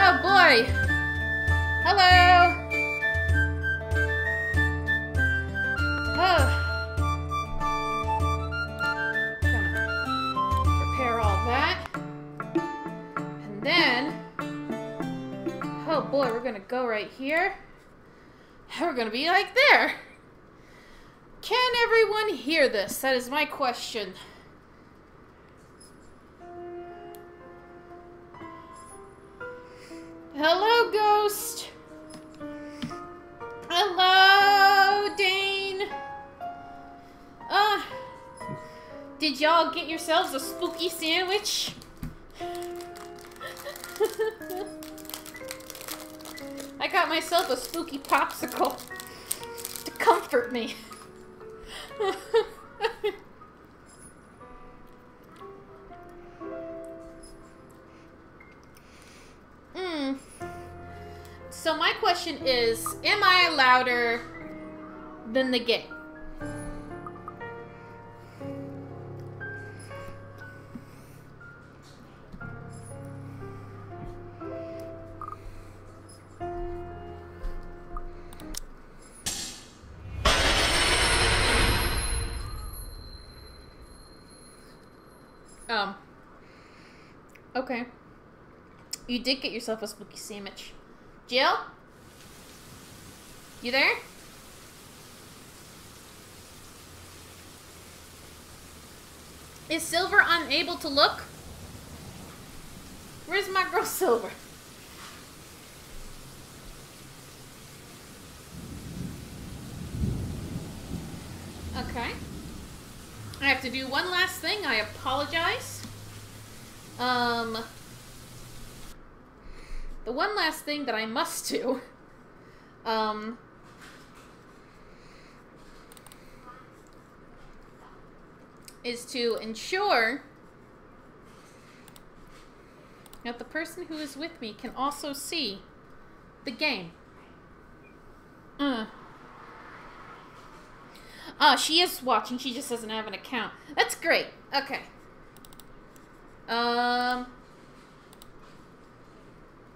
Oh boy! Hello! Oh. Gonna prepare all that. And then... oh boy, we're gonna go right here. And we're gonna be like there! Can everyone hear this? That is my question. Hello, Ghost. Hello, Dane. Did y'all get yourselves a spooky sandwich? I got myself a spooky popsicle to comfort me. So my question is, am I louder than the game? Okay. You did get yourself a spooky sandwich. Jill? You there? Is Silver unable to look? Where's my girl Silver? Okay. I have to do one last thing. I apologize. The one last thing that I must do, is to ensure that the person who is with me can also see the game. She is watching, she just doesn't have an account. That's great. Okay.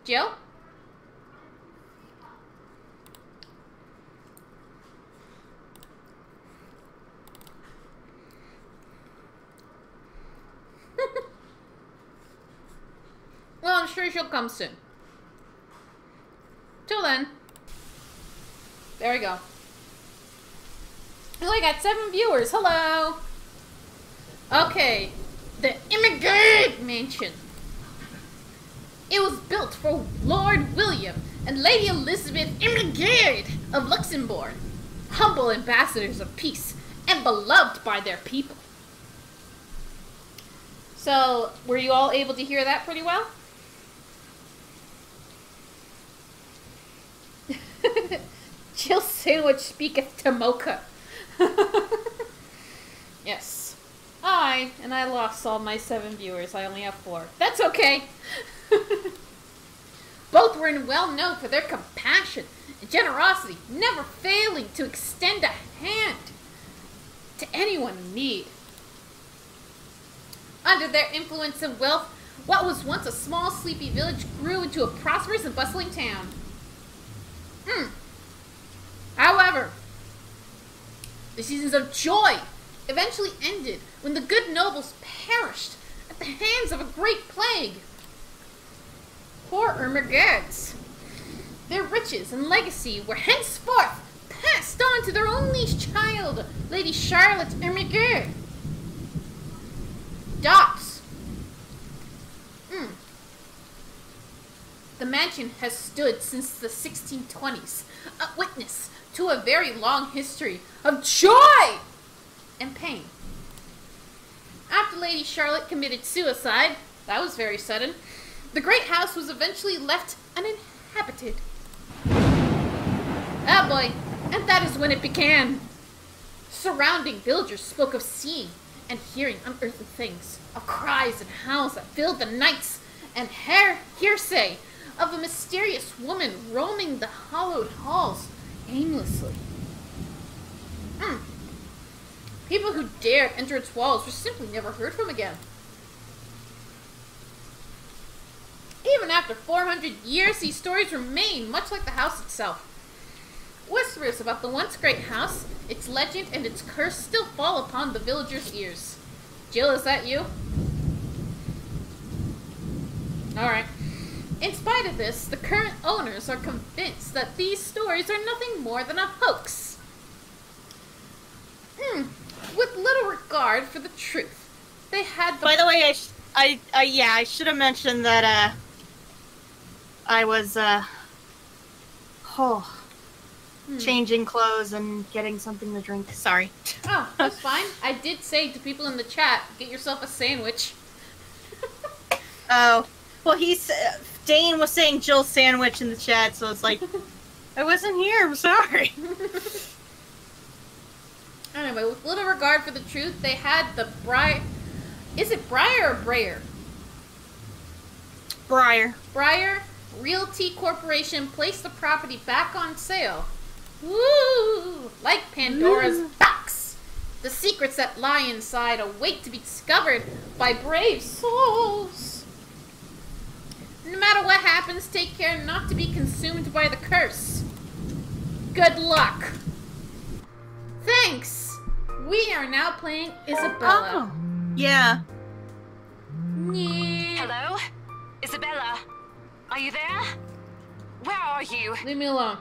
Jill? Well, I'm sure she'll come soon. Till then. There we go. Oh, I got 7 viewers. Hello. Okay. The Immigrant Mansion. It was built for Lord William and Lady Elizabeth Immigrant of Luxembourg, humble ambassadors of peace and beloved by their people. So, were you all able to hear that pretty well? Jill Sandwich speaketh to Mocha. Yes. And I lost all my 7 viewers. I only have 4. That's okay. Both were well known for their compassion and generosity, never failing to extend a hand to anyone in need. Under their influence and wealth, what was once a small, sleepy village grew into a prosperous and bustling town. However, the seasons of joy eventually ended when the good nobles perished at the hands of a great plague. Poor Ermengardes. Their riches and legacy were henceforth passed on to their only child, Lady Charlotte Ermengarde. Dots. The mansion has stood since the 1620s, a witness to a very long history of joy and pain. After Lady Charlotte committed suicide, that was very sudden, the great house was eventually left uninhabited. Ah boy, and that is when it began. Surrounding villagers spoke of seeing and hearing unearthly things, of cries and howls that filled the nights, and hearsay of a mysterious woman roaming the hollowed halls aimlessly. People who dared enter its walls were simply never heard from again. Even Even after 400 years, these stories remain, much like the house itself. Whispers about the once great house, its legend, and its curse still fall upon the villagers' ears. Jill, is that you? Alright. In spite of this, the current owners are convinced that these stories are nothing more than a hoax. With little regard for the truth, they had the... By the way, I should have mentioned that, I was, changing clothes and getting something to drink. Sorry. Oh, that's fine. I did say to people in the chat, get yourself a sandwich. Oh. Well, Dane was saying Jill's sandwich in the chat, so it's like, I wasn't here, I'm sorry. Anyway, with little regard for the truth, they had the Is it Breyer or Breyer? Breyer Realty Corporation placed the property back on sale. Woo! Like Pandora's box. The secrets that lie inside await to be discovered by brave souls. No matter what happens, take care not to be consumed by the curse. Good luck. Thanks. We are now playing Isabella. Oh, yeah. Hello? Isabella? Are you there? Where are you? Leave me alone.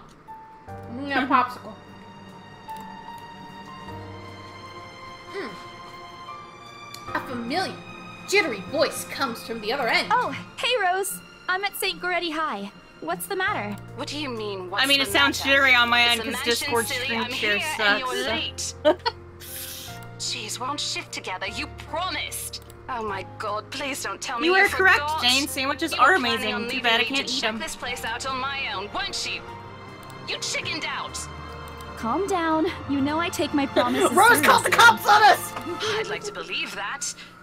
I'm gonna have a popsicle. A familiar, jittery voice comes from the other end. Oh, hey Rose. I'm at St. Goretti High. What's the matter? What do you mean, what's I mean, it the sounds matter? jittery on my end Is the because mansion Discord silly? stream I'm share here and you're sucks. late. Jeez, we're on shift together. You promised. Oh my god, please don't tell me You were correct, forgot. Jane. Sandwiches You are were planning amazing. on Too leaving bad I me can't to eat check them. this place out on my own, weren't you? You chickened out. Calm down. You know I take my promises Rose called the seriously. cops on us! I'd like to believe that.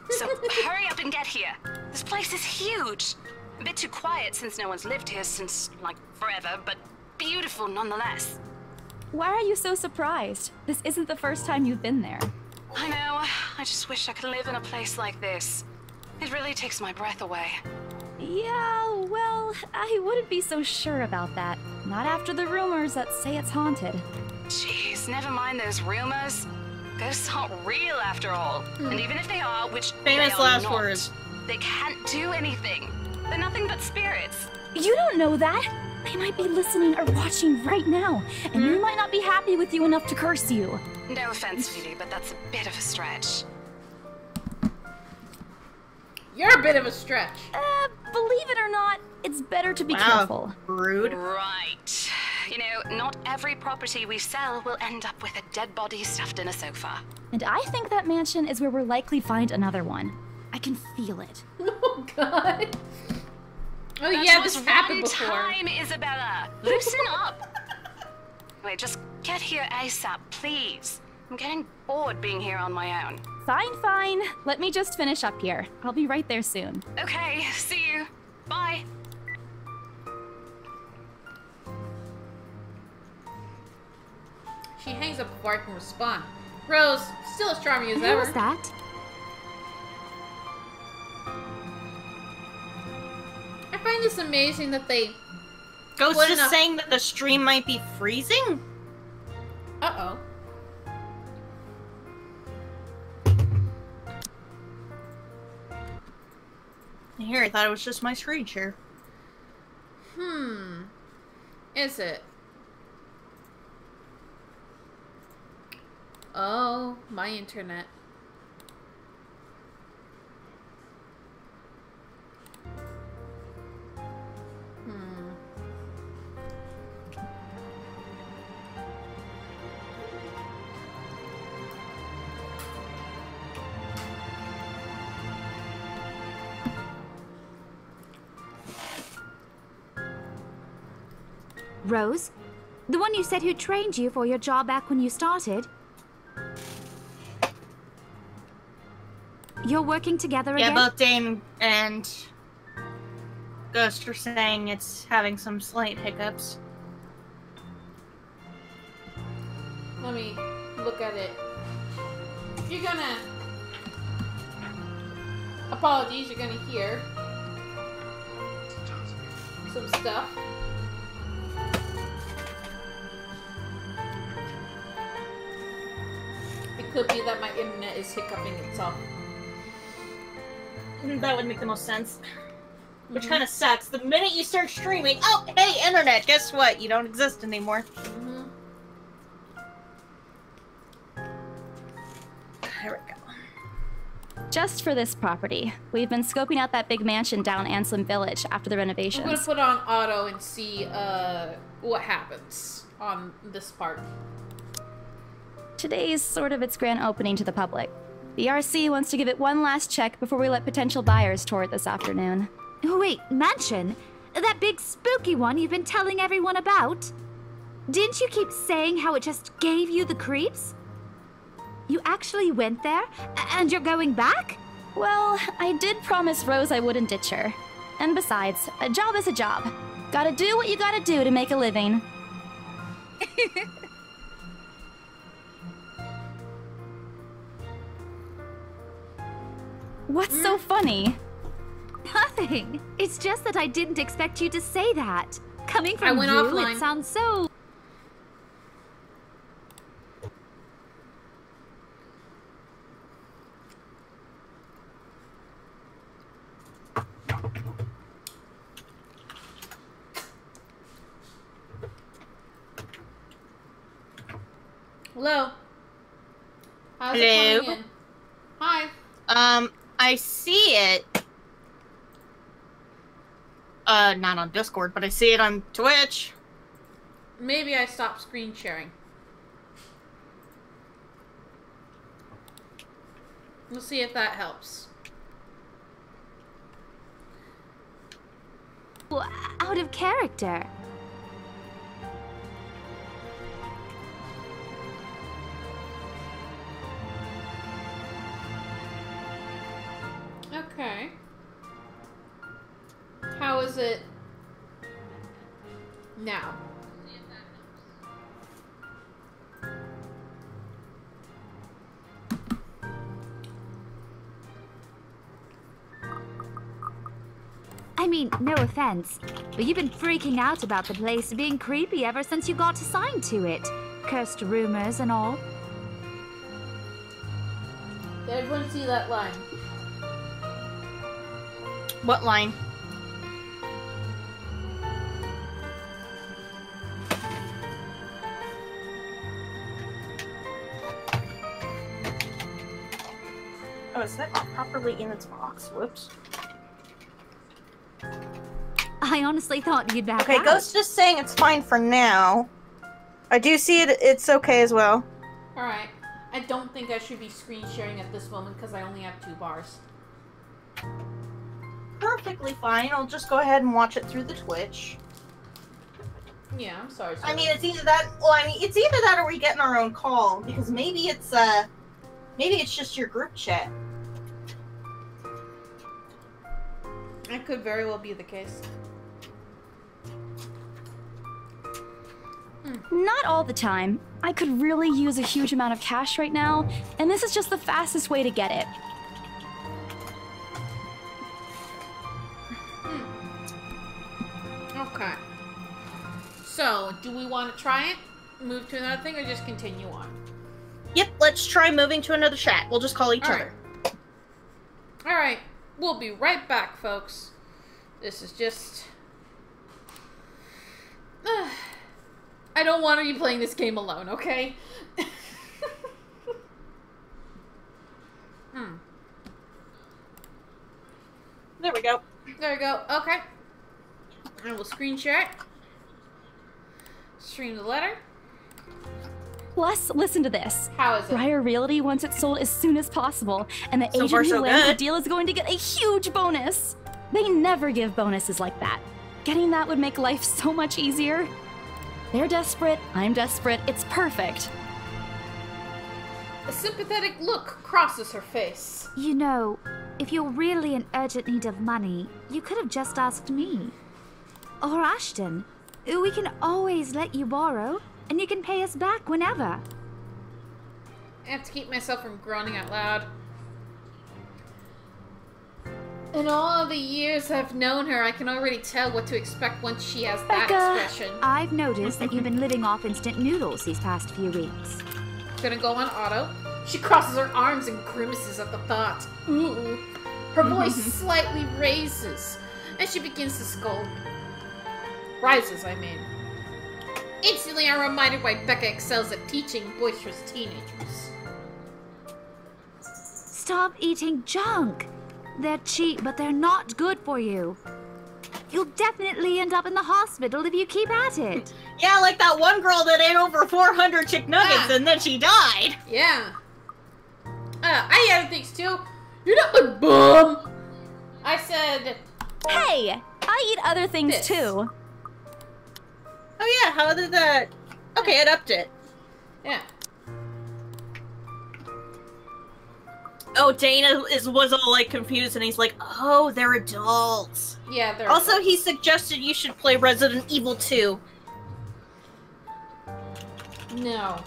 So hurry up and get here. This place is huge. A bit too quiet since no one's lived here since, like, forever, but beautiful nonetheless. Why are you so surprised? This isn't the first time you've been there. I know. I just wish I could live in a place like this. It really takes my breath away. Yeah, well, I wouldn't be so sure about that. Not after the rumors that say it's haunted. Jeez, never mind those rumors. Ghosts aren't real after all. And even if they are, which Famous they are last not, words. they can't do anything. They're nothing but spirits. You don't know that! They might be listening or watching right now, and they might not be happy with you enough to curse you. No offense, Phoebe, but that's a bit of a stretch. You're a bit of a stretch. Believe it or not, it's better to be careful. Rude. Right. You know, not every property we sell will end up with a dead body stuffed in a sofa. And I think that mansion is where we'll likely find another one. I can feel it. Oh god. Oh That yeah, was this happened one before. time, Isabella. Loosen up. Wait, just get here ASAP, please. I'm getting bored being here on my own. Fine, fine. Let me just finish up here. I'll be right there soon. Okay, see you. Bye. She hangs up before I can respond. Rose, still as charming as Who ever. was that? I find this amazing that they... Ghost What just enough- saying that the stream might be freezing? Uh-oh. Here, I thought it was just my screen share. Is it? Oh, my internet. Rose? The one you said who trained you for your job back when you started? You're working together Yeah, again? both Dane and Ghost are saying it's having some slight hiccups. Let me look at it. If you're gonna... Apologies, you're gonna hear. some stuff. It could be that my internet is hiccuping itself. That would make the most sense. Which kind of sucks. The minute you start streaming, oh, hey, internet, guess what? You don't exist anymore. There we go. Just for this property, we've been scoping out that big mansion down Anselm Village after the I'm renovations. gonna put on auto and see what happens on this part. Today's sort of its grand opening to the public. The RC wants to give it one last check before we let potential buyers tour it this afternoon. Wait, mansion? That big spooky one you've been telling everyone about? Didn't you keep saying how it just gave you the creeps? You actually went there? And you're going back? Well, I did promise Rose I wouldn't ditch her. And besides, a job is a job. Gotta do what you gotta do to make a living. What's so funny? Nothing. It's just that I didn't expect you to say that. Coming I from went you, offline. it sounds so... Hello. How's Hello? it coming in? Hi. I see it. Not on Discord, but I see it on Twitch. Maybe I stopped screen sharing. We'll see if that helps. out of character. Okay. How is it now? I mean, no offense, but you've been freaking out about the place being creepy ever since you got assigned to it. Cursed rumors and all. Did everyone see that line? What line? Oh, is that not properly in its box? Whoops. I honestly thought you'd back Okay, out. Ghost is saying it's fine for now. I do see it. It's okay as well. Alright. I don't think I should be screen sharing at this moment because I only have 2 bars. Perfectly fine. I'll just go ahead and watch it through the Twitch. Yeah, I'm sorry. I mean, it's either that. Well, I mean, it's either that or we get in our own call because maybe it's just your group chat. That could very well be the case. Not all the time. I could really use a huge amount of cash right now, and this is just the fastest way to get it. Okay. So, do we want to try it? Move to another thing or just continue on? Yep, let's try moving to another chat. We'll just call each other. Alright. We'll be right back, folks. This is just... I don't want to be playing this game alone, okay? There we go. There we go. Okay. And we'll screen share it. Stream the letter. Plus, listen to this. How is it? Briar Realty wants it sold as soon as possible, and the So agent far, who so lands the good. deal is going to get a huge bonus. They never give bonuses like that. Getting that would make life so much easier. They're desperate, I'm desperate, it's perfect. A sympathetic look crosses her face. You know, if you're really in urgent need of money, you could have just asked me. Or Ashton. We can always let you borrow, and you can pay us back whenever. I have to keep myself from groaning out loud. In all of the years I've known her, I can already tell what to expect once she has that Becca, expression. I've noticed that you've been living off instant noodles these past few weeks. Gonna go on auto. She crosses her arms and grimaces at the thought. Ooh. Her voice slightly raises, and she begins to scold. Rises, I mean. Instantly, I'm reminded why Becca excels at teaching boisterous teenagers. Stop eating junk. They're cheap, but they're not good for you. You'll definitely end up in the hospital if you keep at it. Yeah, like that one girl that ate over 400 chick nuggets and then she died. Yeah. I had things too. You're not my bum. I said... Hey! I eat other things This. too. Oh yeah, how did that... Okay, it upped it. Yeah. Oh, Dana was all like confused and he's like, oh, they're adults. Yeah, they're... Also, he suggested you should play Resident Evil 2. No.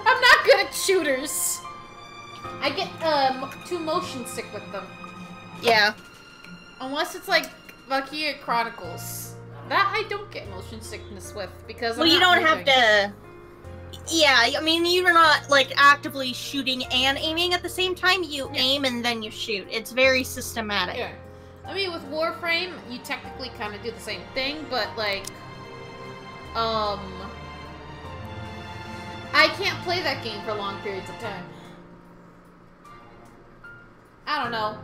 I'm not good at shooters. I get too motion sick with them. Yeah. Unless it's like Valkyria Chronicles. That I don't get motion sickness with because Well, I'm you not don't moving. have to... Yeah, I mean, you're not, like, actively shooting and aiming at the same time. You aim and then you shoot. It's very systematic. Yeah. I mean, with Warframe, you technically kind of do the same thing, but, like, I can't play that game for long periods of time. I don't know.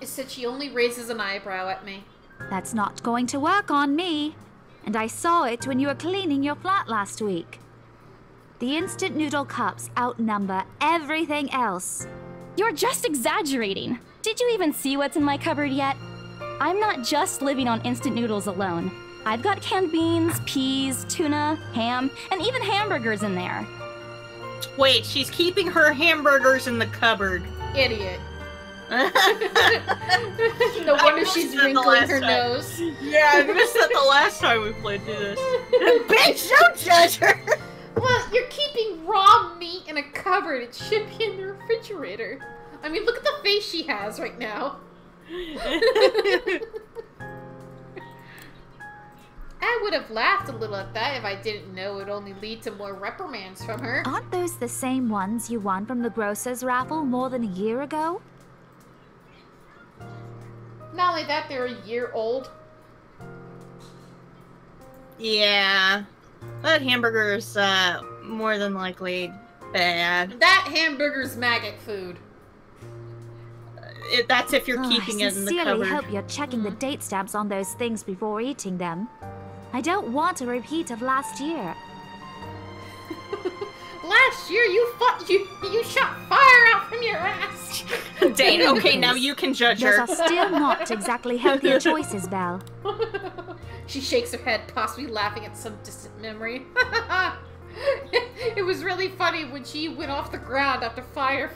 It said she only raises an eyebrow at me. That's not going to work on me. And I saw it when you were cleaning your flat last week. The instant noodle cups outnumber everything else. You're just exaggerating. Did you even see what's in my cupboard yet? I'm not just living on instant noodles alone. I've got canned beans, peas, tuna, ham, and even hamburgers in there. Wait, she's keeping her hamburgers in the cupboard. Idiot. No I wonder missed she's it the wrinkling last her time. nose. Yeah, I missed that the last time we played through this. Bitch, don't judge her! Well, you're keeping raw meat in a cupboard. It should be in the refrigerator. I mean, look at the face she has right now. I would have laughed a little at that if I didn't know it would only lead to more reprimands from her. Aren't those the same ones you won from the grocer's raffle more than a year ago? Not only that, they're a year old. Yeah. That hamburger's, more than likely bad. That hamburger's maggot food. That's if you're Oh, keeping I it in the sincerely cupboard. hope you're checking the date stamps on those things before eating them. I don't want a repeat of last year. Last year, you shot fire out from your ass. Dane, okay, now you can judge Those her. are still not exactly healthier choices, Belle. She shakes her head, possibly laughing at some distant memory. It was really funny when she went off the ground after firing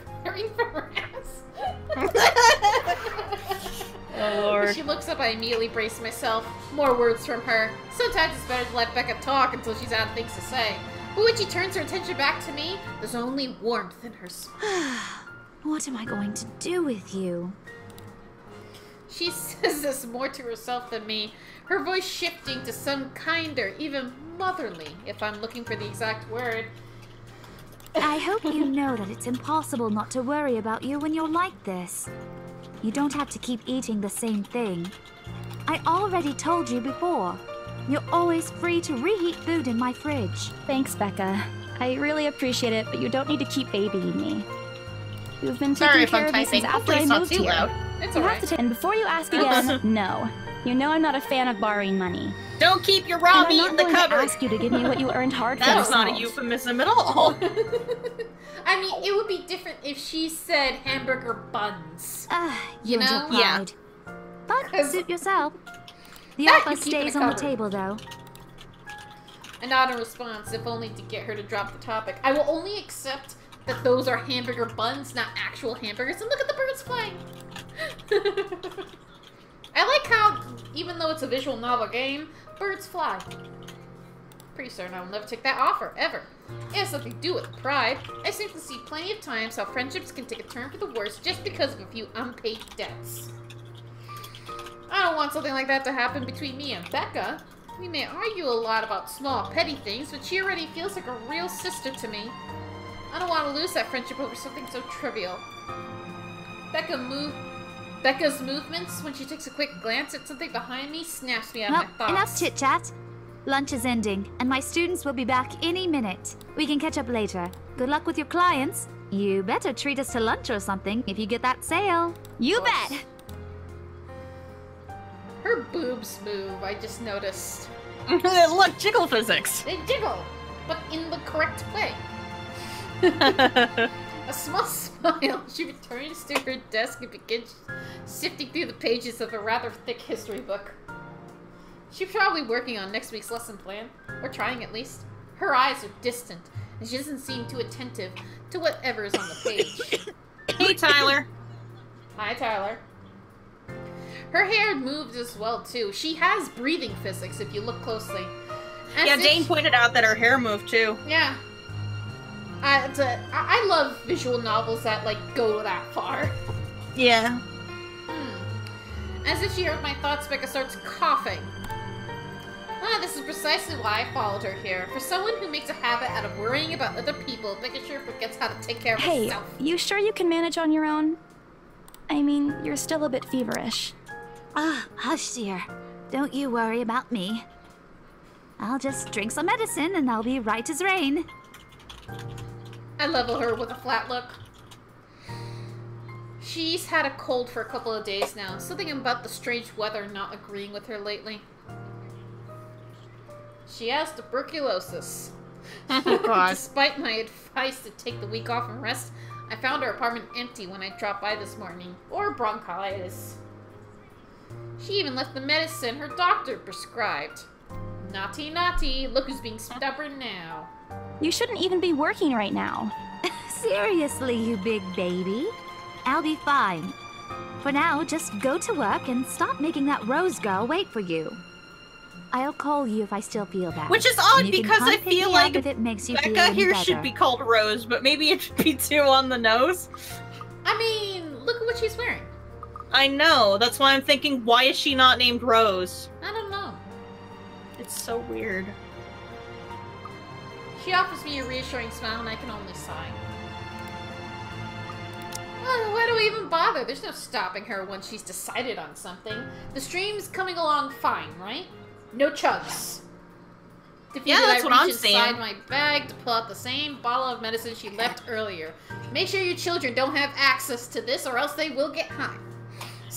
from her ass. Oh, Lord. When she looks up, I immediately brace myself. More words from her. Sometimes it's better to let Becca talk until she's out of things to say. But when she turns her attention back to me, there's only warmth in her smile. What am I going to do with you? She says this more to herself than me, her voice shifting to some kinder, even motherly, if I'm looking for the exact word. I hope you know that it's impossible not to worry about you when you're like this. You don't have to keep eating the same thing. I already told you before. You're always free to reheat food in my fridge. Thanks, Becca. I really appreciate it, but you don't need to keep babying me. You've been Sorry taking if care I'm of me typing. since after Hopefully I it's not moved too here. loud. It's You alright. have to and before you ask again, no. You know I'm not a fan of borrowing money. Don't keep your And raw I'm meat not in the going to cupboard. ask you to give me what you earned hard for That's yourself. not a euphemism at all. I mean, it would be different if she said hamburger buns. You and your know? Yeah. pride. But 'Cause suit yourself. The that offer you keep in a stays on the cupboard. table, though. A nod in response, if only to get her to drop the topic. I will only accept that those are hamburger buns, not actual hamburgers. And look at the birds flying! I like how, even though it's a visual novel game, birds fly. Pretty certain I will never take that offer, ever. It has something to do with pride. I seem to see plenty of times how friendships can take a turn for the worse just because of a few unpaid debts. I don't want something like that to happen between me and Becca. We may argue a lot about small, petty things, but she already feels like a real sister to me. I don't want to lose that friendship over something so trivial. Becca's movements, when she takes a quick glance at something behind me, snaps me out of my thoughts. Enough chit-chat. Lunch is ending, and my students will be back any minute. We can catch up later. Good luck with your clients. You better treat us to lunch or something if you get that sale. You bet! Her boobs move, I just noticed. Look, jiggle physics. They jiggle, but in the correct way. A small smile, she returns to her desk and begins sifting through the pages of a rather thick history book. She's probably working on next week's lesson plan, or trying at least. Her eyes are distant, and she doesn't seem too attentive to whatever is on the page. Hey, Tyler. Hi, Tyler. Her hair moves as well, too. She has breathing physics, if you look closely. Yeah, Dane pointed out that her hair moved, too. Yeah. I love visual novels that, like, go that far. Yeah. As if she heard my thoughts, Becca starts coughing. This is precisely why I followed her here. For someone who makes a habit out of worrying about other people, Becca sure forgets how to take care of herself. Hey, you sure you can manage on your own? I mean, you're still a bit feverish. Hush, dear. Don't you worry about me. I'll just drink some medicine and I'll be right as rain. I level her with a flat look. She's had a cold for a couple of days now. Something about the strange weather not agreeing with her lately. She has tuberculosis. Oh, God. Despite my advice to take the week off and rest, I found her apartment empty when I dropped by this morning. Or bronchitis. She even left the medicine her doctor prescribed. Naughty, naughty. Look who's being stubborn now. You shouldn't even be working right now. Seriously, you big baby. I'll be fine. For now, just go to work and stop making that Rose girl wait for you. I'll call you if I still feel bad. Which is odd And you can because come I pick feel me like up if it makes you feel Becca any here better. should be called Rose, but maybe it should be too on the nose. I mean, look at what she's wearing. I know. That's why I'm thinking, why is she not named Rose? I don't know. It's so weird. She offers me a reassuring smile and I can only sigh. Why do we even bother? There's no stopping her once she's decided on something. The stream's coming along fine, right? No chugs. Yeah, that's what I'm saying. Inside my bag to pull out the same bottle of medicine she left earlier. Make sure your children don't have access to this or else they will get high.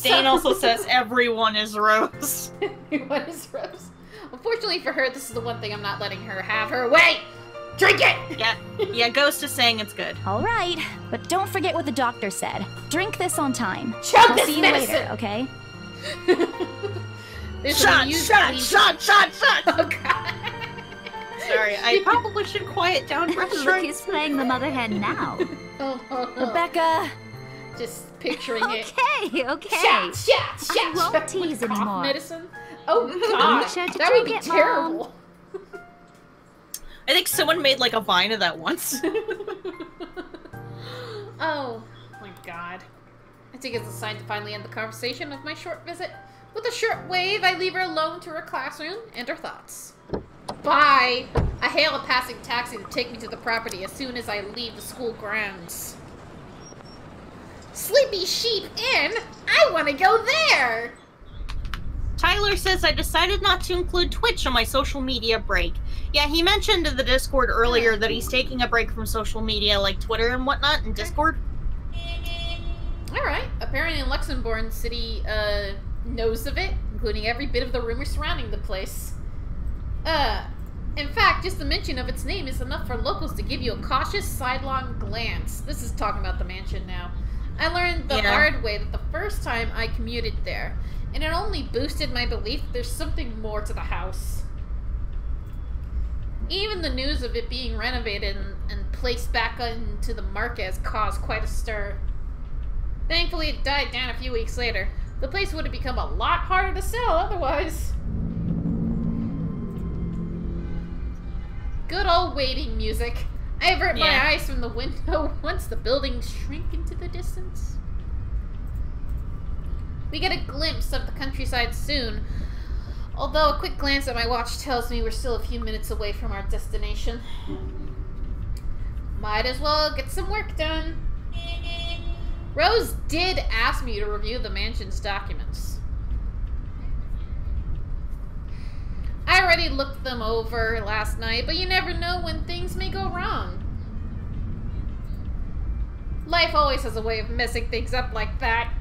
Dane also says everyone is Rose. Everyone is Rose. Unfortunately for her, this is the one thing I'm not letting her have her way. Drink it! Yeah, Ghost is saying it's good. All right, but don't forget what the doctor said. Drink this on time. Chug I'll this see you medicine! later, okay? Shut! Oh, God. Sorry, I probably should quiet down for Look who's playing the mother hen now. Rebecca! Just picturing it. Okay. Shot. I won't tease With cough anymore. medicine. Oh, I'll God. make sure to That would be drink it, Mom. terrible. I think someone made like a vine of that once. Oh, my God. I think it's a sign to finally end the conversation of my short visit. With a short wave, I leave her alone to her classroom and her thoughts. Bye! I hail a passing taxi to take me to the property as soon as I leave the school grounds. Sleepy Sheep Inn? I want to go there! Tyler says I decided not to include Twitch on my social media break. Yeah, he mentioned in the Discord earlier that he's taking a break from social media like Twitter and whatnot in Discord. Alright, apparently Luxembourg City, knows of it, including every bit of the rumors surrounding the place. In fact, just the mention of its name is enough for locals to give you a cautious, sidelong glance. This is talking about the mansion now. I learned the hard way that the first time I commuted there, and it only boosted my belief that there's something more to the house. Even the news of it being renovated and placed back into the market has caused quite a stir. Thankfully, it died down a few weeks later. The place would have become a lot harder to sell otherwise. good old waiting music. I avert my eyes from the window once the buildings shrink into the distance. We get a glimpse of the countryside soon, although a quick glance at my watch tells me we're still a few minutes away from our destination. Might as well get some work done. Rose did ask me to review the mansion's documents. I already looked them over last night, but you never know when things may go wrong. Life always has a way of messing things up like that.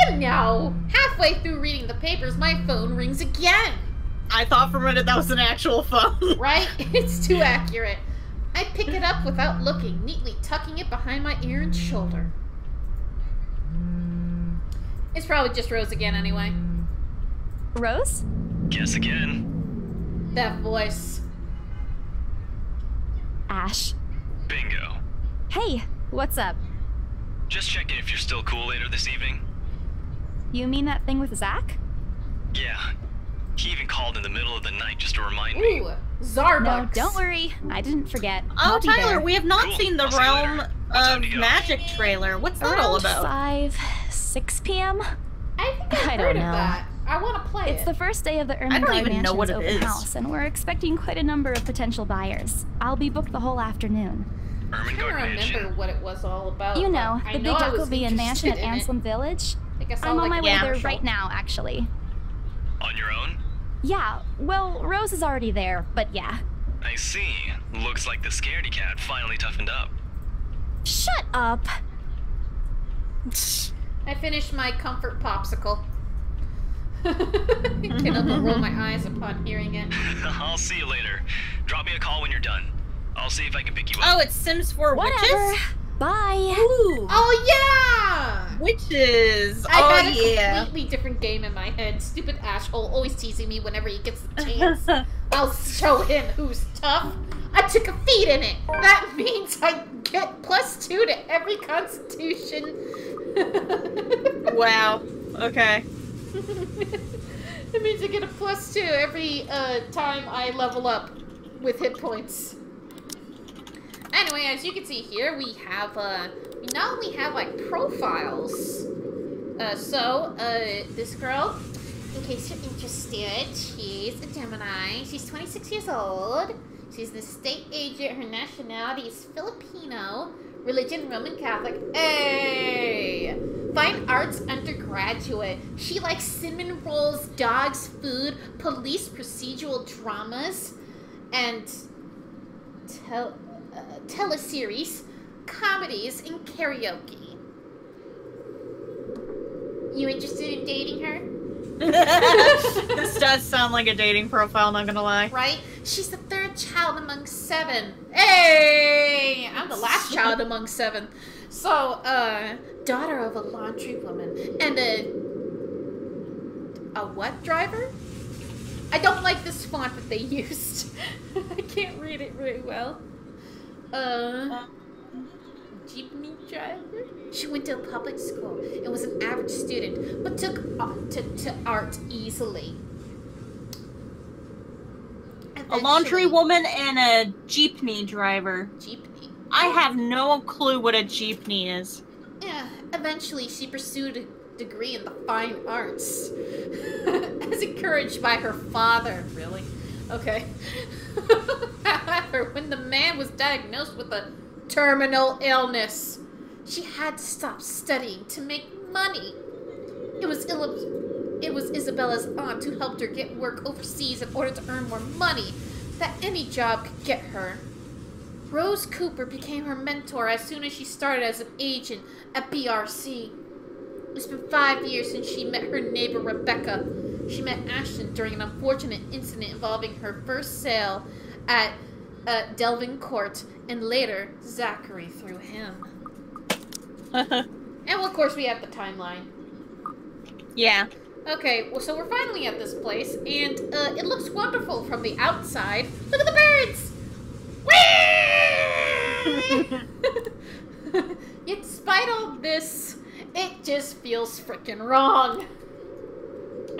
You know, halfway through reading the papers, my phone rings again. I thought for a minute that was an actual phone. Right? It's too accurate. I pick it up without looking, neatly tucking it behind my ear and shoulder. It's probably just Rose again anyway. Rose? Guess again. That voice. Ash. Bingo. Hey, what's up? Just checking if you're still cool later this evening. You mean that thing with Zach? Yeah. He even called in the middle of the night just to remind me. Ooh, Zarbucks. No, don't worry. I didn't forget. Oh, I'll be Tyler, there. we have not Cool. seen the I'll see you Realm later. What time of do you go? Magic trailer. What's that all Around about? 5, 6 p.m.? I think I've I heard don't of know. that. I want to play It's it. the first day of the I don't Ermengarde even know what Mansion's it open is. house, and we're expecting quite a number of potential buyers. I'll be booked the whole afternoon. I Ermengarde can't remember Mansion. what it was all about. You know, but I the big know I was Jacobean mansion at interested in it. Ansem Village. I guess I'm on my way yeah. there right now, actually. On your own? Yeah, well, Rose is already there, but yeah. I see. Looks like the scaredy cat finally toughened up. Shut up! I finished my comfort popsicle. I can't help but roll my eyes upon hearing it. I'll see you later. Drop me a call when you're done. I'll see if I can pick you up. Oh, it's Sims 4 Whatever. Witches? Bye! Ooh, Oh yeah! Witches! I Oh, had a yeah. completely different game in my head. Stupid Ashhole always teasing me whenever he gets the chance. I'll show him who's tough. I took a feat in it. That means I get +2 to every constitution. Wow. Okay. That means I get a +2 every time I level up with hit points. Anyway, as you can see here, we have, we not only have, like, profiles. This girl, in case you're interested, she's a Gemini. She's 26 years old. She's an estate agent. Her nationality is Filipino. Religion, Roman Catholic. Hey! Fine arts undergraduate. She likes cinnamon rolls, dogs, food, police procedural dramas, and teleseries, comedies, and karaoke. You interested in dating her? This does sound like a dating profile, not gonna lie. Right? She's the third child among 7. Hey! I'm the last child among 7. So, daughter of a laundry woman and a what driver? I don't like this font that they used. I can't read it very well. Jeepney driver? She went to a public school and was an average student, but took to art easily. A laundry woman and a jeepney driver. Jeepney. I have no clue what a jeepney is. Yeah, eventually she pursued a degree in the fine arts. As encouraged by her father. Really? Okay. However, when the man was diagnosed with a terminal illness, she had to stop studying to make money. It was Isabella's aunt who helped her get work overseas in order to earn more money that any job could get her. Rose Cooper became her mentor as soon as she started as an agent at BRC. It's been 5 years since she met her neighbor Rebecca. She met Ashton during an unfortunate incident involving her first sale at Delvin Court, and later Zachary through him. And well, of course we have the timeline. Yeah. Okay, well, so we're finally at this place, and it looks wonderful from the outside. Look at the birds! Whee! Yet despite all this, it just feels freaking wrong.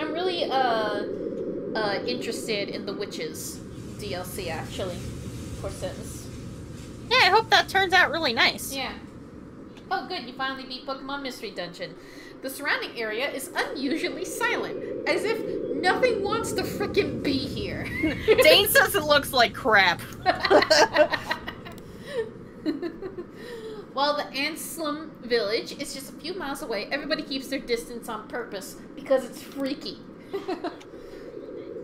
I'm really interested in the Witches DLC, actually. says. Yeah, I hope that turns out really nice. Yeah. Oh, good, you finally beat Pokemon Mystery Dungeon. The surrounding area is unusually silent, as if nothing wants to frickin' be here. Dane says it looks like crap. While the Anslem village is just a few miles away, everybody keeps their distance on purpose, because it's freaky.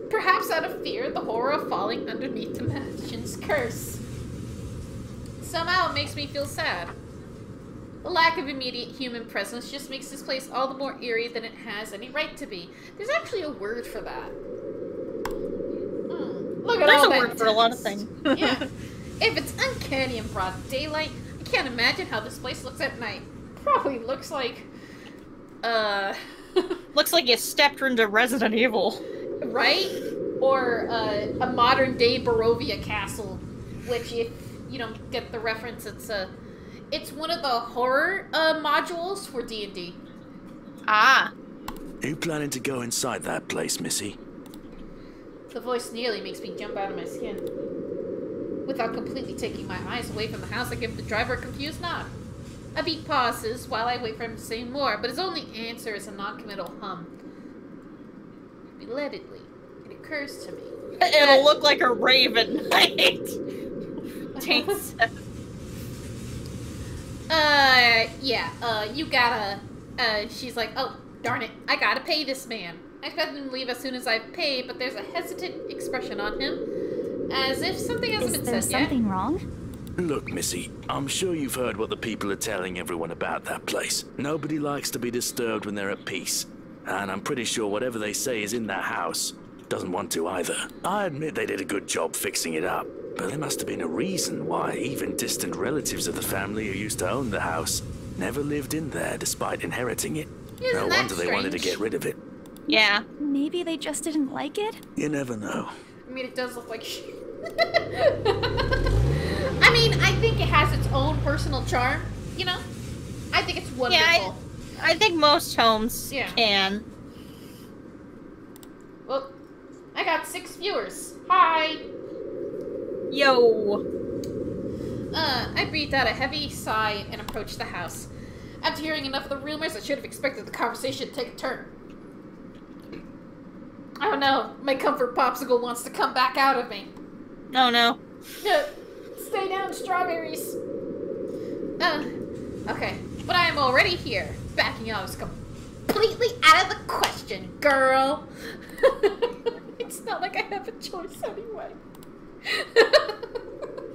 Perhaps out of fear, the horror of falling underneath the mansion's curse. Somehow it makes me feel sad. The lack of immediate human presence just makes this place all the more eerie than it has any right to be. There's actually a word for that. Look at There's all a that word for a lot of text. things. Yeah. If it's uncanny in broad daylight, I can't imagine how this place looks at night. Probably looks like... Looks like you stepped into Resident Evil. Right? Or a modern-day Barovia castle, which, if you don't get the reference, it's one of the horror modules for D&D. Ah. Are you planning to go inside that place, Missy? The voice nearly makes me jump out of my skin. Without completely taking my eyes away from the house, I give the driver a confused nod. A beat pauses while I wait for him to say more, but his only answer is a non-committal hum. Belatedly, it occurs to me. It'll look like a raven. Dane says. You gotta, she's like, oh, darn it, I gotta pay this man. I expect him to leave as soon as I've paid, but there's a hesitant expression on him, as if something hasn't been said yet. Is there something wrong? Look, Missy, I'm sure you've heard what the people are telling everyone about that place. Nobody likes to be disturbed when they're at peace. And I'm pretty sure whatever they say is in that house doesn't want to either. I admit they did a good job fixing it up, but there must have been a reason why even distant relatives of the family who used to own the house never lived in there despite inheriting it. No wonder they wanted to get rid of it. Yeah. Maybe they just didn't like it? You never know. I mean, it does look like shit. I mean, I think it has its own personal charm, you know? I think it's wonderful. Yeah, I think most homes can. Well, I got 6 viewers. Hi! Yo! I breathed out a heavy sigh and approached the house. After hearing enough of the rumors, I should have expected the conversation to take a turn. I don't know. My comfort popsicle wants to come back out of me. Oh no. Stay down, strawberries. Okay. But I am already here. Backing out is completely out of the question, girl. It's not like I have a choice anyway.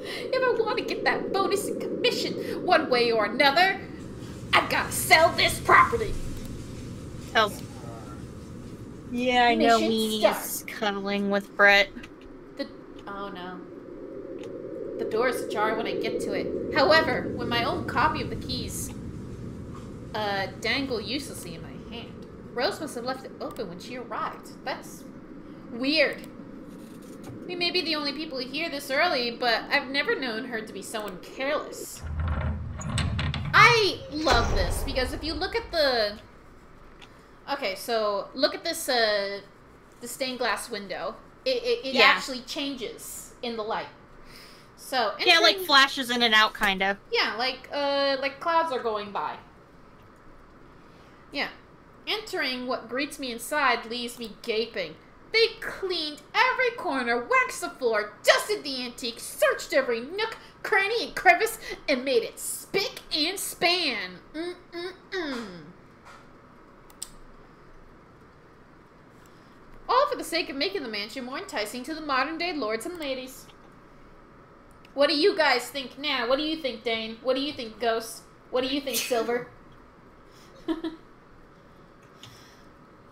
If I want to get that bonus in commission one way or another, I've got to sell this property. Yeah, I know Mission Weenie cuddling with Brett. Oh no. The door is ajar when I get to it. However, when my own copy of the keys dangle uselessly in my hand, Rose must have left it open when she arrived. That's weird. We may be the only people who hear this early, but I've never known her to be someone careless. I love this, because if you look at the... Okay, so look at this, the stained glass window. It actually changes in the light. So yeah, like flashes in and out, kind of. Yeah, like clouds are going by. Yeah. Entering what greets me inside leaves me gaping. They cleaned every corner, waxed the floor, dusted the antique, searched every nook, cranny, and crevice, and made it spick and span. All for the sake of making the mansion more enticing to the modern-day lords and ladies. What do you guys think now? What do you think, Dane? What do you think, Ghost? What do you think, Silver?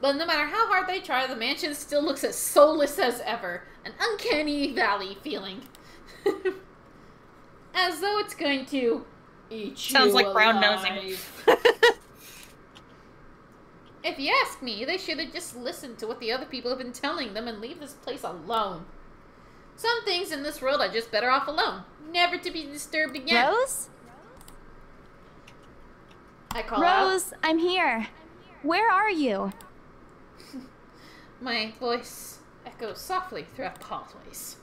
But no matter how hard they try, the mansion still looks as soulless as ever. An uncanny valley feeling. As though it's going to eat Sounds you like brown alive. nosing. If you ask me, they should have just listened to what the other people have been telling them and leave this place alone. Some things in this world are just better off alone, never to be disturbed again. Rose? I call out. Rose, I'm here. Where are you? My voice echoes softly throughout the hallways.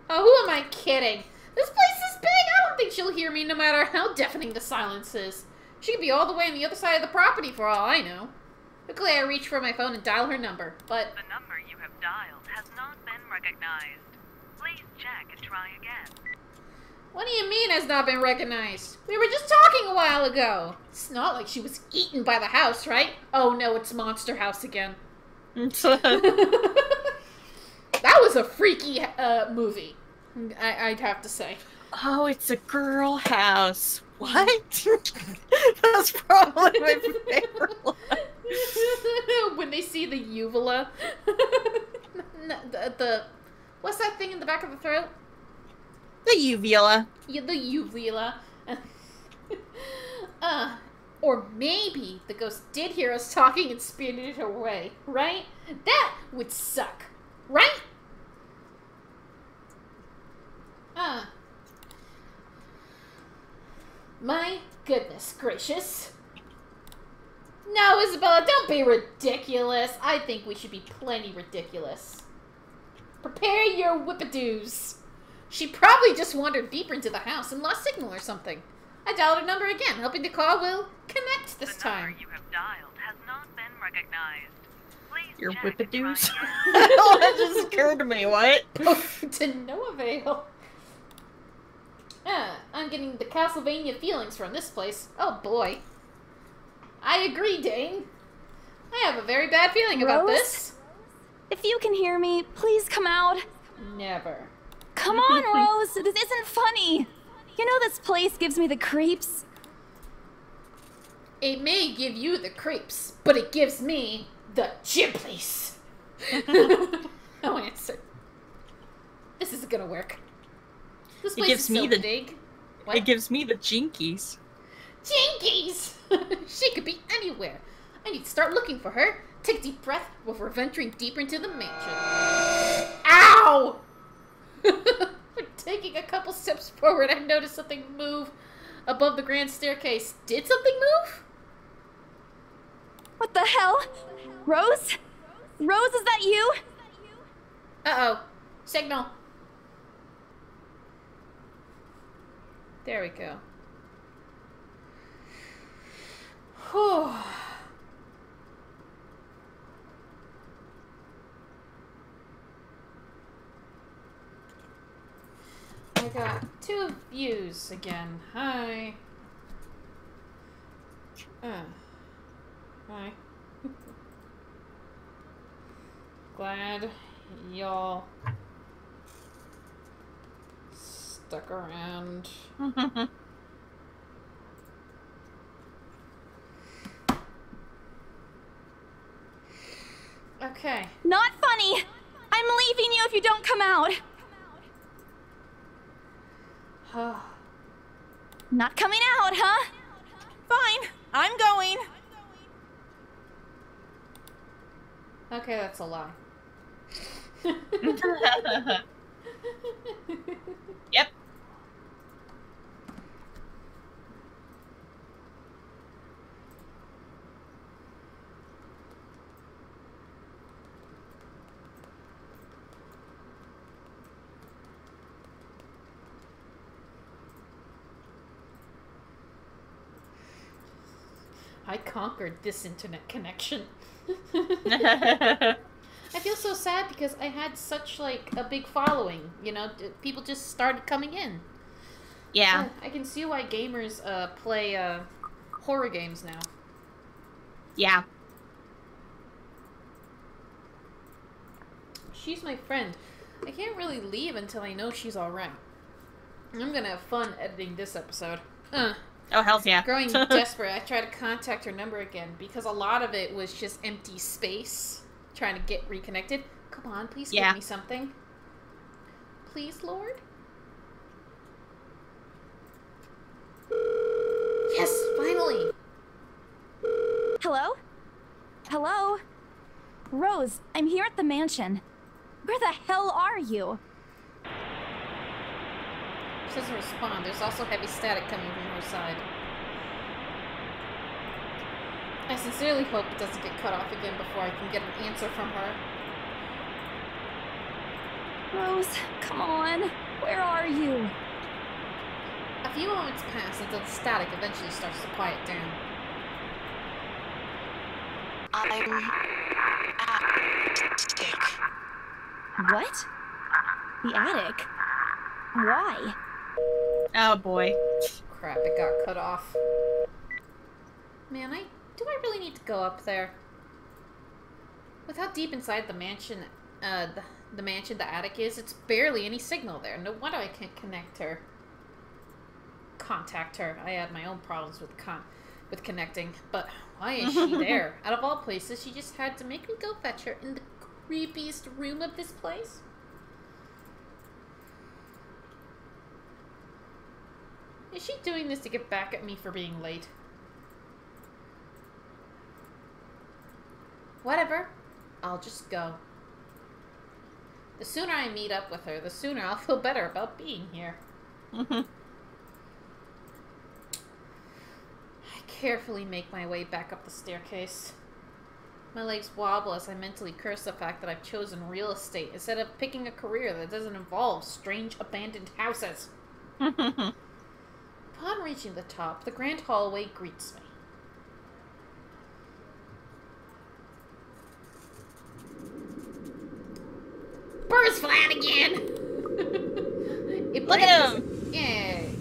Oh, who am I kidding? This place is big. I don't think she'll hear me no matter how deafening the silence is. She could be all the way on the other side of the property for all I know. Quickly, I reach for my phone and dial her number, but... The number you have dialed has not been recognized. Please check and try again. What do you mean has not been recognized? We were just talking a while ago. It's not like she was eaten by the house, right? Oh no, it's Monster House again. That was a freaky movie, I'd have to say. Oh, it's a girl house. What? That's probably my favorite one. When they see the uvula. What's that thing in the back of the throat? The uvula. Yeah, the uvula. Or maybe the ghost did hear us talking and spirited her away, right? That would suck, right? My goodness gracious. No, Isabella, don't be ridiculous. I think we should be plenty ridiculous. Prepare your whippadoos. She probably just wandered deeper into the house and lost signal or something. I dialed her number again, hoping the call will connect this time. The number you have dialed has not been recognized. Please Your check and try whippadoos? again. That just occurred to me. What? To no avail. I'm getting the Castlevania feelings from this place. Oh boy. I agree, Dane. I have a very bad feeling about Rose? this. If you can hear me, please come out. Never. Come on, Rose. This isn't funny. You know this place gives me the creeps. It may give you the creeps, but it gives me the chimplies. No answer. This isn't gonna work. This place gives is me so the- big. What? It gives me the jinkies. Jinkies! She could be anywhere. I need to start looking for her. Take a deep breath before venturing deeper into the mansion. Ow! Taking a couple steps forward, I noticed something move above the grand staircase. Did something move? What the hell? Rose? Rose, is that you? Uh-oh. Signal. There we go. Whew. I got 2 views again. Hi. Hi. Glad y'all stuck around. Okay. Not funny. I'm leaving you if you don't come out. Not coming out, huh? Fine. I'm going. Okay, that's a lie. Yep. I conquered this internet connection. I feel so sad because I had such, like, a big following, you know? People just started coming in. Yeah. I can see why gamers play horror games now. Yeah. She's my friend. I can't really leave until I know she's alright. I'm gonna have fun editing this episode. Oh, hell yeah. Growing desperate, I tried to contact her number again because a lot of it was just empty space trying to get reconnected. Come on, please give me something. Please, Lord? Yes, finally! Hello? Hello? Rose, I'm here at the mansion. Where the hell are you? She doesn't respond. There's also heavy static coming from her side. I sincerely hope it doesn't get cut off again before I can get an answer from her. Rose, come on. Where are you? A few moments pass until the static eventually starts to quiet down. I'm attic. What? The attic? Why? Oh boy. Crap, it got cut off. Man, do I really need to go up there? With how deep inside the mansion, the attic is, it's barely any signal there. No wonder I can't contact her. I had my own problems with connecting, but why is she there? Out of all places, she just had to make me go fetch her in the creepiest room of this place. Is she doing this to get back at me for being late? Whatever. I'll just go. The sooner I meet up with her, the sooner I'll feel better about being here. I carefully make my way back up the staircase. My legs wobble as I mentally curse the fact that I've chosen real estate instead of picking a career that doesn't involve strange abandoned houses. Upon reaching the top, the grand hallway greets me. Burr's flat again! Look at him! Yay!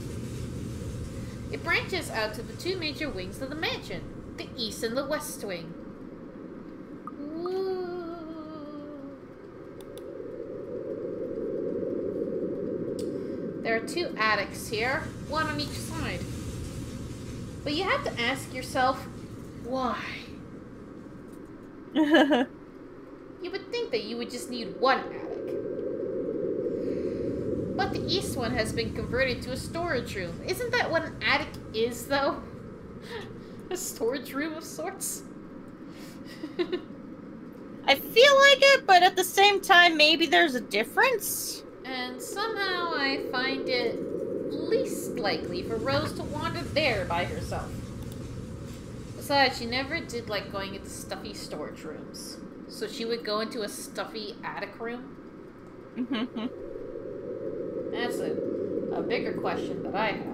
It branches out to the two major wings of the mansion, the east and the west wing. Ooh. There are two attics here, one on each side. But you have to ask yourself, why? You would think that you would just need one attic. But the east one has been converted to a storage room. Isn't that what an attic is, though? A storage room of sorts? I feel like it, but at the same time, maybe there's a difference. And somehow I find it least likely for Rose to wander there by herself. Besides, she never did like going into stuffy storage rooms. So she would go into a stuffy attic room? That's a bigger question that I have.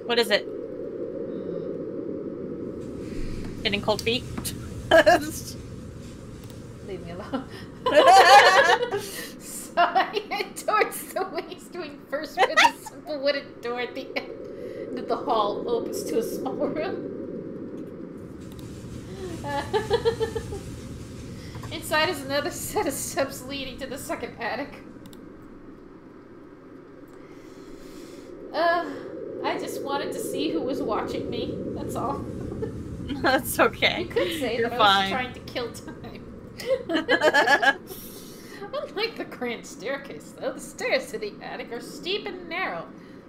What is it? Getting cold feet? Leave me alone. So I head towards the west wing first, where the simple wooden door at the end of the hall opens to a small room. Inside is another set of steps leading to the second attic. I just wanted to see who was watching me. That's all. That's okay. You could say You're that fine. I was trying to kill time. Unlike the grand staircase, though, the stairs to the attic are steep and narrow,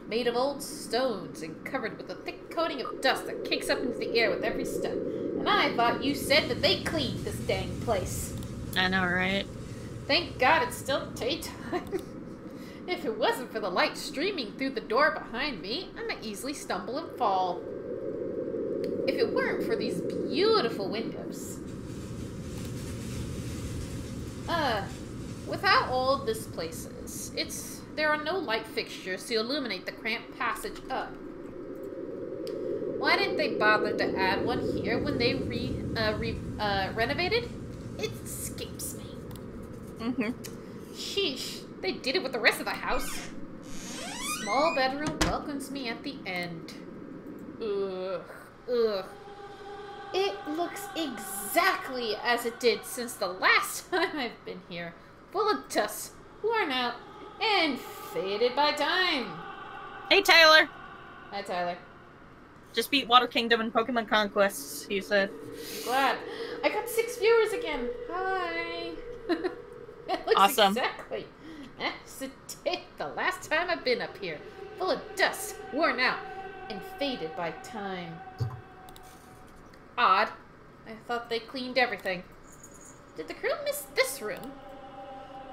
made of old stones and covered with a thick coating of dust that kicks up into the air with every step. And I thought you said that they cleaned this dang place. I know, right? Thank God it's still daytime. If it wasn't for the light streaming through the door behind me, I might easily stumble and fall. If it weren't for these beautiful windows. With how old this place is, there are no light fixtures to illuminate the cramped passage up. Why didn't they bother to add one here when they renovated? It escapes me. Sheesh. They did it with the rest of the house. Small bedroom welcomes me at the end. Ugh. It looks exactly as it did since the last time I've been here. Full of dust, worn out, and faded by time. Hey, Tyler. Hi, Tyler. Just beat Water Kingdom and Pokemon Conquest, he said. I'm glad. I got 6 viewers again. Hi. It looks Awesome. exactly C'était the last time I've been up here. Full of dust, worn out, and faded by time. Odd. I thought they cleaned everything. Did the crew miss this room?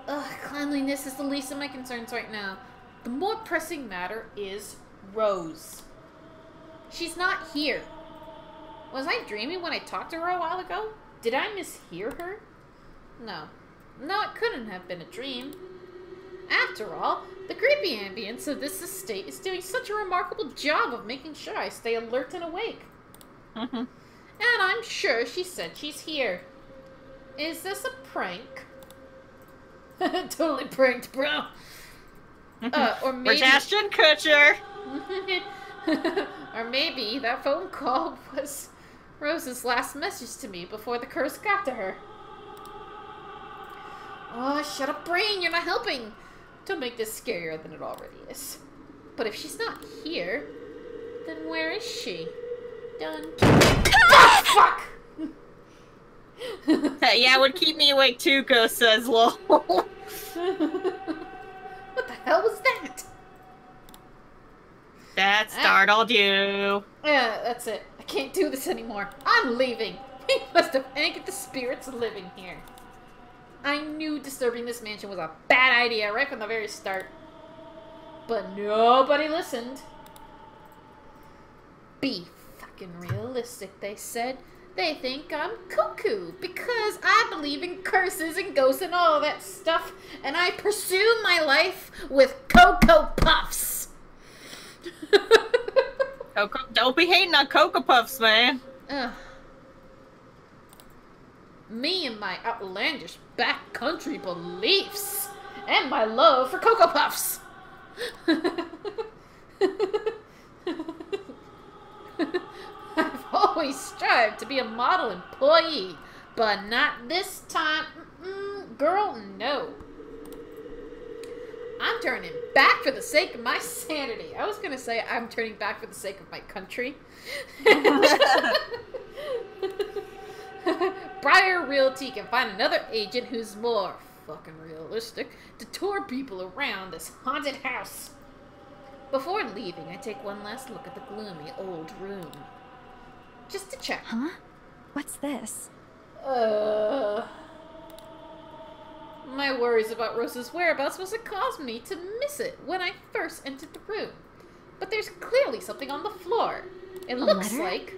Ugh, cleanliness is the least of my concerns right now. The more pressing matter is Rose. She's not here. Was I dreaming when I talked to her a while ago? Did I mishear her? No. No, it couldn't have been a dream. After all, the creepy ambience of this estate is doing such a remarkable job of making sure I stay alert and awake. And I'm sure she said she's here. Is this a prank? Totally pranked, bro. Or maybe... We're Ashton Kutcher. Or maybe that phone call was Rose's last message to me before the curse got to her. Oh, shut up, brain. You're not helping. Don't make this scarier than it already is. But if she's not here, then where is she? Done. Oh, fuck! Yeah, it would keep me awake too, Ghost says, lol. What the hell was that? That startled you. Yeah, that's it. I can't do this anymore. I'm leaving. We must have angered the spirits living here. I knew disturbing this mansion was a bad idea right from the very start. But nobody listened. Be fucking realistic, they said. They think I'm cuckoo because I believe in curses and ghosts and all that stuff, and I pursue my life with Cocoa Puffs. Don't be hating on Cocoa Puffs, man. Me and my outlandish backcountry beliefs and my love for Cocoa Puffs. I've always strived to be a model employee, but not this time. Girl, no. I'm turning back for the sake of my sanity. I was going to say I'm turning back for the sake of my country. Briar Realty can find another agent who's more fucking realistic to tour people around this haunted house. Before leaving, I take one last look at the gloomy old room. Just to check. Huh? What's this? My worries about Rose's whereabouts must have caused me to miss it when I first entered the room. But there's clearly something on the floor. It looks like...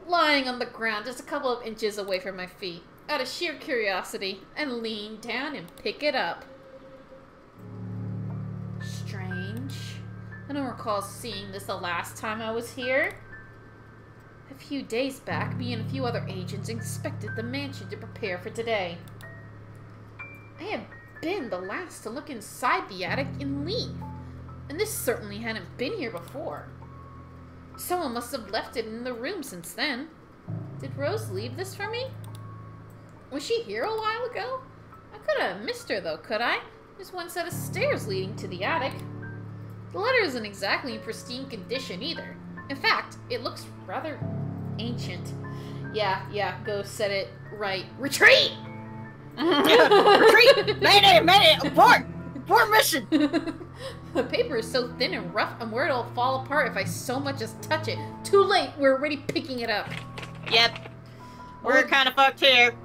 lying on the ground just a couple of inches away from my feet. Out of sheer curiosity, I lean down and pick it up. Strange. I don't recall seeing this the last time I was here. A few days back, me and a few other agents inspected the mansion to prepare for today. I had been the last to look inside the attic and leave, and this certainly hadn't been here before. Someone must have left it in the room since then. Did Rose leave this for me? Was she here a while ago? I could have missed her though, could I? There's one set of stairs leading to the attic. The letter isn't exactly in pristine condition either. In fact, it looks rather ancient. Yeah, Ghost said it right. Retreat! Retreat! Mayday! Abort mission! The paper is so thin and rough, I'm worried it'll fall apart if I so much as touch it. Too late, we're already picking it up. Yep. We're kind of fucked here.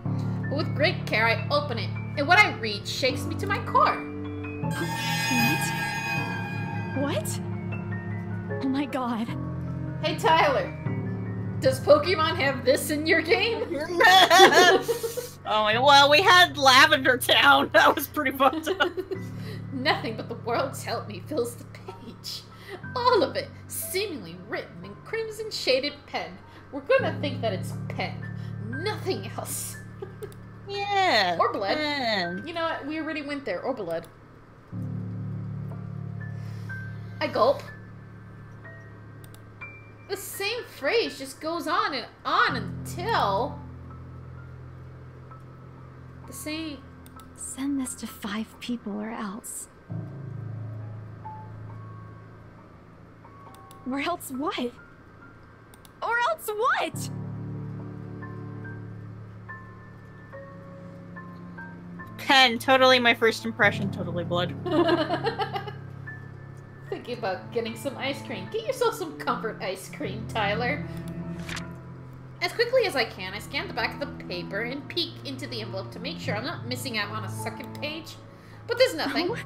With great care, I open it, and what I read shakes me to my core. What? Oh my god. Hey, Tyler. Does Pokemon have this in your game? Oh, well, we had Lavender Town. That was pretty fucked up. Nothing but the world's help me fills the page. All of it, seemingly written in crimson shaded pen. We're gonna think that it's pen. Nothing else. Yeah. Or blood. Pen. You know what? We already went there. Or blood. I gulp. The same phrase just goes on and on until... The same... Send this to 5 people or else. Or else what? Or else what? 10. Totally my first impression. Totally blood. Thinking about getting some ice cream. Get yourself some comfort ice cream, Tyler. As quickly as I can, I scan the back of the paper and peek into the envelope to make sure I'm not missing out on a second page. But there's nothing. No.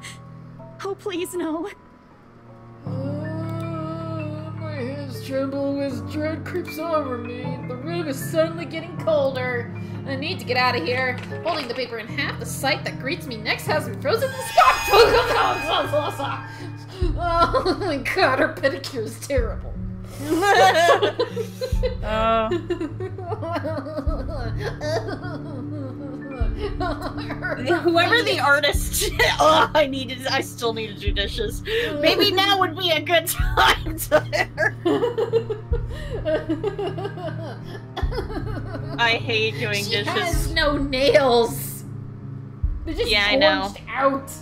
Oh, please, no. My hands tremble as dread creeps over me. The room is suddenly getting colder. I need to get out of here. Holding the paper in half, the sight that greets me next has me frozen to spot. Oh my god, her pedicure is terrible. Whoever the artist, I still need to do dishes. Maybe now would be a good time to. I hate doing dishes. She has no nails. They're just I know. Out.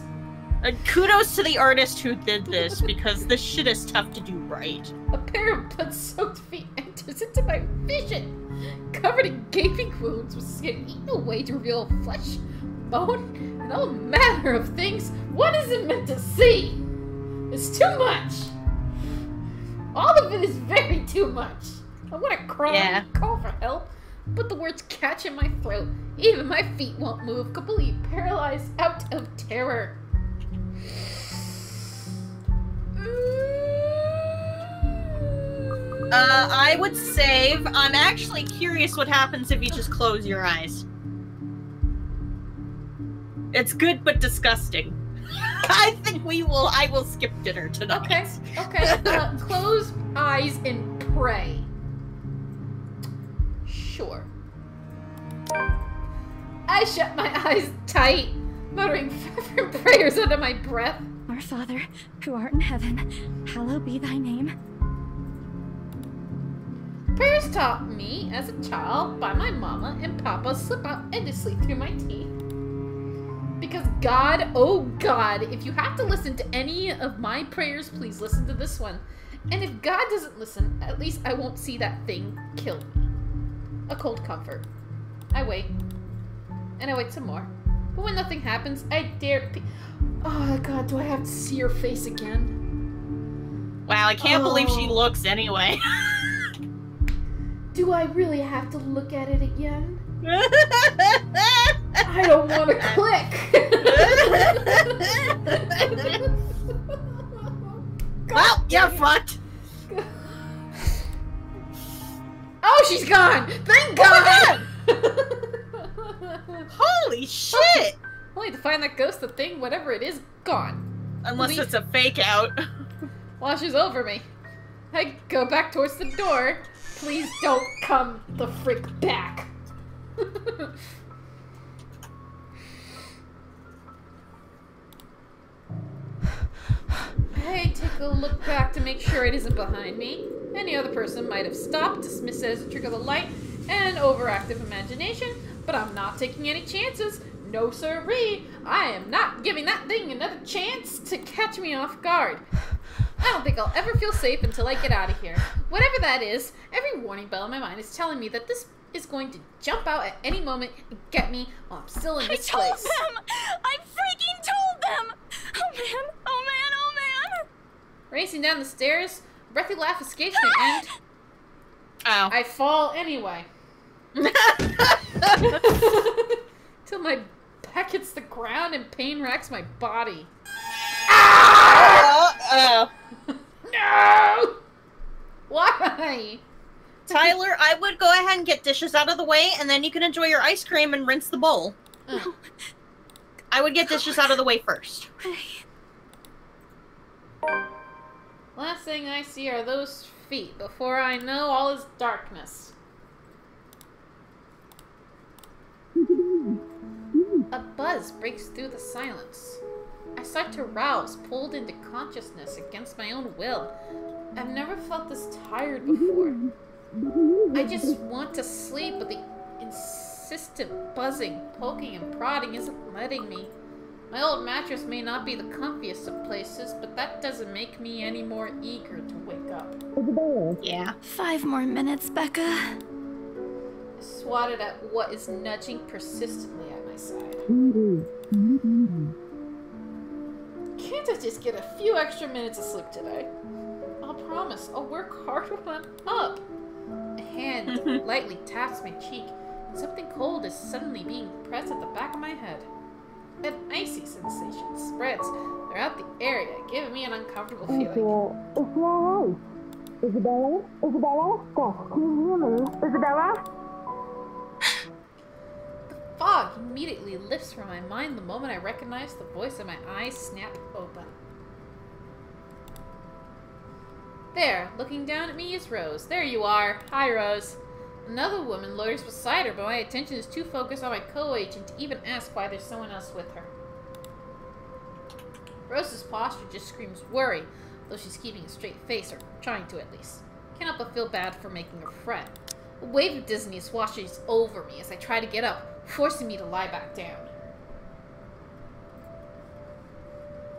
Kudos to the artist who did this, because this shit is tough to do right. A pair of blood-soaked feet enters into my vision. Covered in gaping wounds with skin eaten away to reveal flesh, bone, and all manner of things one isn't meant to see. It's too much. All of it is very too much. I want to cry and call for help, but the words catch in my throat. Even my feet won't move, completely paralyzed out of terror. I would save. I'm actually curious what happens if you just close your eyes. It's good but disgusting. I will skip dinner tonight. Okay. Close eyes and pray. Sure. I shut my eyes tight, muttering fervent prayers under my breath. Our Father, who art in heaven, hallowed be thy name. Prayers taught me as a child by my mama and papa slip out endlessly through my teeth. Because God, oh God, if you have to listen to any of my prayers, please listen to this one. And if God doesn't listen, at least I won't see that thing kill me. A cold comfort. I wait. And I wait some more. But when nothing happens, I dare oh God, do I have to see your face again? Wow, I can't believe she looks anyway. Do I really have to look at it again? I don't want to click. Well, you're fucked. Oh, she's gone! Thank God! Holy shit! Only to find that ghost, the thing, whatever it is, gone. Unless it's a fake out. Washes over me. I go back towards the door. Please don't come the frick back. I take a look back to make sure it isn't behind me. Any other person might have stopped, dismissed it as a trick of the light and overactive imagination, but I'm not taking any chances. No sirree. I am not giving that thing another chance to catch me off guard. I don't think I'll ever feel safe until I get out of here. Whatever that is, every warning bell in my mind is telling me that this is going to jump out at any moment and get me while I'm still in this place. I told them! I freaking told them! Oh man, oh man, oh man! Racing down the stairs, a breathy laugh escapes me and... Oh. I fall anyway. Till my back hits the ground and pain racks my body. Oh. No! Why? Tyler, I would go ahead and get dishes out of the way, and then you can enjoy your ice cream and rinse the bowl. Oh. I would get dishes out of the way first. Last thing I see are those feet before I know all is darkness. A buzz breaks through the silence. I start to rouse, pulled into consciousness against my own will. I've never felt this tired before. I just want to sleep, but the insistent buzzing, poking, and prodding isn't letting me. My old mattress may not be the comfiest of places, but that doesn't make me any more eager to wake up. Yeah. 5 more minutes, Becca. I swatted at what is nudging persistently at my side. Can't I just get a few extra minutes of sleep today? I'll promise. I'll work hard when I'm up. A hand lightly taps my cheek, and something cold is suddenly being pressed at the back of my head. An icy sensation spreads throughout the area, giving me an uncomfortable feeling. Isabella? Isabella? Gosh, can you hear me? Isabella? The fog immediately lifts from my mind the moment I recognize the voice, and my eyes snap open. There, looking down at me is Rose. There you are. Hi, Rose. Another woman loiters beside her, but my attention is too focused on my co-agent to even ask why there's someone else with her. Rose's posture just screams worry, though she's keeping a straight face, or trying to at least. Can't help but feel bad for making her fret. A wave of dizziness washes over me as I try to get up, forcing me to lie back down.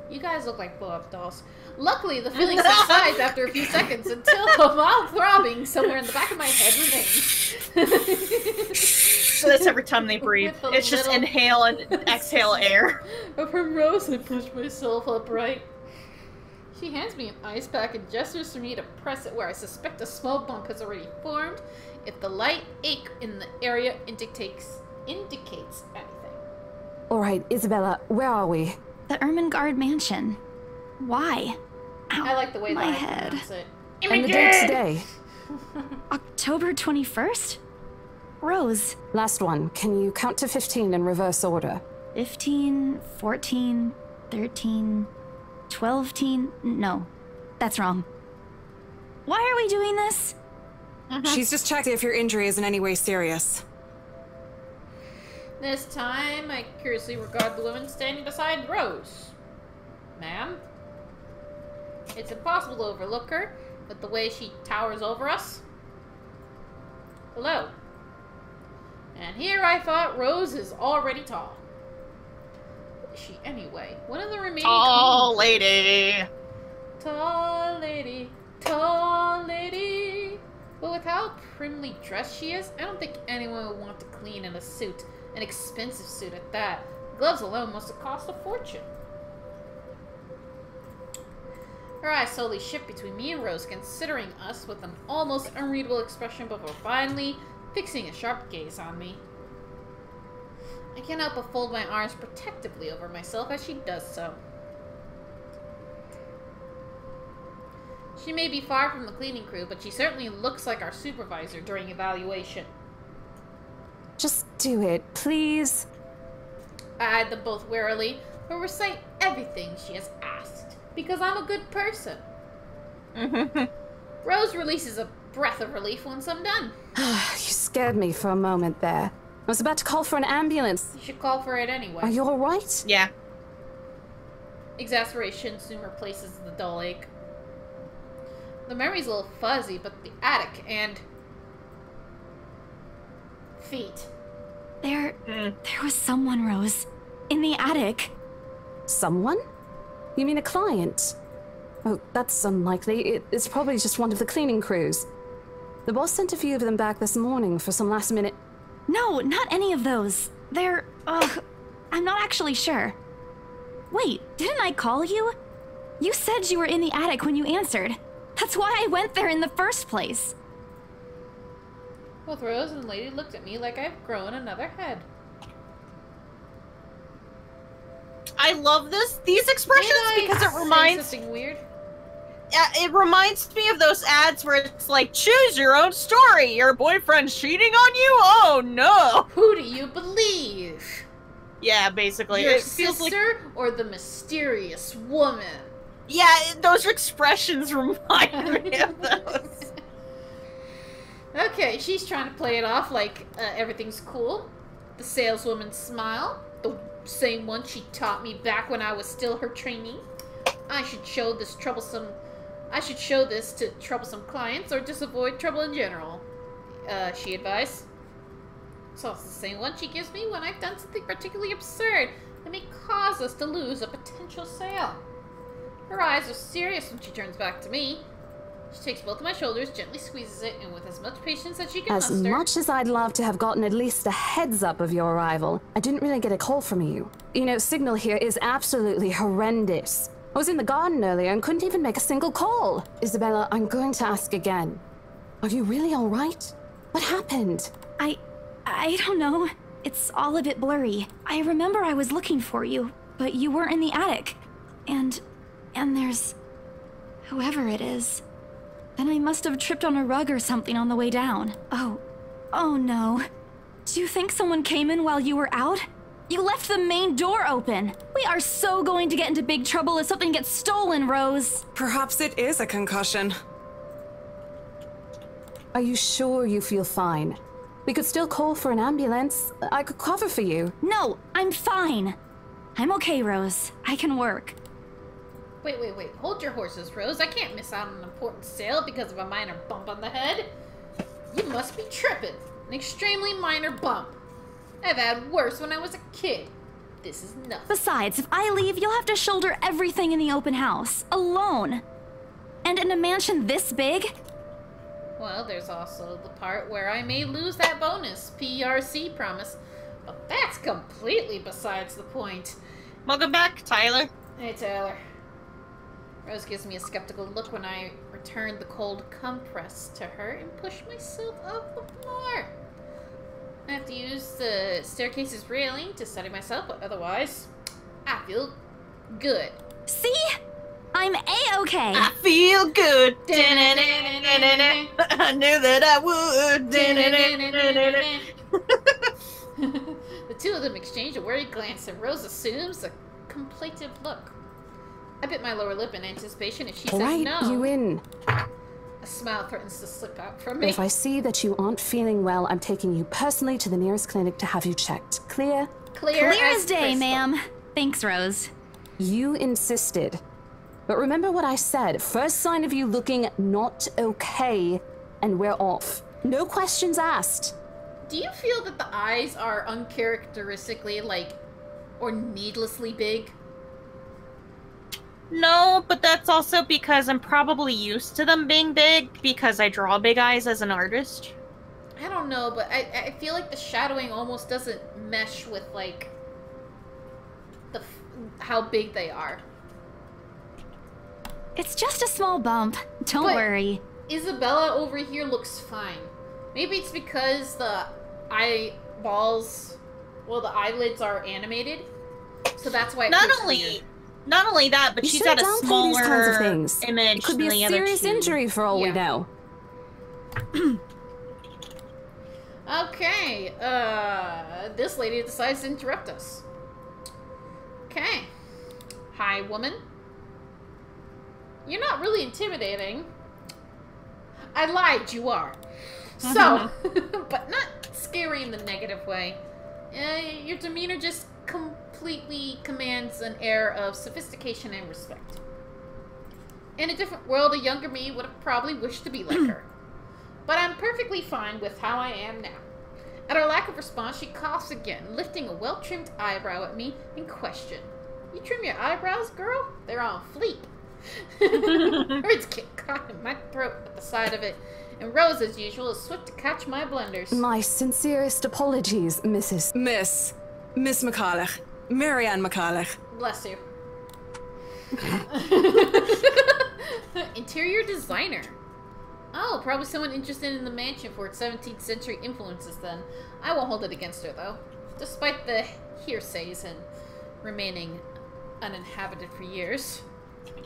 You guys look like blow-up dolls. Luckily, the feeling subsides after a few seconds until a mild throbbing somewhere in the back of my head remains. So that's every time they breathe. It's just inhale and exhale air. From Rose, I push myself upright. She hands me an ice pack and gestures for me to press it where I suspect a small bump has already formed if the light ache in the area indicates anything. Alright, Isabella, where are we? The Ermengarde mansion. Why? Ow, I like the way my that I head. pronounce it. And the date today? October 21st? Rose. Last one. Can you count to 15 in reverse order? 15, 14, 13, 12, no, that's wrong. Why are we doing this? She's just checking if your injury is in any way serious. This time, I curiously regard the woman standing beside Rose. Ma'am? It's impossible to overlook her, with the way she towers over us. Hello. And here I thought Rose is already tall. What is she anyway? One of the remaining Tall lady. Tall lady, tall lady. But with how primly dressed she is, I don't think anyone would want to clean in a suit. An expensive suit at that. The gloves alone must have cost a fortune. Her eyes slowly shift between me and Rose, considering us with an almost unreadable expression before finally fixing a sharp gaze on me. I can't help but fold my arms protectively over myself as she does so. She may be far from the cleaning crew, but she certainly looks like our supervisor during evaluation. Just do it, please. I eyed them both warily, but recite everything she has asked, because I'm a good person. Rose releases a breath of relief once I'm done. You scared me for a moment there. I was about to call for an ambulance. You should call for it anyway. Are you alright? Yeah. Exasperation soon replaces the dull ache. The memory's a little fuzzy, but the attic and... feet. There was someone, Rose. In the attic. Someone? You mean a client? Oh, that's unlikely. It's probably just one of the cleaning crews. The boss sent a few of them back this morning for some last minute... No, not any of those. They're... I'm not actually sure. Wait, didn't I call you? You said you were in the attic when you answered. That's why I went there in the first place. Both Rose and the lady looked at me like I've grown another head. I love these expressions because it reminds something weird. It reminds me of those ads where it's like, choose your own story. Your boyfriend's cheating on you? Oh no. Who do you believe? Yeah, basically. Your it feels sister or the mysterious woman? Yeah, those expressions remind me of those. Okay, she's trying to play it off like everything's cool. The saleswoman smile, the same one she taught me back when I was still her trainee. I should show this to troublesome clients or just avoid trouble in general, she advised. So it's the same one she gives me when I've done something particularly absurd that may cause us to lose a potential sale. Her eyes are serious when she turns back to me. She takes both of my shoulders, gently squeezes it, and with as much patience as she can As muster... much as I'd love to have gotten at least a heads up of your arrival, I didn't really get a call from you. You know, signal here is absolutely horrendous. I was in the garden earlier and couldn't even make a single call. Isabella, I'm going to ask again. Are you really all right? What happened? I don't know. It's all a bit blurry. I remember I was looking for you, but you weren't in the attic. And there's... whoever it is. Then I must have tripped on a rug or something on the way down. Oh no. Do you think someone came in while you were out? You left the main door open. We are so going to get into big trouble if something gets stolen, Rose. Perhaps it is a concussion. Are you sure you feel fine? We could still call for an ambulance. I could cover for you. No, I'm fine. I'm okay, Rose. I can work. Wait. Hold your horses, Rose. I can't miss out on an important sale because of a minor bump on the head. You must be tripping. An extremely minor bump. I've had worse when I was a kid. This is nothing. Besides, if I leave, you'll have to shoulder everything in the open house, alone. And in a mansion this big? Well, there's also the part where I may lose that bonus, PRC promise. But that's completely besides the point. Welcome back, Tyler. Hey, Tyler. Rose gives me a skeptical look when I return the cold compress to her and push myself off the floor. I have to use the staircase's railing to steady myself, but otherwise, I feel good. See? I'm A-okay. I feel good. I knew that I would. The two of them exchange a worried glance, and Rose assumes a contemplative look. I bit my lower lip in anticipation if she says Right, no. you in. A smile threatens to slip out from me. If I see that you aren't feeling well, I'm taking you personally to the nearest clinic to have you checked. Clear? Clear as day, crystal. ma'am. Thanks, Rose. You insisted. But remember what I said. First sign of you looking not okay, and we're off. No questions asked. Do you feel that the eyes are uncharacteristically, or needlessly big? No, but that's also because I'm probably used to them being big because I draw big eyes as an artist. I don't know, but I feel like the shadowing almost doesn't mesh with, how big they are. It's just a small bump. Don't worry. Isabella over here looks fine. Maybe it's because the eyeballs, the eyelids are animated, so that's why it feels weird. Not only that, but she's got a smaller these kinds of things. image It could than be the a other serious two. injury for all we know. Okay, this lady decides to interrupt us. Okay. Hi, woman. You're not really intimidating. I lied, you are. So, but not scary in the negative way. Your demeanor just completely commands an air of sophistication and respect. In a different world, a younger me would have probably wished to be like her. But I'm perfectly fine with how I am now. At her lack of response, she coughs again, lifting a well-trimmed eyebrow at me in question. You trim your eyebrows, girl? They're on fleek. Words get caught in my throat at the side of it, and Rose, as usual, is swift to catch my blunders. My sincerest apologies, Mrs. Miss McCulloch. Marianne McCulloch. Bless you. Interior designer. Oh, probably someone interested in the mansion for its 17th century influences then. I won't hold it against her, though. Despite the hearsays and remaining uninhabited for years.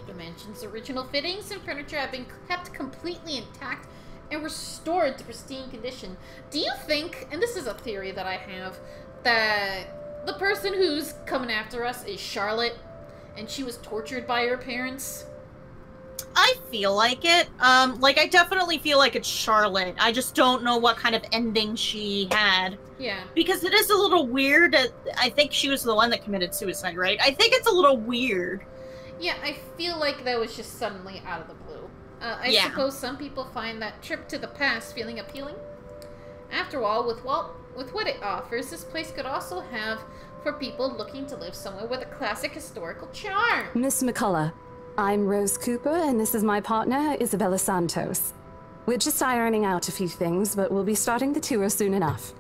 The mansion's original fittings and furniture have been kept completely intact and restored to pristine condition. Do you think, and this is a theory that I have, that the person who's coming after us is Charlotte, and she was tortured by her parents? I feel like it. I definitely feel like it's Charlotte. I just don't know what kind of ending she had. Yeah. Because it is a little weird. I think she was the one that committed suicide, right? I think it's a little weird. Yeah, I feel like that was just suddenly out of the blue. I suppose some people find that trip to the past feeling appealing. After all, with what it offers, this place could also have for people looking to live somewhere with a classic historical charm. Miss McCullough, I'm Rose Cooper, and this is my partner, Isabella Santos. We're just ironing out a few things, but we'll be starting the tour soon enough.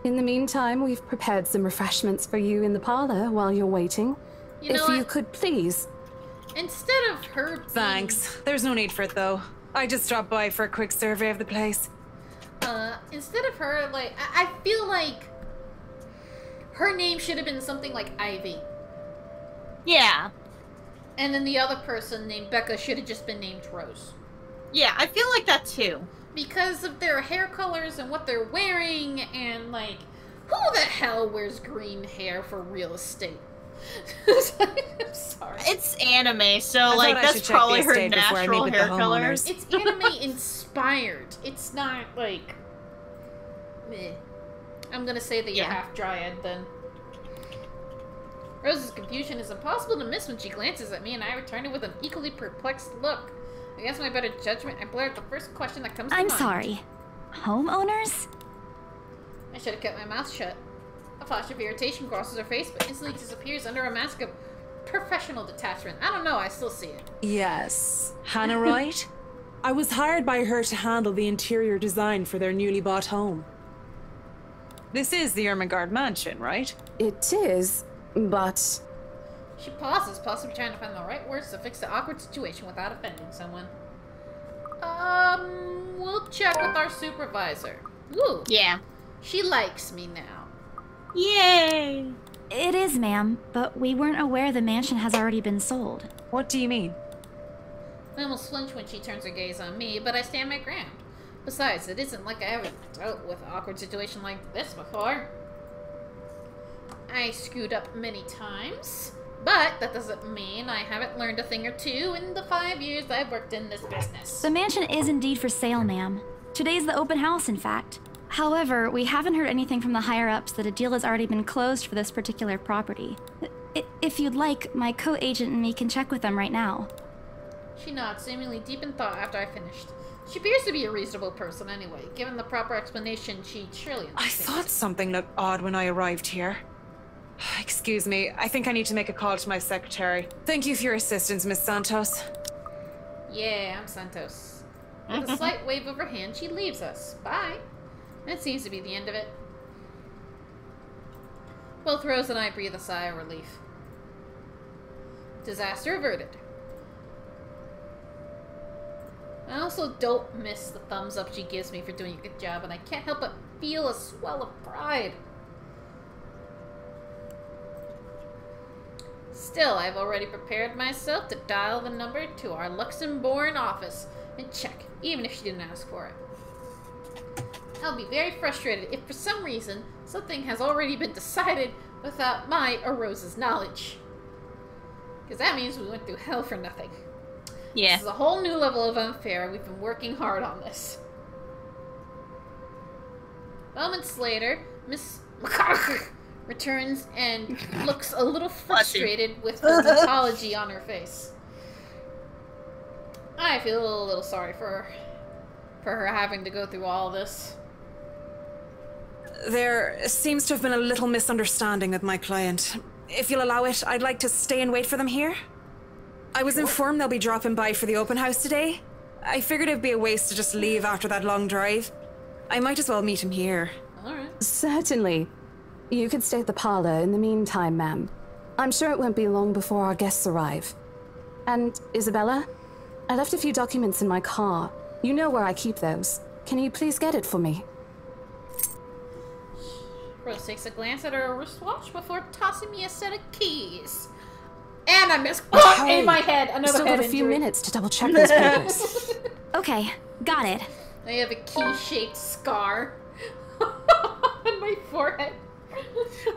In the meantime, we've prepared some refreshments for you in the parlor while you're waiting. You know if you what? could please. Instead of her being... Thanks. There's no need for it, though. I just dropped by for a quick survey of the place. Instead of her, like, I feel like her name should have been something like Ivy. Yeah. And then the other person named Becca should have just been named Rose. Yeah, I feel like that too. Because of their hair colors and what they're wearing, and, like, who the hell wears green hair for real estate? I'm sorry. It's anime, so, like, that's probably her natural hair colors. It's anime-inspired. It's not, like... meh. I'm gonna say that you're half dryad, then. Rose's confusion is impossible to miss when she glances at me, and I return it with an equally perplexed look. Against my better judgment, I blare at the first question that comes to mind. I'm sorry. Homeowners? I should have kept my mouth shut. A flash of irritation crosses her face, but instantly disappears under a mask of professional detachment. I don't know, I still see it. Yes. Hannah, right? I was hired by her to handle the interior design for their newly bought home. This is the Ermengarde mansion, right? It is, but... She pauses, possibly trying to find the right words to fix the awkward situation without offending someone. We'll check with our supervisor. Woo! Yeah. She likes me now. Yay! It is, ma'am, but we weren't aware the mansion has already been sold. What do you mean? I almost flinch when she turns her gaze on me, but I stand my ground. Besides, it isn't like I haven't dealt with an awkward situation like this before. I screwed up many times, but that doesn't mean I haven't learned a thing or two in the 5 years I've worked in this business. The mansion is indeed for sale, ma'am. Today's the open house, in fact. However, we haven't heard anything from the higher-ups that a deal has already been closed for this particular property. If you'd like, my co-agent and me can check with them right now. She nods, seemingly deep in thought after I finished. She appears to be a reasonable person anyway. Given the proper explanation, she'd surely understand. I thought something looked odd when I arrived here. Excuse me, I think I need to make a call to my secretary. Thank you for your assistance, Miss Santos. Yeah, I'm Santos. With a slight wave of her hand, she leaves us. Bye. That seems to be the end of it. Both Rose and I breathe a sigh of relief. Disaster averted. I also don't miss the thumbs up she gives me for doing a good job, and I can't help but feel a swell of pride. Still, I've already prepared myself to dial the number to our Luxembourg office and check, even if she didn't ask for it. I'll be very frustrated if for some reason something has already been decided without my or Rose's knowledge. Because that means we went through hell for nothing. Yeah. This is a whole new level of unfair. We've been working hard on this. Moments later, Miss returns and looks a little frustrated with dermatology on her face. I feel a little sorry for her having to go through all this. There seems to have been a little misunderstanding with my client. If you'll allow it, I'd like to stay and wait for them here. I was informed they'll be dropping by for the open house today. I figured it'd be a waste to just leave after that long drive. I might as well meet him here. Alright. Certainly. You could stay at the parlor in the meantime, ma'am. I'm sure it won't be long before our guests arrive. And, Isabella, I left a few documents in my car. You know where I keep those. Can you please get it for me? Rose takes a glance at her wristwatch before tossing me a set of keys. And I missed in my head. Another Still head got a few injury. minutes to double check those papers. Okay, got it. I have a key-shaped scar on my forehead.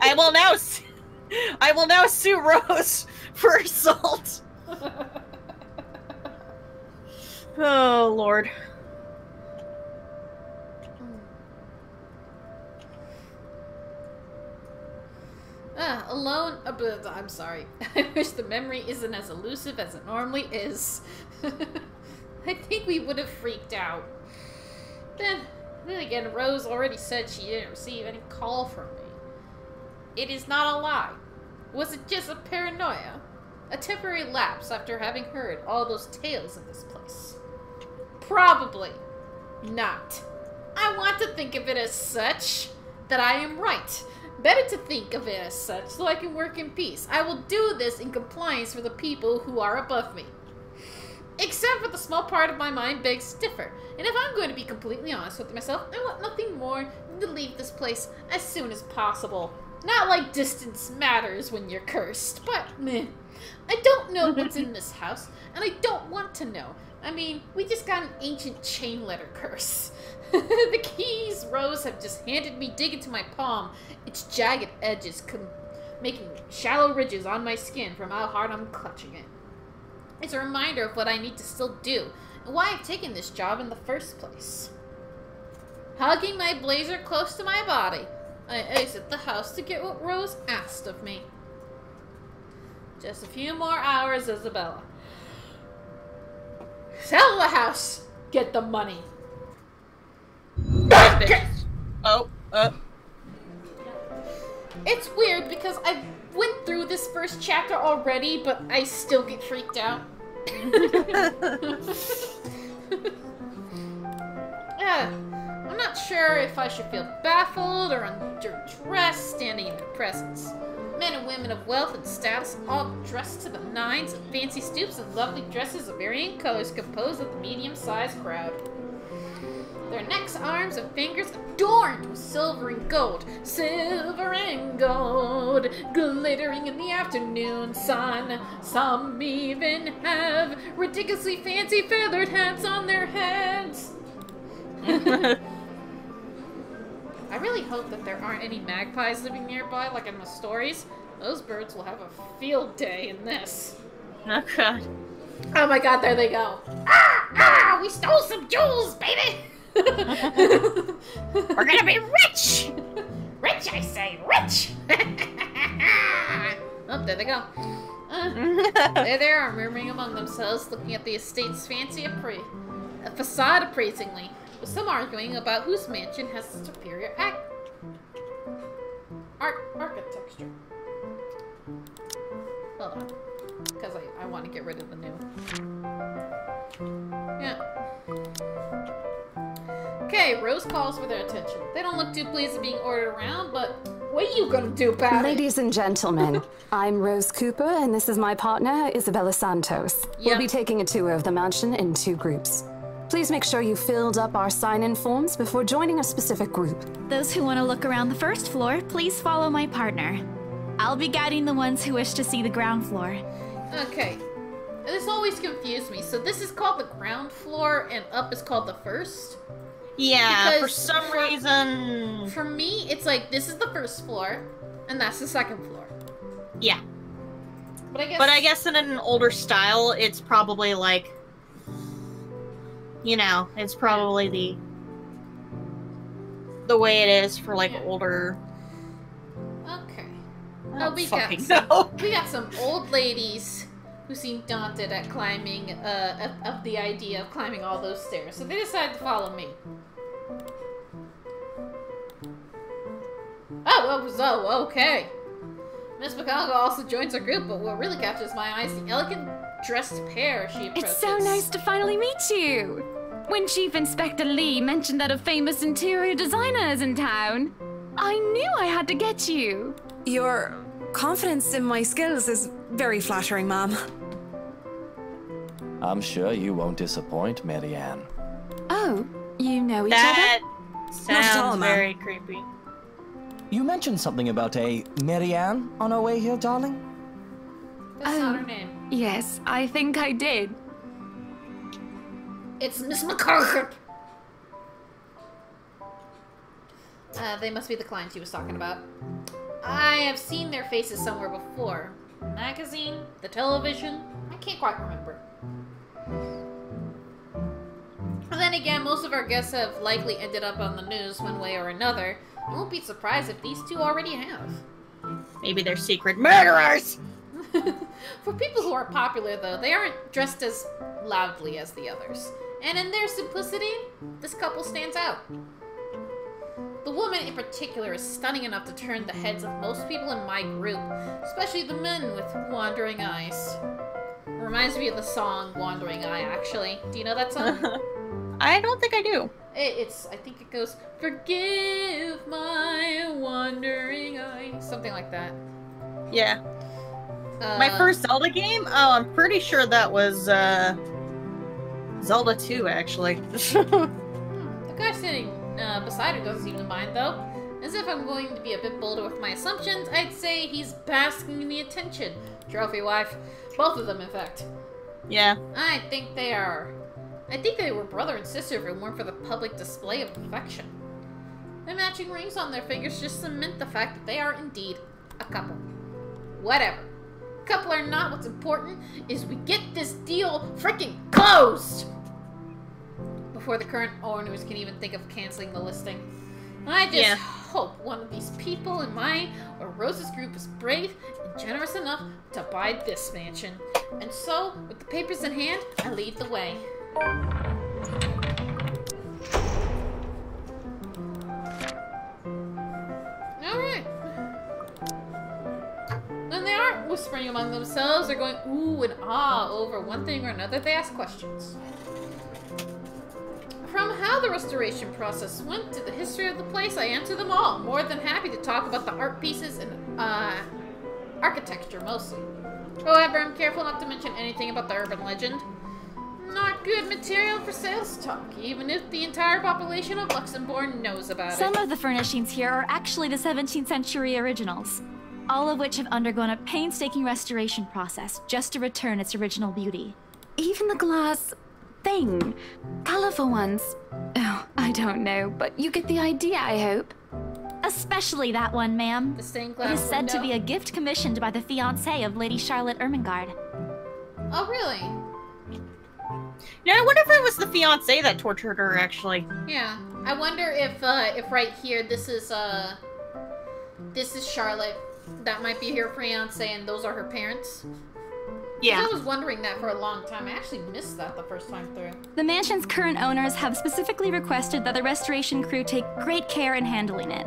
I will now sue Rose for assault. Oh, Lord. Alone. I'm sorry. I wish the memory isn't as elusive as it normally is. I think we would have freaked out. Then again, Rose already said she didn't receive any call from me. It is not a lie. Was it just a paranoia? a temporary lapse after having heard all those tales in this place. Probably not. I want to think of it as such, that I am right. Better to think of it as such, so I can work in peace. I will do this in compliance for the people who are above me. Except for the small part of my mind begs to differ. And if I'm going to be completely honest with myself, I want nothing more than to leave this place as soon as possible. Not like distance matters when you're cursed, but meh. I don't know what's in this house, and I don't want to know. I mean, we just got an ancient chain letter curse. The keys Rose have just handed me dig into my palm, its jagged edges making shallow ridges on my skin from how hard I'm clutching it. It's a reminder of what I need to still do, and why I've taken this job in the first place. Hugging my blazer close to my body, I exit the house to get what Rose asked of me. Just a few more hours, Isabella. Sell the house! Get the money! It's weird because I went through this first chapter already, but I still get freaked out. I'm not sure if I should feel baffled or underdressed standing in their presence. Men and women of wealth and status, all dressed to the nines, in fancy stoops and lovely dresses of varying colors, composed of the medium-sized crowd. Their necks, arms, and fingers adorned with silver and gold, glittering in the afternoon sun. Some even have ridiculously fancy feathered hats on their heads. I really hope that there aren't any magpies living nearby, like in the stories. Those birds will have a field day in this. Oh god. Oh my god, there they go. Ah! We stole some jewels, baby! We're gonna be rich! Rich, I say, rich! Oh, there they go. There they are, murmuring among themselves, looking at the estate's fancy facade appraisingly, with some arguing about whose mansion has the superior architecture. Hold on, because I want to get rid of the new. Yeah. Okay, Rose calls for their attention. They don't look too pleased at being ordered around, but what are you gonna do about it? Ladies and gentlemen, I'm Rose Cooper, and this is my partner, Isabella Santos. We'll be taking a tour of the mansion in 2 groups. Please make sure you filled up our sign-in forms before joining a specific group. Those who want to look around the first floor, please follow my partner. I'll be guiding the ones who wish to see the ground floor. Okay. This always confused me. So this is called the ground floor, and up is called the first? Yeah, because for some reason... For me, it's like, this is the first floor, and that's the second floor. Yeah. But I guess in an older style, it's probably like... You know, it's probably the way it is for like older... Okay. We got some old ladies who seem daunted at climbing, of the idea of climbing all those stairs. So they decided to follow me. Oh, okay. Miss McConaughey also joins our group, but what really captures my eye is the elegant dressed pair she approaches. It's so nice to finally meet you! When Chief Inspector Lee mentioned that a famous interior designer is in town, I knew I had to get you. Your confidence in my skills is very flattering, ma'am. I'm sure you won't disappoint, Marianne. Oh, you know each other? That Not at all, sounds ma'am. very creepy. You mentioned something about a Marianne on our way here, darling? That's not her name. Yes, I think I did. It's Miss McConaughey. They must be the clients she was talking about. I have seen their faces somewhere before. The magazine? The television? I can't quite remember. And then again, most of our guests have likely ended up on the news one way or another. I won't be surprised if these two already have. Maybe they're secret murderers! For people who are popular, though, they aren't dressed as loudly as the others. And in their simplicity, this couple stands out. The The woman in particular is stunning enough to turn the heads of most people in my group, especially the men with wandering eyes. Reminds me of the song Wandering Eye, actually. Do you know that song? I don't think I do. I think it goes, forgive my wandering eye. Something like that. Yeah. My first Zelda game? Oh, I'm pretty sure that was, Zelda 2, actually. The guy sitting beside her doesn't seem to mind, though. As if I'm going to be a bit bolder with my assumptions, I'd say he's basking in the attention. Trophy wife. Both of them, in fact. Yeah. I think they were brother and sister if it weren't for the public display of affection. The matching rings on their fingers just cement the fact that they are indeed a couple. Whatever. Couple or not, what's important is we get this deal freaking closed! Before the current owners can even think of canceling the listing. I just hope one of these people in my or Rose's group is brave and generous enough to buy this mansion. And so, with the papers in hand, I lead the way. Alright. When they aren't whispering among themselves or going ooh and ah over one thing or another, they ask questions. From how the restoration process went to the history of the place, I answer them all. More than happy to talk about the art pieces and architecture mostly. However, I'm careful not to mention anything about the urban legend. Not good material for sales talk, even if the entire population of Luxembourg knows about it. Some of the furnishings here are actually the 17th century originals, all of which have undergone a painstaking restoration process just to return its original beauty. Even the glass thing. Colorful ones. Oh, I don't know, but you get the idea, I hope. Especially that one, ma'am. The stained It glass is said window. to be a gift commissioned by the fiancé of Lady Charlotte Ermengarde. Oh, really? Yeah, I wonder if it was the fiancé that tortured her, actually. Yeah. I wonder if right here, this is Charlotte. That might be her fiancé, and those are her parents. Yeah. I was wondering that for a long time. I actually missed that the first time through. The mansion's current owners have specifically requested that the restoration crew take great care in handling it.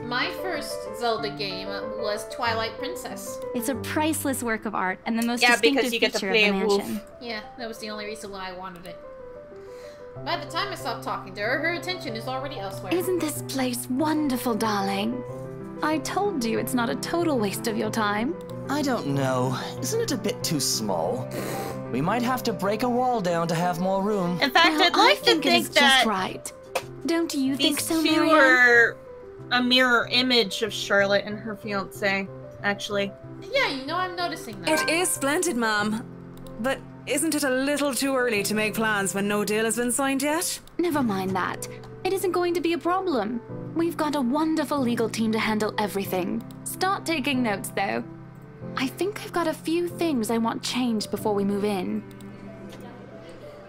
My first Zelda game was Twilight Princess. It's a priceless work of art and the most Yeah, distinctive because you get to feature play of the a wolf. mansion. Yeah, that was the only reason why I wanted it. By the time I stopped talking to her, her attention is already elsewhere. Isn't this place wonderful, darling? I told you it's not a total waste of your time. I don't know. Isn't it a bit too small? We might have to break a wall down to have more room. In fact, Well, I'd like I think to it think is that just right. Don't you think these so, two Marianne? are a mirror image of Charlotte and her fiancé, actually. Yeah, you know, I'm noticing that. It is splendid, ma'am. But isn't it a little too early to make plans when no deal has been signed yet? Never mind that. It isn't going to be a problem. We've got a wonderful legal team to handle everything. Start taking notes, though. I think I've got a few things I want changed before we move in.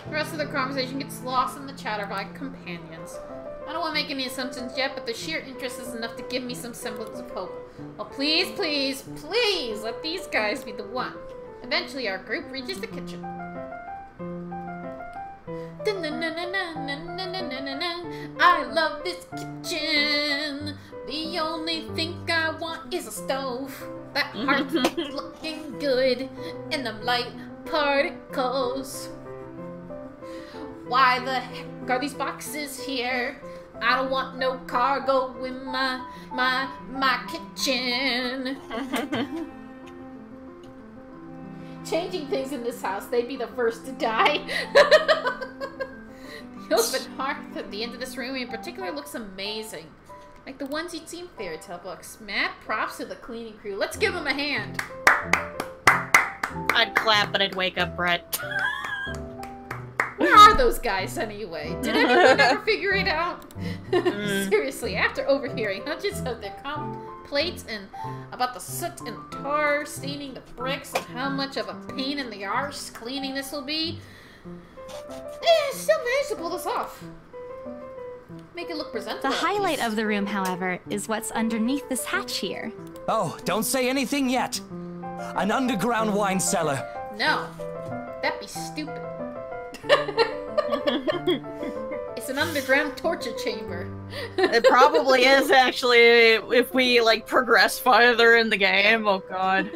The rest of the conversation gets lost in the chatter of my companions. I don't want to make any assumptions yet, but the sheer interest is enough to give me some semblance of hope. Oh, please, please, please, let these guys be the one. Eventually, our group reaches the kitchen. I love this kitchen. The only thing I want is a stove. That heart's looking good, and them light particles. Why the heck are these boxes here? I don't want no cargo in my kitchen. Changing things in this house, they'd be the first to die. The open hearth at the end of this room in particular looks amazing. Like the ones you'd see in fairy tale books. Mad props to the cleaning crew. Let's give them a hand. I'd clap, but I'd wake up Brett. Where are those guys anyway? Did anyone ever figure it out? Seriously, after overhearing hundreds of their complaints and about the soot and tar staining the bricks and how much of a pain in the arse cleaning this will be, still managed to pull this off. Make it look presentable. The highlight of the room, however, is what's underneath this hatch here. Oh, don't say anything yet. An underground wine cellar. No, that'd be stupid. It It's an underground torture chamber. It probably is, actually, if we, like, progress farther in the game. Oh, God.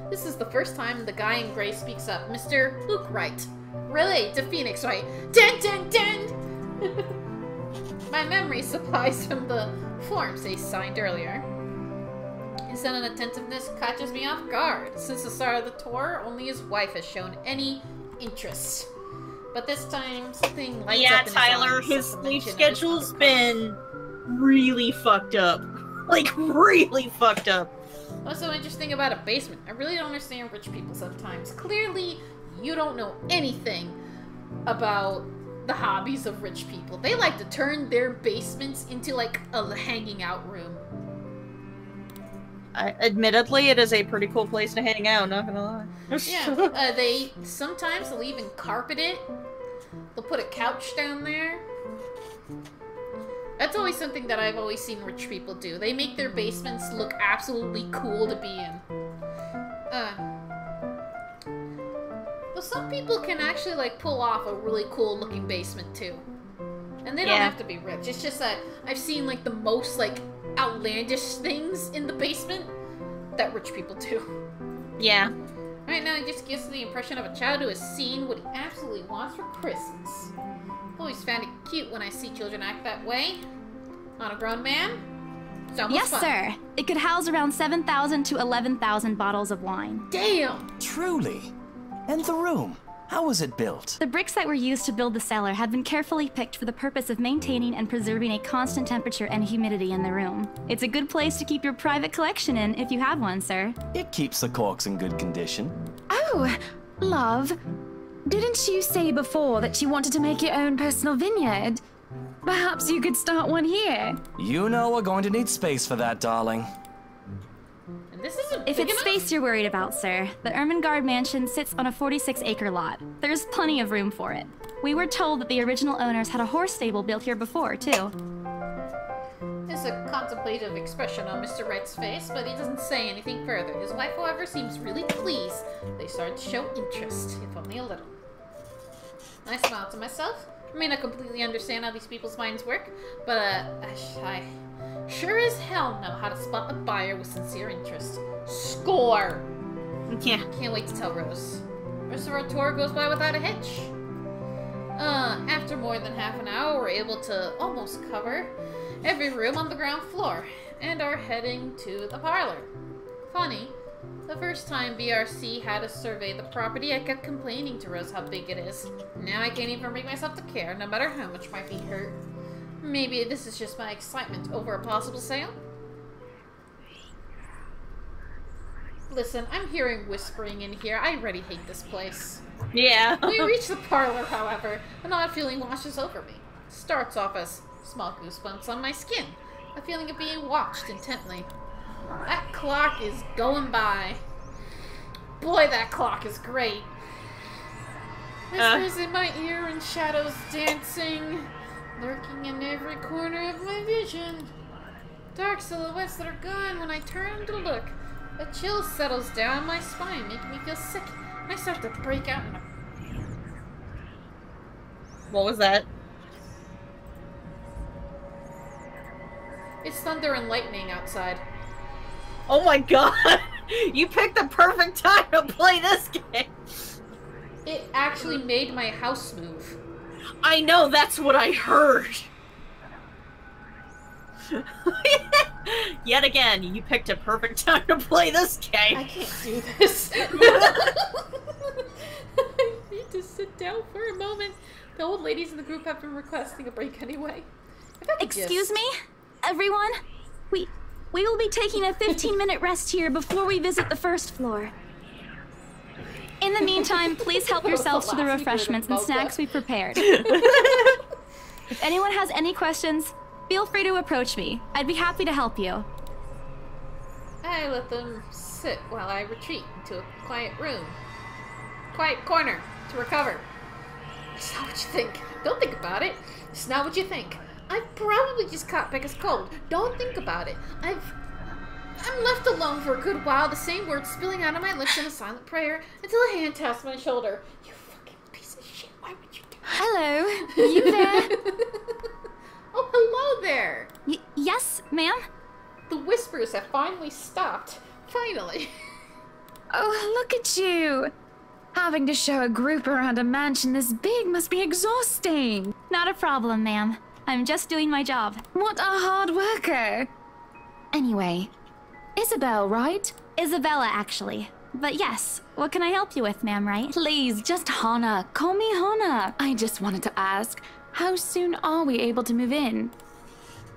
This is the first time the guy in gray speaks up. Mr. Luke Wright. Relay to Phoenix Wright. Dun dun dun! My memory supplies from the forms they signed earlier. His sudden attentiveness catches me off guard. Since the start of the tour, only his wife has shown any interest. But this time, something lights up in his Tyler, eyes. his sleep schedule's been really fucked up. Like, really fucked up. What's so interesting about a basement? I really don't understand rich people sometimes. Clearly, you don't know anything about the hobbies of rich people. They like to turn their basements into, like, a hanging out room. Admittedly, it is a pretty cool place to hang out, not gonna lie. Yeah, they'll even carpet it. They'll put a couch down there. That's always something that I've always seen rich people do. They make their basements look absolutely cool to be in. Well, some people can actually, like, pull off a really cool looking basement, too. And they don't have to be rich. It's just that I've seen, like, the most, like, outlandish things in the basement that rich people do. Yeah. Right now, it just gives the impression of a child who has seen what he absolutely wants for Christmas. I've always found it cute when I see children act that way. On a grown man, it's almost Yes, fun. sir. It could house around 7,000 to 11,000 bottles of wine. Damn! Truly. And the room, how was it built? The bricks that were used to build the cellar have been carefully picked for the purpose of maintaining and preserving a constant temperature and humidity in the room. It's a good place to keep your private collection in if you have one, sir. It keeps the corks in good condition. Oh, love. Didn't you say before that you wanted to make your own personal vineyard? Perhaps you could start one here. You know we're going to need space for that, darling. And this isn't If big it's enough? space you're worried about, sir, the Ermengarde mansion sits on a 46-acre lot. There's plenty of room for it. We were told that the original owners had a horse stable built here before, too. There's a contemplative expression on Mr. Wright's face, but he doesn't say anything further. His wife, however, seems really pleased. They started to show interest, if only a little. I smile to myself. I may not completely understand how these people's minds work, but I sure as hell know how to spot a buyer with sincere interest. Score! Yeah. Can't wait to tell Rose. The rest of our tour goes by without a hitch. After more than half an hour, we're able to almost cover every room on the ground floor, and are heading to the parlor. Funny, the first time BRC had us survey the property, I kept complaining to Rose how big it is. Now I can't even bring myself to care, no matter how much my feet hurt. Maybe this is just my excitement over a possible sale? Listen, I'm hearing whispering in here. I already hate this place. Yeah. We reach the parlor, however. An odd feeling washes over me. Starts off as small goosebumps on my skin. A feeling of being watched intently. That clock is going by. Boy, that clock is great. Whispers in my ear and shadows dancing, lurking in every corner of my vision. Dark silhouettes that are gone when I turn to look. A chill settles down my spine, making me feel sick. I start to break out in a... What was that? It's thunder and lightning outside. Oh my god! You picked the perfect time to play this game! It actually made my house move. I know, that's what I heard! Yet again, you picked a perfect time to play this game. I can't do this. I need to sit down for a moment. The old ladies in the group have been requesting a break anyway. Excuse me? Everyone? We will be taking a 15-minute rest here before we visit the first floor. In the meantime, please help yourselves to the refreshments and snacks we prepared. If anyone has any questions, feel free to approach me. I'd be happy to help you. I let them sit while I retreat into a quiet room. Quiet corner to recover. It's not what you think. Don't think about it. It's not what you think. I've probably just caught Becca's cold. Don't think about it. I'm left alone for a good while, the same words spilling out of my lips in a silent prayer until a hand taps my shoulder. You fucking piece of shit. Why would you do that? Hello. You there? Hello there. Yes, ma'am? The whispers have finally stopped. Finally. Oh, look at you. Having to show a group around a mansion this big must be exhausting. Not a problem, ma'am. I'm just doing my job. What a hard worker. Anyway, Isabel, right? Isabella, actually. But yes, what can I help you with, ma'am, right? Please, just Hana. Call me Hana. I just wanted to ask, how soon are we able to move in?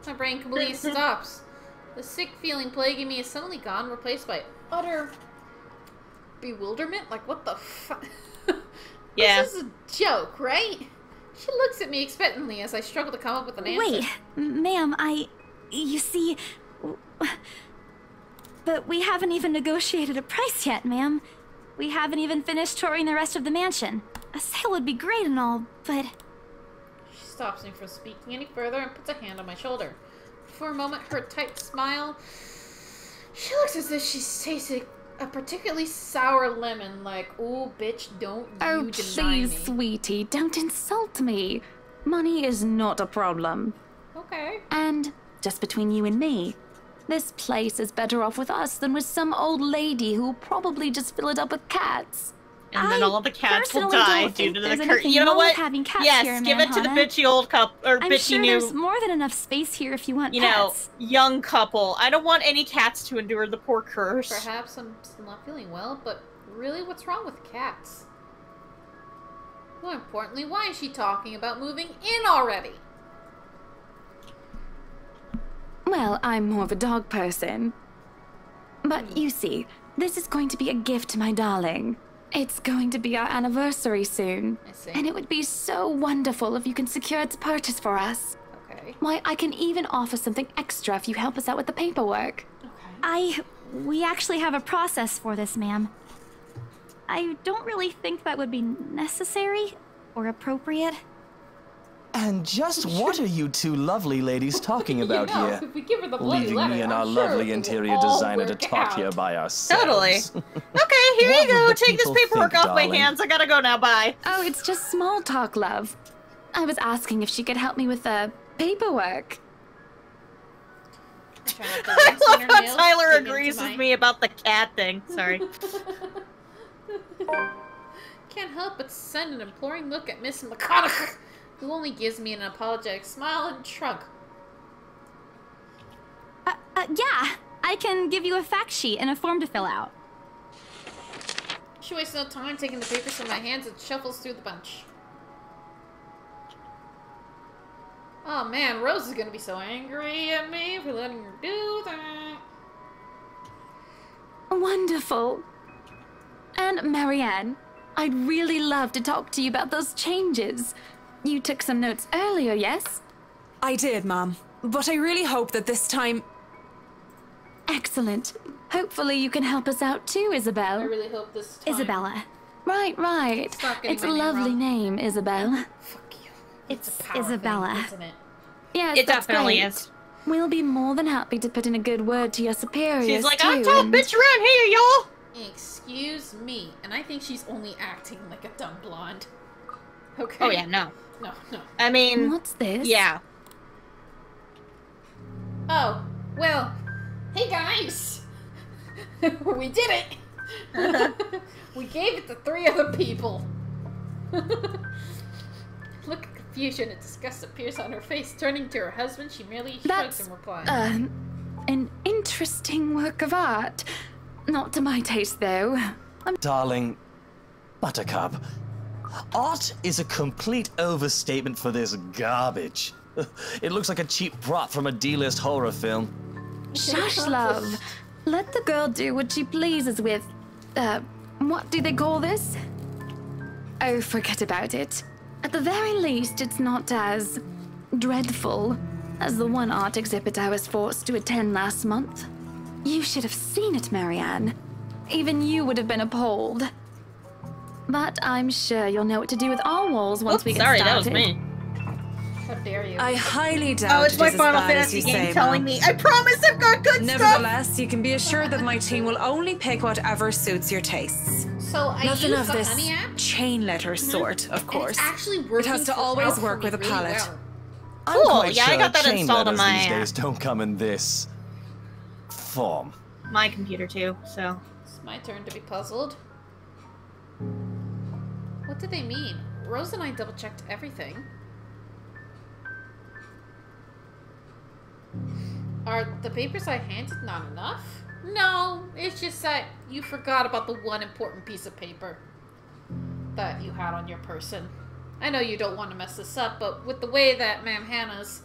My brain completely stops. The sick feeling plaguing me is suddenly gone, replaced by utter bewilderment. Like, what the fuck? Yeah. This is a joke, right? She looks at me expectantly as I struggle to come up with an answer. Wait, ma'am, you see... But we haven't even negotiated a price yet, ma'am. We haven't even finished touring the rest of the mansion. A sale would be great and all, but... She stops me from speaking any further and puts a hand on my shoulder. For a moment, her tight smile... She looks as if she's tasting a particularly sour lemon, like, ooh, bitch, don't you deny me. Oh, please, sweetie, don't insult me. Money is not a problem. Okay. And, just between you and me, this place is better off with us than with some old lady who'll probably just fill it up with cats. And then all the cats will personally die don't due think to the there's curse. anything You know wrong with what? having cats Yes, here, give ma'am, it to the Hana. bitchy old couple, or I'm bitchy sure new, there's more than enough space here if you want you know, pets. young couple. I don't want any cats to endure the poor curse. Perhaps I'm still not feeling well, but really, what's wrong with cats? More importantly, why is she talking about moving in already? Well, I'm more of a dog person. But you see, this is going to be a gift to my darling. It's going to be our anniversary soon. I see. And it would be so wonderful if you can secure its purchase for us. Okay. Why, I can even offer something extra if you help us out with the paperwork. Okay. We actually have a process for this, ma'am. I don't really think that would be necessary or appropriate. And just what are you two lovely ladies talking about here? If we give her the bloody Leaving letter, me and I'm our sure lovely it will interior all designer to work talk out. here by ourselves. Totally. Okay, here What you go. would the Take this people paperwork think, off my darling? hands. I gotta go now. Bye. Oh, it's just small talk, love. I was asking if she could help me with the paperwork. I try not to I rinse love her how nails, Tyler dig into agrees my- with me about the cat thing. Sorry. Can't help but send an imploring look at Miss McConaughey, who only gives me an apologetic smile and shrug. Yeah, I can give you a fact sheet and a form to fill out. She wastes no time taking the papers from my hands and shuffles through the bunch. Oh man, Rose is gonna be so angry at me for letting her do that. Wonderful. And Marianne, I'd really love to talk to you about those changes. You took some notes earlier, yes? I did, Mom. But I really hope that this time... Excellent. Hopefully you can help us out too, Isabel. I really hope this time... Isabella. Right. Stop getting It's a my name lovely wrong. name, Isabel. Fuck you. It's a power Isabella. thing, isn't it? Yes, It that's definitely great. is. We'll be more than happy to put in a good word to your superiors, She's like, too, I'm top and- bitch around here, y'all. Excuse me. And I think she's only acting like a dumb blonde. Okay. Oh yeah, no. No. I mean, What's this? yeah. Oh, well, hey guys! We did it! We gave it to 3 other people. Look at confusion and disgust appears on her face. Turning to her husband, she merely shrugs That's, and replies. an interesting work of art. Not to my taste, though. Darling, Buttercup, art is a complete overstatement for this garbage. It looks like a cheap prop from a D-list horror film. Shush, love. Let the girl do what she pleases with, what do they call this? Oh, forget about it. At the very least, it's not as dreadful as the one art exhibit I was forced to attend last month. You should have seen it, Marianne. Even you would have been appalled. But I'm sure you'll know what to do with our walls once we get sorry, started. that was me. How dare you? I highly doubt Oh, it's my as Final bad as Fantasy you game say, telling Mom. me. I promise I've got good stuff. Nevertheless, you can be assured that my team will only pick whatever suits your tastes. So I Nothing use of the this honey app. chain letter sort, of And course. it's actually working It has to for- always out work for with a me really palette. well. I'm Cool, quite yeah, sure I got that chain installed on letters my, these days don't come in this form. my computer too, so. It's my turn to be puzzled. What do they mean? Rose and I double-checked everything. Are the papers I handed not enough? No, it's just that you forgot about the one important piece of paper that you had on your person. I know you don't want to mess this up, but with the way that Ma'am Hannah's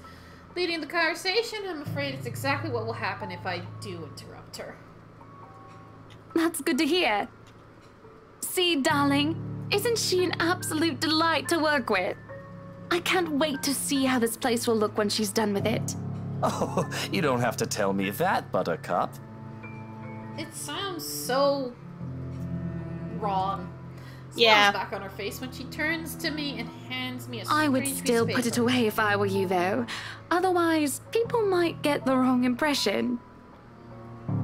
leading the conversation, I'm afraid it's exactly what will happen if I do interrupt her. That's good to hear. See, darling, isn't she an absolute delight to work with? I can't wait to see how this place will look when she's done with it. Oh, you don't have to tell me that, Buttercup. It sounds so wrong. Yeah. Smiles back on her face when she turns to me and hands me a I would strange piece still of put it paper. away if I were you, though. Otherwise, people might get the wrong impression.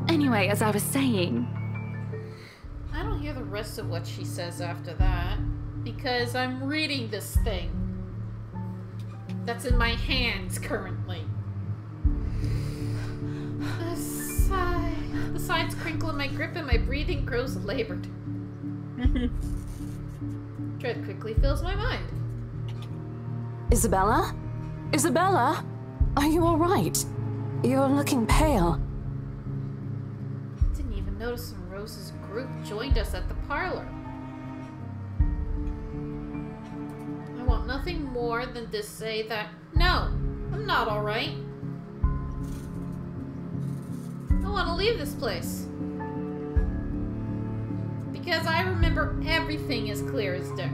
Anyway, as I was saying... I don't hear the rest of what she says after that, because I'm reading this thing that's in my hands currently. A sigh. The sides crinkle in my grip and my breathing grows labored. Dread quickly fills my mind. Isabella? Isabella? Are you alright? You're looking pale. Didn't even notice when Rose's group joined us at the parlor. I want nothing more than to say that, no, I'm not alright. I want to leave this place. Because I remember everything as clear as day.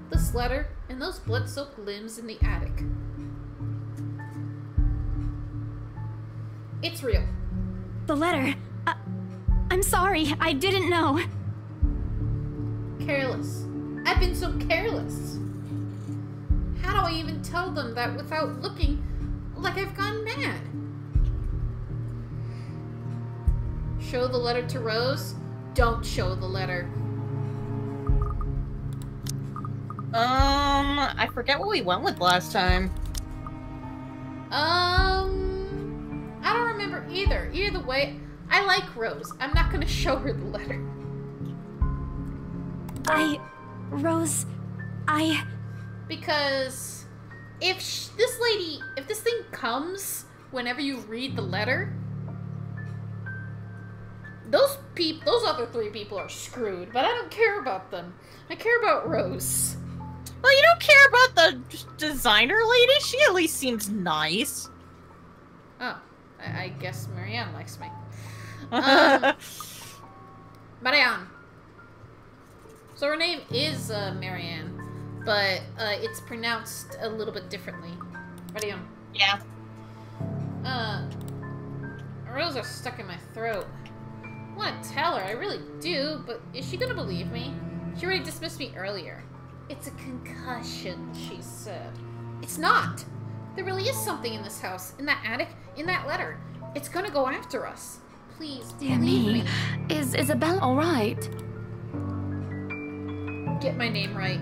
This letter and those blood-soaked limbs in the attic. It's real. The letter. I'm sorry, I didn't know. Careless. I've been so careless. How do I even tell them that without looking like I've gone mad? Show the letter to Rose? Don't show the letter. I forget what we went with last time. I don't remember either. Either way, I like Rose. I'm not gonna show her the letter. Rose, Because if this thing comes whenever you read the letter, those other three people are screwed, but I don't care about them. I care about Rose. Well, you don't care about the designer lady? She at least seems nice. Oh, I guess Marianne likes me. Marianne. So her name is Marianne, but it's pronounced a little bit differently. Marianne. Yeah. Rose are stuck in my throat. I want to tell her, I really do, but is she gonna believe me? She already dismissed me earlier. It's a concussion, she said. It's not! There really is something in this house, in that attic, in that letter. It's gonna go after us. Please, Dear believe me. me. Is Isabella alright? Get my name right.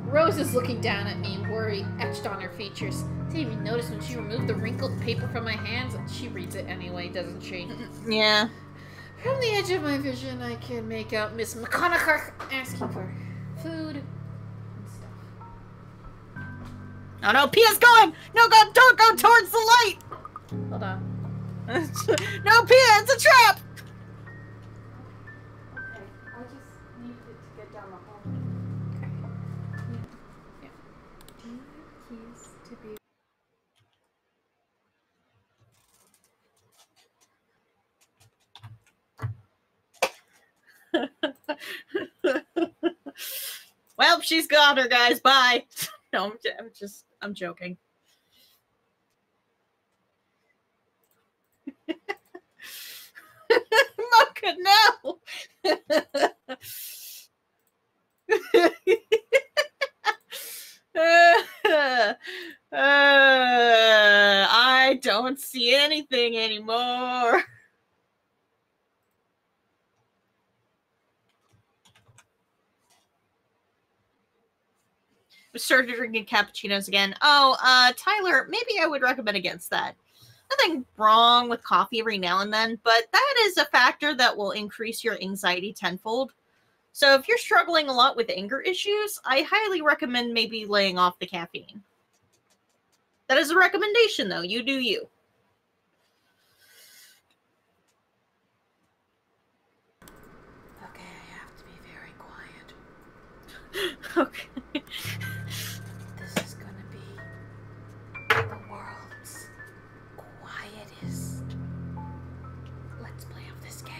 Rose is looking down at me, worry etched on her features. Didn't even notice when she removed the wrinkled paper from my hands. She reads it anyway, doesn't she? Yeah. From the edge of my vision, I can make out Miss McConaughey asking for food and stuff. Oh no, Pia's going! No, God, don't go towards the light! Hold on. No, Pia, it's a trap! Okay, I just need it to get down the hall. Okay. Yeah. Do you have keys to be... Well, she's got her, guys. Bye. No, I'm joking. Mocha, no! I don't see anything anymore. started drinking cappuccinos again. Oh, Tyler, maybe I would recommend against that. Nothing wrong with coffee every now and then, but that is a factor that will increase your anxiety tenfold. So if you're struggling a lot with anger issues, I highly recommend maybe laying off the caffeine. That is a recommendation, though. You do you. Okay, I have to be very quiet. Okay. This is gonna be the world's quietest let's play of this game.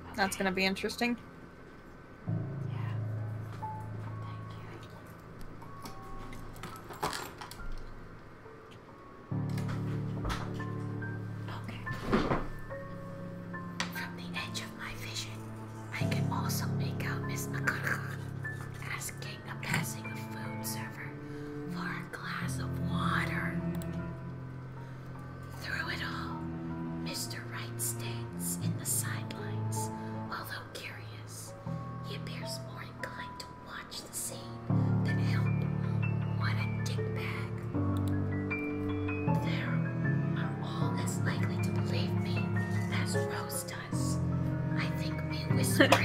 Okay. That's gonna be interesting.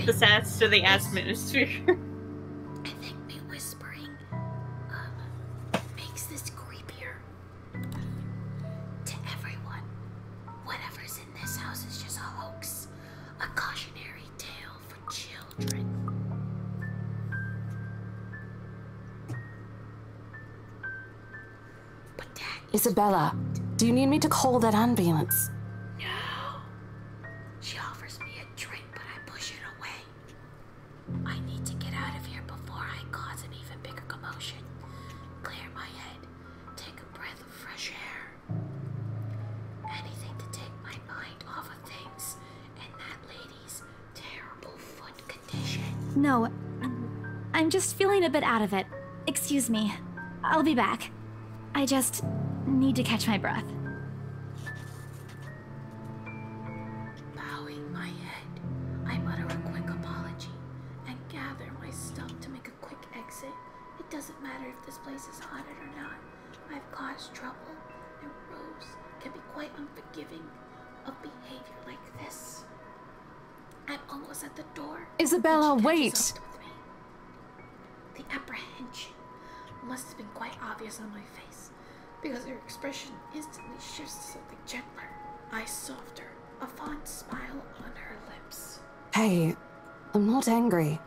The sats to the atmosphere. I think me whispering makes this creepier. To everyone, whatever's in this house is just a hoax, a cautionary tale for children. But Dad, Isabella, do you need me to call that ambulance? she offers me a drink, but I push it away. I need to get out of here before I cause an even bigger commotion. Clear my head, take a breath of fresh air. Anything to take my mind off of things and that lady's terrible foot condition. No, I'm just feeling a bit out of it. Excuse me. I'll be back. I just need to catch my breath. Bowing my head, I mutter a quick apology and gather my stuff to make a quick exit. It doesn't matter if this place is haunted or not. I've caused trouble, and Rose can be quite unforgiving of behavior like this. I'm almost at the door. Isabella, wait! With me. The apprehension must have been quite obvious on my face, because her expression instantly shifts to something gentler, eyes softer, a fond smile on her lips. Hey, I'm not angry.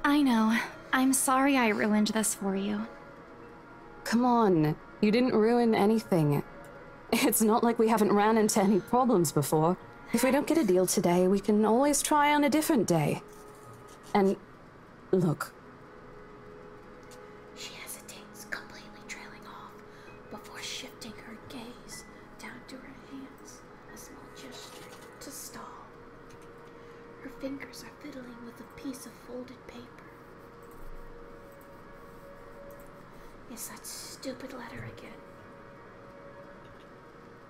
I know. I'm sorry I ruined this for you. Come on, you didn't ruin anything. It's not like we haven't ran into any problems before. If we don't get a deal today, we can always try on a different day. And look. She hesitates, completely trailing off, before shifting her gaze down to her hands, a small gesture to stall. Her fingers are fiddling with a piece of folded paper. It's that stupid letter again.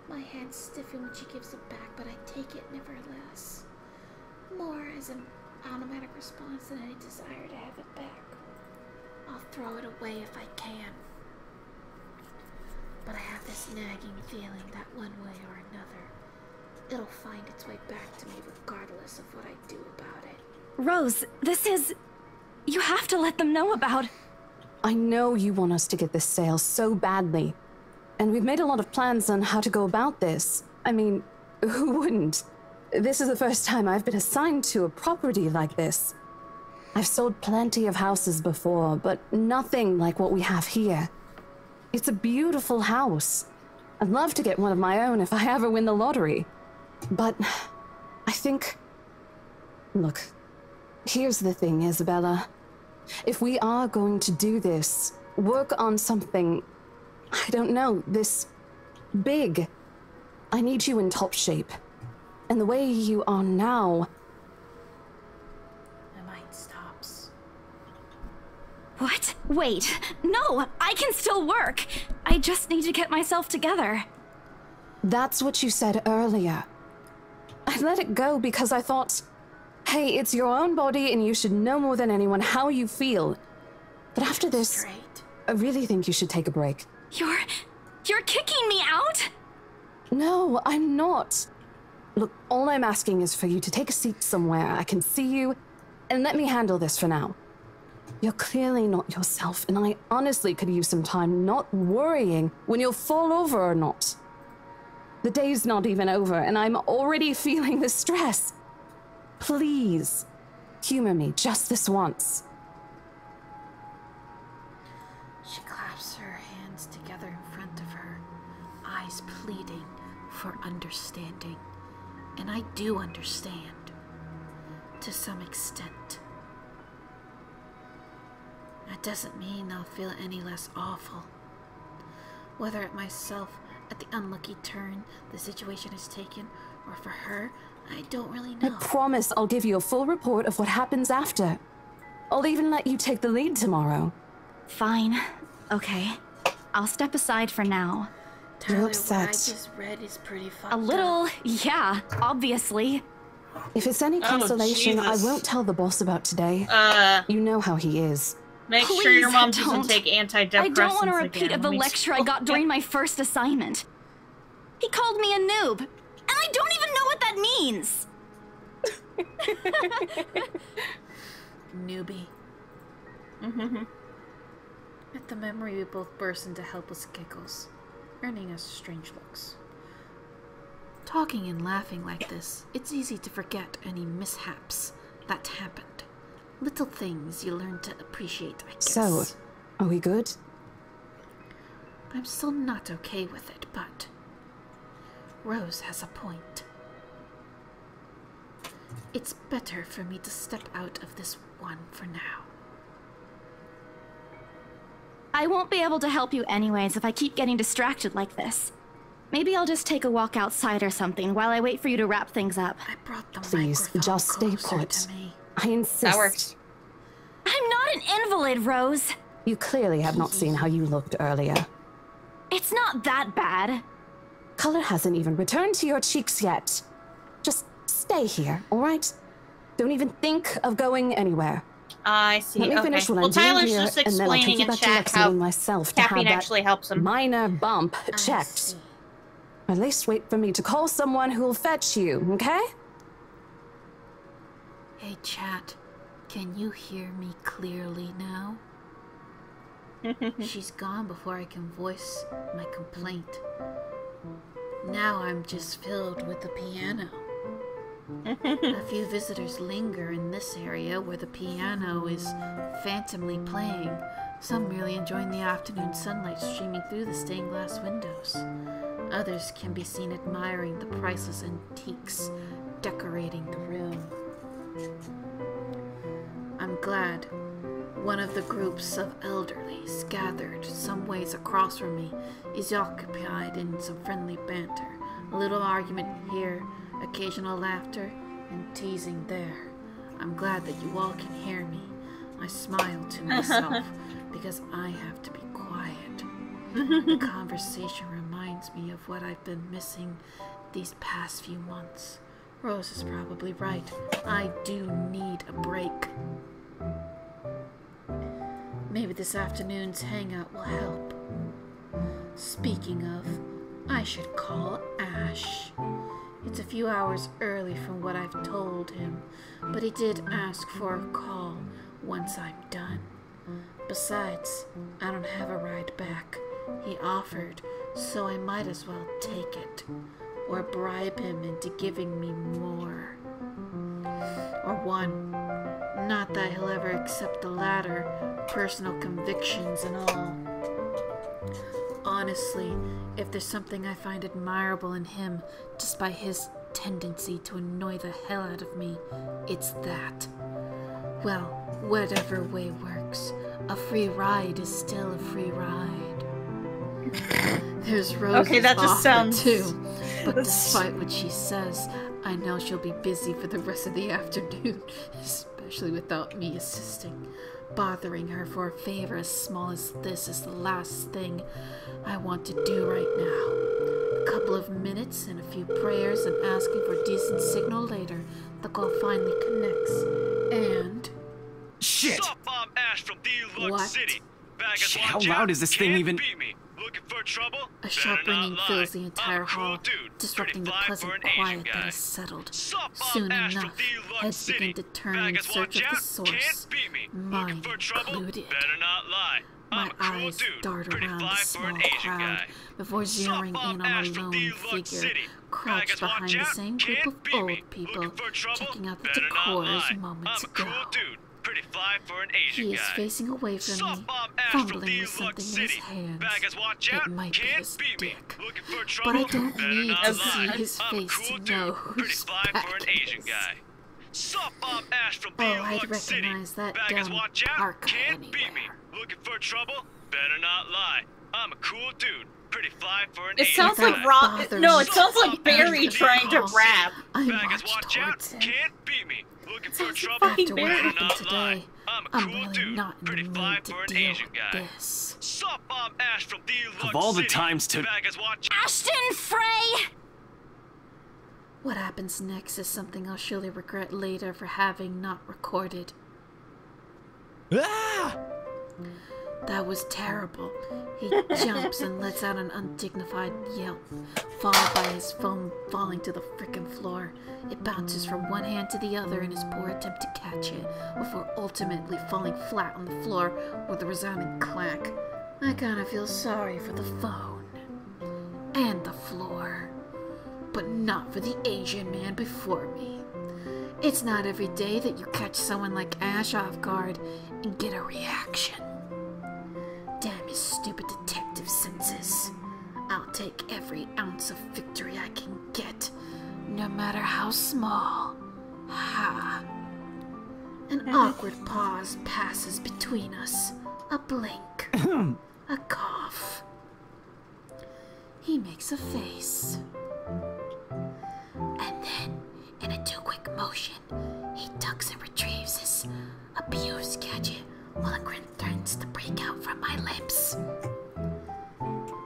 My hands stiffen when she gives it back, but I take it nevertheless. More as an automatic response than any desire to have it back. I'll throw it away if I can. But I have this nagging feeling that one way or another, it'll find its way back to me regardless of what I do about it. Rose, this is... You have to let them know about... I know you want us to get this sale so badly. And we've made a lot of plans on how to go about this. I mean, who wouldn't? This is the first time I've been assigned to a property like this. I've sold plenty of houses before, but nothing like what we have here. It's a beautiful house. I'd love to get one of my own if I ever win the lottery. But I think... Look, here's the thing, Isabella. If we are going to do this, work on something, I don't know, this big, I need you in top shape. And the way you are now... My mind stops. What? Wait. No, I can still work. I just need to get myself together. That's what you said earlier. I let it go because I thought, hey, it's your own body and you should know more than anyone how you feel. But after this, Straight. I really think you should take a break. You're kicking me out? No, I'm not. Look, all I'm asking is for you to take a seat somewhere I can see you, and let me handle this for now. You're clearly not yourself, and I honestly could use some time not worrying when you'll fall over or not. The day's not even over, and I'm already feeling the stress. Please, humor me just this once. She claps her hands together in front of her, eyes pleading for understanding. And I do understand, to some extent. That doesn't mean I'll feel any less awful. Whether at myself, at the unlucky turn the situation has taken, or for her, I don't really know. I promise I'll give you a full report of what happens after. I'll even let you take the lead tomorrow. Fine. Okay. I'll step aside for now. Tyler, You're what upset. I just read is pretty fucked A little, up. yeah, obviously. If it's any consolation, I Jesus. won't tell the boss about today. You know how he is. Make sure Please your mom don't. doesn't take antidepressants I don't want a repeat again. of the Let me lecture I got during my first assignment. He called me a noob, and I don't even know what that means. Newbie. At the memory, we both burst into helpless giggles, earning us strange looks. Talking and laughing like this, it's easy to forget any mishaps that happened. Little things you learn to appreciate, I guess. So, are we good? I'm still not okay with it, but Rose has a point. It's better for me to step out of this one for now. I won't be able to help you anyways if I keep getting distracted like this. Maybe I'll just take a walk outside or something while I wait for you to wrap things up. I brought the Please, microphone just stay closer put. to me. I insist. That works. I'm not an invalid, Rose. You clearly have not seen how you looked earlier. It's not that bad. Color hasn't even returned to your cheeks yet. Just stay here, all right? Don't even think of going anywhere. I see. Let me Okay. finish what Well, I'm doing Tyler's here, just and then I'll take explaining you in back to chat Lexington how myself to have caffeine that actually helps him. minor bump I checked. see. At least wait for me to call someone who'll fetch you, okay? Hey, chat. Can you hear me clearly now? She's gone before I can voice my complaint. Now I'm just filled with the piano. A few visitors linger in this area where the piano is phantomly playing, some merely enjoying the afternoon sunlight streaming through the stained glass windows. Others can be seen admiring the priceless antiques decorating the room. I'm glad one of the groups of elderlies gathered some ways across from me is occupied in some friendly banter. A little argument here, occasional laughter, and teasing there. I'm glad that you all can hear me. I smile to myself because I have to be quiet. The conversation reminds me of what I've been missing these past few months. Rose is probably right. I do need a break. Maybe this afternoon's hangout will help. Speaking of, I should call Ash. It's a few hours early from what I've told him, but he did ask for a call once I'm done. Besides, I don't have a ride back. He offered, so I might as well take it, or bribe him into giving me more. Or one. Not that he'll ever accept the latter, personal convictions and all. Honestly, if there's something I find admirable in him, just by his tendency to annoy the hell out of me, it's that. Well, whatever way works, a free ride is still a free ride. There's Rose's Okay, that just offer sounds... too, but despite what she says, I know she'll be busy for the rest of the afternoon, especially without me assisting. Bothering her for a favor as small as this is the last thing I want to do right now. A couple of minutes and a few prayers and asking for decent signal later, the call finally connects, and Shit! Sup, I'm Ash from Deluxe What? City. Baggers, Shit, how watch loud out. is this thing Can't even- beat me. Looking for trouble? A sharp Better not ringing lie. fills the I'm entire a cool hall, dude. disrupting the Pretty fly pleasant for an Asian quiet that guy. has settled. Sup, I'm Soon Ash from enough, Deluxe heads City. begin to turn in Baggers, search watch of the out. source, Can't beat me. mine Looking for trouble? included. Better not lie. My I'm a cool eyes dude. dart Pretty around the fly for small an Asian crowd guy. before zeroing in on a Ash from lone Deluxe figure City. crouched Baggers, behind watch the out. same group Can't of beat me. old people, Looking for trouble? checking out the Better not decor lie. moments I'm a cool ago. dude. Pretty fly for an Asian He is guy. facing away from Sup, me, I'm Ash from fumbling with Deluxe something in his City. hands. Baggers, watch It out. might be Can't his beat me. dick. Looking for But trouble? I don't Better need not to lie. see his I'm a face cool to dude. know Pretty whose fly back for an it Asian is. guy. Sup, I'm Ash from Oh, I'd Deluxe City. recognize that Baggers, dumb watch out. parka Can't beat me. anywhere. Looking for trouble? Better not lie. I'm a cool dude. Pretty fly for an It Asian sounds like guy. Rob. No, it sounds like Barry trying to rap. I Baggers, marched watch out. towards him. Can't beat me. Looking for After trouble? what Better happened not lie. today, I'm a I'm cool really dude. not in Pretty the fly mood to for an deal Asian with guy. this. Sup, I'm Ash from Deluxe Of all the City. times to- Baggers, watch Ashton Frey! What happens next is something I'll surely regret later for having not recorded. Ah! That was terrible. He jumps and lets out an undignified yelp, followed by his phone falling to the frickin' floor. It bounces from one hand to the other in his poor attempt to catch it, before ultimately falling flat on the floor with a resounding clack. I kinda feel sorry for the phone. And the floor. But not for the Asian man before me. It's not every day that you catch someone like Ash off guard and get a reaction. Damn his stupid detective senses. I'll take every ounce of victory I can get, no matter how small. Ha. An awkward pause passes between us. A blink. A cough. He makes a face. And then, in a too-quick motion, he tucks and retrieves his abused gadget while a grin threatens to break out from my lips.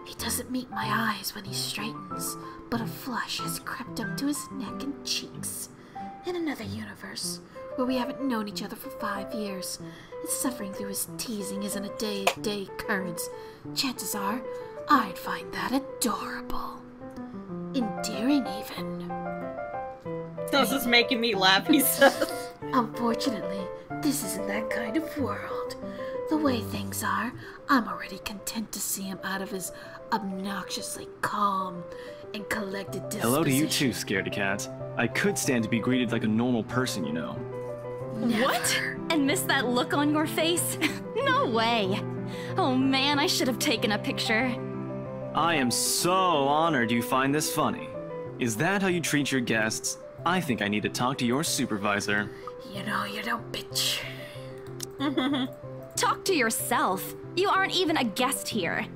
He doesn't meet my eyes when he straightens, but a flush has crept up to his neck and cheeks. In another universe, where we haven't known each other for 5 years, and suffering through his teasing isn't a day-to-day occurrence, chances are I'd find that adorable. Endearing, even. This is making me laugh, he says. Unfortunately, this isn't that kind of world. The way things are, I'm already content to see him out of his obnoxiously calm and collected disposition. Hello to you too, scaredy cat. I could stand to be greeted like a normal person, you know. What? And miss that look on your face? No way. Oh man, I should have taken a picture. I am so honored you find this funny. Is that how you treat your guests? I think I need to talk to your supervisor. You know you don't, bitch. Talk to yourself. You aren't even a guest here.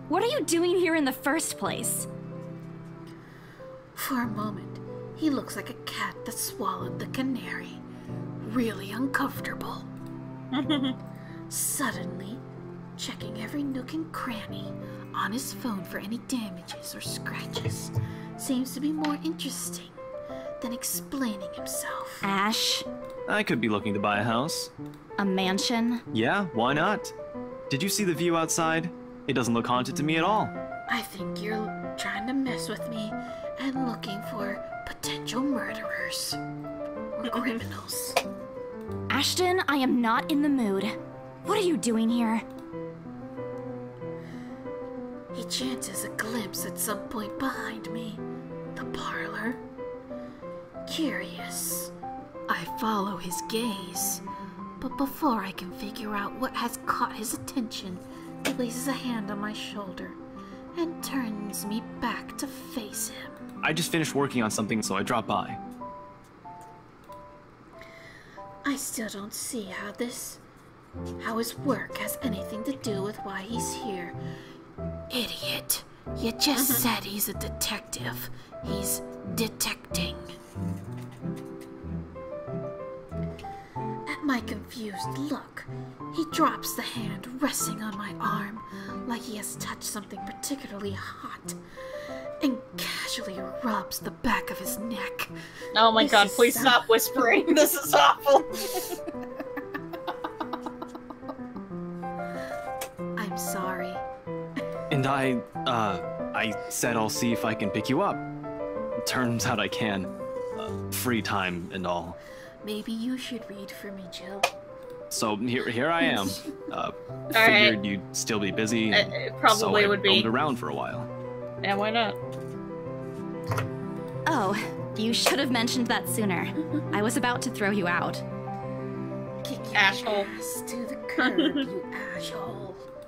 What are you doing here in the first place? For a moment, he looks like a cat that swallowed the canary. Really uncomfortable. Suddenly, checking every nook and cranny on his phone for any damages or scratches seems to be more interesting than explaining himself. Ash? I could be looking to buy a house. A mansion? Yeah, why not? Did you see the view outside? It doesn't look haunted to me at all. I think you're trying to mess with me and looking for potential murderers or criminals. Ashton, I am not in the mood. What are you doing here? He chances a glimpse at some point behind me. The parlor. Curious. I follow his gaze. But before I can figure out what has caught his attention, he places a hand on my shoulder and turns me back to face him. I just finished working on something, so I dropped by. I still don't see how his work has anything to do with why he's here. Idiot. You just said he's a detective. He's detecting. At my confused look, he drops the hand resting on my arm like he has touched something particularly hot and casually rubs the back of his neck. Oh my god, please is stop whispering. This is awful. I'm sorry. And I said I'll see if I can pick you up. Turns out I can. Free time and all. Maybe you should read for me, Jill. So here I am. Figured right. you'd still be busy. It probably so I would be. roamed around for a while. Yeah, why not? Oh, you should have mentioned that sooner. I was about to throw you out. Kick your Asshole. ass to the curb, you asshole.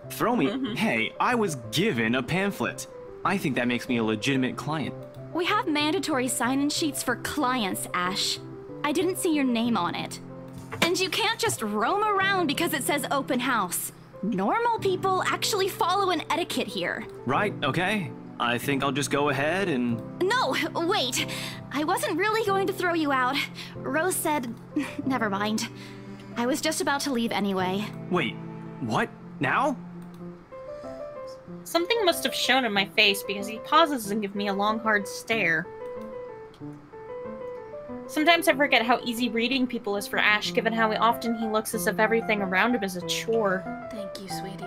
Throw me? Hey, I was given a pamphlet. I think that makes me a legitimate client. We have mandatory sign-in sheets for clients, Ash. I didn't see your name on it. And you can't just roam around because it says open house. Normal people actually follow an etiquette here. Right, okay. I think I'll just go ahead and... No, wait. I wasn't really going to throw you out. Rose said... Never mind. I was just about to leave anyway. Wait, what? Now? Something must have shown in my face because he pauses and gives me a long, hard stare. Sometimes I forget how easy reading people is for Ash, given how often he looks as if everything around him is a chore. Thank you, sweetie.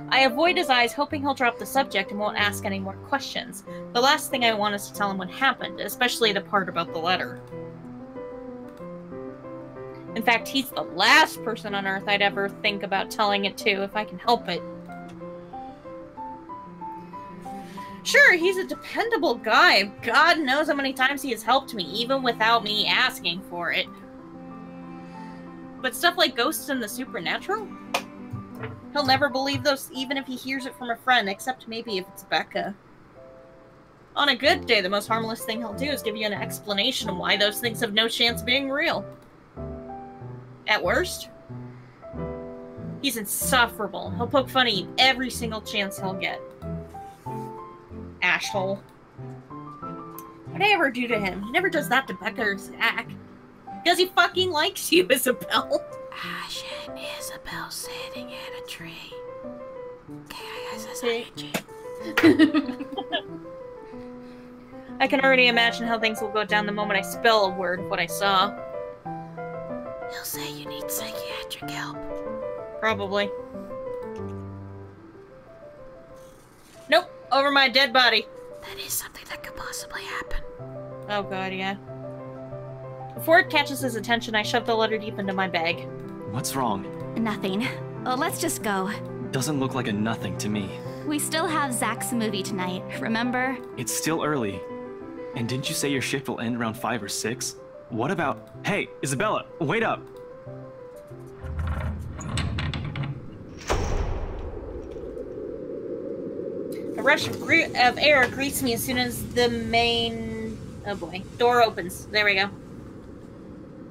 I avoid his eyes, hoping he'll drop the subject and won't ask any more questions. The last thing I want is to tell him what happened, especially the part about the letter. In fact, he's the last person on Earth I'd ever think about telling it to, if I can help it. Sure, he's a dependable guy. God knows how many times he has helped me, even without me asking for it. But stuff like ghosts and the supernatural? He'll never believe those, even if he hears it from a friend, except maybe if it's Becca. On a good day, the most harmless thing he'll do is give you an explanation of why those things have no chance of being real. At worst, he's insufferable. He'll poke fun at you every single chance he'll get. Asshole. What'd I ever do to him? He never does that to Becca or Zach. Because he fucking likes you, Isabel. Ash and Isabel sitting in a tree. I can already imagine how things will go down the moment I spell a word of what I saw. He'll say you need psychiatric help. Probably. Nope, over my dead body. That is something that could possibly happen. Oh god, yeah. Before it catches his attention, I shove the letter deep into my bag. What's wrong? Nothing. Let's just go. Doesn't look like a nothing to me. We still have Zach's movie tonight, remember? It's still early. And didn't you say your shift will end around 5 or 6? What about... Hey, Isabella, wait up! A rush of air greets me as soon as the main... oh boy. Door opens. There we go.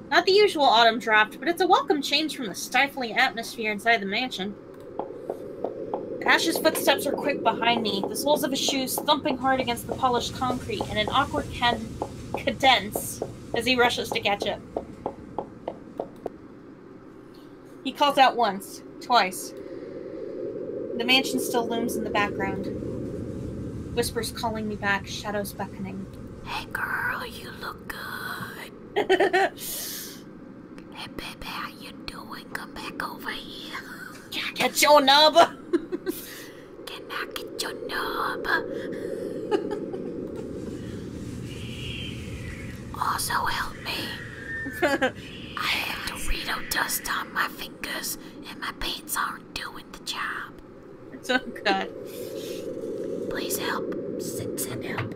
Not the usual autumn draft, but it's a welcome change from the stifling atmosphere inside the mansion. Ash's footsteps are quick behind me, the soles of his shoes thumping hard against the polished concrete in an awkward cadence as he rushes to catch up. He calls out once, twice. The mansion still looms in the background. Whispers calling me back, shadows beckoning. Hey girl, you look good. Hey baby, how you doing? Come back over here. Can I get your nub? Can I get your nub? Also help me. I have Dorito dust on my fingers and my paints aren't doing the job. Oh god. Please help. Send help.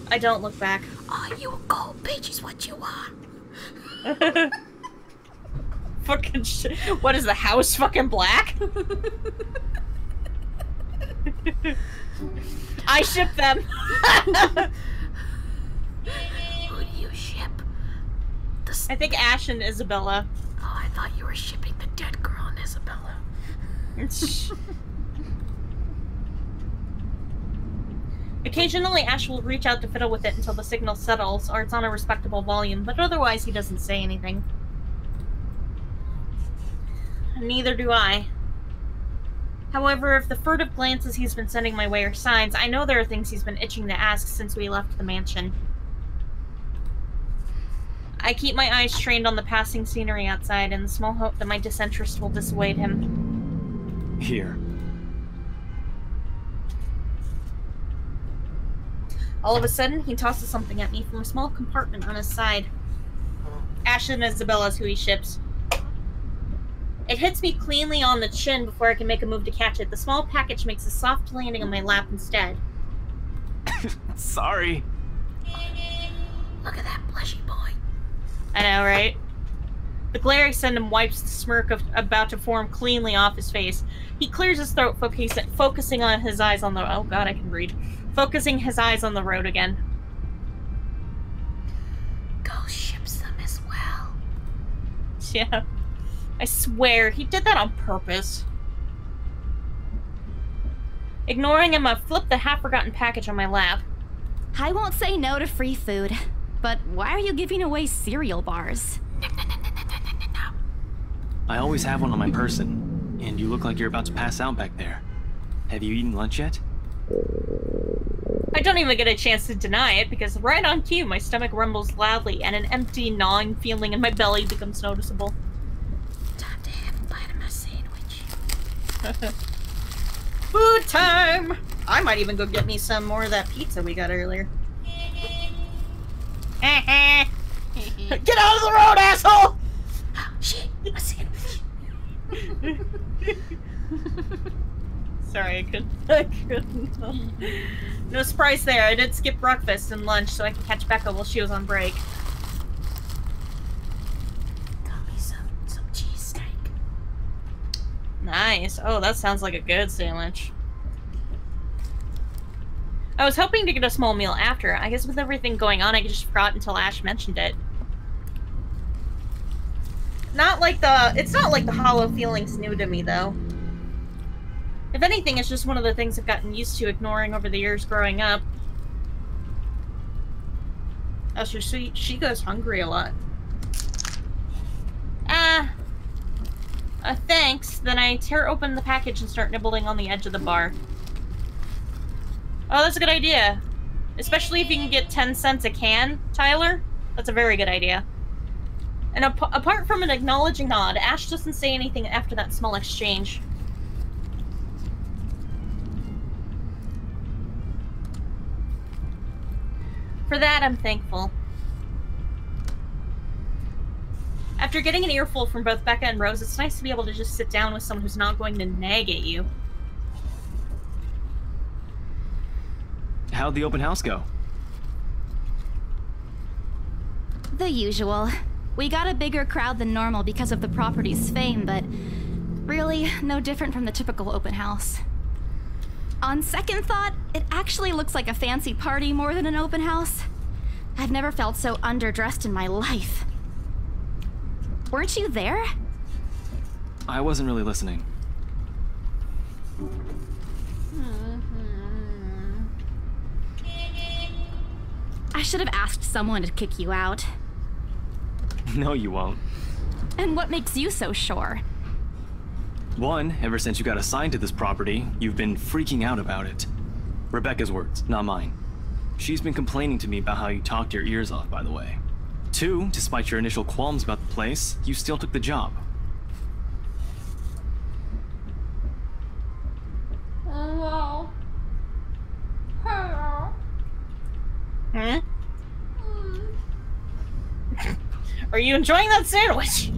I don't look back. Oh, you a gold bitch is what you are. Fucking shit. What is the house fucking black? I ship them. Who do you ship? I think Ash and Isabella. Oh, I thought you were shipping the dead girl and Isabella. Occasionally, Ash will reach out to fiddle with it until the signal settles, or it's on a respectable volume, but otherwise he doesn't say anything. Neither do I. However, if the furtive glances he's been sending my way are signs, I know there are things he's been itching to ask since we left the mansion. I keep my eyes trained on the passing scenery outside in the small hope that my disinterest will dissuade him. Here. All of a sudden, he tosses something at me from a small compartment on his side. Ash and Isabella's who he ships. It hits me cleanly on the chin before I can make a move to catch it. The small package makes a soft landing on my lap instead. Sorry. Look at that plushy boy. I know, right? The glare I send him wipes the smirk about to form cleanly off his face. He clears his throat, focusing on his eyes on the... Oh god, I can read. Focusing his eyes on the road again. Ghost ships them as well. Yeah. I swear, he did that on purpose. Ignoring him, I flip the half-forgotten package on my lap. I won't say no to free food, but why are you giving away cereal bars? I always have one on my person, and you look like you're about to pass out back there. Have you eaten lunch yet? I don't even get a chance to deny it, because right on cue, my stomach rumbles loudly, and an empty, gnawing feeling in my belly becomes noticeable. Time to have a bite of my sandwich. Food time! I might even go get me some more of that pizza we got earlier. Get out of the road, asshole! Oh, shit, a sandwich. Sorry, I couldn't. No surprise there. I did skip breakfast and lunch so I could catch Becca while she was on break. Got me some cheesesteak. Nice. Oh, that sounds like a good sandwich. I was hoping to get a small meal after. I guess with everything going on, I just forgot until Ash mentioned it. It's not like the hollow feeling's new to me, though. If anything, it's just one of the things I've gotten used to ignoring over the years growing up. Oh, so she goes hungry a lot. Thanks. Then I tear open the package and start nibbling on the edge of the bar. Oh, that's a good idea. Especially if you can get 10 cents a can, Tyler. That's a very good idea. And apart from an acknowledging nod, Ash doesn't say anything after that small exchange. For that, I'm thankful. After getting an earful from both Becca and Rose, it's nice to be able to just sit down with someone who's not going to nag at you. How'd the open house go? The usual. We got a bigger crowd than normal because of the property's fame, but really no different from the typical open house. On second thought, it actually looks like a fancy party more than an open house. I've never felt so underdressed in my life. Weren't you there? I wasn't really listening. I should have asked someone to kick you out. No, you won't. And what makes you so sure? One, ever since you got assigned to this property, you've been freaking out about it. Rebecca's words, not mine. She's been complaining to me about how you talked your ears off, by the way. Two, despite your initial qualms about the place, you still took the job. Hello. Hello. Hmm? Are you enjoying that sandwich?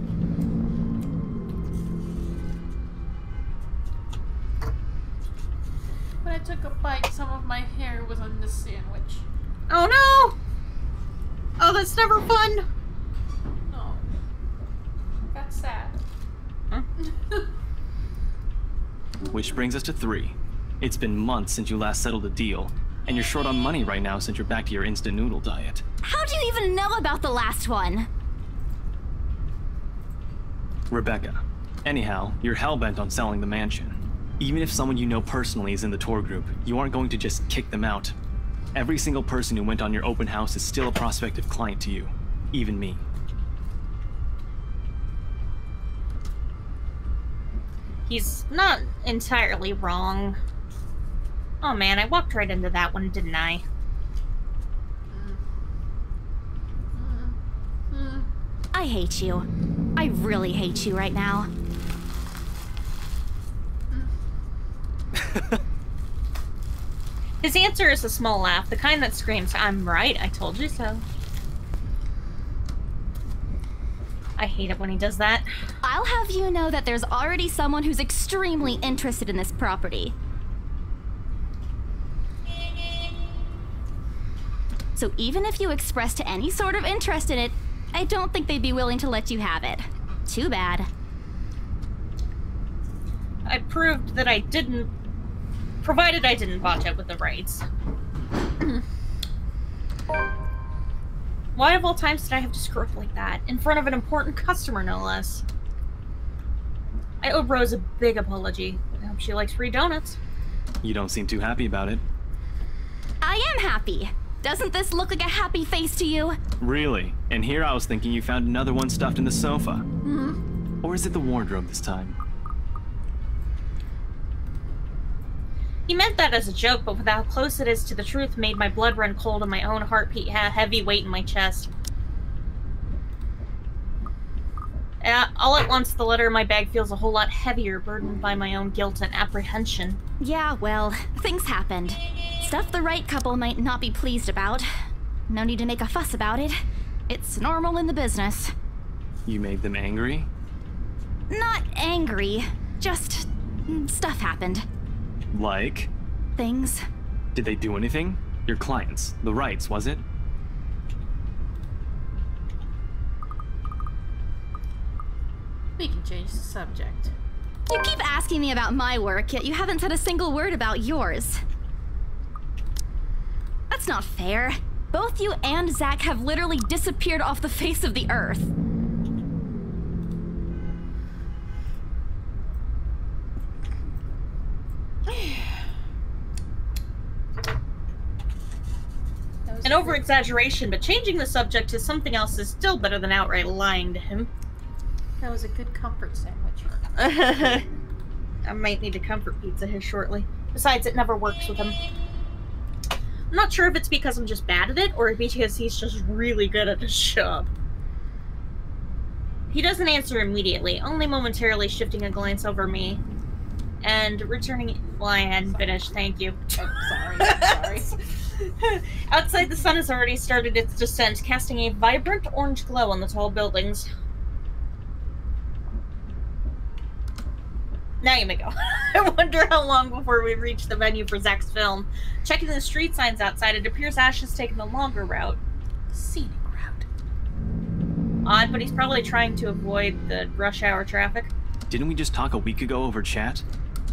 When I took a bite, some of my hair was on this sandwich. Oh no! Oh, that's never fun! No. That's sad. Huh? Which brings us to 3. It's been months since you last settled a deal, and you're short on money right now since you're back to your instant noodle diet. How do you even know about the last one? Rebecca. Anyhow, you're hellbent on selling the mansion. Even if someone you know personally is in the tour group, you aren't going to just kick them out. Every single person who went on your open house is still a prospective client to you. Even me. He's not entirely wrong. Oh man, I walked right into that one, didn't I? I hate you. I really hate you right now. His answer is a small laugh, the kind that screams, "I'm right, I told you so." I hate it when he does that. I'll have you know that there's already someone who's extremely interested in this property. So even if you expressed any sort of interest in it, I don't think they'd be willing to let you have it. Too bad. I proved that I didn't, provided I didn't botch it with the rights. Why of all times did I have to screw up like that? In front of an important customer, no less. I owe Rose a big apology. I hope she likes free donuts. You don't seem too happy about it. I am happy. Doesn't this look like a happy face to you? Really? And here I was thinking you found another one stuffed in the sofa. Mm-hmm. Or is it the wardrobe this time? He meant that as a joke, but with how close it is to the truth made my blood run cold and my own heartbeat heavy weight in my chest. All at once, the letter in my bag feels a whole lot heavier, burdened by my own guilt and apprehension. Yeah, well, things happened. Stuff the right couple might not be pleased about. No need to make a fuss about it. It's normal in the business. You made them angry? Not angry, just stuff happened. Like? Things. Did they do anything? Your clients, the rights, was it? We can change the subject. You keep asking me about my work, yet you haven't said a single word about yours. That's not fair. Both you and Zach have literally disappeared off the face of the earth. An over-exaggeration, but changing the subject to something else is still better than outright lying to him. That was a good comfort sandwich. I might need a comfort pizza here shortly. Besides, it never works with him. I'm not sure if it's because I'm just bad at it, or because he's just really good at his job. He doesn't answer immediately, only momentarily shifting a glance over me. And returning... Well, I hadn't finished, thank you. Oh, sorry. Outside, the sun has already started its descent, casting a vibrant orange glow on the tall buildings. Now you may go. I wonder how long before we reach the venue for Zach's film. Checking the street signs outside, it appears Ash has taken the longer route. Scenic route. Odd, but he's probably trying to avoid the rush hour traffic. Didn't we just talk a week ago over chat?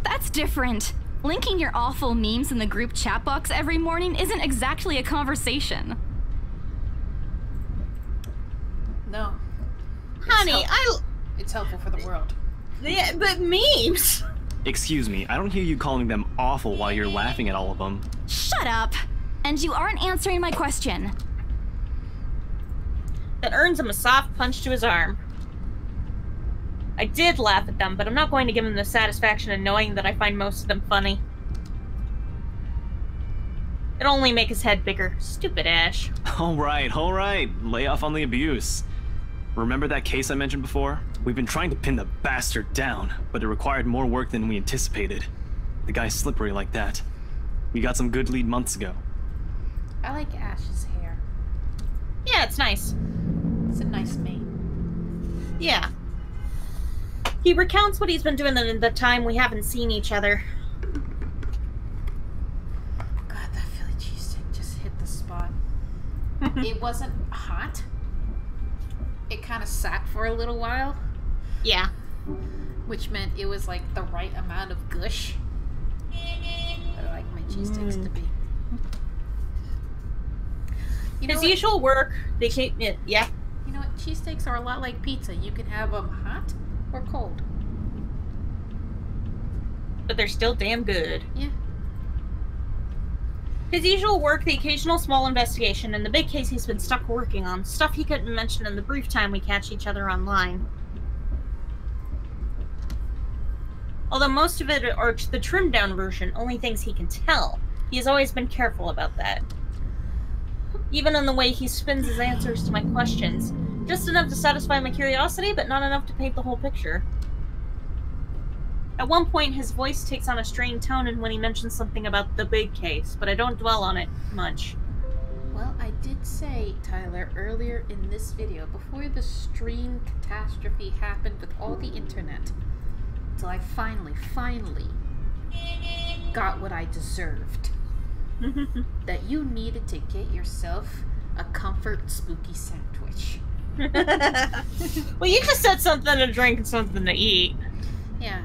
That's different. Linking your awful memes in the group chat box every morning isn't exactly a conversation. No. Honey, It's helpful for the world. Yeah, but memes! Excuse me, I don't hear you calling them awful while you're laughing at all of them. Shut up! And you aren't answering my question. That earns him a soft punch to his arm. I did laugh at them, but I'm not going to give him the satisfaction of knowing that I find most of them funny. It'll only make his head bigger. Stupid Ash. Alright. Lay off on the abuse. Remember that case I mentioned before? We've been trying to pin the bastard down, but it required more work than we anticipated. The guy's slippery like that. We got some good lead months ago. I like Ash's hair. Yeah, it's nice. It's a nice mane. Yeah. He recounts what he's been doing in the time we haven't seen each other. God, that Philly cheesesteak just hit the spot. It wasn't hot. It kind of sat for a little while. Yeah. Which meant it was like the right amount of gush. I like my cheesesteaks to be. You know His what? usual work, they can't... Yeah. You know what? Cheesesteaks are a lot like pizza. You can have them hot or cold. But they're still damn good. Yeah. His usual work, the occasional small investigation, and the big case he's been stuck working on. Stuff he couldn't mention in the brief time we catch each other online. Although most of it are the trimmed down version, only things he can tell. He has always been careful about that. Even in the way he spins his answers to my questions. Just enough to satisfy my curiosity, but not enough to paint the whole picture. At one point, his voice takes on a strained tone and when he mentions something about the big case, but I don't dwell on it much. Well, I did say, Tyler, earlier in this video, before the stream catastrophe happened with all the internet, until I finally got what I deserved, that you needed to get yourself a comfort spooky sandwich. Well, you just said something to drink and something to eat. Yeah,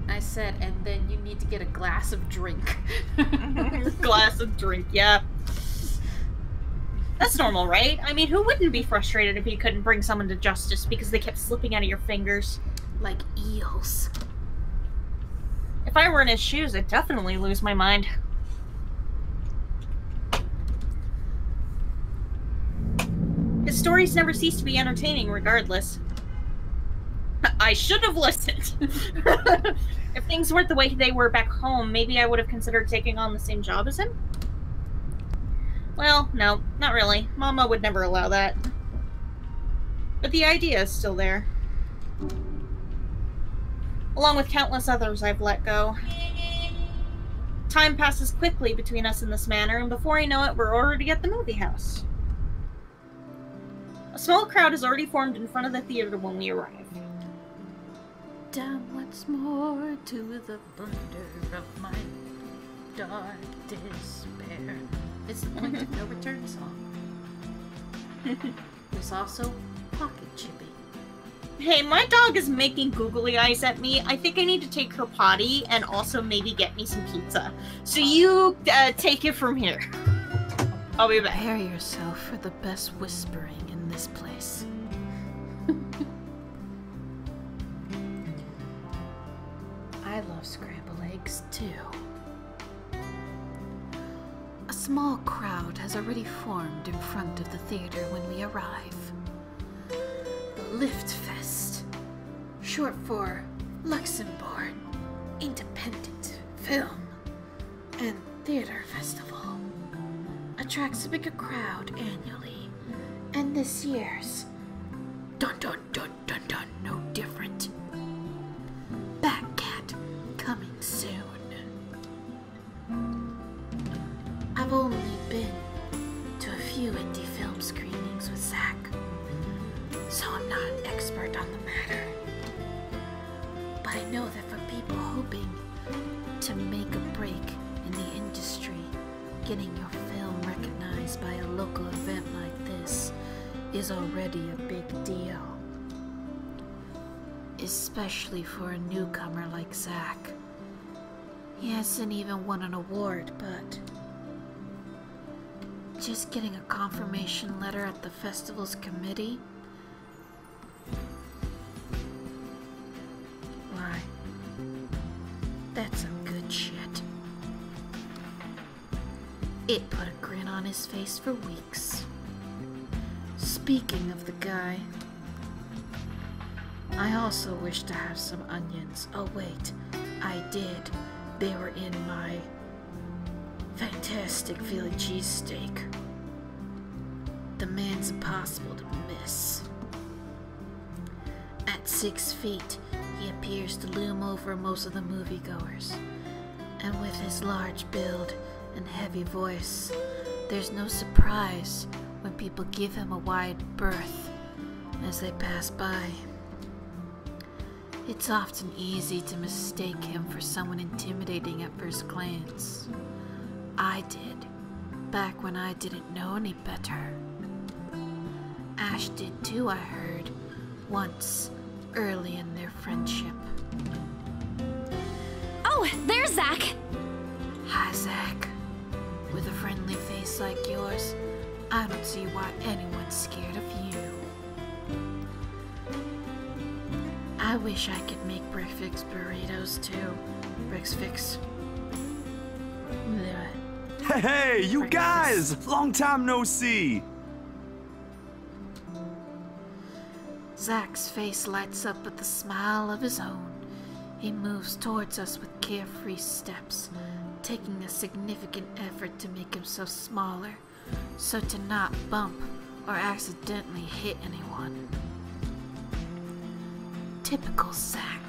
I said, and then you need to get a glass of drink. Glass of drink, yeah. That's normal, right? I mean, who wouldn't be frustrated if you couldn't bring someone to justice because they kept slipping out of your fingers? Like eels. If I were in his shoes, I'd definitely lose my mind. His stories never cease to be entertaining, regardless. I should have listened. If things weren't the way they were back home, maybe I would have considered taking on the same job as him? Well, no, not really. Mama would never allow that. But the idea is still there. Along with countless others I've let go. Time passes quickly between us in this manner, and before I know it, we're already at the movie house. A small crowd has already formed in front of the theater when we arrive. Down once more to the thunder of my dark despair. It's the Point of No Return song. There's also Pocket Chippy. Hey, my dog is making googly eyes at me. I think I need to take her potty and also maybe get me some pizza. So you take it from here. I'll be back. Prepare yourself for the best whispering in this place. I love scrambled eggs too. A small crowd has already formed in front of the theater when we arrive. The Lift Fest, short for Luxembourg Independent Film and Theater Festival, attracts a bigger crowd annually, and this year's dun dun dun dun dun no different. Batcat coming soon. I've only been to a few indie film screenings with Zach, so I'm not an expert on the matter. But I know that for people hoping to make a break in the industry, getting your film recognized by a local event like this is already a big deal. Especially for a newcomer like Zach. He hasn't even won an award, but just getting a confirmation letter at the festival's committee? Why, that's some good shit. It put a grin on his face for weeks. Speaking of the guy, I also wish to have some onions. Oh wait, I did. They were in my fantastic Philly cheesesteak. The man's impossible to miss. At 6 feet, he appears to loom over most of the moviegoers. And with his large build and heavy voice, there's no surprise when people give him a wide berth as they pass by. It's often easy to mistake him for someone intimidating at first glance. I did, back when I didn't know any better. Ash did too, I heard, once, early in their friendship. Oh, there's Zach! Hi, Zach. With a friendly face like yours, I don't see why anyone's scared of you. I wish I could make breakfast burritos too. Breakfast. Hey, you guys! Long time no see! Zach's face lights up with a smile of his own. He moves towards us with carefree steps, taking a significant effort to make himself smaller, so to not bump or accidentally hit anyone. Typical Zack.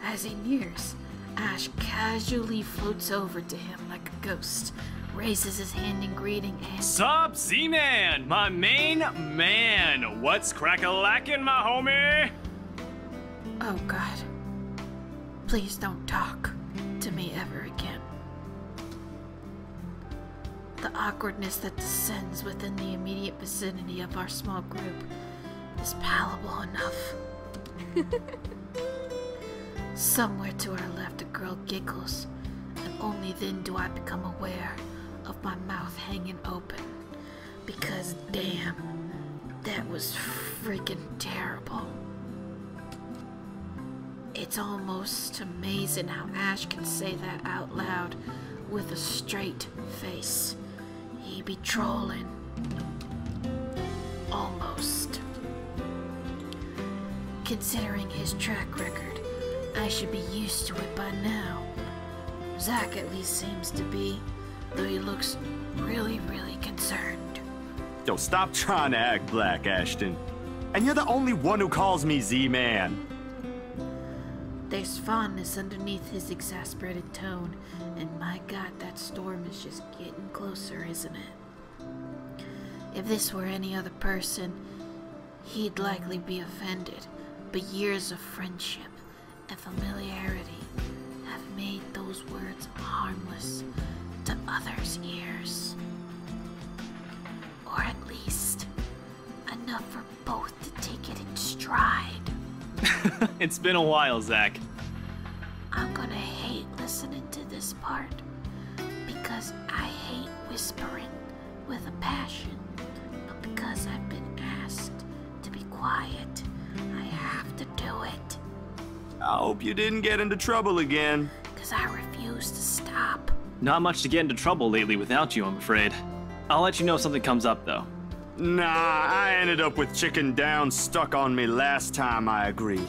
As he nears, Ash casually floats over to him like a ghost, raises his hand in greeting and... Sup, Z-Man, my main man. What's crack-a-lackin', my homie? Oh God. Please don't talk to me ever again. The awkwardness that descends within the immediate vicinity of our small group is palatable enough. Somewhere to our left, a girl giggles, and only then do I become aware of my mouth hanging open. Because damn, that was freaking terrible. It's almost amazing how Ash can say that out loud with a straight face. He be trolling. Almost. Considering his track record, I should be used to it by now. Zack at least seems to be, though he looks really, really concerned. Yo, stop trying to act black, Ashton. And you're the only one who calls me Z-Man. There's fondness underneath his exasperated tone, and my God, that storm is just getting closer, isn't it? If this were any other person, he'd likely be offended, but years of friendship and familiarity have made those words harmless to others' ears. Or at least, enough for both to take it in stride. It's been a while, Zack. I'm gonna hate listening to this part, because I hate whispering with a passion, but because I've been asked to be quiet, I have to do it. I hope you didn't get into trouble again. Because I refuse to stop. Not much to get into trouble lately without you, I'm afraid. I'll let you know if something comes up, though. Nah, I ended up with chicken down stuck on me last time I agreed.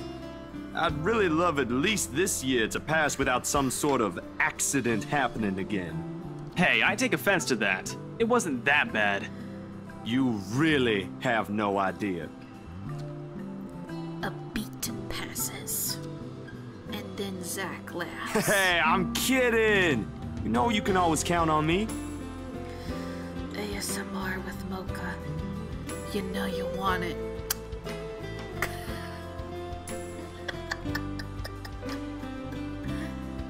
I'd really love at least this year to pass without some sort of accident happening again. Hey, I take offense to that. It wasn't that bad. You really have no idea. A beat passes. And then Zack laughs. Hey, I'm kidding! You know you can always count on me. ASMR with Mocha. You know you want it.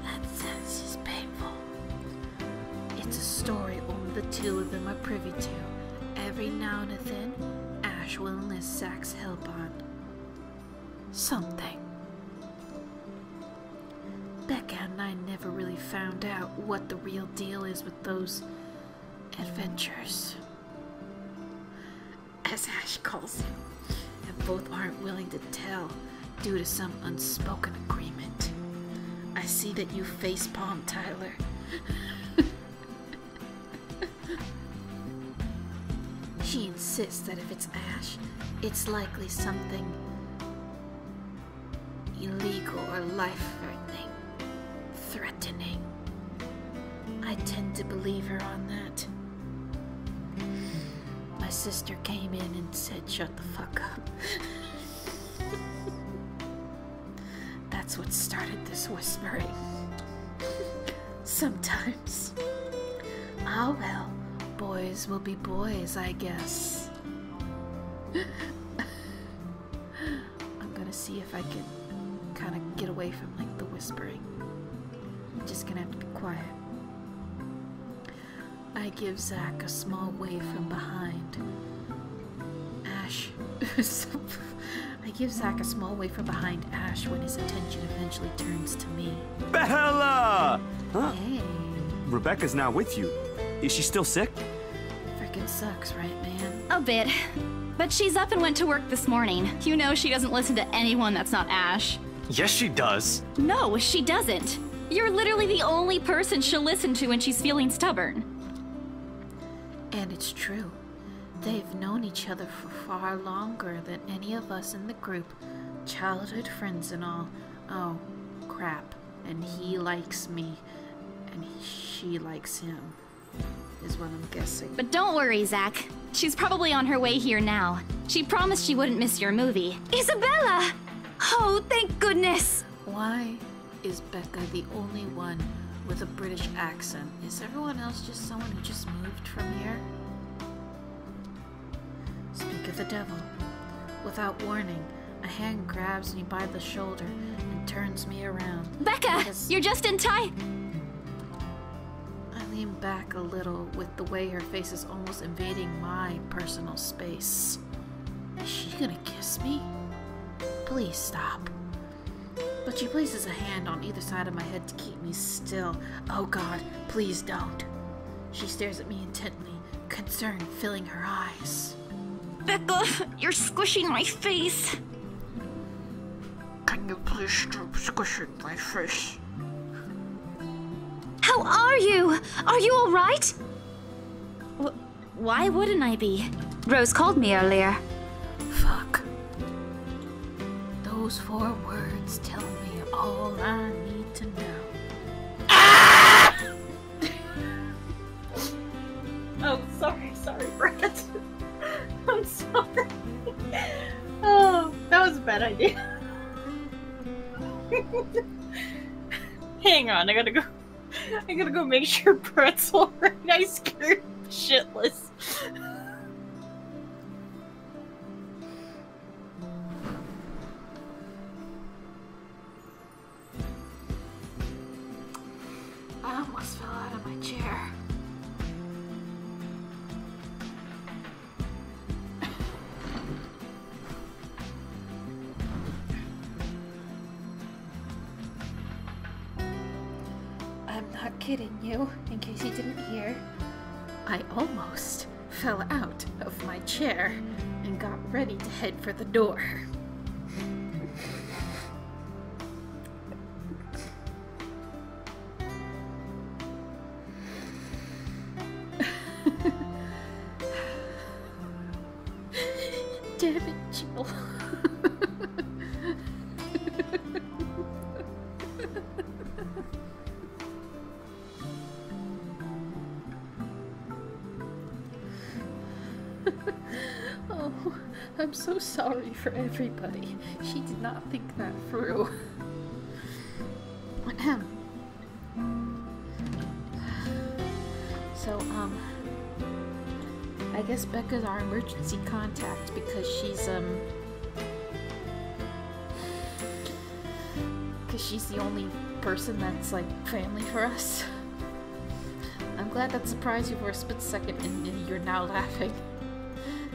That sense is painful. It's a story only the two of them are privy to. Every now and then, Ash will enlist Zack's help on something. Becca and I never really found out what the real deal is with those adventures, as Ash calls him, and both aren't willing to tell due to some unspoken agreement. I see that you facepalm, Tyler. She insists that if it's Ash, it's likely something illegal or life-threatening. I tend to believe her on that. My sister came in and said, "Shut the fuck up." That's what started this whispering. Sometimes. Ah well, boys will be boys, I guess. I'm gonna see if I can kind of get away from like the whispering. I'm just gonna have to be quiet. I give Zack a small wave from behind. Ash. I give Zack a small wave from behind Ash when his attention eventually turns to me. Bella! Huh? Hey. Rebecca's not with you. Is she still sick? Frickin' sucks, right, man? A bit. But she's up and went to work this morning. You know she doesn't listen to anyone that's not Ash. Yes, she does. No, she doesn't. You're literally the only person she'll listen to when she's feeling stubborn. And it's true. They've known each other for far longer than any of us in the group. Childhood friends and all. Oh, crap. And he likes me. And she likes him. is what I'm guessing. But don't worry, Zach. She's probably on her way here now. She promised she wouldn't miss your movie. Isabella! Oh, thank goodness! Why is Becca the only one with a British accent? Is everyone else just someone who just moved from here? Speak of the devil. Without warning, a hand grabs me by the shoulder and turns me around. Becca! You're just in time! I lean back a little with the way her face is almost invading my personal space. Is she gonna kiss me? Please stop. But she places a hand on either side of my head to keep me still. Oh God, please don't. She stares at me intently, concern filling her eyes. Becca, you're squishing my face. Can you please stop squishing my face? How are you? Are you all right? Why wouldn't I be? Rose called me earlier. Fuck. Those 4 words tell me all I need to know. Oh, sorry, Brett. I'm sorry. Oh, that was a bad idea. Hang on, I gotta go make sure Brett's alright. I scared shitless. I almost fell out of my chair. I'm not kidding you, in case you didn't hear. I almost fell out of my chair and got ready to head for the door. Damn it, Jill. Oh, I'm so sorry for everybody. She did not think that through. So, I guess Becca's our emergency contact because she's the only person that's like family for us. I'm glad that surprised you for a split second and you're now laughing.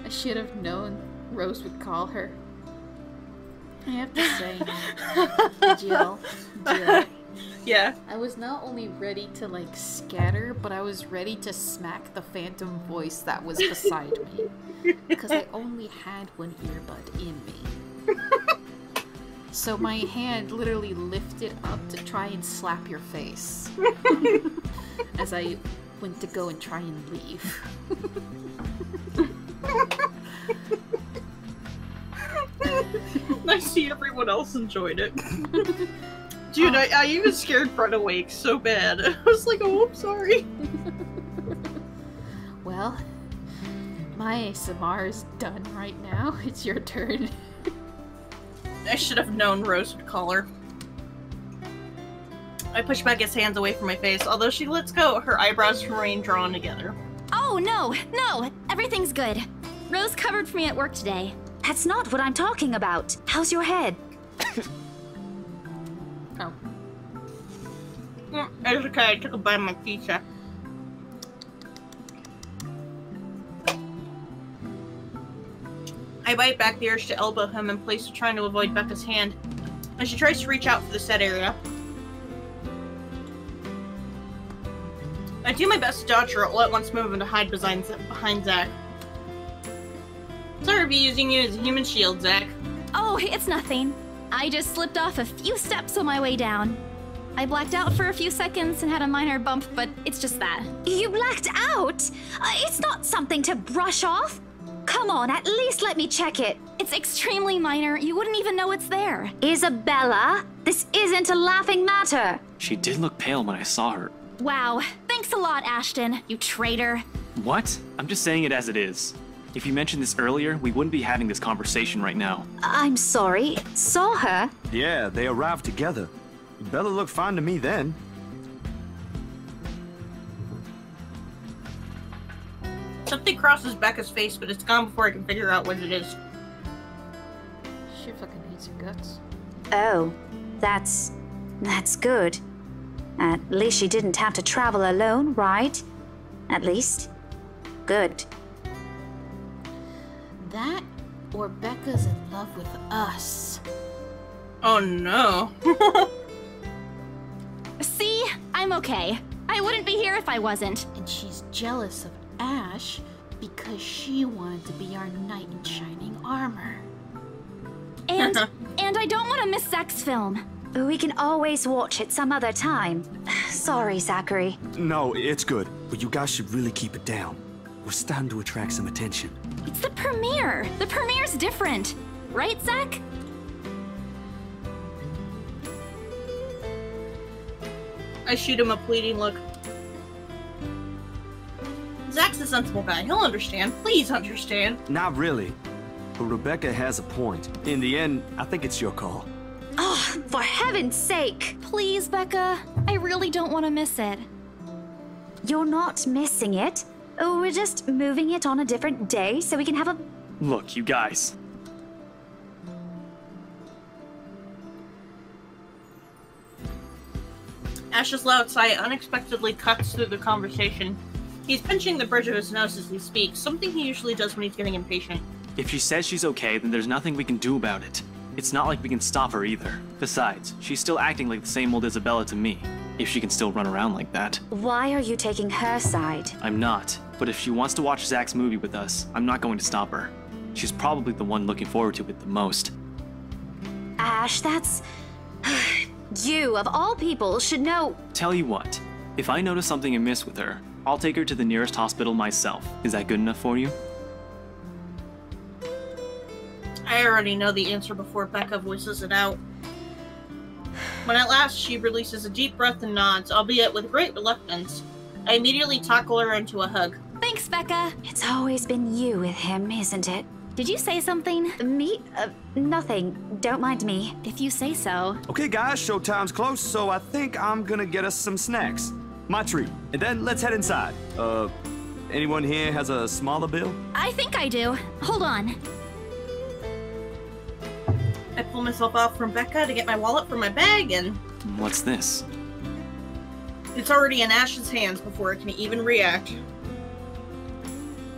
I should have known Rose would call her. I have to say, Jill. Yeah. I was not only ready to like scatter, but I was ready to smack the phantom voice that was beside me. Because I only had one earbud in me. So my hand literally lifted up to try and slap your face. As I went to go and try and leave. I see everyone else enjoyed it. Dude, I even scared Brett awake so bad. I was like, oh, I'm sorry. Well, my ASMR is done right now. It's your turn. I should have known Rose would call her. I push Becca's hands away from my face. Although she lets go, her eyebrows remain drawn together. Oh, no, everything's good. Rose covered for me at work today. That's not what I'm talking about. How's your head? Oh. It's okay, I took a bite of my pizza. I bite back the urge to elbow him in place of trying to avoid Becca's hand, as she tries to reach out for the said area. I do my best to dodge her all at once, moving to hide behind Zach. Sorry for using you as a human shield, Zach. Oh, it's nothing. I just slipped off a few steps on my way down. I blacked out for a few seconds and had a minor bump, but it's just that. You blacked out? It's not something to brush off. Come on, at least let me check it. It's extremely minor. You wouldn't even know it's there. Isabella, this isn't a laughing matter. She did look pale when I saw her. Wow, thank Thanks a lot, Ashton, you traitor. What? I'm just saying it as it is. If you mentioned this earlier, we wouldn't be having this conversation right now. I'm sorry. Saw her? Yeah, they arrived together. Bella looked fine to me then. Something crosses Becca's face, but it's gone before I can figure out what it is. She fucking hates her guts. Oh, that's good. At least she didn't have to travel alone, right? At least. Good. That, or Becca's in love with us. Oh no. See? I'm okay. I wouldn't be here if I wasn't. And she's jealous of Ash because she wanted to be our knight in shining armor. And I don't want to miss Zach's film. We can always watch it some other time. Sorry, Zachary. No, it's good. But you guys should really keep it down. We're starting to attract some attention. It's the premiere. The premiere's different. Right, Zach? I shoot him a pleading look. Zach's a sensible guy. He'll understand. Please understand. Not really. But Rebecca has a point. In the end, I think it's your call. Oh, for heaven's sake! Please, Becca. I really don't want to miss it. You're not missing it. We're just moving it on a different day so we can have a... Look, you guys. Ash's loud sigh unexpectedly cuts through the conversation. He's pinching the bridge of his nose as he speaks, something he usually does when he's getting impatient. If she says she's okay, then there's nothing we can do about it. It's not like we can stop her either. Besides, she's still acting like the same old Isabella to me, if she can still run around like that. Why are you taking her side? I'm not, but if she wants to watch Zach's movie with us, I'm not going to stop her. She's probably the one looking forward to it the most. Ash, that's... You, of all people, should know... Tell you what, if I notice something amiss with her, I'll take her to the nearest hospital myself. Is that good enough for you? I already know the answer before Becca voices it out. When at last she releases a deep breath and nods, albeit with great reluctance, I immediately tackle her into a hug. Thanks, Becca. It's always been you with him, isn't it? Did you say something? Me? Nothing. Don't mind me. If you say so. Okay, guys, showtime's close, so I think I'm gonna get us some snacks. My treat. And then let's head inside. Anyone here has a smaller bill? I think I do. Hold on. I pull myself off from Becca to get my wallet from my bag, and... What's this? It's already in Ash's hands before it can even react.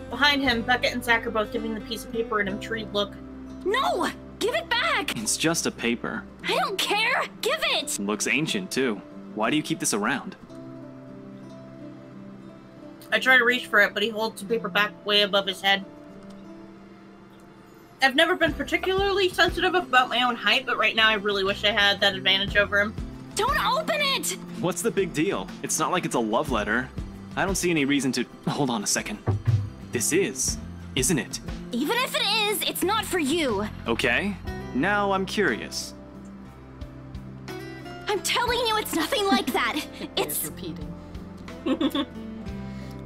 Behind him, Becca and Zach are both giving the piece of paper an intrigued look. No! Give it back! It's just a paper. I don't care! Give it! Looks ancient, too. Why do you keep this around? I try to reach for it, but he holds the paper back way above his head. I've never been particularly sensitive about my own height, but right now I really wish I had that advantage over him. Don't open it! What's the big deal? It's not like it's a love letter. I don't see any reason to... Hold on a second. This is, isn't it? Even if it is, it's not for you. Okay. Now I'm curious. I'm telling you it's nothing like that. It's repeating.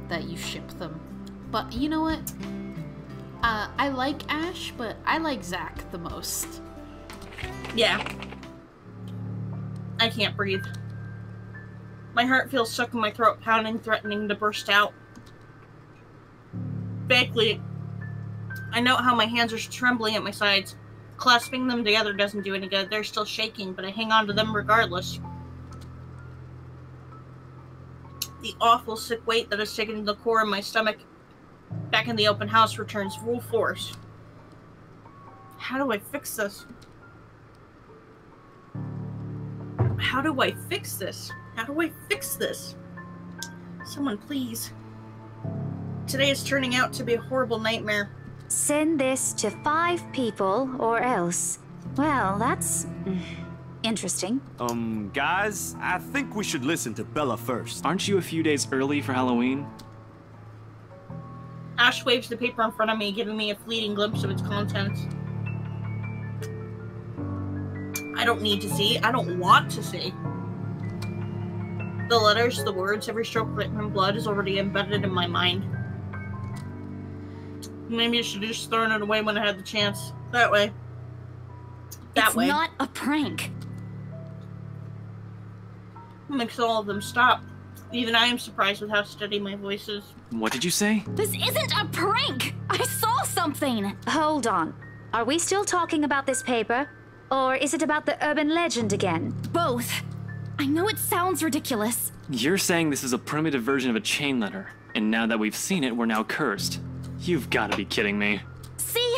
That you ship them. But you know what? I like Ash, but I like Zach the most. Yeah. I can't breathe. My heart feels stuck in my throat, pounding, threatening to burst out. Vaguely, I note how my hands are trembling at my sides. Clasping them together doesn't do any good. They're still shaking, but I hang on to them regardless. The awful sick weight that has taken to the core of my stomach back in the open house returns full force. How do I fix this? How do I fix this? How do I fix this? Someone please. Today is turning out to be a horrible nightmare. Send this to 5 people or else. Well, that's... interesting. Guys, I think we should listen to Bella first. Aren't you a few days early for Halloween? Ash waves the paper in front of me, giving me a fleeting glimpse of its contents. I don't need to see. I don't want to see. The letters, the words, every stroke written in blood is already embedded in my mind. Maybe I should have just thrown it away when I had the chance. That way. It's not a prank. It makes all of them stop. Even I am surprised with how steady my voice is. What did you say? This isn't a prank! I saw something! Hold on. Are we still talking about this paper? Or is it about the urban legend again? Both. I know it sounds ridiculous. You're saying this is a primitive version of a chain letter, and now that we've seen it, we're now cursed. You've got to be kidding me. See?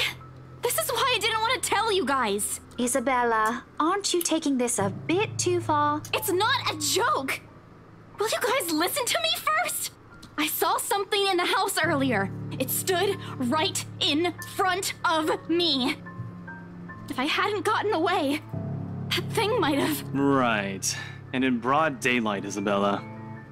This is why I didn't want to tell you guys. Isabella, aren't you taking this a bit too far? It's not a joke! Will you guys listen to me first? I saw something in the house earlier. It stood right in front of me. If I hadn't gotten away, that thing might have... Right. And in broad daylight, Isabella.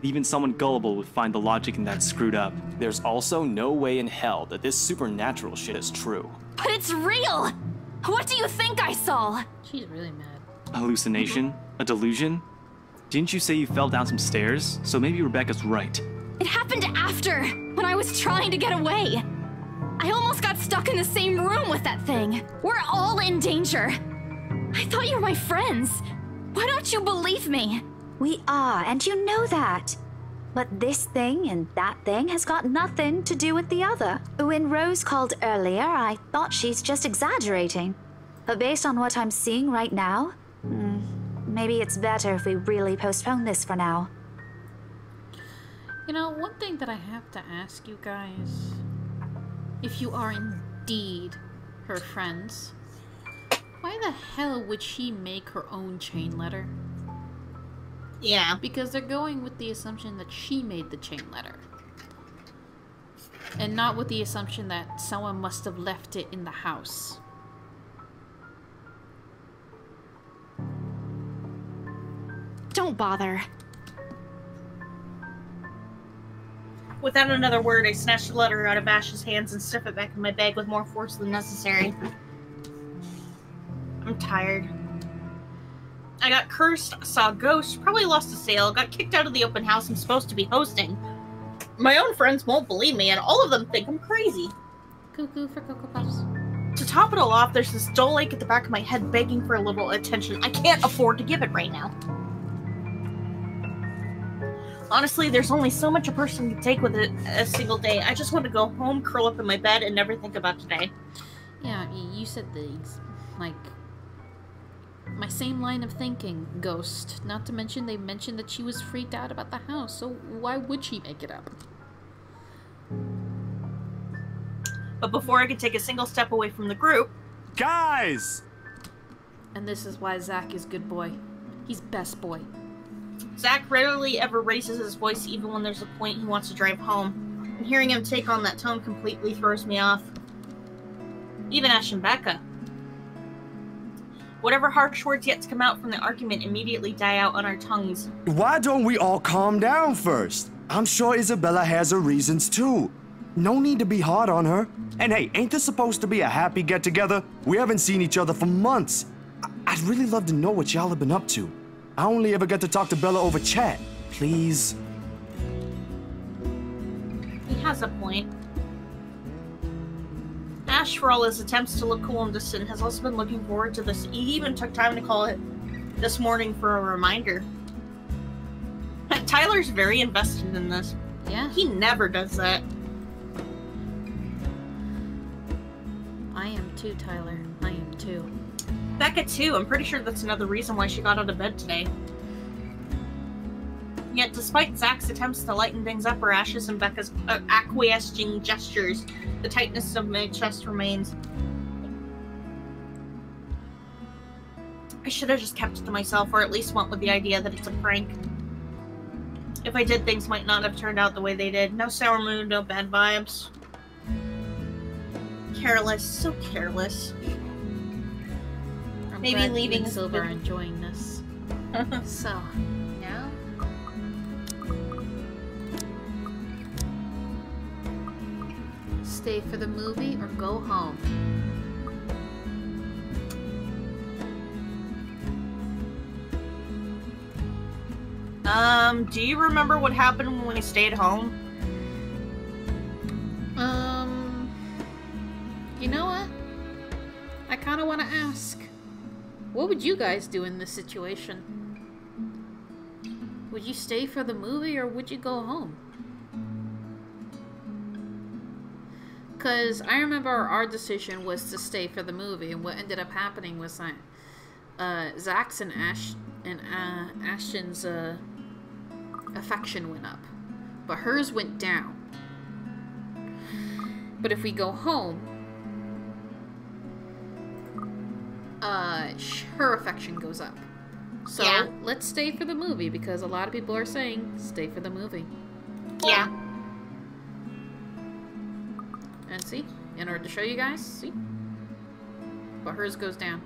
Even someone gullible would find the logic in that screwed up. There's also no way in hell that this supernatural shit is true. But it's real! What do you think I saw? She's really mad. A hallucination? A delusion? Didn't you say you fell down some stairs? So maybe Rebecca's right. It happened after, when I was trying to get away. I almost got stuck in the same room with that thing. We're all in danger. I thought you were my friends. Why don't you believe me? We are, and you know that. But this thing and that thing has got nothing to do with the other. When Rose called earlier, I thought she's just exaggerating. But based on what I'm seeing right now, maybe it's better if we really postpone this for now. You know, one thing that I have to ask you guys, if you are indeed her friends, why the hell would she make her own chain letter? Yeah. Because they're going with the assumption that she made the chain letter. And not with the assumption that someone must have left it in the house. Don't bother. Without another word, I snatched the letter out of Ash's hands and stuffed it back in my bag with more force than necessary. I'm tired. I got cursed, saw a ghost, probably lost a sale, got kicked out of the open house I'm supposed to be hosting. My own friends won't believe me, and all of them think I'm crazy. Cuckoo for Cocoa Puffs. To top it all off, there's this dull ache at the back of my head begging for a little attention. I can't afford to give it right now. Honestly, there's only so much a person can take with it a single day. I just want to go home, curl up in my bed, and never think about today. Yeah, you said things like my same line of thinking, Ghost. Not to mention they mentioned that she was freaked out about the house, so why would she make it up? But before I could take a single step away from the group... Guys! And this is why Zach is good boy. He's best boy. Zach rarely ever raises his voice even when there's a point he wants to drive home. And hearing him take on that tone completely throws me off. Even Ash and Becca. Whatever harsh words yet to come out from the argument immediately die out on our tongues. Why don't we all calm down first? I'm sure Isabella has her reasons too. No need to be hard on her. And hey, ain't this supposed to be a happy get-together? We haven't seen each other for months. I'd really love to know what y'all have been up to. I only ever get to talk to Bella over chat. Please. He has a point. Ash, for all his attempts to look cool and distant, has also been looking forward to this. He even took time to call it this morning for a reminder. Tyler's very invested in this. Yeah? He never does that. I am too, Tyler. I am too. Becca too. I'm pretty sure that's another reason why she got out of bed today. Yet, despite Zach's attempts to lighten things up, or Ash's and Becca's acquiescing gestures, the tightness of my chest remains. I should have just kept it to myself, or at least went with the idea that it's a prank. If I did, things might not have turned out the way they did. No sour mood, no bad vibes. Careless, so careless. I'm Maybe glad leaving you and is Silver good. are enjoying this. So, now? Stay for the movie or go home? Do you remember what happened when we stayed home? You know what? I kind of want to ask. What would you guys do in this situation? Would you stay for the movie or would you go home? Because I remember our decision was to stay for the movie, and what ended up happening was Zach's and Ashton's affection went up, but hers went down. But if we go home, her affection goes up. So yeah. Let's stay for the movie, because a lot of people are saying stay for the movie. Yeah. And see, in order to show you guys, see, but hers goes down.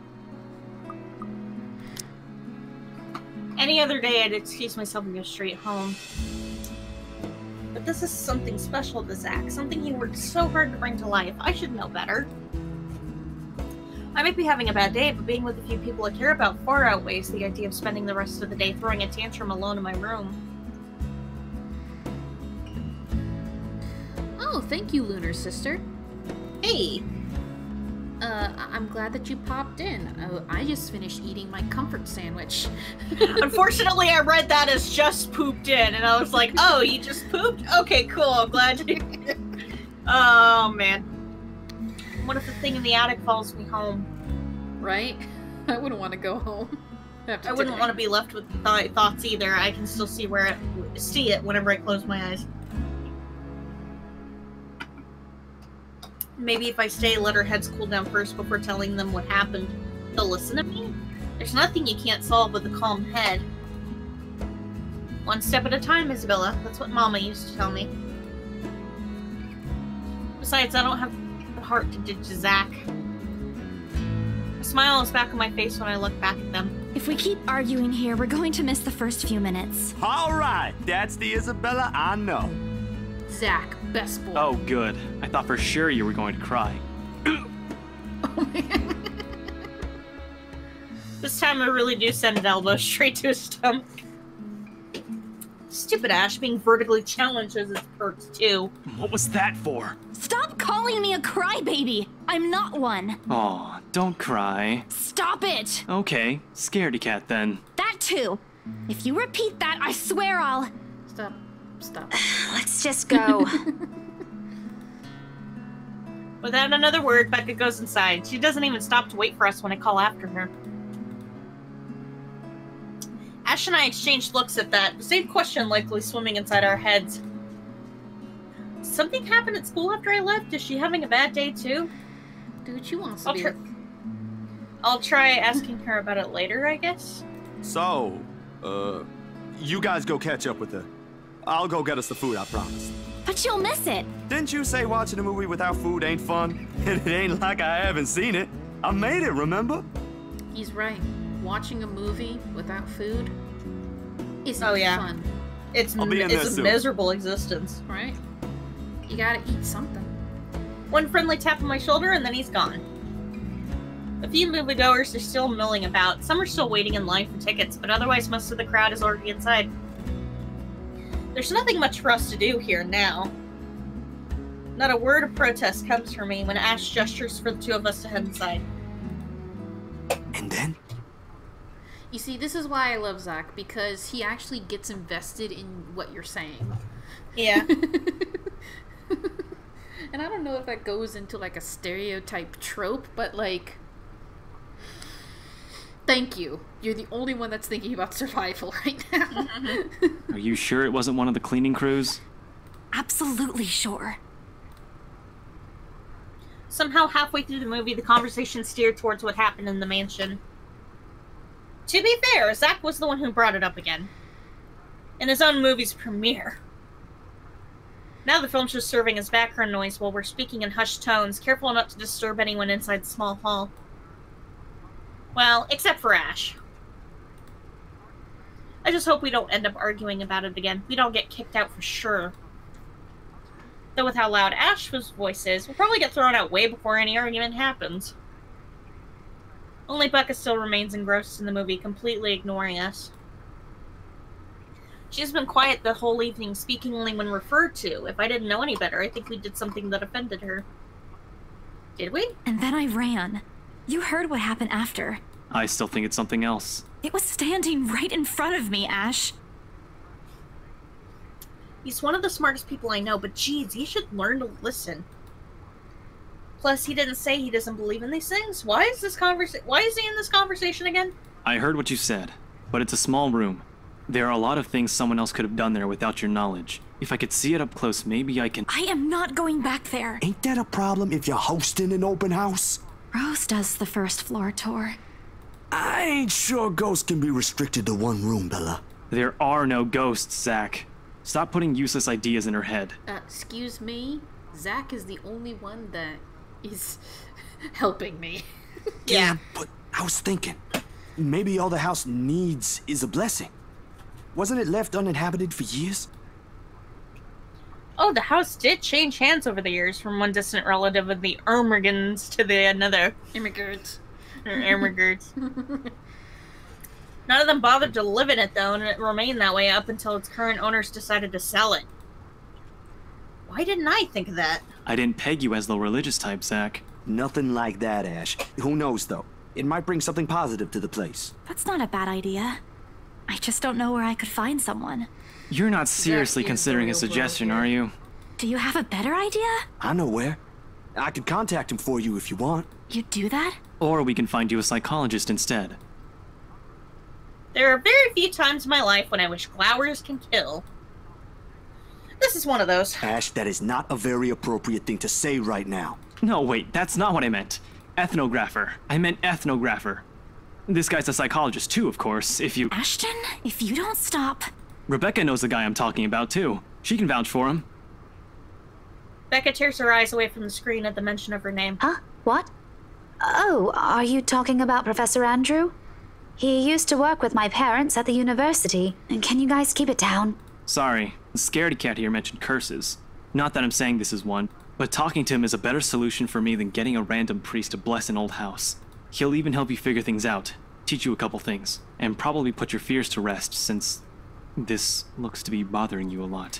Any other day, I'd excuse myself and go straight home. But this is something special to Zach, something he worked so hard to bring to life. I should know better. I might be having a bad day, but being with a few people I care about far outweighs the idea of spending the rest of the day throwing a tantrum alone in my room. Oh, thank you, Lunar Sister. Hey! I'm glad that you popped in. I just finished eating my comfort sandwich. Unfortunately, I read that as just pooped in, and I was like, oh, you just pooped? Okay, cool, I'm glad you did. Oh, man. What if the thing in the attic follows me home? Right? I wouldn't want to go home. I wouldn't want to be left with thoughts either. I can still see it whenever I close my eyes. Maybe if I stay, let our heads cool down first before telling them what happened. They'll listen to me? There's nothing you can't solve with a calm head. One step at a time, Isabella. That's what Mama used to tell me. Besides, I don't have the heart to ditch Zach. A smile is back on my face when I look back at them. If we keep arguing here, we're going to miss the first few minutes. Alright, that's the Isabella I know. Zach, best boy. Oh, good. I thought for sure you were going to cry. Oh, man. This time I really do send an elbow straight to his stomach. Stupid Ash being vertically challenged as its perks, too. What was that for? Stop calling me a crybaby! I'm not one. Aw, don't cry. Stop it! Okay, scaredy cat then. That too. If you repeat that, I swear I'll... Stop. Let's just go. Without another word, Becca goes inside. She doesn't even stop to wait for us when I call after her. Ash and I exchanged looks at that. The same question likely swimming inside our heads. Something happened at school after I left? Is she having a bad day too? Dude, she wants to be... I'll try asking her about it later, I guess. So, you guys go catch up with her. I'll go get us the food, I promise. But you'll miss it. Didn't you say watching a movie without food ain't fun? It ain't like I haven't seen it. I made it, remember? He's right. Watching a movie without food isn't fun. It's a miserable existence. Right? You gotta eat something. One friendly tap on my shoulder and then he's gone. A few moviegoers are still milling about. Some are still waiting in line for tickets, but otherwise most of the crowd is already inside. There's nothing much for us to do here now. Not a word of protest comes from me when Ash gestures for the two of us to head inside. And then? You see, this is why I love Zach, because he actually gets invested in what you're saying. Yeah. And I don't know if that goes into like a stereotype trope, but like... Thank you. You're the only one that's thinking about survival right now. Are you sure it wasn't one of the cleaning crews? Absolutely sure. Somehow halfway through the movie, the conversation steered towards what happened in the mansion. To be fair, Zach was the one who brought it up again. In his own movie's premiere. Now the film's just serving as background noise while we're speaking in hushed tones, careful not to disturb anyone inside the small hall. Well, except for Ash. I just hope we don't end up arguing about it again. We don't get kicked out for sure. Though with how loud Ash's voice is, we'll probably get thrown out way before any argument happens. Only Becca still remains engrossed in the movie, completely ignoring us. She's been quiet the whole evening, speaking only when referred to. If I didn't know any better, I think we did something that offended her. Did we? And then I ran. You heard what happened after. I still think it's something else. It was standing right in front of me, Ash. He's one of the smartest people I know, but geez, he should learn to listen. Plus, he didn't say he doesn't believe in these things. Why is he in this conversation again? I heard what you said, but it's a small room. There are a lot of things someone else could have done there without your knowledge. If I could see it up close, maybe I can— I am not going back there. Ain't that a problem if you're hosting an open house? Rose does the first floor tour. I ain't sure ghosts can be restricted to one room, Bella. There are no ghosts, Zach. Stop putting useless ideas in her head. Excuse me? Zach is the only one that is helping me. Yeah, but I was thinking, maybe all the house needs is a blessing. Wasn't it left uninhabited for years? Oh, the house did change hands over the years from one distant relative of the Ermigans to the another. Immigrants. None of them bothered to live in it, though, and it remained that way up until its current owners decided to sell it. Why didn't I think of that? I didn't peg you as the religious type, Zach. Nothing like that, Ash. Who knows, though? It might bring something positive to the place. That's not a bad idea. I just don't know where I could find someone. You're not seriously considering a suggestion, are you? Do you have a better idea? I know where. I could contact him for you if you want. You'd do that? Or we can find you a psychologist instead. There are very few times in my life when I wish glowers can kill. This is one of those. Ash, that is not a very appropriate thing to say right now. No, wait, that's not what I meant. Ethnographer. I meant ethnographer. This guy's a psychologist too, of course, if you— Ashton, if you don't stop— Rebecca knows the guy I'm talking about too. She can vouch for him. Becca tears her eyes away from the screen at the mention of her name. Huh? What? Oh, are you talking about Professor Andrew? He used to work with my parents at the university. Can you guys keep it down? Sorry, the scaredy cat here mentioned curses. Not that I'm saying this is one, but talking to him is a better solution for me than getting a random priest to bless an old house. He'll even help you figure things out, teach you a couple things, and probably put your fears to rest since this looks to be bothering you a lot.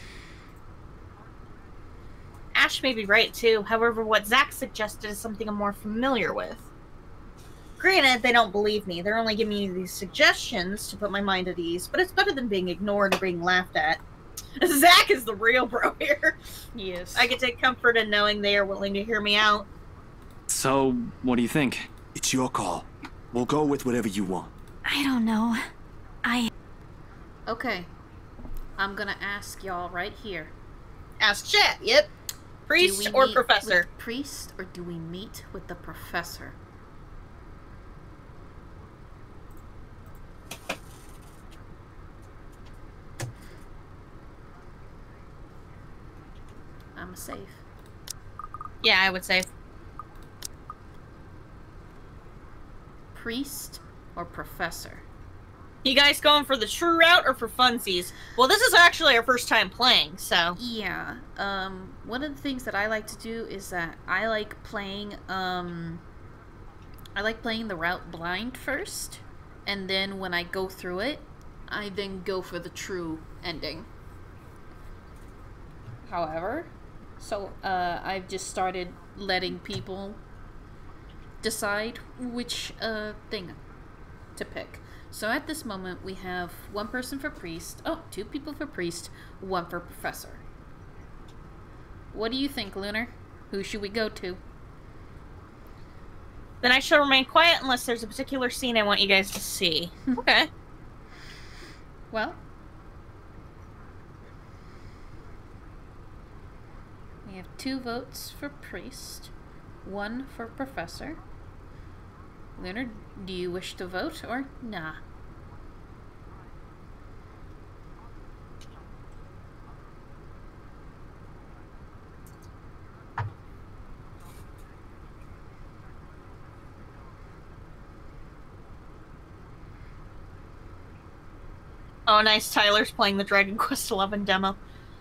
Ash may be right, too. However, what Zach suggested is something I'm more familiar with. Granted, they don't believe me. They're only giving me these suggestions to put my mind at ease, but it's better than being ignored or being laughed at. Zach is the real bro here. Yes. I can take comfort in knowing they are willing to hear me out. So, what do you think? It's your call. We'll go with whatever you want. I don't know. Okay. I'm gonna ask y'all right here. Ask chat, yep. Priest or professor? Priest, or do we meet with the professor? I'm safe. Yeah, I would say. Priest or professor? You guys going for the true route or for funsies? Well, this is actually our first time playing, so. Yeah. One of the things that I like to do is that I like playing the route blind first, and then when I go through it, I then go for the true ending. However, I've just started letting people decide which thing to pick. So at this moment, we have one person for priest. Oh, 2 people for priest, 1 for professor. What do you think, Lunar? Who should we go to? Then I shall remain quiet unless there's a particular scene I want you guys to see. Okay. Well, we have 2 votes for priest, 1 for professor. Lunar, do you wish to vote or nah? Oh, nice. Tyler's playing the Dragon Quest XI demo.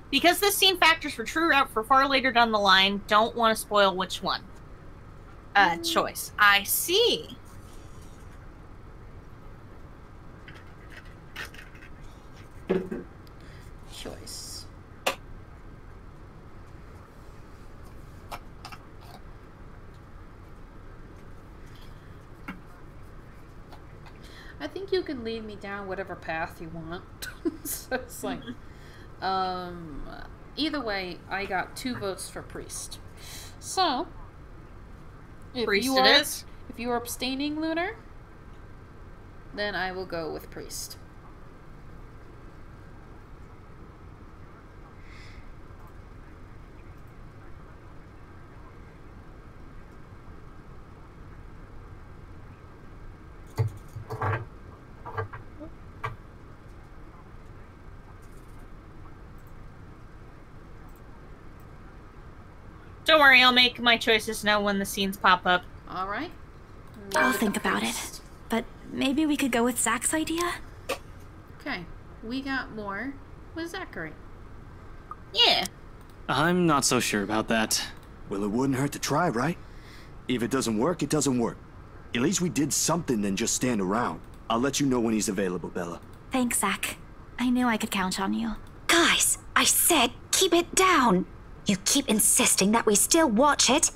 Because this scene factors for true route for far later down the line, don't want to spoil which one. Choice. I see. choice. I think you can lead me down whatever path you want. So it's like, either way, I got 2 votes for priest. So, if Priest you it are, is. if you are abstaining, Lunar, then I will go with priest. Don't worry, I'll make my choices now when the scenes pop up. Alright. I'll think about it. But maybe we could go with Zach's idea? Okay. We got more with Zachary. Yeah. I'm not so sure about that. Well, it wouldn't hurt to try, right? If it doesn't work, it doesn't work. At least we did something than just stand around. I'll let you know when he's available, Bella. Thanks, Zach. I knew I could count on you. Guys, I said keep it down. You keep insisting that we still watch it,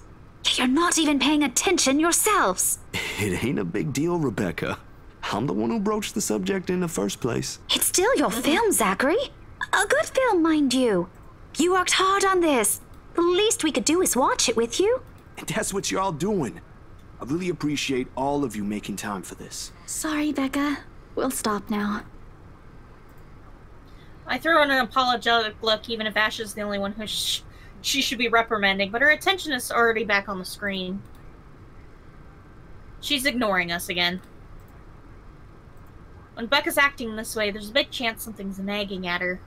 yet you're not even paying attention yourselves. It ain't a big deal, Rebecca. I'm the one who broached the subject in the first place. It's still your film, Zachary. A good film, mind you. You worked hard on this. The least we could do is watch it with you. And that's what you're all doing. I really appreciate all of you making time for this. Sorry, Becca. We'll stop now. I throw in an apologetic look, even if Ash is the only one who she should be reprimanding, but her attention is already back on the screen. She's ignoring us again. When Becca's acting this way, there's a big chance something's nagging at her.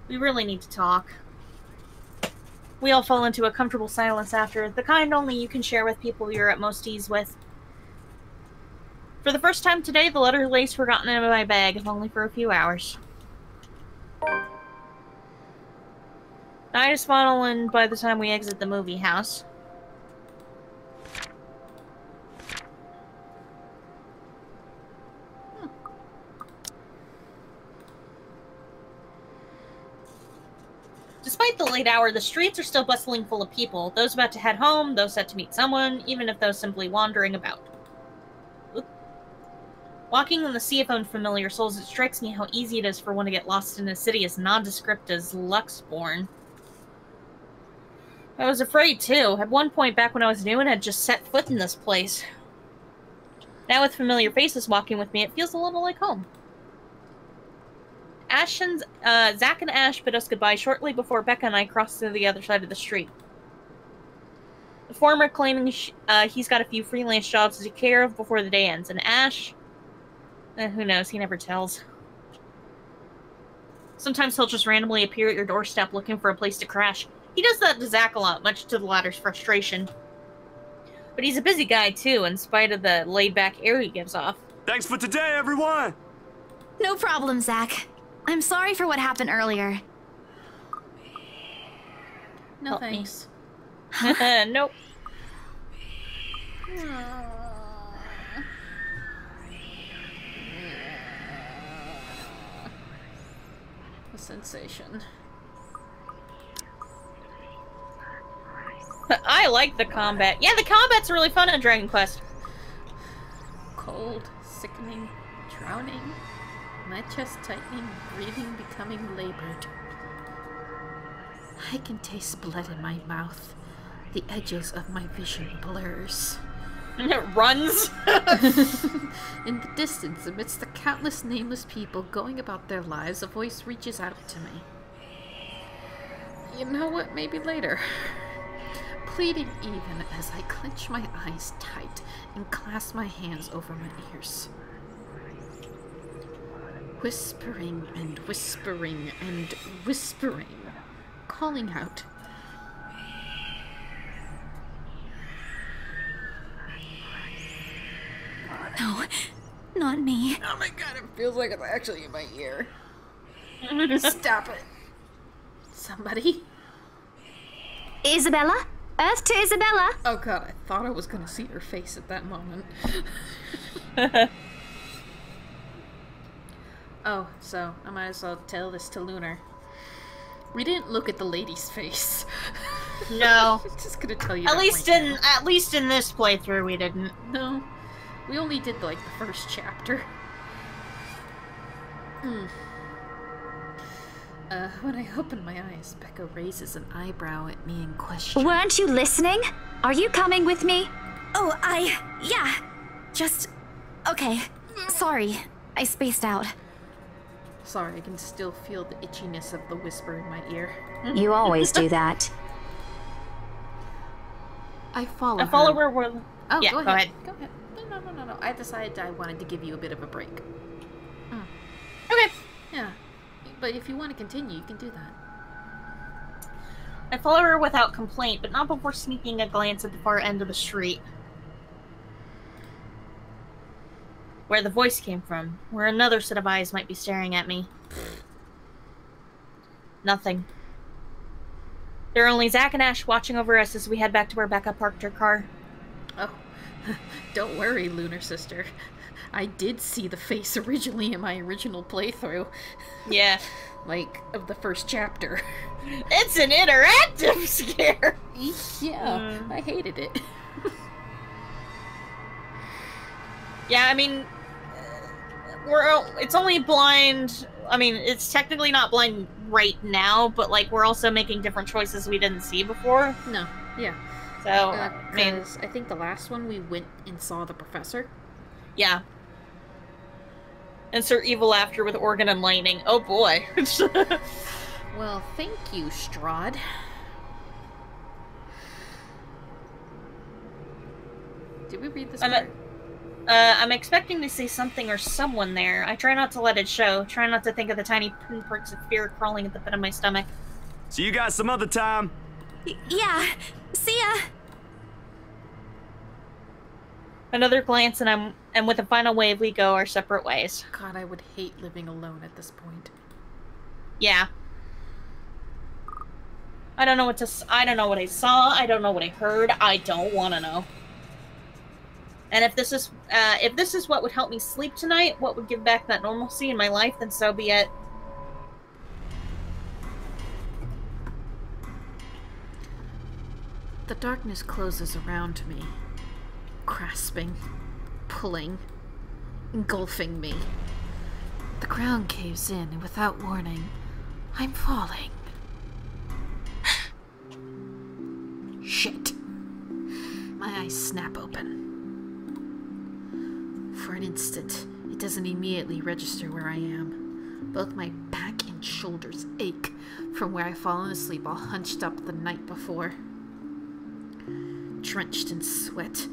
We really need to talk. We all fall into a comfortable silence after, the kind only you can share with people you're at most ease with. For the first time today, the letter lays forgotten in my bag, if only for a few hours. Night is falling by the time we exit the movie house. Despite the late hour, the streets are still bustling full of people. Those about to head home, those set to meet someone, even if those simply wandering about. Walking in the sea of unfamiliar souls, it strikes me how easy it is for one to get lost in a city as nondescript as Luxborn. I was afraid, too. At one point back when I was new and had just set foot in this place. Now with familiar faces walking with me, it feels a little like home. Zach and Ash bid us goodbye shortly before Becca and I crossed to the other side of the street. The former claiming he's got a few freelance jobs to take care of before the day ends, and Ash... who knows, he never tells. Sometimes he'll just randomly appear at your doorstep looking for a place to crash. He does that to Zach a lot, much to the latter's frustration. But he's a busy guy, too, in spite of the laid-back air he gives off. Thanks for today, everyone! No problem, Zach. I'm sorry for what happened earlier. No Help thanks. Nope. A sensation. I like the combat. Yeah, the combat's really fun in Dragon Quest. Cold, sickening, drowning, my chest tightening, breathing becoming labored. I can taste blood in my mouth. The edges of my vision blurs. It runs. In the distance, amidst the countless nameless people going about their lives, a voice reaches out to me. You know what? Maybe later. Pleading even as I clench my eyes tight and clasp my hands over my ears. Whispering and whispering and whispering, calling out. No, not me. Oh my god, it feels like it's actually in my ear. Stop it. Somebody? Isabella? Earth to Isabella? Oh god, I thought I was gonna see her face at that moment. Oh, so I might as well tell this to Lunar. We didn't look at the lady's face. No. Just gonna tell you. At least in this playthrough, we didn't. No, we only did like the first chapter. When I open my eyes, Becca raises an eyebrow at me and questions. Weren't you listening? Are you coming with me? Oh, yeah. Just... okay. Sorry, I spaced out. Sorry, I can still feel the itchiness of the whisper in my ear. You always do that. I follow her. Where... Oh, yeah, go ahead. Go ahead. No. I decided I wanted to give you a bit of a break. Okay. Yeah. But if you want to continue, you can do that. I follow her without complaint, but not before sneaking a glance at the far end of the street. Where the voice came from, where another set of eyes might be staring at me. Nothing. There are only Zack and Ash watching over us as we head back to where Becca parked her car. Oh, don't worry, Lunar Sister. I did see the face originally in my original playthrough. Yeah. Like, of the first chapter. It's an interactive scare! Yeah, I hated it. Yeah, I mean, it's only blind. I mean, it's technically not blind right now, but like we're also making different choices we didn't see before. No, yeah. So, because I think the last one we went and saw the professor. Yeah. Insert evil laughter with organ and lightning. Oh boy. Well, thank you, Strahd. Did we read this part? I'm expecting to see something or someone there. I try not to let it show. Try not to think of the tiny pinpricks of fear crawling at the pit of my stomach. See you guys some other time. Yeah. See ya. Another glance and with a final wave we go our separate ways. God, I would hate living alone at this point. Yeah. I don't know what I saw. I don't know what I heard. I don't want to know. And if this is what would help me sleep tonight, what would give back that normalcy in my life, then so be it. The darkness closes around me, grasping, pulling, engulfing me. The ground caves in, and without warning, I'm falling. Shit. My eyes snap open. For an instant, it doesn't immediately register where I am. Both my back and shoulders ache from where I've fallen asleep all hunched up the night before. Drenched in sweat,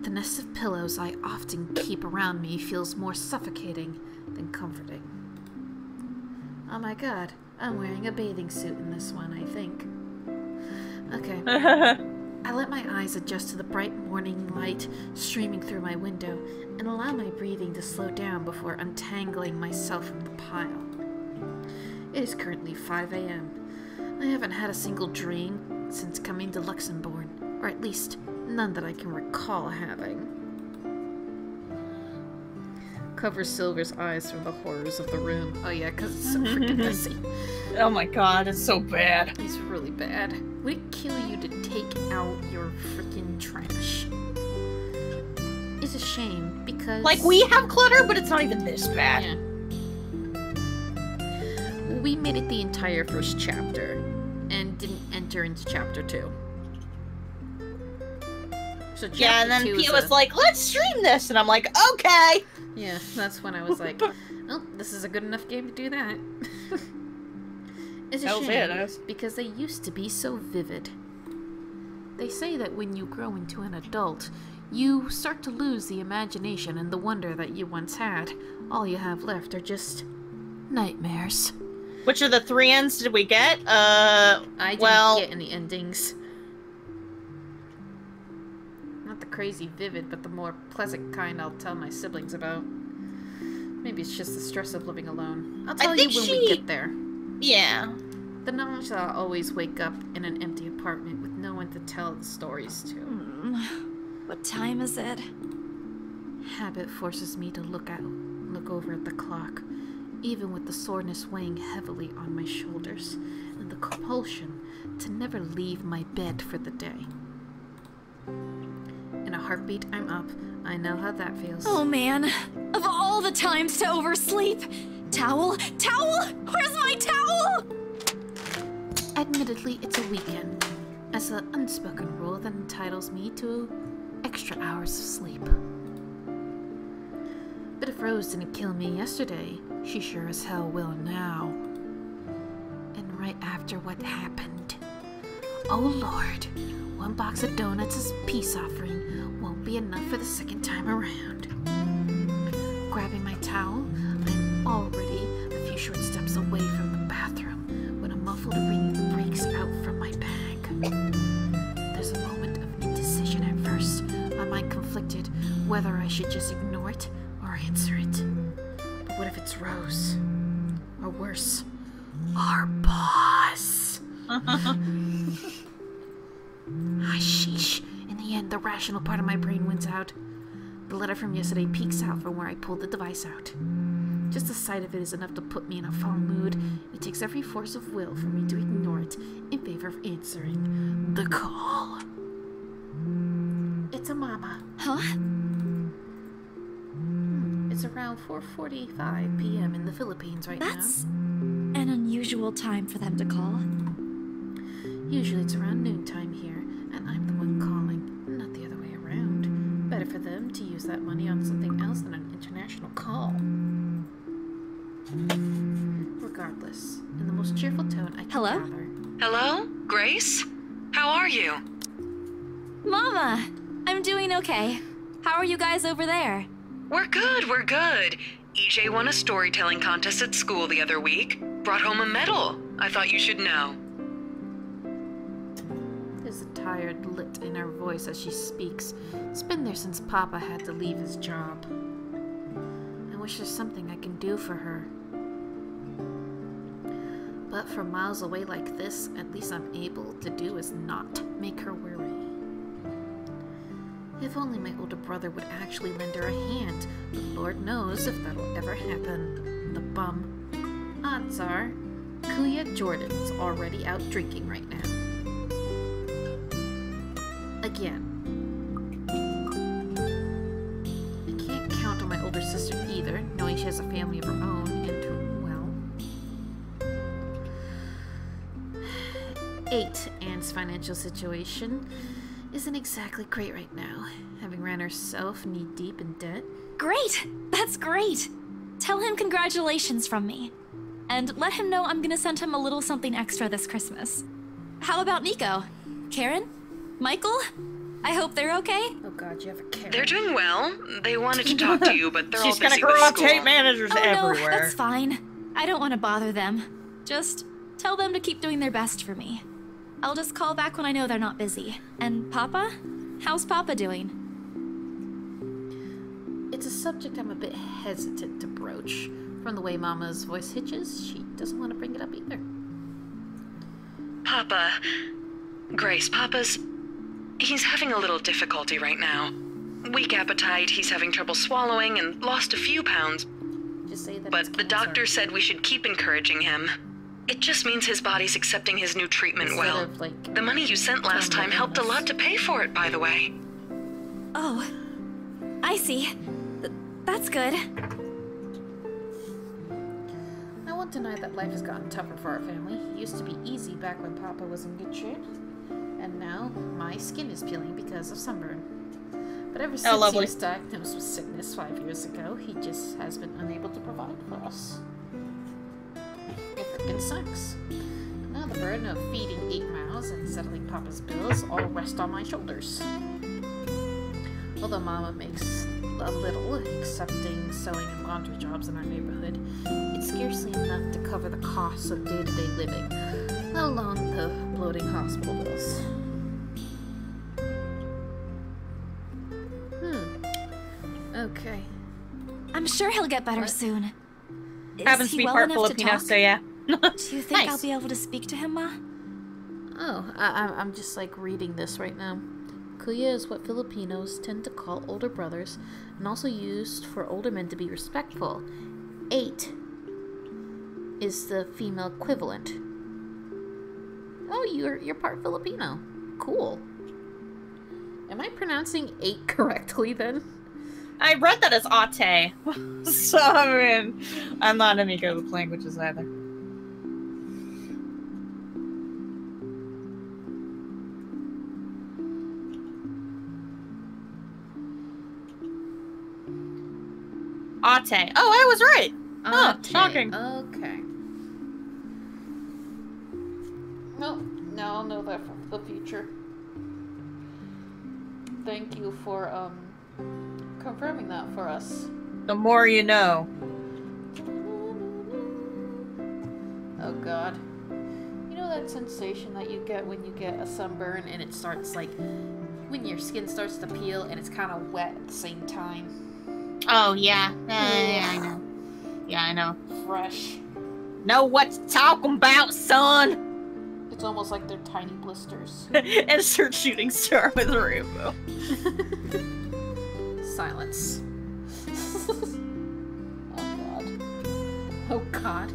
the nest of pillows I often keep around me feels more suffocating than comforting. Oh my god, I'm wearing a bathing suit in this one, I think. Okay. I let my eyes adjust to the bright morning light streaming through my window and allow my breathing to slow down before untangling myself from the pile. It is currently 5 a.m. I haven't had a single dream since coming to Luxembourg, or at least none that I can recall having. Cover Silver's eyes from the horrors of the room. Oh yeah, because it's so freaking messy. Oh my god, it's so bad. It's really bad. Would it kill you to take out your freaking trash? It's a shame, because... Like, we have clutter, but it's not even this bad. Yeah. We made it the entire first chapter, and didn't enter into chapter 2. So chapter yeah, and then two Pia was like, let's stream this! And I'm like, okay! Yeah, that's when I was like, oh, this is a good enough game to do that. It's a shame, because they used to be so vivid. They say that when you grow into an adult, you start to lose the imagination and the wonder that you once had. All you have left are just nightmares. Which of the 3 ends did we get? I didn't get any endings. Not the crazy vivid, but the more pleasant kind I'll tell my siblings about. Maybe it's just the stress of living alone. I'll tell you when we get there. Yeah. The knowledge that I'll always wake up in an empty apartment with no one to tell the stories to. What time is it? Habit forces me to look over at the clock. even with the soreness weighing heavily on my shoulders and the compulsion to never leave my bed for the day. In a heartbeat, I'm up. I know how that feels. Oh man, of all the times to oversleep! Towel? Towel? Where's my towel? Admittedly, it's a weekend, as an unspoken rule that entitles me to extra hours of sleep. But if Rose didn't kill me yesterday, she sure as hell will now. And right after what happened. Oh Lord, one box of donuts as a peace offering won't be enough for the second time around. Grabbing my towel, I'm already a few short steps away from the bathroom when a muffled ring breaks out from my bag. There's a moment of indecision at first, my mind conflicted whether I should just ignore it or answer it. But what if it's Rose? Or worse, our boss? Sheesh. In the end, the rational part of my brain wins out. The letter from yesterday peeks out from where I pulled the device out. Just the sight of it is enough to put me in a foul mood. It takes every force of will for me to ignore it in favor of answering the call. It's a mama. Huh? It's around 4:45 p.m. in the Philippines right now. That's an unusual time for them to call. Usually it's around noontime here, and I'm the one calling, not the other way around. Better for them to use that money on something else than an international call. Regardless, in the most cheerful tone I can gather. Hello? Grace? How are you? Mama! I'm doing okay. How are you guys over there? We're good, we're good. EJ won a storytelling contest at school the other week. Brought home a medal. I thought you should know. There's a tired lilt in her voice as she speaks. It's been there since Papa had to leave his job. I wish there's something I can do for her. But from miles away like this, at least I'm able to do is not make her worry. If only my older brother would actually lend her a hand, but Lord knows if that'll ever happen. The bum. Odds are, Kuya Jordan's already out drinking right now. Again. I can't count on my older sister either, knowing she has a family of her own, and, well... 8, Anne's financial situation isn't exactly great right now, having ran herself knee-deep in debt. Great! That's great! Tell him congratulations from me. And let him know I'm gonna send him a little something extra this Christmas. How about Nico? Karen? Michael? I hope they're okay? Oh god, you have a Karen. They're doing well. They wanted to talk to you, but they're all busy with She's gonna grow up school. tape managers everywhere. No, that's fine. I don't want to bother them. Just tell them to keep doing their best for me. I'll just call back when I know they're not busy. And Papa? How's Papa doing? It's a subject I'm a bit hesitant to broach. From the way Mama's voice hitches, she doesn't want to bring it up either. Papa. Grace, he's having a little difficulty right now. Weak appetite, he's having trouble swallowing, and lost a few pounds. Just say that. But the doctor said we should keep encouraging him. It just means his body's accepting his new treatment well. The money you sent last time helped a lot to pay for it, by the way. Oh, I see. That's good. I won't deny that life has gotten tougher for our family. It used to be easy back when Papa was in good shape. And now, my skin is peeling because of sunburn. But ever since he was diagnosed with sickness 5 years ago, he just has been unable to provide for us. It frickin' sucks. Now the burden of feeding 8 mouths and settling Papa's bills all rest on my shoulders. Although Mama makes a little, accepting sewing and laundry jobs in our neighborhood, it's scarcely enough to cover the costs of day-to-day living, let alone the bloating hospital bills. Okay. I'm sure he'll get better soon. Happens to be part Filipino, so yeah. Do you think Nice. I'll be able to speak to him, Ma? Oh, I'm just like reading this right now. Kuya is what Filipinos tend to call older brothers, and also used for older men to be respectful. 8 is the female equivalent. Oh, you're part Filipino. Cool. Am I pronouncing 8 correctly then? I read that as ate. So, I mean, I'm not any good with languages either. Ate. Oh, I was right. Oh, shocking. Okay. Well, now I'll know that for the future. Thank you for, confirming that for us. The more you know. Oh god. You know that sensation that you get when you get a sunburn and it starts like, when your skin starts to peel and it's kind of wet at the same time? Oh, yeah. Yeah, I know. Yeah, I know. Fresh. Know what to talking about, son? It's almost like they're tiny blisters. Insert shooting star with a rainbow. Silence. Oh god.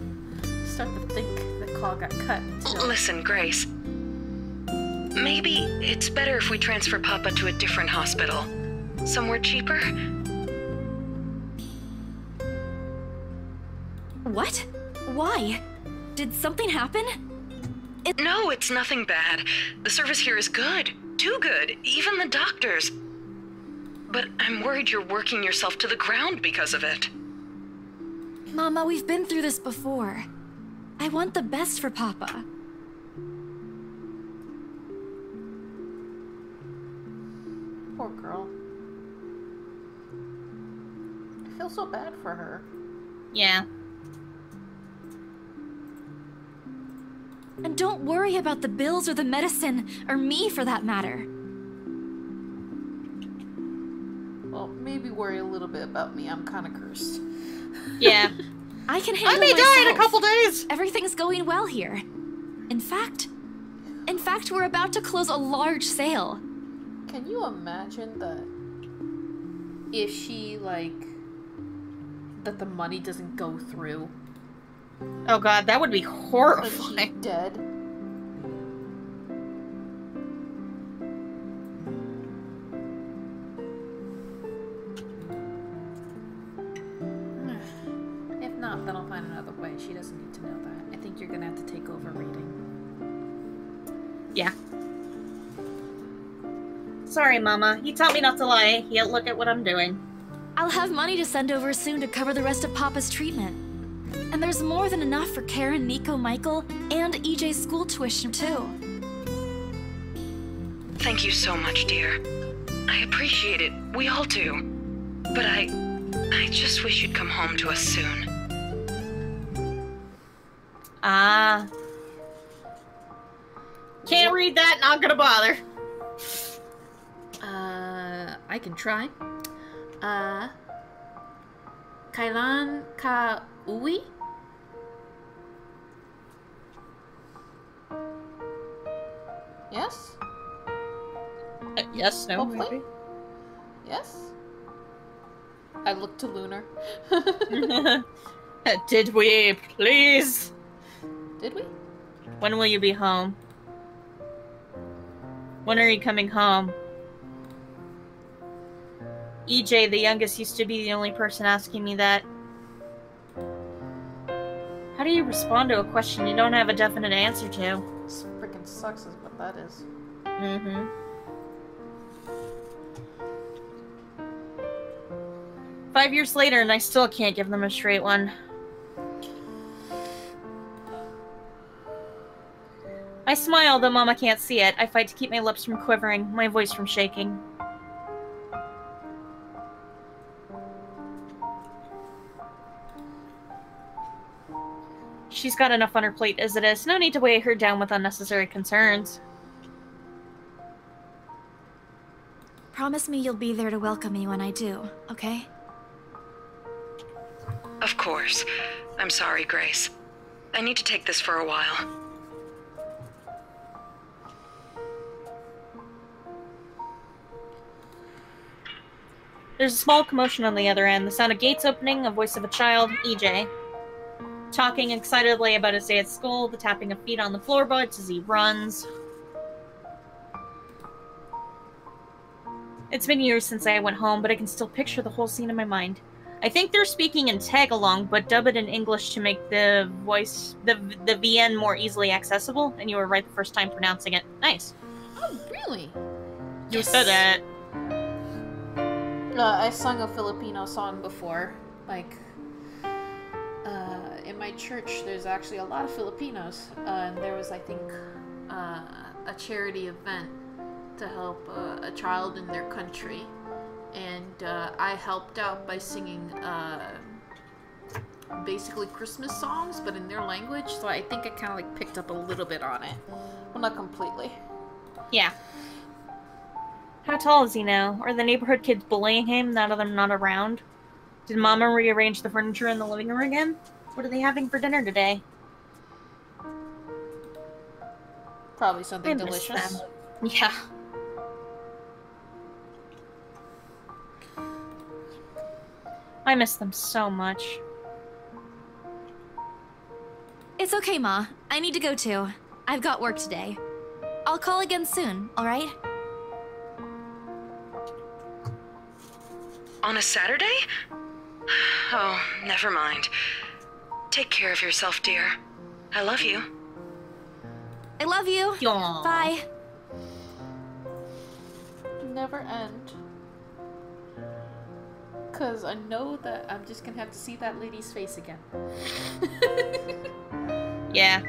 Start to think the claw got cut. Listen, Grace. Maybe it's better if we transfer Papa to a different hospital. Somewhere cheaper? What? Why? Did something happen? No, it's nothing bad. The service here is good. Too good. Even the doctors. But I'm worried you're working yourself to the ground because of it. Mama, we've been through this before. I want the best for Papa. Poor girl. I feel so bad for her. Yeah. And don't worry about the bills or the medicine, or me for that matter. Well, maybe worry a little bit about me. I'm kind of cursed. Yeah. I can handle I may myself. die in a couple days. Everything's going well here. In fact, we're about to close a large sale. Can you imagine that if she, like, that the money doesn't go through? Oh god, that would be horrifying. Like she's dead. If not, then I'll find another way. She doesn't need to know that. I think you're gonna have to take over reading. Yeah. Sorry, Mama. You taught me not to lie. Yet look at what I'm doing. I'll have money to send over soon to cover the rest of Papa's treatment. And there's more than enough for Karen, Nico, Michael, and EJ's school tuition, too. Thank you so much, dear. I appreciate it. We all do. But I just wish you'd come home to us soon. Can't read that, not gonna bother. I can try. Kailan ka uwi? Yes? Yes, no, hopefully. maybe. Yes? I look to Lunar. Did we, please? Did we? When will you be home? When are you coming home? EJ, the youngest, used to be the only person asking me that. How do you respond to a question you don't have a definite answer to? This freaking sucks is what that is. Mm-hmm. 5 years later and I still can't give them a straight one. I smile, though Mama can't see it. I fight to keep my lips from quivering, my voice from shaking. She's got enough on her plate as it is. No need to weigh her down with unnecessary concerns. Promise me you'll be there to welcome me when I do, okay? Of course. I'm sorry, Grace. I need to take this for a while. There's a small commotion on the other end. The sound of gates opening, a voice of a child, EJ. talking excitedly about his day at school, the tapping of feet on the floorboards as he runs. It's been years since I went home, but I can still picture the whole scene in my mind. I think they're speaking in tag-along, but dub it in English to make the voice, the VN more easily accessible, and you were right the first time pronouncing it. Nice. Oh, really? You said it. I sung a Filipino song before. Like, in my church, there's actually a lot of Filipinos. And there was, I think, a charity event to help a child in their country. And I helped out by singing basically Christmas songs, but in their language. So I think I kind of like picked up a little bit on it. Well, not completely. Yeah. How tall is he now? Are the neighborhood kids bullying him now that I'm not around? Did Mama rearrange the furniture in the living room again? What are they having for dinner today? Probably something delicious. Them. Yeah. I miss them so much. It's okay, Ma. I need to go too. I've got work today. I'll call again soon, alright? On a Saturday? Oh, never mind. Take care of yourself, dear. I love you. I love you. Aww. Bye. Never end. Because I know that I'm just gonna have to see that lady's face again. Yeah.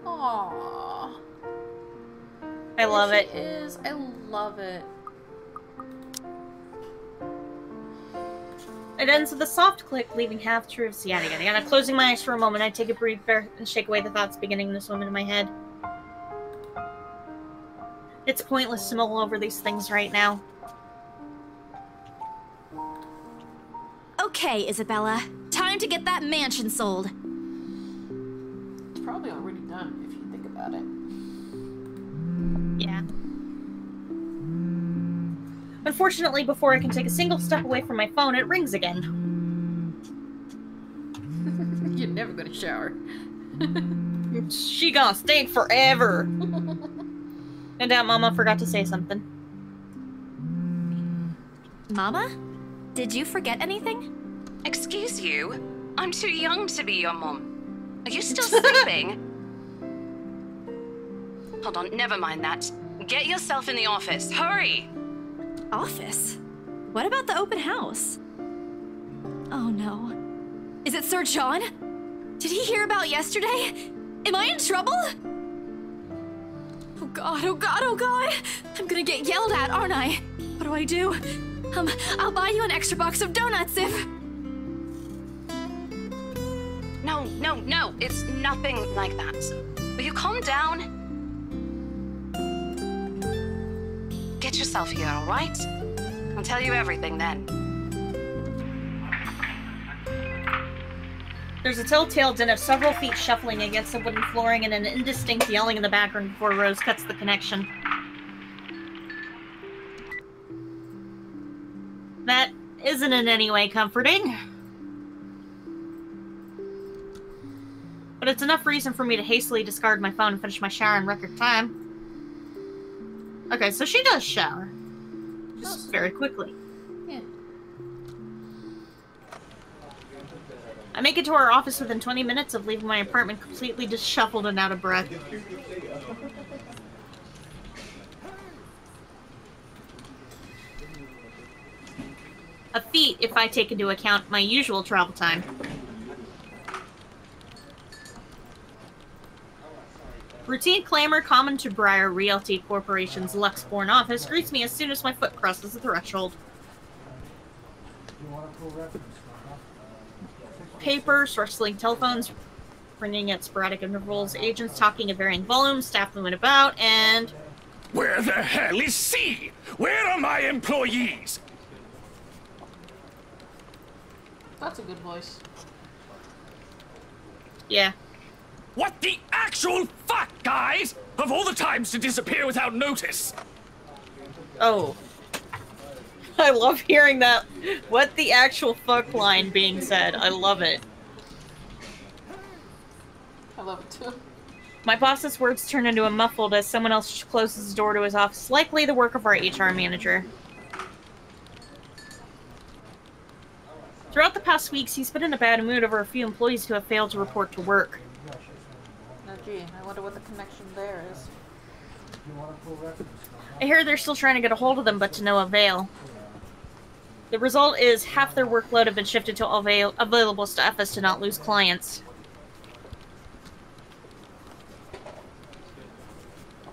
Aww. I love it. I love it. It ends with a soft click, leaving half-truths. Yada yada yada. Closing my eyes for a moment, I take a breather and shake away the thoughts beginning to swim in my head. It's pointless to mull over these things right now. Okay, Isabella. Time to get that mansion sold. It's probably already done, if you think about it. Yeah. Unfortunately, before I can take a single step away from my phone, it rings again. You're never gonna shower. She gonna stink forever. No doubt Mama forgot to say something. Mama? Did you forget anything? Excuse you? I'm too young to be your mom. Are you still sleeping? Hold on, never mind that. Get yourself in the office. Hurry! Office? What about the open house? Oh no. Is it Sir John? Did he hear about yesterday? Am I in trouble? Oh god, oh god, oh god! I'm gonna get yelled at, aren't I? What do I do? I'll buy you an extra box of donuts if... No, no, no. It's nothing like that. Will you calm down? Get yourself here, all right? I'll tell you everything then. There's a telltale din of several feet shuffling against the wooden flooring and an indistinct yelling in the background before Rose cuts the connection. That isn't in any way comforting. But it's enough reason for me to hastily discard my phone and finish my shower in record time. Okay, so she does shower. Just very quickly. Yeah. I make it to our office within 20 minutes of leaving my apartment completely disheveled and out of breath. A feat if I take into account my usual travel time. Routine clamor common to Briar Realty Corporation's Luxborn office greets me as soon as my foot crosses the threshold. Papers, rustling telephones, ringing at sporadic intervals, agents talking at varying volumes, staff moving about, and... Where the hell is C? Where are my employees? That's a good voice. Yeah. What the actual fuck, guys? Of all the times to disappear without notice. Oh. I love hearing that. What the actual fuck line being said. I love it. I love it too. My boss's words turn into a muffled as someone else closes the door to his office, likely the work of our HR manager. Throughout the past weeks, he's been in a bad mood over a few employees who have failed to report to work. Now, gee, I wonder what the connection there is. I hear they're still trying to get a hold of them, but to no avail. The result is half their workload have been shifted to available staff as to not lose clients.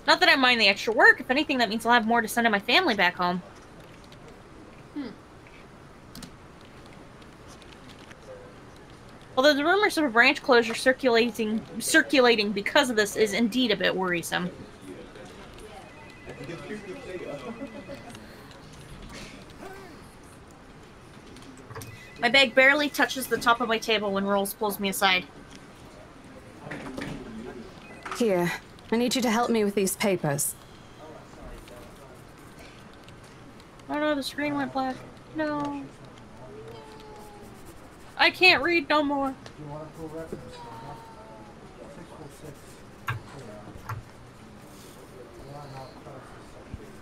Not that I mind the extra work. If anything, that means I'll have more to send to my family back home. Although the rumors of a branch closure circulating because of this is indeed a bit worrisome. My bag barely touches the top of my table when Rolls pulls me aside. Here, I need you to help me with these papers. Oh no, the screen went black. No. I can't read no more.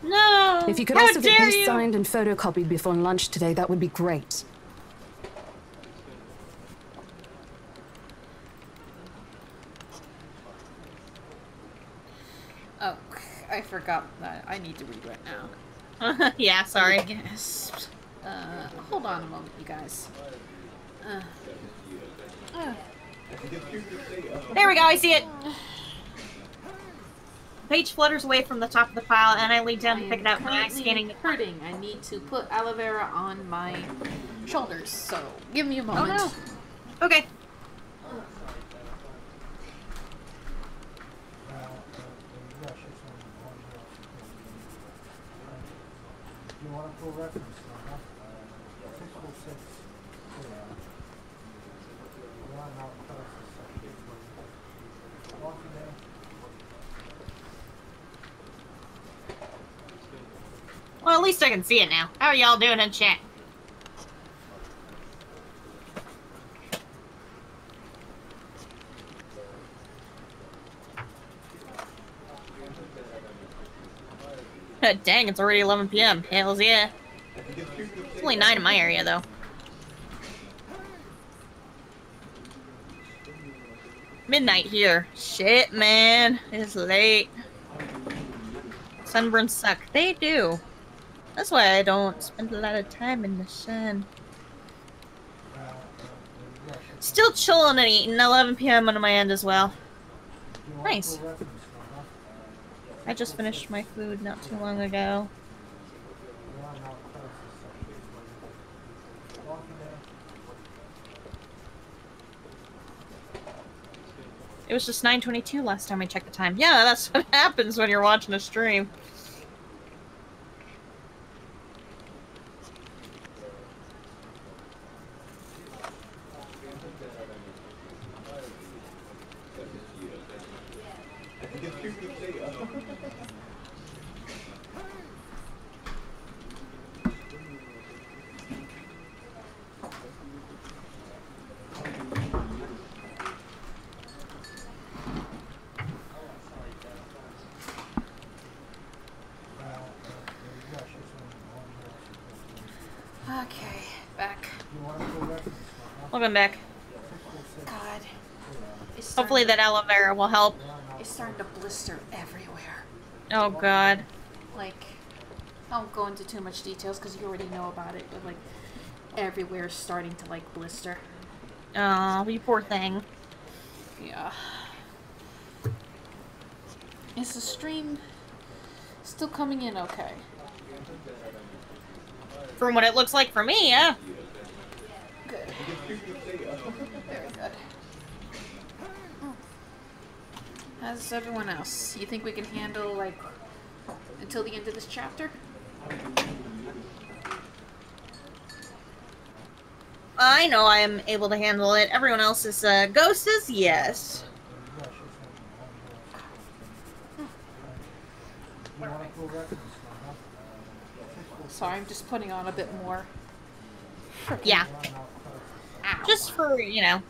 No! If you could How also get dare these you! signed and photocopied before lunch today, that would be great. Oh, I forgot that I need to read right now. Yeah, sorry. Gasped. Hold on a moment, you guys. There we go, I see it! Page flutters away from the top of the pile, and I lean down to pick it up. My eyes scanning the hurting. I need to put aloe vera on my shoulders, so give me a moment. Oh no. Okay. Well, at least I can see it now. How are y'all doing in chat? Dang, it's already 11 p.m. Hells yeah. It's only 9 in my area, though. Midnight here. Shit, man. It's late. Sunburns suck. They do. That's why I don't spend a lot of time in the sun. Still chilling and eating. 11 p.m. on my end as well. Nice. I just finished my food not too long ago. It was just 9:22 last time I checked the time. Yeah, that's what happens when you're watching a stream. Okay, back. Welcome back. God. Hopefully that aloe vera will help. It's starting to blister everywhere. Oh god. Like, I won't go into too much details because you already know about it, but like, everywhere is starting to like blister. Oh, you poor thing. Yeah. Is the stream still coming in okay? From what it looks like for me, yeah. Good. Very good. How's everyone else? You think we can handle, like, until the end of this chapter? I know I am able to handle it. Everyone else is, Ghost says yes. Sorry, I'm just putting on a bit more. Yeah. Ow. Just for, you know,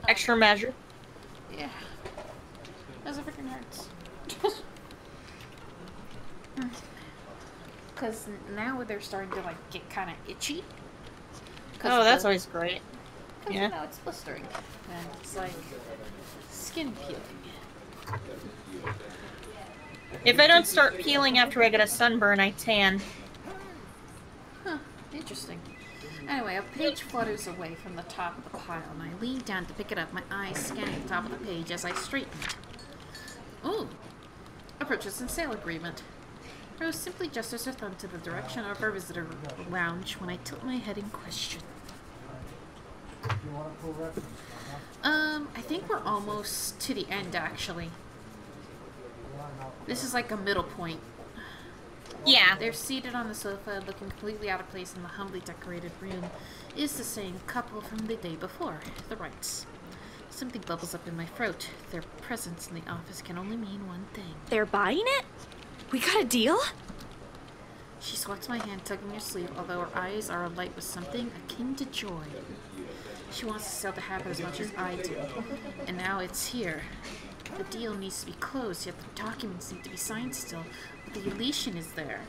extra measure. Yeah. Because it freaking hurts. Because now they're starting to, like, get kind of itchy. Oh, that's always great. Because, Yeah. you know, it's blistering. And it's like skin peeling. If I don't start peeling after I get a sunburn, I tan. Huh. Interesting. Anyway, a page flutters away from the top of the pile, and I lean down to pick it up, my eyes scanning the top of the page as I straighten it. Ooh. A purchase and sale agreement. Rose simply gestures her thumb to the direction of our visitor lounge when I tilt my head in question. I think we're almost to the end, actually. This is like a middle point. Yeah. They're seated on the sofa, looking completely out of place in the humbly decorated room. It is the same couple from the day before, the Wrights. Something bubbles up in my throat. Their presence in the office can only mean one thing. They're buying it? We got a deal? She swats my hand, tugging her sleeve, although her eyes are alight with something akin to joy. She wants the sale to happen as much as I do. And now it's here. The deal needs to be closed, yet the documents need to be signed still. But the elation is there.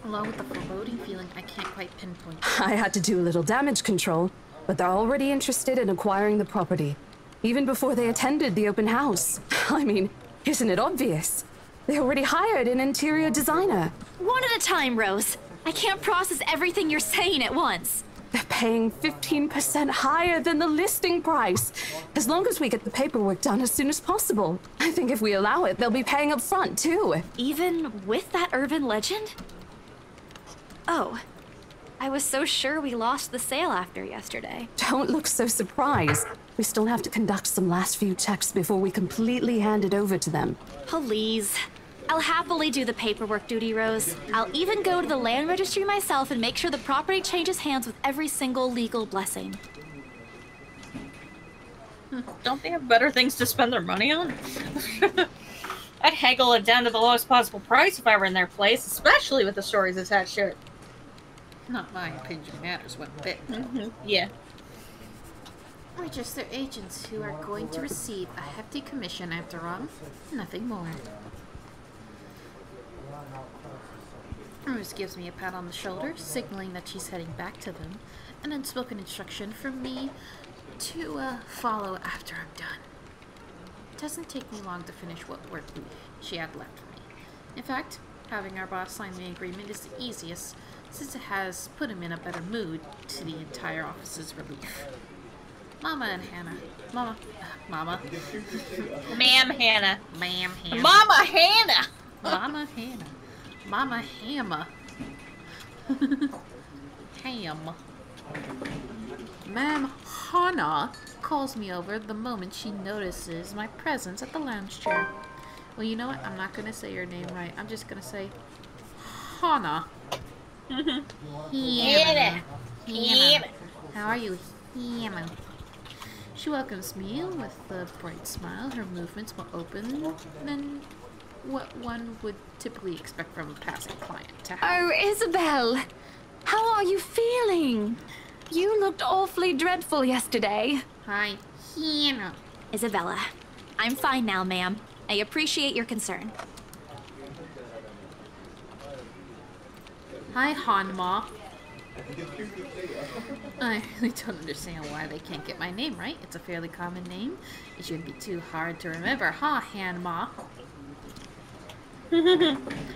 Along with the foreboding feeling I can't quite pinpoint. I had to do a little damage control, but they're already interested in acquiring the property, even before they attended the open house. I mean, isn't it obvious? They already hired an interior designer. One at a time, Rose. I can't process everything you're saying at once. They're paying 15% higher than the listing price, as long as we get the paperwork done as soon as possible. I think if we allow it, they'll be paying up front, too. Even with that urban legend? Oh, I was so sure we lost the sale after yesterday. Don't look so surprised. We still have to conduct some last few checks before we completely hand it over to them. Please. I'll happily do the paperwork duty, Rose. I'll even go to the land registry myself and make sure the property changes hands with every single legal blessing. Don't they have better things to spend their money on? I'd haggle it down to the lowest possible price if I were in their place, especially with the stories attached to it. Not my opinion matters one bit. Yeah. We're just their agents who are going to receive a hefty commission after all. Nothing more. Rose gives me a pat on the shoulder, signaling that she's heading back to them, an unspoken instruction for me to follow after I'm done. It doesn't take me long to finish what work she had left for me. In fact, having our boss sign the agreement is the easiest, since it has put him in a better mood, to the entire office's relief. Mama and Hannah. Mama. Ma'am Hannah. Ma'am Hannah. Mama Hannah! Mama Hannah. Mama Hammer. Ham. Ma'am Hannah calls me over the moment she notices my presence at the lounge chair. Well, you know what? I'm not going to say your name right. I'm just going to say Hannah. Hannah. Hannah. How are you, Hannah? She welcomes me with a bright smile, her movements more open than what one would typically expect from a passing client to have. Oh, Isabel! How are you feeling? You looked awfully dreadful yesterday. Hi, Hannah. Isabella, I'm fine now, ma'am. I appreciate your concern. Hi, Hanma. I really don't understand why they can't get my name right. It's a fairly common name. It shouldn't be too hard to remember, huh, Hanma?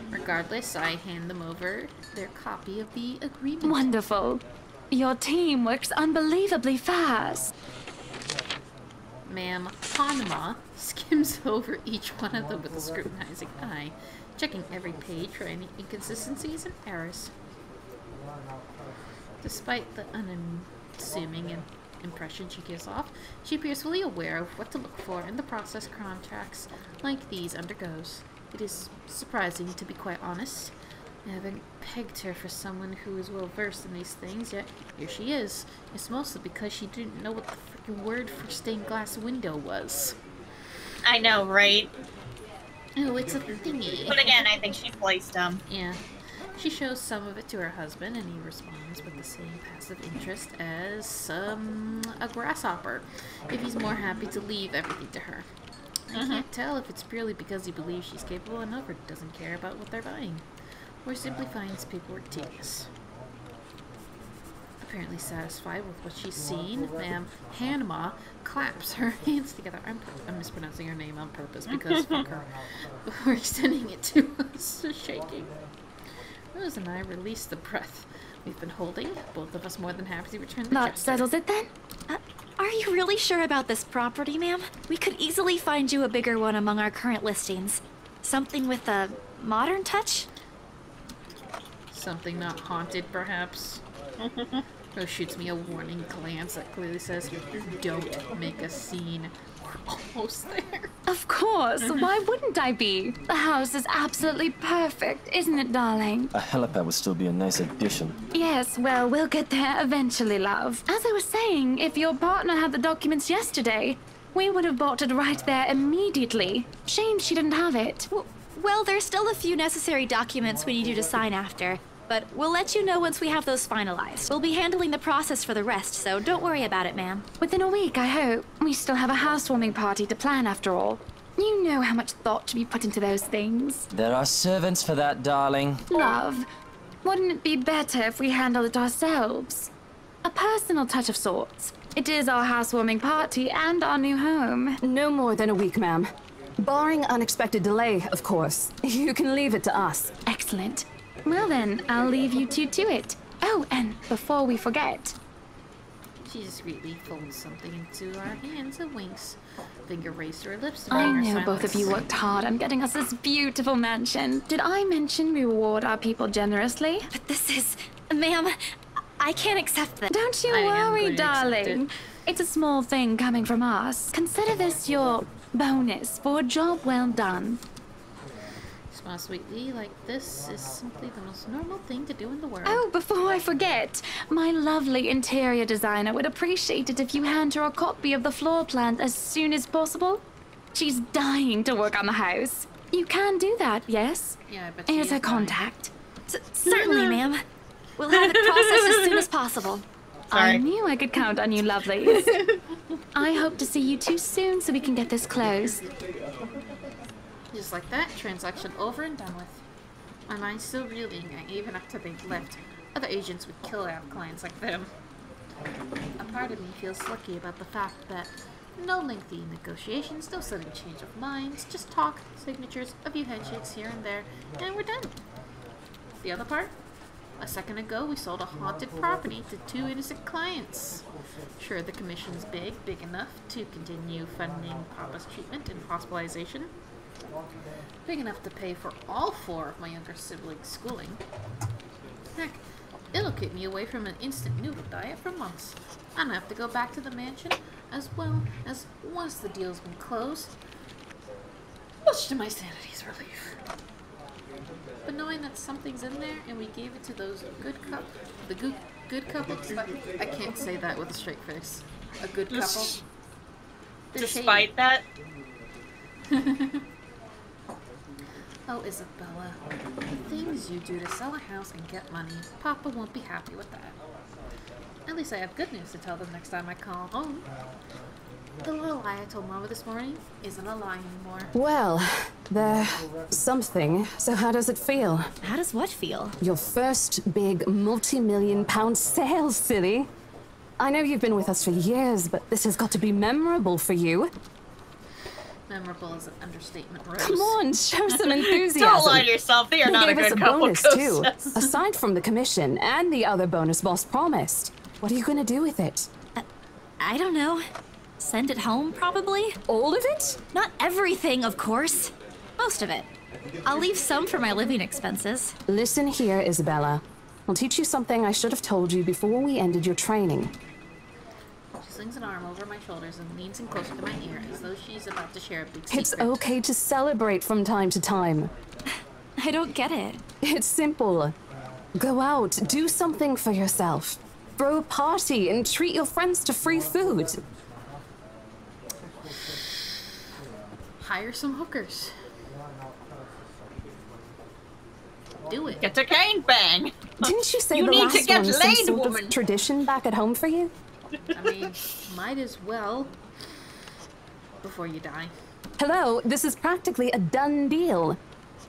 Regardless, I hand them over their copy of the agreement. Wonderful. Your team works unbelievably fast. Ma'am Hanma skims over each one of them with a scrutinizing eye, checking every page for any inconsistencies and errors. Despite the unassuming impression she gives off, she appears fully aware of what to look for in the process contracts like these undergoes. It is surprising, to be quite honest. I haven't pegged her for someone who is well versed in these things, yet here she is. It's mostly because she didn't know what the freaking word for stained glass window was. I know, right? Oh, it's a thingy. But again, I think she plays dumb. Yeah. She shows some of it to her husband, and he responds with the same passive interest as a grasshopper, if he's more happy to leave everything to her. I can't tell if it's purely because he believes she's capable enough or doesn't care about what they're buying, or simply finds paperwork tedious. Apparently satisfied with what she's seen, Ma'am Hanma claps her hands together. I'm mispronouncing her name on purpose because fuck her. Before extending it to us, shaking. Rose and I release the breath we've been holding, both of us more than happy to return the That gesture. settles it then? Are you really sure about this property, ma'am? We could easily find you a bigger one among our current listings. Something with a modern touch? Something not haunted, perhaps. Rose shoots me a warning glance that clearly says, "Don't make a scene. We're almost there." Of course, why wouldn't I be? The house is absolutely perfect, isn't it, darling? A helipad would still be a nice addition. Yes, well, we'll get there eventually, love. As I was saying, if your partner had the documents yesterday, we would have bought it right there immediately. Shame she didn't have it. Well, there's still a few necessary documents we need you to sign after, but we'll let you know once we have those finalized. We'll be handling the process for the rest, so don't worry about it, ma'am. Within a week, I hope. We still have a housewarming party to plan, after all. You know how much thought should be put into those things. There are servants for that, darling. Love, wouldn't it be better if we handled it ourselves? A personal touch of sorts. It is our housewarming party and our new home. No more than a week, ma'am. Barring unexpected delay, of course. You can leave it to us. Excellent. Well then, I'll leave you two to it. Oh, and before we forget... She discreetly folds something into our hands and winks. Finger raised to her lips. I know both of you worked hard on getting us this beautiful mansion. Did I mention we reward our people generously? But this is... Ma'am, I can't accept that. Don't you worry, darling. It's a small thing coming from us. Consider this your bonus for a job well done. Smile sweetly, like this is simply the most normal thing to do in the world. Oh, before I forget, my lovely interior designer would appreciate it if you hand her a copy of the floor plan as soon as possible. She's dying to work on the house. You can do that, yes? Yeah, I bet Here's her contact. Certainly, ma'am. We'll have it processed as soon as possible. I knew I could count on you, lovelies. I hope to see you two soon so we can get this closed. Just like that, transaction over and done with. My mind's still reeling. I even have to think left. Other agents would kill out clients like them. A part of me feels lucky about the fact that no lengthy negotiations, no sudden change of minds, just talk, signatures, a few handshakes here and there, and we're done. The other part? A second ago, we sold a haunted property to 2 innocent clients. Sure, the commission's big enough to continue funding Papa's treatment and hospitalization. Big enough to pay for all 4 of my younger siblings' schooling. Heck, it'll keep me away from an instant noodle diet for months. I don't have to go back to the mansion, as well as once the deal's been closed. Much to my sanity's relief. But knowing that something's in there and we gave it to those good couple, I can't say that with a straight face. A good couple. Despite that. Oh, Isabella, the things you do to sell a house and get money, Papa won't be happy with that. At least I have good news to tell them next time I call home. The little lie I told Mama this morning isn't a lie anymore. Well, there's something. So how does it feel? How does what feel? Your first big multi-million-pound sale, silly. I know you've been with us for years, but this has got to be memorable for you. Memorable is an understatement, Rose. Come on, show some enthusiasm. Don't lie to yourself. They are not a gave us good a couple. bonus too, aside from the commission and the other bonus boss promised. What are you going to do with it? I don't know. Send it home, probably? All of it? Not everything, of course. Most of it. I'll leave some for my living expenses. Listen here, Isabella. I'll teach you something I should have told you before we ended your training. She slings an arm over my shoulders and leans in closer to my ear as though she's about to share a big secret. It's okay to celebrate from time to time. I don't get it. It's simple. Go out, do something for yourself. Throw a party and treat your friends to free food. Hire some hookers. do it. Get a gangbang. Didn't you say You the need last to get one was some laid, sort woman. of tradition back at home for you? I mean, might as well. Before you die. Hello, this is practically a done deal.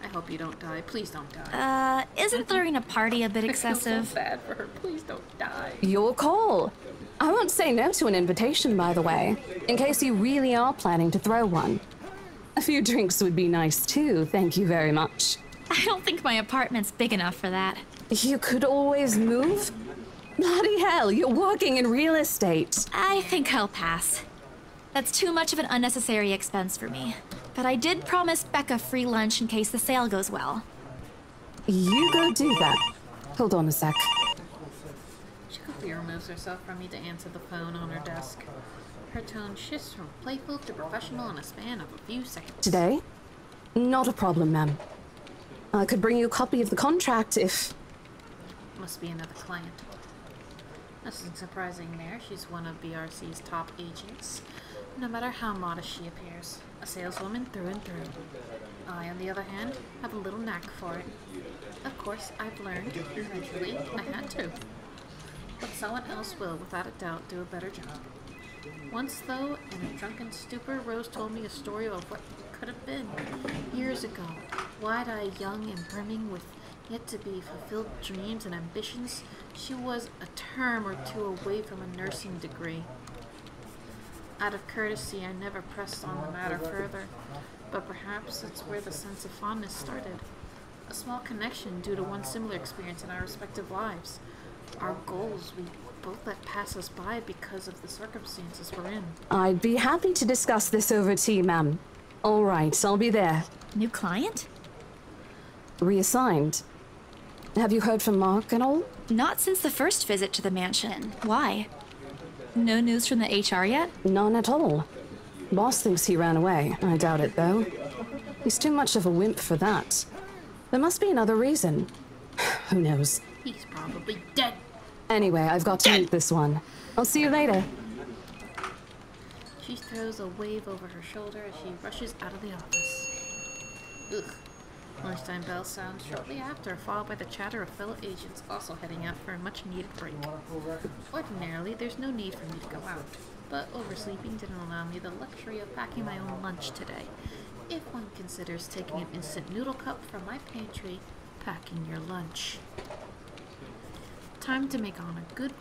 I hope you don't die. Please don't die. Isn't throwing a party a bit I feel excessive? so bad for her. Please don't die. Your call. I won't say no to an invitation, by the way, in case you really are planning to throw one. A few drinks would be nice too, thank you very much. I don't think my apartment's big enough for that. You could always move? Bloody hell, you're working in real estate. I think I'll pass. That's too much of an unnecessary expense for me. But I did promise Becca free lunch in case the sale goes well. You go do that. Hold on a sec. She quickly removes herself from me to answer the phone on her desk. Her tone shifts from playful to professional in a span of a few seconds. Today? Not a problem, ma'am. I could bring you a copy of the contract if... Must be another client. Nothing surprising there. She's one of BRC's top agents. No matter how modest she appears, a saleswoman through and through. I, on the other hand, have a little knack for it. Of course, I've learned, eventually, I had to. But someone else will, without a doubt, do a better job. Once, though, in a drunken stupor, Rose told me a story of what could have been. Years ago, wide-eyed, young, and brimming with yet-to-be fulfilled dreams and ambitions, she was a term or two away from a nursing degree. Out of courtesy, I never pressed on the matter further, but perhaps that's where the sense of fondness started. A small connection due to one similar experience in our respective lives. Our goals we both let pass us by because of the circumstances we're in. I'd be happy to discuss this over tea, ma'am. All right, I'll be there. New client? Reassigned. Have you heard from Mark at all? Not since the first visit to the mansion. Why? No news from the HR yet? None at all. Boss thinks he ran away. I doubt it, though. He's too much of a wimp for that. There must be another reason. Who knows? He's probably dead. Anyway, I've got to meet this one. I'll see you later. She throws a wave over her shoulder as she rushes out of the office. Ugh. Lunchtime bell sounds shortly after, followed by the chatter of fellow agents also heading out for a much-needed break. Ordinarily, there's no need for me to go out, but oversleeping didn't allow me the luxury of packing my own lunch today. If one considers taking an instant noodle cup from my pantry, packing your lunch. Time to make good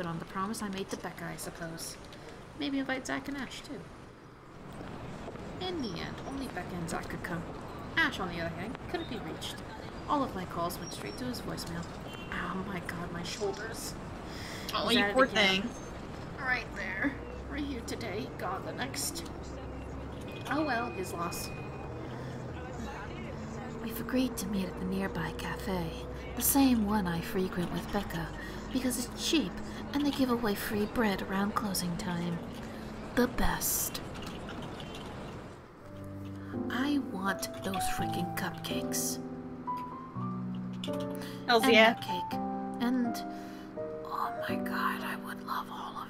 on the promise I made to Becca, I suppose. Maybe invite Zach and Ash, too. In the end, only Becca and Zach could come. Ash, on the other hand, couldn't be reached. All of my calls went straight to his voicemail. Oh my god, my shoulders. Oh, you poor thing. Right there. Right here today, gone the next. Oh well, his loss. We've agreed to meet at the nearby cafe. The same one I frequent with Becca, because it's cheap and they give away free bread around closing time. The best. I want those freaking cupcakes. Hells and yeah. that cake. And oh my god, I would love all of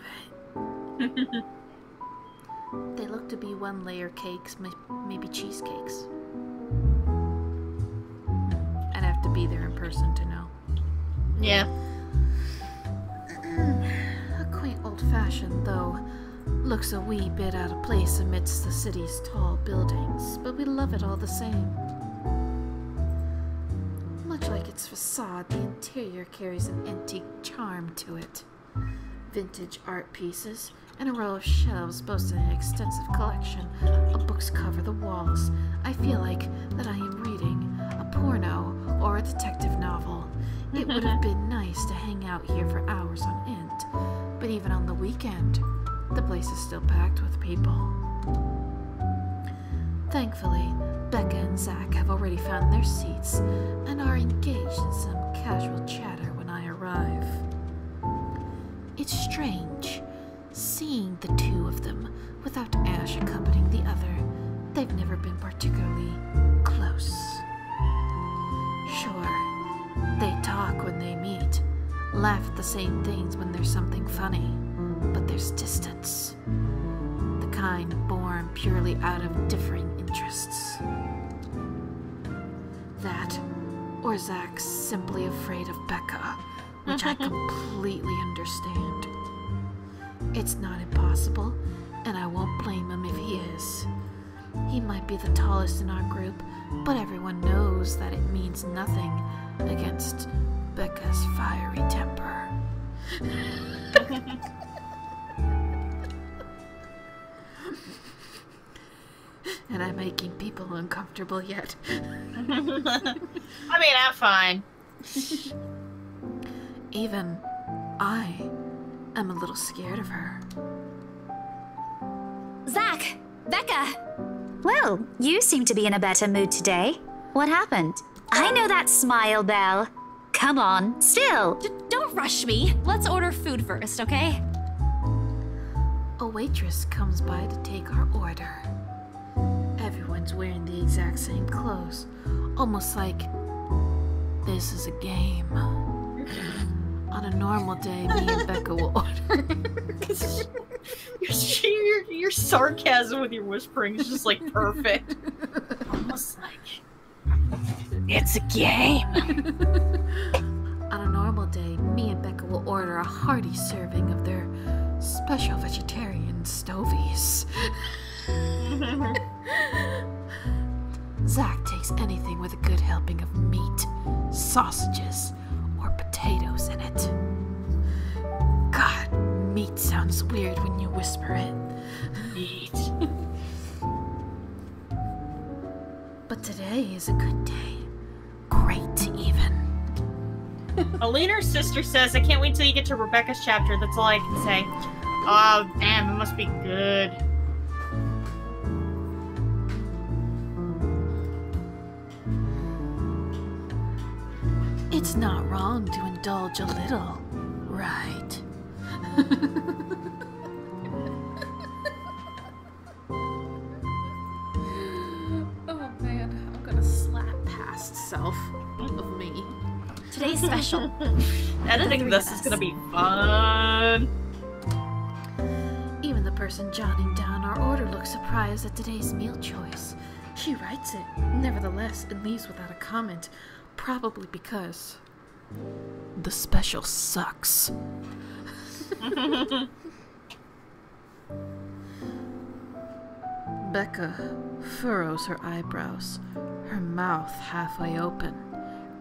it. They look to be one-layer cakes, maybe cheesecakes. I'd have to be there in person to know. Yeah. A quaint old-fashioned, though. Looks a wee bit out of place amidst the city's tall buildings, but we love it all the same. Much like its facade, the interior carries an antique charm to it. Vintage art pieces and a row of shelves boasting an extensive collection of books cover the walls. I feel like that I am reading a porno or a detective novel. It would have been nice to hang out here for hours on end, but even on the weekend, the place is still packed with people. Thankfully, Becca and Zach have already found their seats and are engaged in some casual chatter when I arrive. It's strange, seeing the two of them without Ash accompanying the other. They've never been particularly close. Sure, they talk when they meet, laugh at the same things when there's something funny, but there's distance. The kind born purely out of differing interests. That, Or Zach's simply afraid of Becca, which I completely understand. It's not impossible, and I won't blame him if he is. He might be the tallest in our group, but everyone knows that it means nothing against Becca's fiery temper. And I'm making people uncomfortable yet. I mean, I'm fine. Even I am a little scared of her. Zach! Becca! Well, you seem to be in a better mood today. What happened? I know that smile, Belle. Come on, still. Don't rush me. Let's order food first, okay? A waitress comes by to take our order. Everyone's wearing the exact same clothes, almost like this is a game. On a normal day, me and Becca will order. Your sarcasm with your whispering is just like perfect. Almost like it's a game. On a normal day, me and Becca will order a hearty serving of their special vegetarian stovies. Zach takes anything with a good helping of meat, sausages, or potatoes in it. God, meat sounds weird when you whisper it. Meat. But today is a good day. Great, even. Alina's sister says, I can't wait till you get to Rebecca's chapter. That's all I can say. Oh, damn, it must be good. It's not wrong to indulge a little, right? Oh man, I'm gonna slap past self of me. Today's special. Editing this is gonna be fun. Even the person jotting down our order looks surprised at today's meal choice. She writes it, nevertheless, and leaves without a comment. Probably because the special sucks. Becca furrows her eyebrows, her mouth halfway open,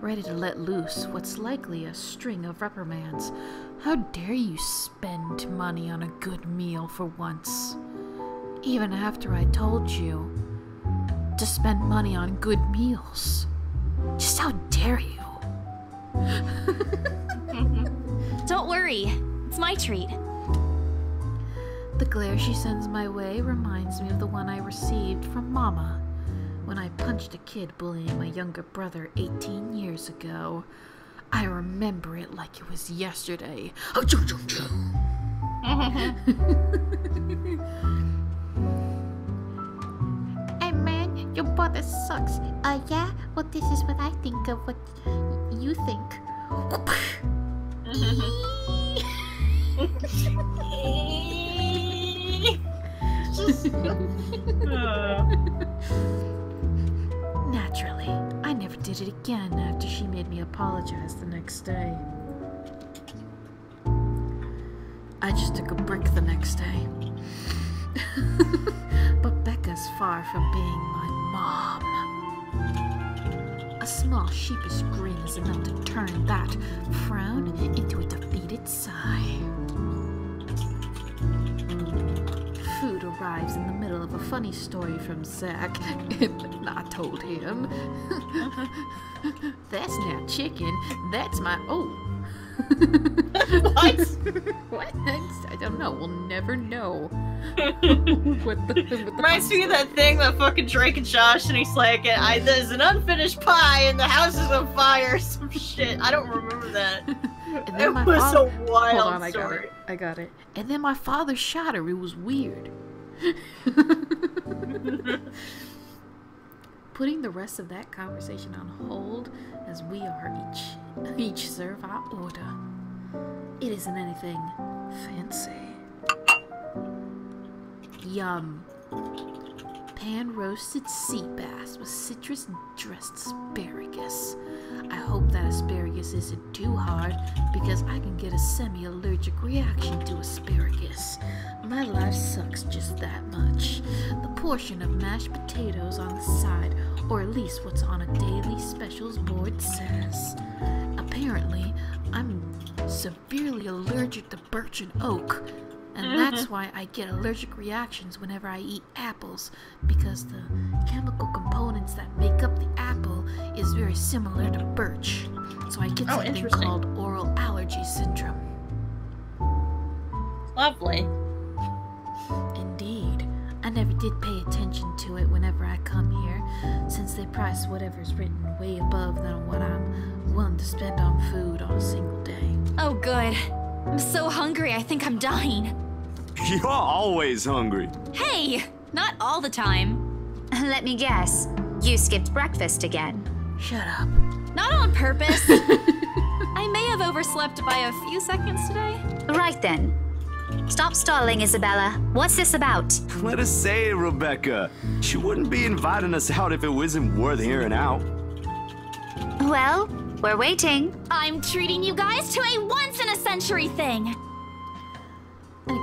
ready to let loose what's likely a string of reprimands. How dare you spend money on a good meal for once? Even after I told you to spend money on good meals. Just how dare you? Don't worry, it's my treat. The glare she sends my way reminds me of the one I received from Mama when I punched a kid bullying my younger brother 18 years ago. I remember it like it was yesterday. Hey man, your brother sucks. Yeah? Well, this is what I think of what you think. Naturally, I never did it again after she made me apologize the next day. I just took a brick the next day. But Becca's far from being my mom. A small sheepish grin is enough to turn that frown into a defeated sigh. Food arrives in the middle of a funny story from Zach, and I told him. That's not chicken, that's my... Oh. What? What? I don't know, we'll never know. Reminds me of that thing that fucking Drake and Josh, and he's like, there's an unfinished pie and the house is on fire or some shit. I don't remember that. And then It was a wild Hold on, story. I got it. And then my father shot her. It was weird. Putting the rest of that conversation on hold as we are each serve our order. It isn't anything fancy. Yum. Pan-roasted sea bass with citrus-dressed asparagus. I hope that asparagus isn't too hard, because I can get a semi-allergic reaction to asparagus. My life sucks just that much. The portion of mashed potatoes on the side, or at least what's on a daily specials board says. Apparently, I'm severely allergic to birch and oak, and that's why I get allergic reactions whenever I eat apples, because the chemical components that make up the apple is very similar to birch. So I get something called oral allergy syndrome. Lovely. Indeed. I never did pay attention to it whenever I come here, since they price whatever's written way above than what I'm willing to spend on food on a single day. Oh, good. I'm so hungry, I think I'm dying. You're always hungry. Hey, not all the time. Let me guess. You skipped breakfast again. Shut up. Not on purpose. I may have overslept by a few seconds today. Right then. Stop stalling, Isabella. What's this about? Let us say it, Rebecca. She wouldn't be inviting us out if it wasn't worth hearing out. Well, we're waiting. I'm treating you guys to a once-in-a-century thing. An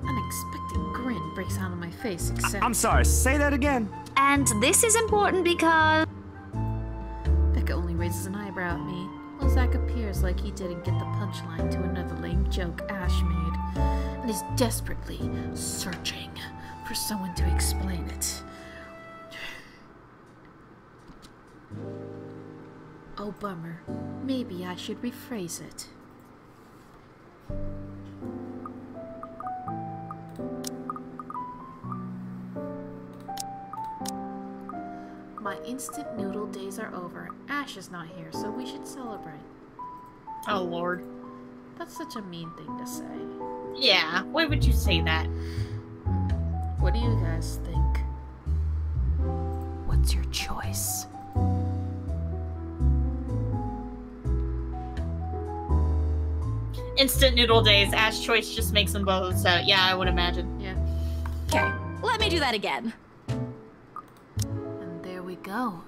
unexpected grin breaks out on my face, except... I'm sorry, say that again. And this is important because... Becca only raises an eyebrow at me, while Zach appears like he didn't get the punchline to another lame joke Ash made, and is desperately searching for someone to explain it. Oh, bummer. Maybe I should rephrase it. My instant noodle days are over. Ash is not here, so we should celebrate. Oh, Lord. That's such a mean thing to say. Yeah, why would you say that? What do you guys think? What's your choice? Instant noodle days. Ash choice just makes them both, so yeah, I would imagine. Yeah. Okay, let me do that again. And there we go.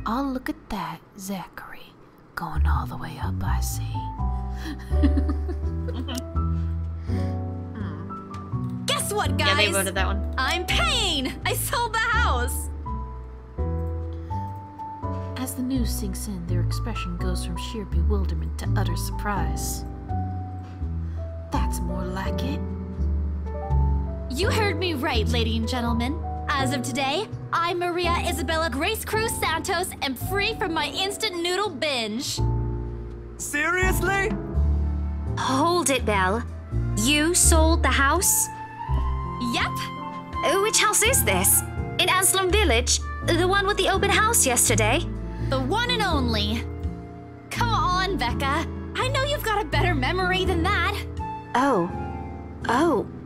Oh, look at that, Zachary. Going all the way up, I see. Guess what, guys? Yeah, they voted that one. I'm paying! I sold the house! As the news sinks in, their expression goes from sheer bewilderment to utter surprise. That's more like it. You heard me right, ladies and gentlemen. As of today, I, Maria Isabella Grace Cruz Santos, am free from my instant noodle binge. Seriously? Hold it, Belle. You sold the house? Yep. Which house is this? In Anslem Village? The one with the open house yesterday? The one and only. Come on, Becca. I know you've got a better memory than that. Oh,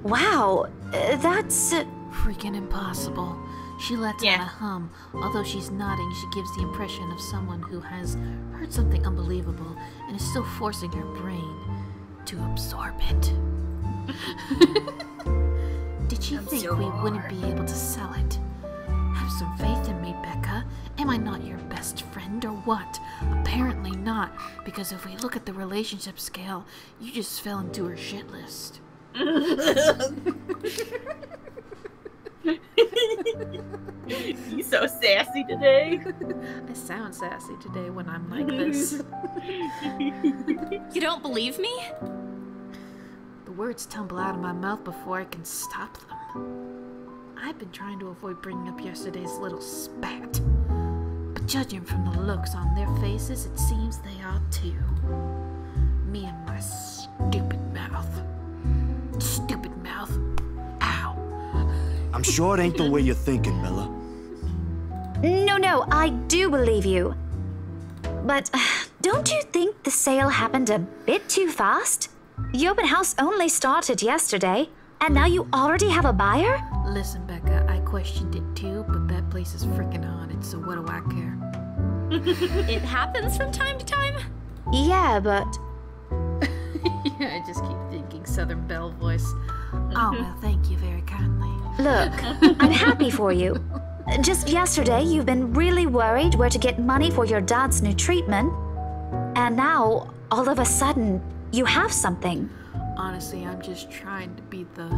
wow. That's... freaking impossible. She lets out a hum. Although she's nodding, she gives the impression of someone who has heard something unbelievable and is still forcing her brain to absorb it. Did she think we wouldn't be able to sell it? Have some faith in me, Becca. Am I not your best friend or what? Apparently not, because if we look at the relationship scale, you just fell into her shit list. You're so sassy today. I sound sassy today when I'm like this. You don't believe me? The words tumble out of my mouth before I can stop them. I've been trying to avoid bringing up yesterday's little spat, but judging from the looks on their faces, it seems they are too. Me and my stupid mouth. Stupid mouth. Ow. I'm sure it ain't the way you're thinking, Bella. No, I do believe you. But don't you think the sale happened a bit too fast? The open house only started yesterday, and now you already have a buyer? Listen, Becca, I questioned it too, but that place is freaking haunted, so what do I care? It happens from time to time? Yeah, but... I just keep thinking Southern Belle voice. Oh, well, thank you very kindly. Look, I'm happy for you. Just yesterday, you've been really worried where to get money for your dad's new treatment, And now, all of a sudden, you have something. Honestly, I'm just trying to be the,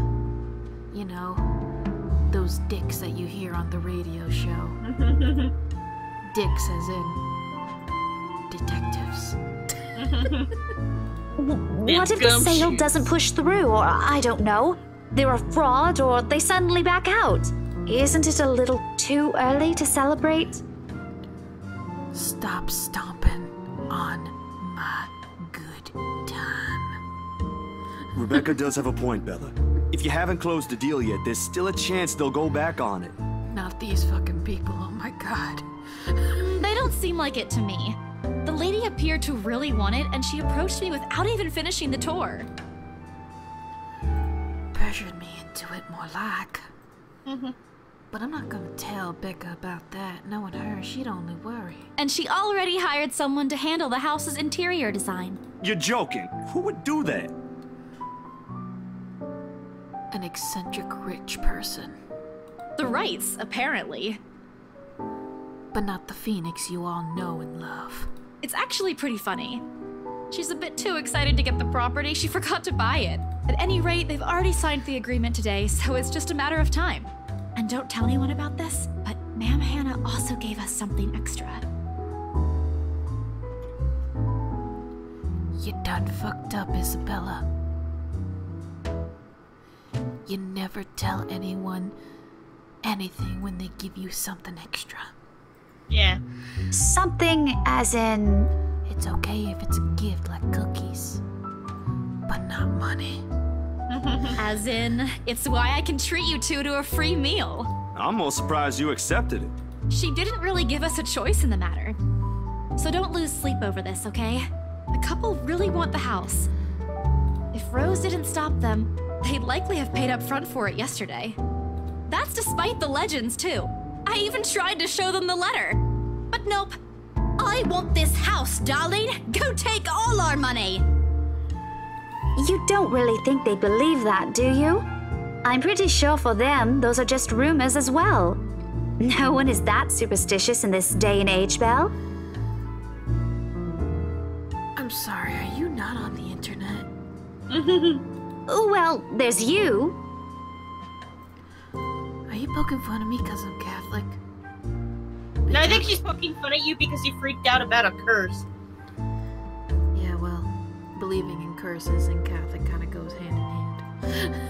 you know, those dicks that you hear on the radio show. Dicks as in detectives. What if the sale doesn't push through, or I don't know, they're a fraud, or they suddenly back out? Isn't it a little too early to celebrate? Stop stomping on my good time. Rebecca does have a point, Bella. If you haven't closed the deal yet, there's still a chance they'll go back on it. Not these fucking people, oh my god. They don't seem like it to me. The lady appeared to really want it, and she approached me without even finishing the tour. Pressured me into it more like. But I'm not gonna tell Becca about that. Knowing her, she'd only worry. And she already hired someone to handle the house's interior design. You're joking. Who would do that? An eccentric rich person. The Wrights, apparently. But not the Phoenix you all know and love. It's actually pretty funny. She's a bit too excited to get the property, she forgot to buy it. At any rate, they've already signed the agreement today, so it's just a matter of time. And don't tell anyone about this, but Ma'am Hannah also gave us something extra. You done fucked up, Isabella. You never tell anyone anything when they give you something extra. Yeah. Something as in... It's okay if it's a gift like cookies, but not money. As in, it's why I can treat you two to a free meal. I'm more surprised you accepted it. She didn't really give us a choice in the matter. So don't lose sleep over this, okay? The couple really want the house. If Rose didn't stop them, they'd likely have paid up front for it yesterday. That's despite the legends, too. I even tried to show them the letter. But nope. I want this house, darling. Go take all our money. You don't really think they believe that, do you? I'm pretty sure for them, those are just rumors as well. No one is that superstitious in this day and age, Belle. I'm sorry, are you not on the internet? Well, there's you. Are you poking fun of me because I'm Catholic? No, I think she's poking fun at you because you freaked out about a curse. Yeah, well, believing in curses and Catholic kind of goes hand in hand.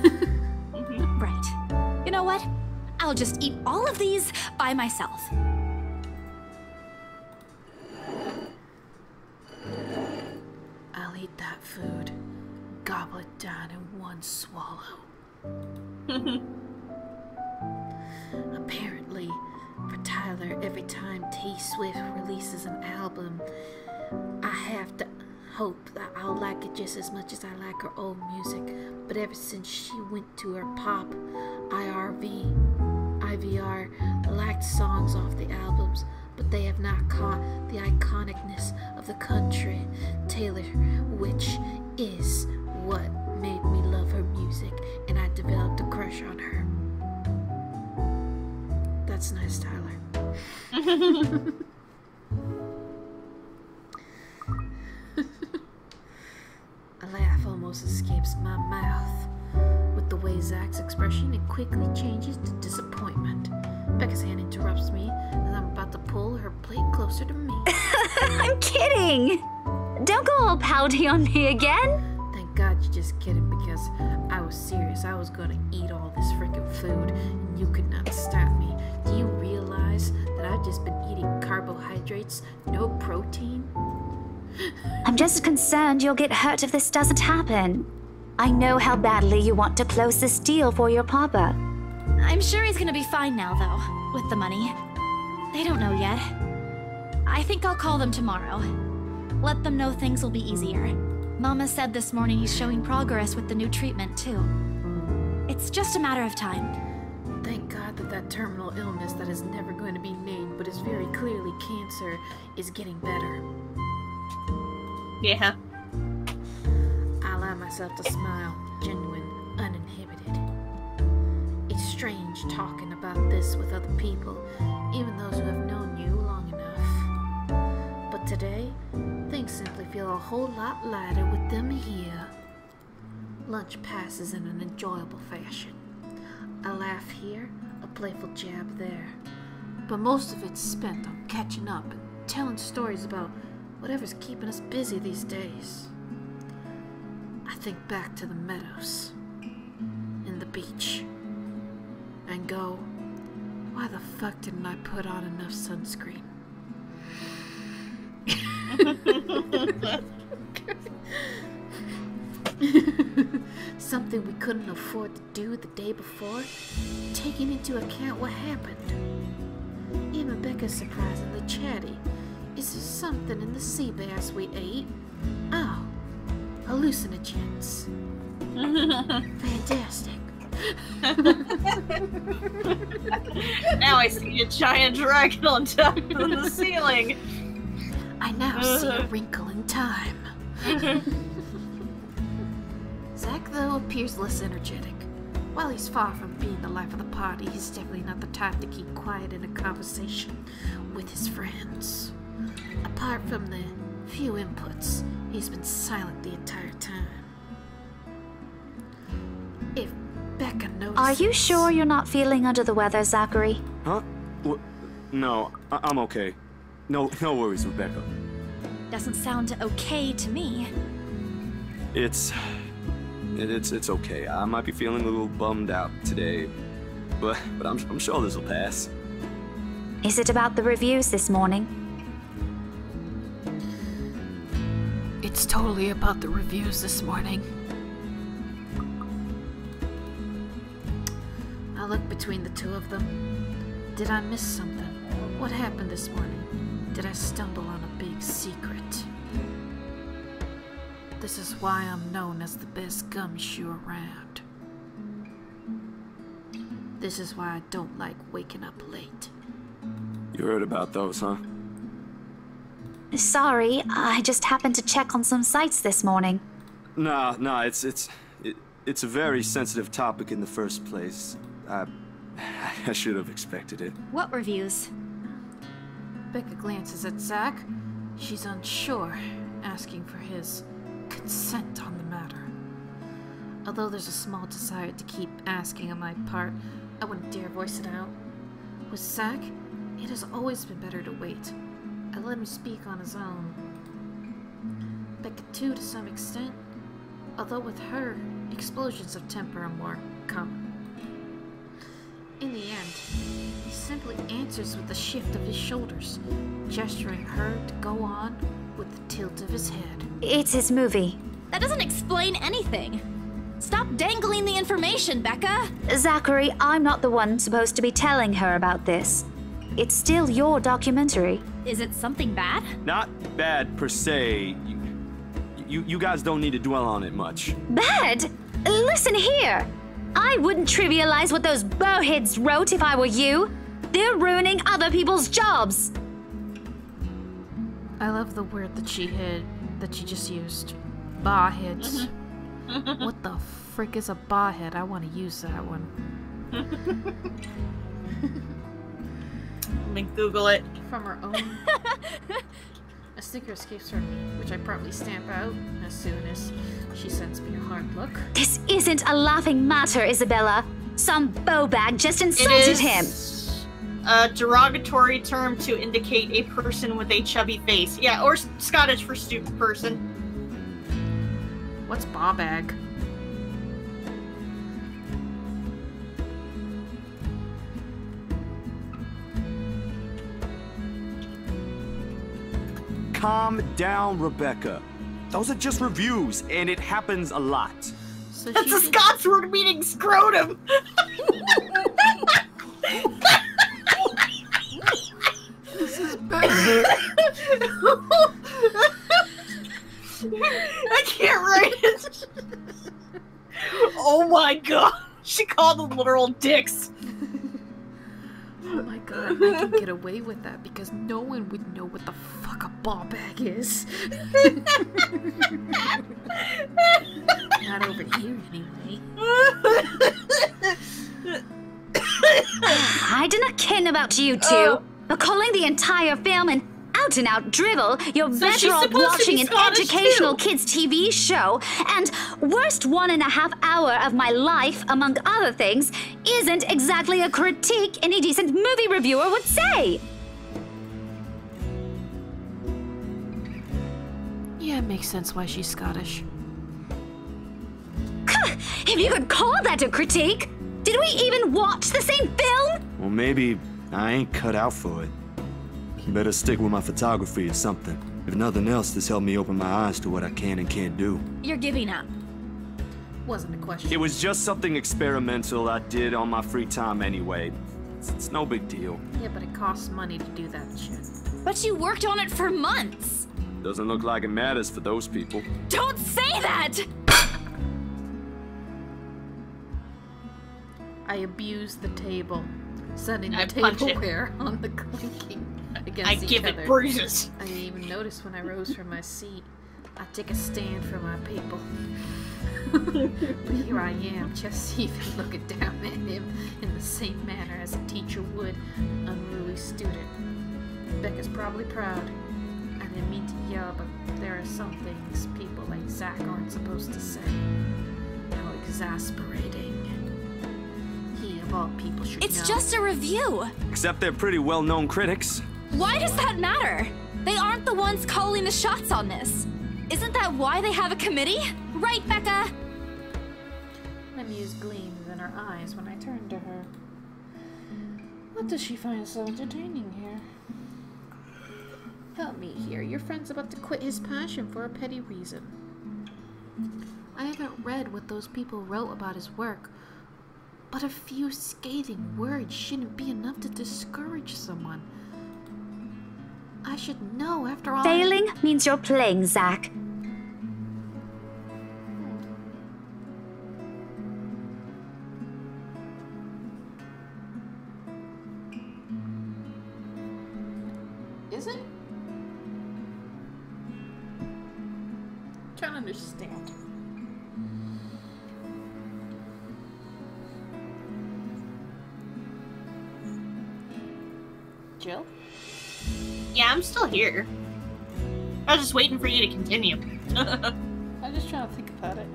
Right. You know what? I'll just eat all of these by myself. I'll eat that food, gobble it down in one swallow. Apparently, for Tyler, every time T-Swift releases an album, I have to hope that I'll like it just as much as I like her old music. But ever since she went to her pop IVR liked songs off the albums, but they have not caught the iconicness of the country Taylor, which is what made me love her music, and I developed a crush on her. That's nice, Tyler. A laugh almost escapes my mouth with the way Zach's expression it quickly changes to disappointment. Becca's hand interrupts me as I'm about to pull her plate closer to me. I'm kidding! Don't go all pouty on me again! Thank God you're just kidding, because I was serious. I was gonna eat all this freaking food and you could not stop me. Do you realize that I've just been eating carbohydrates, no protein? I'm just concerned you'll get hurt if this doesn't happen. I know how badly you want to close this deal for your papa. I'm sure he's gonna be fine now, though, with the money. They don't know yet. I think I'll call them tomorrow. Let them know things will be easier. Mama said this morning he's showing progress with the new treatment, too. It's just a matter of time. Thank God that terminal illness that is never going to be named, but is very clearly cancer, is getting better. Yeah. I allow myself to smile, genuine, uninhibited. It's strange talking about this with other people, even those who have known you long enough. But today, things simply feel a whole lot lighter with them here. Lunch passes in an enjoyable fashion. A laugh here, a playful jab there. But most of it's spent on catching up and telling stories about whatever's keeping us busy these days. I think back to the meadows, and the beach, and go, why the fuck didn't I put on enough sunscreen? Something we couldn't afford to do the day before, taking into account what happened. Even Becca's surprisingly chatty. Is there something in the sea bass we ate? Oh, hallucinogens. Fantastic. Now I see a giant dragon on top of the ceiling. I now see a wrinkle in time. Zach, though, appears less energetic. While he's far from being the life of the party, he's definitely not the type to keep quiet in a conversation with his friends. Apart from the few inputs, he's been silent the entire time. If Becca notices... Are you sure you're not feeling under the weather, Zachary? Huh? No, I'm okay. No worries, Rebecca. Doesn't sound okay to me. It's okay. I might be feeling a little bummed out today, but I'm sure this will pass. Is it about the reviews this morning? It's totally about the reviews this morning. I look between the two of them. Did I miss something? What happened this morning? Did I stumble on a big secret? This is why I'm known as the best gumshoe around. This is why I don't like waking up late. You heard about those, huh? Sorry, I just happened to check on some sites this morning. Nah, it's a very sensitive topic in the first place. I should have expected it. What reviews? Becca glances at Zach. She's unsure, asking for his consent on the matter. Although there's a small desire to keep asking on my part, I wouldn't dare voice it out. With Zach, it has always been better to wait. I let him speak on his own. Becca too, to some extent, although with her, explosions of temper are more common. In the end, he simply answers with a shift of his shoulders, gesturing her to go on with the tilt of his head. It's his movie. That doesn't explain anything. Stop dangling the information, Becca! Zachary, I'm not the one supposed to be telling her about this. It's still your documentary. Is it something bad? Not bad per se. You guys don't need to dwell on it much. Bad? Listen here. I wouldn't trivialize what those bowheads wrote if I were you. They're ruining other people's jobs. I love the word that she just used. Bowheads. What the frick is a bowhead? I want to use that one. Let me Google it. From her own. A sticker escapes from me, which I promptly stamp out as soon as she sends me a hard look. This isn't a laughing matter, Isabella. Some bowbag just insulted him. A derogatory term to indicate a person with a chubby face. Yeah, or Scottish for stupid person. What's bawbag? Calm down, Rebecca. Those are just reviews, and it happens a lot. So that's a Scots word meaning scrotum. This is bad. I can't write it. Oh my god. She called them literal dicks. Oh my god, I can get away with that because no one would know what the fuck a ball bag is. Not over here, anyway. I do not ken about you two, but calling the entire film an out-and-out drivel, you're So better she's off supposed to be watching an Scottish, educational too. kids TV show, and worst 1.5 hour of my life, among other things, isn't exactly a critique any decent movie reviewer would say. Yeah, it makes sense why she's Scottish. If you could call that a critique! Did we even watch the same film? Well, maybe I ain't cut out for it. Better stick with my photography or something. If nothing else, this helped me open my eyes to what I can and can't do. You're giving up. Wasn't a question. It was just something experimental I did on my free time anyway. It's no big deal. Yeah, but it costs money to do that shit. But you worked on it for months. Doesn't look like it matters for those people. Don't say that! I abused the table, setting I the punch it. tableware on the clinking against I each give other. it bruises. I didn't even notice when I rose from my seat. I take a stand for my people. But here I am, just even looking down at him in the same manner as a teacher would an unruly student. Becca's probably proud. I didn't mean to yell, but there are some things people like Zach aren't supposed to say. How exasperating. He, of all people, should It's know. just a review. Except they're pretty well-known critics. Why does that matter? They aren't the ones calling the shots on this. Isn't that why they have a committee? Right, Becca? My muse gleamed in her eyes when I turned to her. What does she find so entertaining here? Help me here. Your friend's about to quit his passion for a petty reason. I haven't read what those people wrote about his work, but a few scathing words shouldn't be enough to discourage someone. I should know after all. Failing means you're playing, Zach. Is it? I'm trying to understand. Jill? Yeah, I'm still here. I was just waiting for you to continue. I'm just trying to think about it.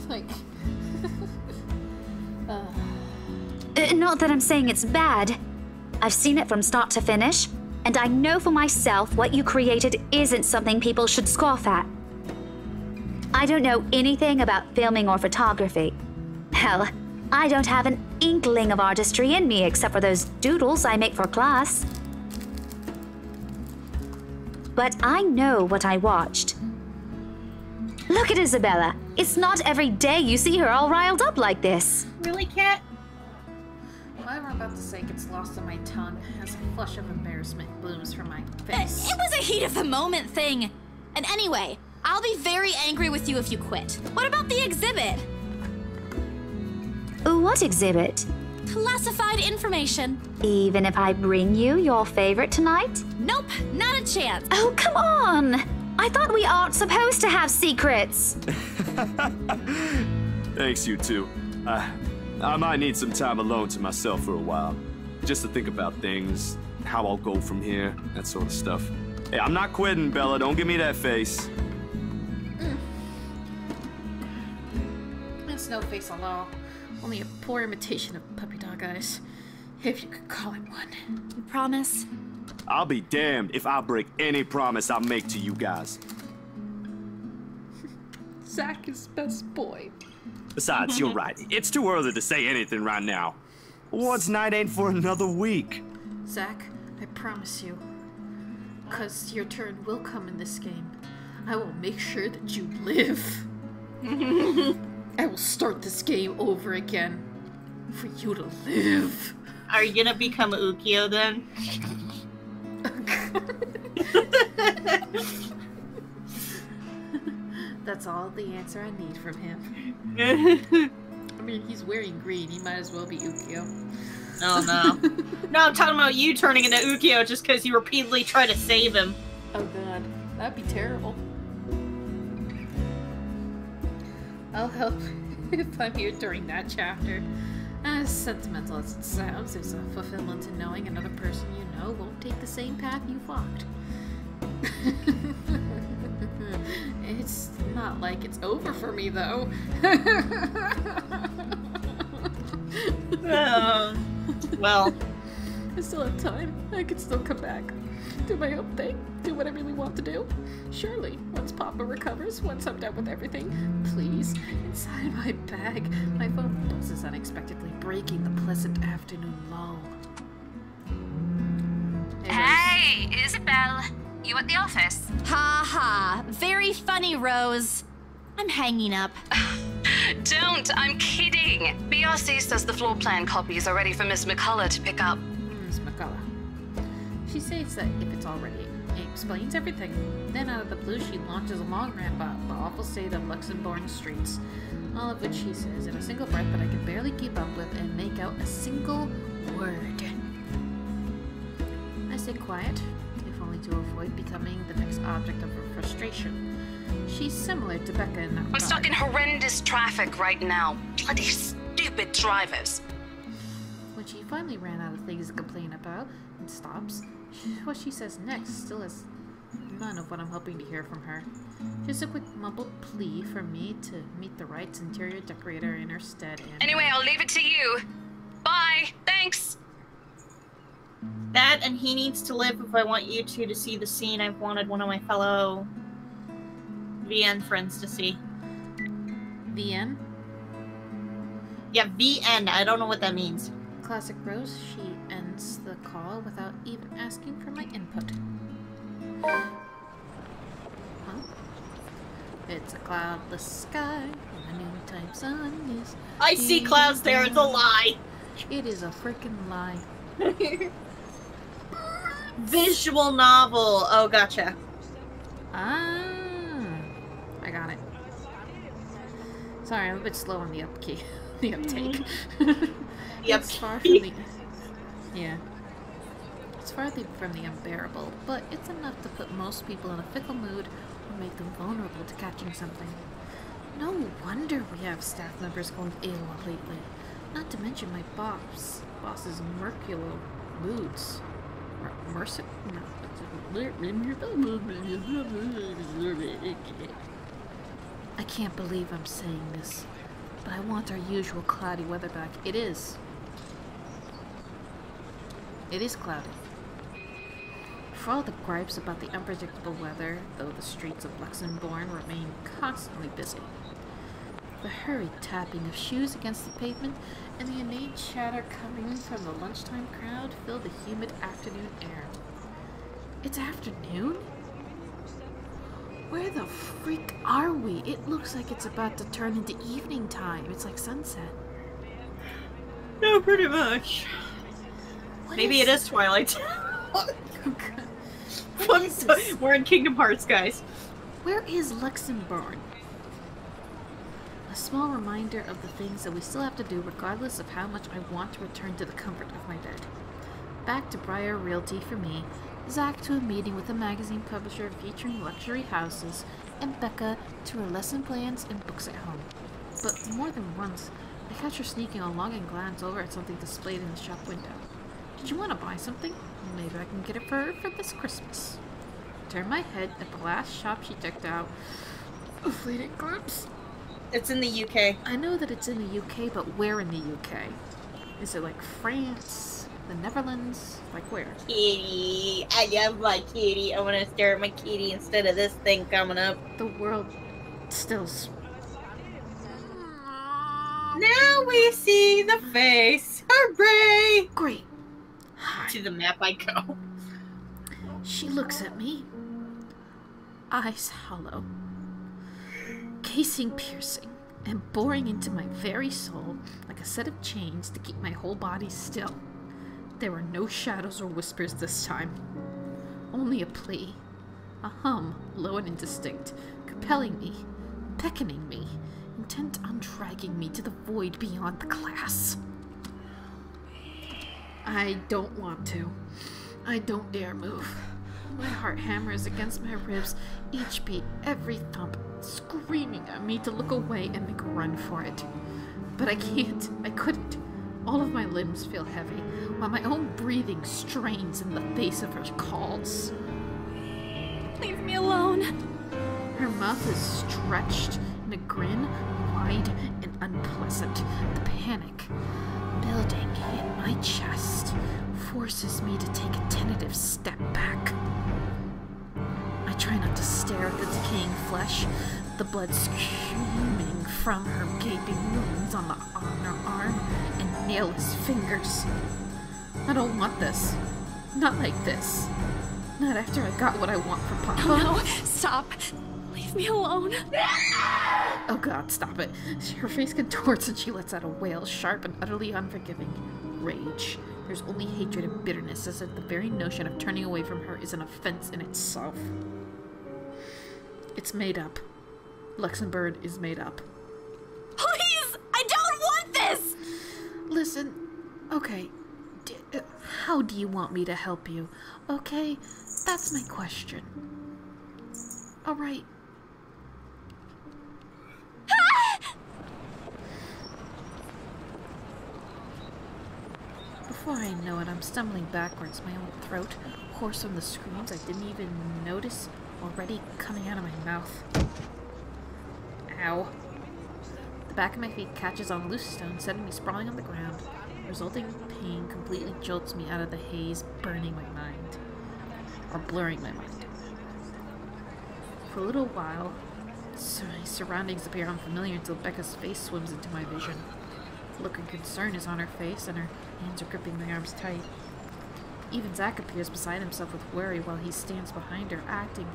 Like, Not that I'm saying it's bad. I've seen it from start to finish, and I know for myself what you created isn't something people should scoff at. I don't know anything about filming or photography. Hell, I don't have an inkling of artistry in me except for those doodles I make for class. But I know what I watched. Look at Isabella. It's not every day you see her all riled up like this. Really, Cat? whatever I'm about to say gets lost in my tongue as a flush of embarrassment blooms from my face. It was a heat of the moment thing. And anyway, I'll be very angry with you if you quit. What about the exhibit? What exhibit? Classified information. Even if I bring you your favorite tonight? Nope, not a chance. Oh, come on! I thought we aren't supposed to have secrets. Thanks, you two. I might need some time alone to myself for a while. Just to think about things, how I'll go from here, that sort of stuff. Hey, I'm not quitting, Bella. Don't give me that face. It's no face at all. Only a poor imitation of puppy dog eyes. If you could call it one. You promise? I'll be damned if I break any promise I make to you guys. Zach is best boy. Besides, you're right. It's too early to say anything right now. Awards night ain't for another week. Zach, I promise you. 'Cause your turn will come in this game. I will make sure that you live. I will start this game over again. For you to live. Are you gonna become Ukyo then? That's all the answer I need from him. I mean, he's wearing green. He might as well be Ukyo. Oh no. No, I'm talking about you turning into Ukyo just because you repeatedly try to save him. Oh god, that'd be terrible. I'll help if I'm here during that chapter. As sentimental as it sounds, there's a fulfillment in knowing another person you know won't take the same path you've walked. It's not like it's over for me, though. Well. I still have time. I can still come back. Do my own thing. Do what I really want to do. Surely, once Papa recovers, once I'm done with everything, please, inside my bag, my phone buzzes unexpectedly, breaking the pleasant afternoon lull. Hey, Isabel. You at the office? Ha ha. Very funny, Rose. I'm hanging up. Don't, I'm kidding. BRC says the floor plan copies are ready for Miss McCullough to pick up. Miss McCullough. She says that if it's all ready, it explains everything. Then out of the blue, she launches a long rant about the awful state of Luxembourg streets. All of which she says in a single breath that I can barely keep up with and make out a single word. I stay quiet, if only to avoid becoming the next object of her frustration. She's similar to Becca in that regard. I'm stuck in horrendous traffic right now. Bloody stupid drivers. When she finally ran out of things to complain about and stops, what she says next still has none of what I'm hoping to hear from her. Just a quick mumbled plea for me to meet the right interior decorator in her stead. And anyway, I'll leave it to you. Bye. Thanks. That and he needs to live if I want you two to see the scene I've wanted one of my fellow VN friends to see. VN? Yeah, VN. I don't know what that means. Classic Rose, she ends the call without even asking for my input. Huh? It's a cloudless sky, and a noontime sun is... I see clouds there, it's a lie! It is a freaking lie. Visual novel. Oh, gotcha. Ah, I got it. Sorry, I'm a bit slow on the uptake. Yep. It's far from the... Yeah. It's far from the unbearable, but it's enough to put most people in a fickle mood or make them vulnerable to catching something. No wonder we have staff members going AWOL lately. Not to mention my boss's mercurial moods. I can't believe I'm saying this, but I want our usual cloudy weather back. It is. It is cloudy. For all the gripes about the unpredictable weather, though the streets of Luxembourg remain constantly busy. The hurried tapping of shoes against the pavement and the innate chatter coming from the lunchtime crowd fill the humid afternoon air. It's afternoon? Where the freak are we? It looks like it's about to turn into evening time. It's like sunset. No, pretty much. Maybe it is Twilight. We're in Kingdom Hearts, guys. Where is Luxembourg? A small reminder of the things that we still have to do regardless of how much I want to return to the comfort of my bed. Back to Briar Realty for me, Zach to a meeting with a magazine publisher featuring luxury houses, and Becca to her lesson plans and books at home. But more than once, I catch her sneaking along and glance over at something displayed in the shop window. Did you want to buy something? Maybe I can get it for her for this Christmas. Turn my head at the last shop she checked out. A fleeting glimpse. It's in the UK. I know that it's in the UK, but where in the UK? Is it like France? The Netherlands? Like where? Kitty. I love my kitty. I want to stare at my kitty instead of this thing coming up. The world still... Now we see the face. Hooray! Great. To the map I go. She looks at me. Eyes hollow. Casing piercing and boring into my very soul like a set of chains to keep my whole body still. There were no shadows or whispers this time. Only a plea. A hum, low and indistinct, compelling me, beckoning me, intent on dragging me to the void beyond the glass. I don't want to. I don't dare move. My heart hammers against my ribs, each beat, every thump, screaming at me to look away and make a run for it. But I can't. I couldn't. All of my limbs feel heavy, while my own breathing strains in the face of her calls. Leave me alone. Her mouth is stretched in a grin, wide and unpleasant. The panic building in my chest forces me to take a tentative step back. I try not to stare at the decaying flesh, the blood streaming from her gaping wounds on her arm and nailless fingers. I don't want this. Not like this. Not after I got what I want from Papa. Oh no, stop. Leave me alone. Oh god, stop it. Her face contorts and she lets out a wail, sharp and utterly unforgiving. Rage. There's only hatred and bitterness, as if the very notion of turning away from her is an offense in itself. It's made up. Luxembourg is made up. Please! I don't want this! Listen, okay. How do you want me to help you? Okay, that's my question. Alright. Before I know it, I'm stumbling backwards, my own throat, hoarse from the screams I didn't even notice, already coming out of my mouth. Ow. The back of my feet catches on loose stone, sending me sprawling on the ground. The resulting pain completely jolts me out of the haze, burning my mind. Or blurring my mind. For a little while, my surroundings appear unfamiliar until Becca's face swims into my vision. A look of concern is on her face, and her hands are gripping my arms tight. Even Zach appears beside himself with worry while he stands behind her, acting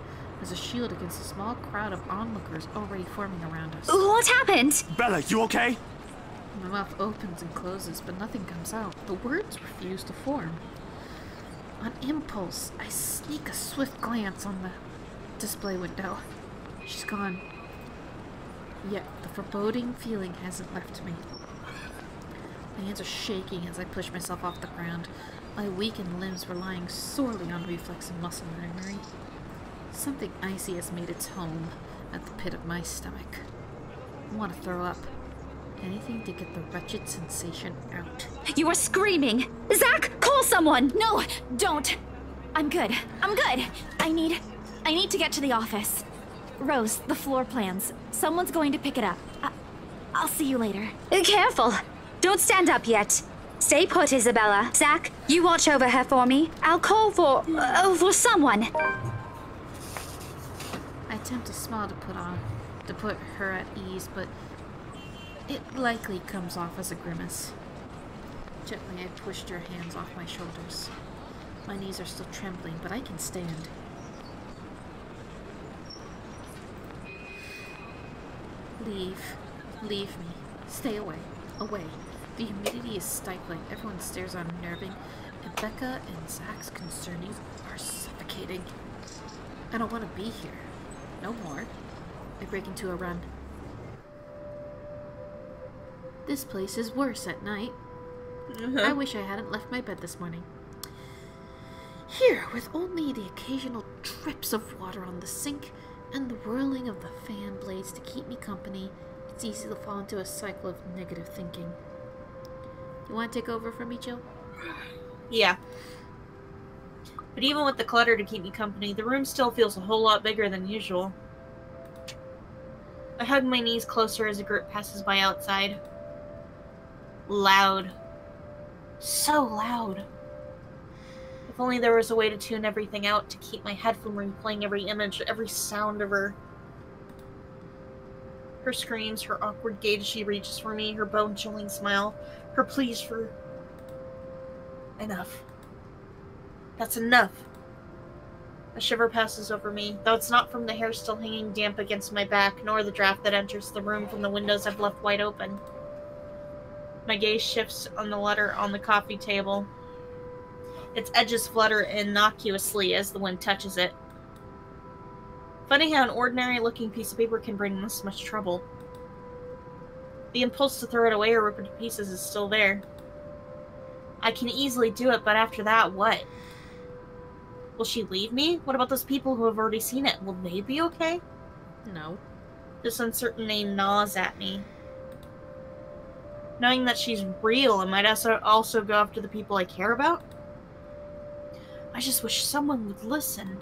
as a shield against a small crowd of onlookers already forming around us. What happened? Bella, you okay? My mouth opens and closes, but nothing comes out. The words refuse to form. On impulse, I sneak a swift glance on the display window. She's gone. Yet the foreboding feeling hasn't left me. My hands are shaking as I push myself off the ground, my weakened limbs relying sorely on reflex and muscle memory. Something icy has made its home at the pit of my stomach. I want to throw up. Anything to get the wretched sensation out. You are screaming! Zach, call someone! No, don't. I'm good. I'm good. I need to get to the office. Rose, the floor plans. Someone's going to pick it up. I'll see you later. Careful. Don't stand up yet. Stay put, Isabella. Zach, you watch over her for me. I'll call for someone. I attempt a smile to put her at ease, but it likely comes off as a grimace. Gently, I pushed her hands off my shoulders. My knees are still trembling, but I can stand. Leave me. Stay away. Away. The humidity is stifling. Everyone stares unnerving, and Becca and Zach's concernings are suffocating. I don't want to be here. No more. I break into a run. This place is worse at night. I wish I hadn't left my bed this morning. Here, with only the occasional drips of water on the sink and the whirling of the fan blades to keep me company, it's easy to fall into a cycle of negative thinking. You want to take over for me, Jill? Yeah. But even with the clutter to keep me company, the room still feels a whole lot bigger than usual. I hug my knees closer as a group passes by outside. Loud. So loud. If only there was a way to tune everything out to keep my head from replaying every image, every sound of her. Her screams, her awkward gait as she reaches for me, her bone-chilling smile, her pleas for... Enough. That's enough. A shiver passes over me, though it's not from the hair still hanging damp against my back, nor the draft that enters the room from the windows I've left wide open. My gaze shifts on the letter on the coffee table. Its edges flutter innocuously as the wind touches it. Funny how an ordinary-looking piece of paper can bring this much trouble. The impulse to throw it away or rip it to pieces is still there. I can easily do it, but after that, what? Will she leave me? What about those people who have already seen it? Will they be okay? No. This uncertain name gnaws at me. Knowing that she's real and might also go after the people I care about? I just wish someone would listen.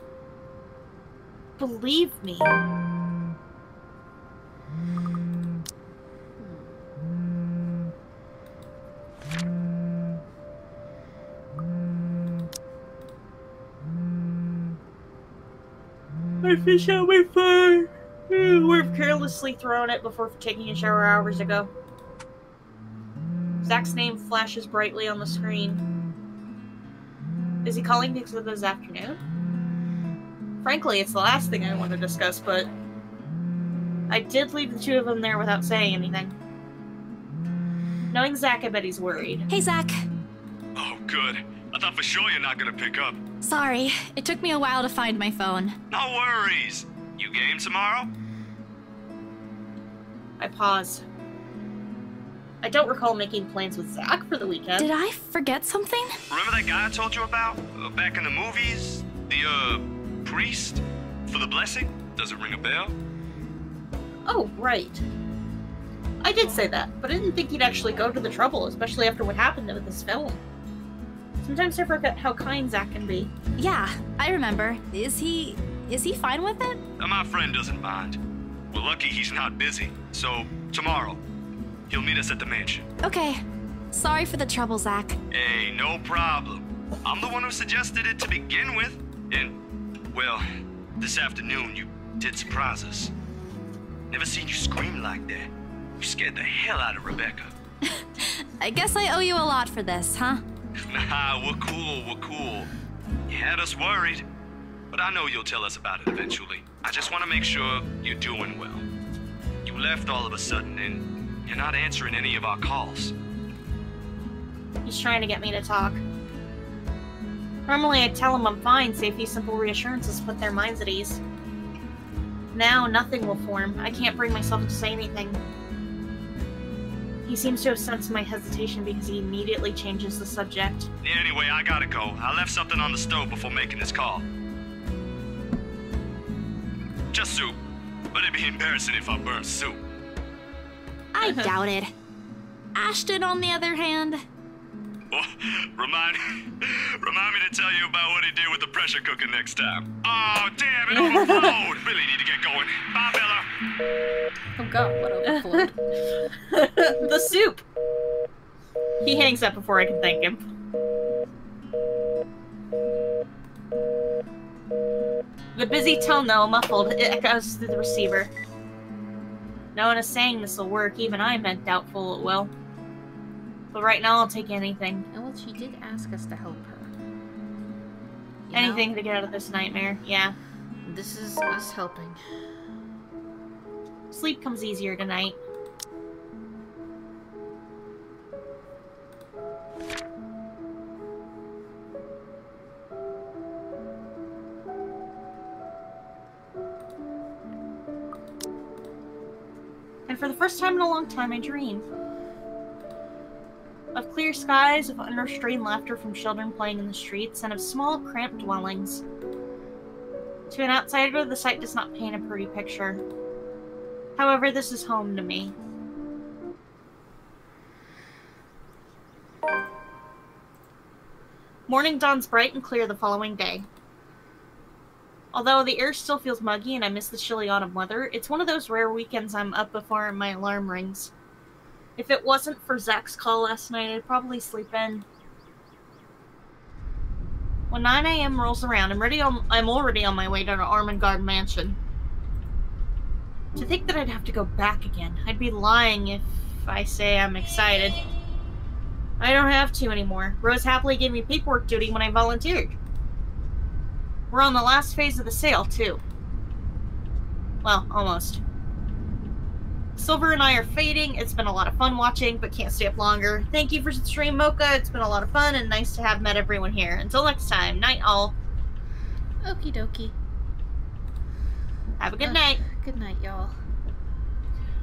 Believe me. I fish out my phone. We've carelessly thrown it before taking a shower hours ago. Zach's name flashes brightly on the screen. Is he calling because of this afternoon? Frankly, it's the last thing I want to discuss, but I did leave the two of them there without saying anything. Knowing Zach, I bet he's worried. Hey, Zach. Oh, good. I thought for sure you're not gonna pick up. Sorry, it took me a while to find my phone. No worries. You game tomorrow? I pause. I don't recall making plans with Zach for the weekend. Did I forget something? Remember that guy I told you about? Back in the movies? The, priest? For the blessing? Does it ring a bell? Oh, right. I did say that, but I didn't think he'd actually go to the trouble, especially after what happened with this film. Sometimes I forget how kind Zach can be. Yeah, I remember. Is he fine with it? My friend doesn't mind. We're lucky he's not busy. So, tomorrow, he'll meet us at the mansion. Okay. Sorry for the trouble, Zach. Hey, no problem. I'm the one who suggested it to begin with. And, well, this afternoon you did surprise us. Never seen you scream like that. You scared the hell out of Rebecca. I guess I owe you a lot for this, huh? Nah, we're cool. You had us worried. But I know you'll tell us about it eventually. I just want to make sure you're doing well. You left all of a sudden, and you're not answering any of our calls. He's trying to get me to talk. Normally I'd tell him I'm fine, say a few simple reassurances to put their minds at ease. Now nothing will form. I can't bring myself to say anything. He seems to have sensed my hesitation because he immediately changes the subject. Yeah, anyway, I gotta go. I left something on the stove before making this call. Just soup. But it'd be embarrassing if I burned soup. I doubt it. Ashton, on the other hand... Well, remind me to tell you about what he did with the pressure cooker next time. Oh, damn, it overflowed! Really need to get going. Bye, Bella. Oh god, what overflowed? The soup! He hangs up before I can thank him. The busy tone, though, muffled, it echoes through the receiver. No one is saying this will work, even I meant doubtful it will. But right now, I'll take anything. Oh, well, she did ask us to help her. Anything to get out of this nightmare, yeah. This is us helping. Sleep comes easier tonight. And for the first time in a long time, I dream. Of clear skies, of unrestrained laughter from children playing in the streets, and of small, cramped dwellings. To an outsider, the sight does not paint a pretty picture. However, this is home to me. Morning dawns bright and clear the following day. Although the air still feels muggy and I miss the chilly autumn weather, it's one of those rare weekends I'm up before my alarm rings. If it wasn't for Zach's call last night, I'd probably sleep in. When 9 a.m. rolls around, I'm already on my way to the Armengard mansion. To think that I'd have to go back again, I'd be lying if I say I'm excited. I don't have to anymore. Rose happily gave me paperwork duty when I volunteered. We're on the last phase of the sale, too. Well, almost. Silver and I are fading. It's been a lot of fun watching, but can't stay up longer. Thank you for the stream, Mocha. It's been a lot of fun and nice to have met everyone here. Until next time, night all. Okie dokie. Have a good night. Good night, y'all.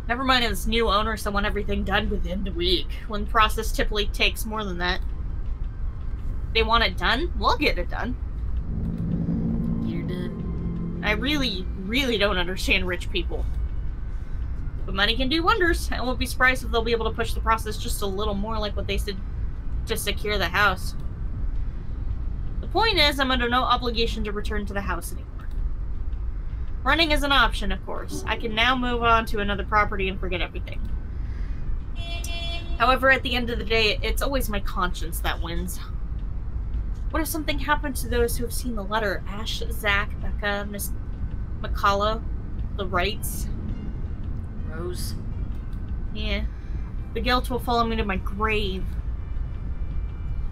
Never mind this new owners that want everything done within the week, when the process typically takes more than that. They want it done? We'll get it done. You're done. I really don't understand rich people. But money can do wonders. I won't be surprised if they'll be able to push the process just a little more like what they did to secure the house. The point is, I'm under no obligation to return to the house anymore. Running is an option, of course. I can now move on to another property and forget everything. However, at the end of the day, it's always my conscience that wins. What if something happened to those who have seen the letter? Ash, Zach, Becca, Miss McCullough, the Wrights? Rose. Yeah. The guilt will follow me to my grave.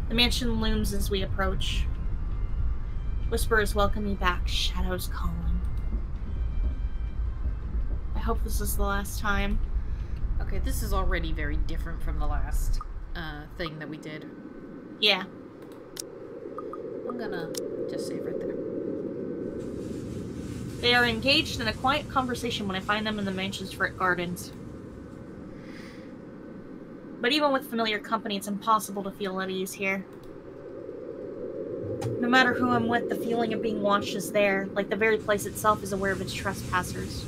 The mansion looms as we approach. Whispers welcome me back, shadows calling. I hope this is the last time. Okay, this is already very different from the last thing that we did. Yeah. I'm gonna just save right there. They are engaged in a quiet conversation when I find them in the mansion's front gardens. But even with familiar company, it's impossible to feel at ease here. No matter who I'm with, the feeling of being watched is there, like the very place itself is aware of its trespassers.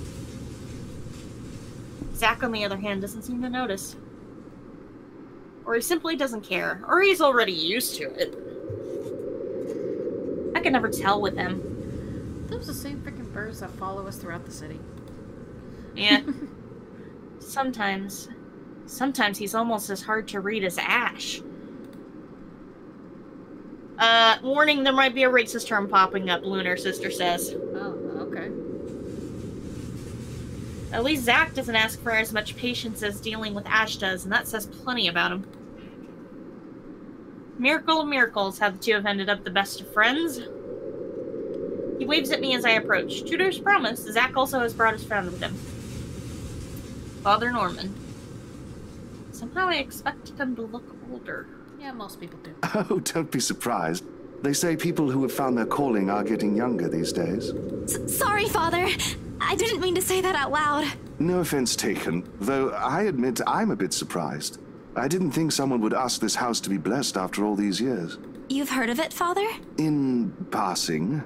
Zach, on the other hand, doesn't seem to notice. Or he simply doesn't care. Or he's already used to it. I can never tell with him. Those are the same freaking birds that follow us throughout the city. Yeah. Sometimes he's almost as hard to read as Ash. Warning, there might be a racist term popping up, Lunar Sister says. Oh, okay. At least Zach doesn't ask for as much patience as dealing with Ash does, and that says plenty about him. Miracle of miracles, how the two have ended up the best of friends. He waves at me as I approach. True to his promise, Zach also has brought his friend with him. Father Norman. Somehow I expected him to look older. Yeah, most people do. Oh, don't be surprised. They say people who have found their calling are getting younger these days. Sorry, Father. I didn't mean to say that out loud. No offense taken, though I admit I'm a bit surprised. I didn't think someone would ask this house to be blessed after all these years. You've heard of it, Father? In passing.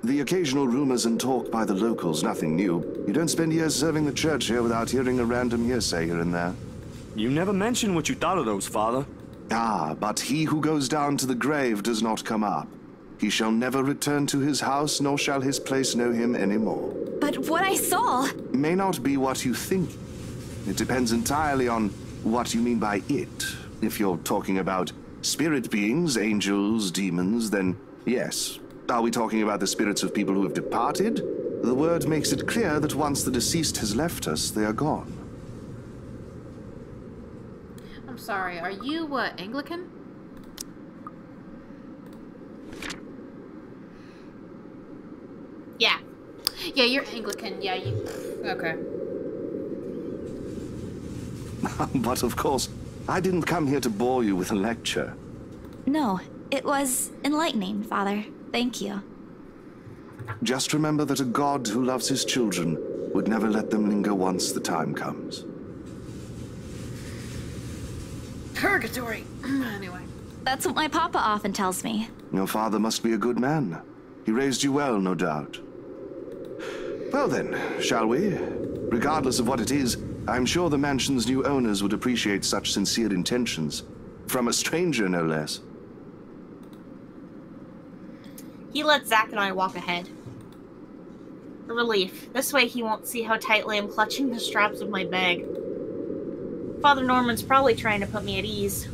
The occasional rumors and talk by the locals, nothing new. You don't spend years serving the church here without hearing a random hearsay here and there. You never mentioned what you thought of those, Father. Ah, but he who goes down to the grave does not come up. He shall never return to his house, nor shall his place know him any more. But what I saw... May not be what you think. It depends entirely on what you mean by it. If you're talking about spirit beings, angels, demons, then yes. Are we talking about the spirits of people who have departed? The word makes it clear that once the deceased has left us, they are gone. I'm sorry, are you, Anglican? Yeah. Yeah, you're Anglican. Yeah, you... Okay. But of course, I didn't come here to bore you with a lecture. No, it was enlightening, Father. Thank you. Just remember that a God who loves his children would never let them linger once the time comes. Purgatory. Anyway. That's what my papa often tells me. Your father must be a good man. He raised you well, no doubt. Well then, shall we? Regardless of what it is, I'm sure the mansion's new owners would appreciate such sincere intentions. From a stranger, no less. He lets Zach and I walk ahead. A relief. This way he won't see how tightly I'm clutching the straps of my bag. Father Norman's probably trying to put me at ease.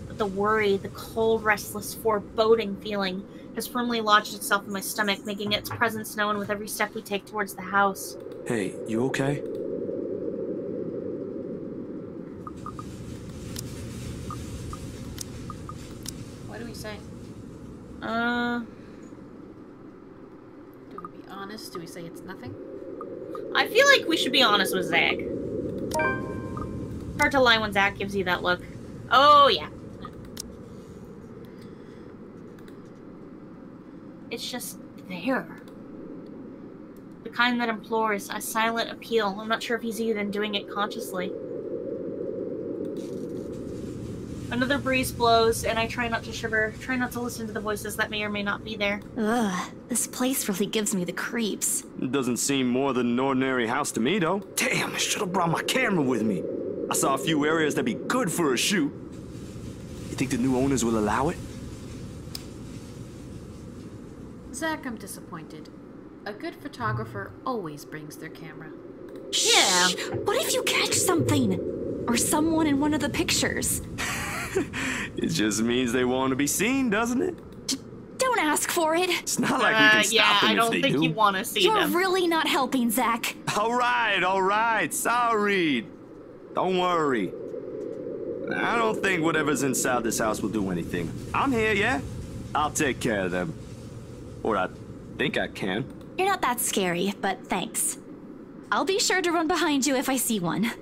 But the worry, the cold, restless, foreboding feeling has firmly lodged itself in my stomach, making its presence known with every step we take towards the house. Hey, you okay? What do we say? Do we be honest? Do we say it's nothing? I feel like we should be honest with Zach. Hard to lie when Zach gives you that look. Oh, yeah. It's just there. The kind that implores, a silent appeal. I'm not sure if he's even doing it consciously. Another breeze blows, and I try not to shiver, try not to listen to the voices that may or may not be there. Ugh, this place really gives me the creeps. It doesn't seem more than an ordinary house to me, though. Damn, I should have brought my camera with me. I saw a few areas that'd be good for a shoot. You think the new owners will allow it? Zach, I'm disappointed. A good photographer always brings their camera. Yeah. What if you catch something? Or someone in one of the pictures? It just means they want to be seen, doesn't it? Don't ask for it. It's not like we can stop them I don't if they think do. you want to see You're them. really not helping, Zach. All right. Sorry. Don't worry. I don't think whatever's inside this house will do anything. I'm here, yeah? I'll take care of them. Or I think I can. You're not that scary, but thanks. I'll be sure to run behind you if I see one.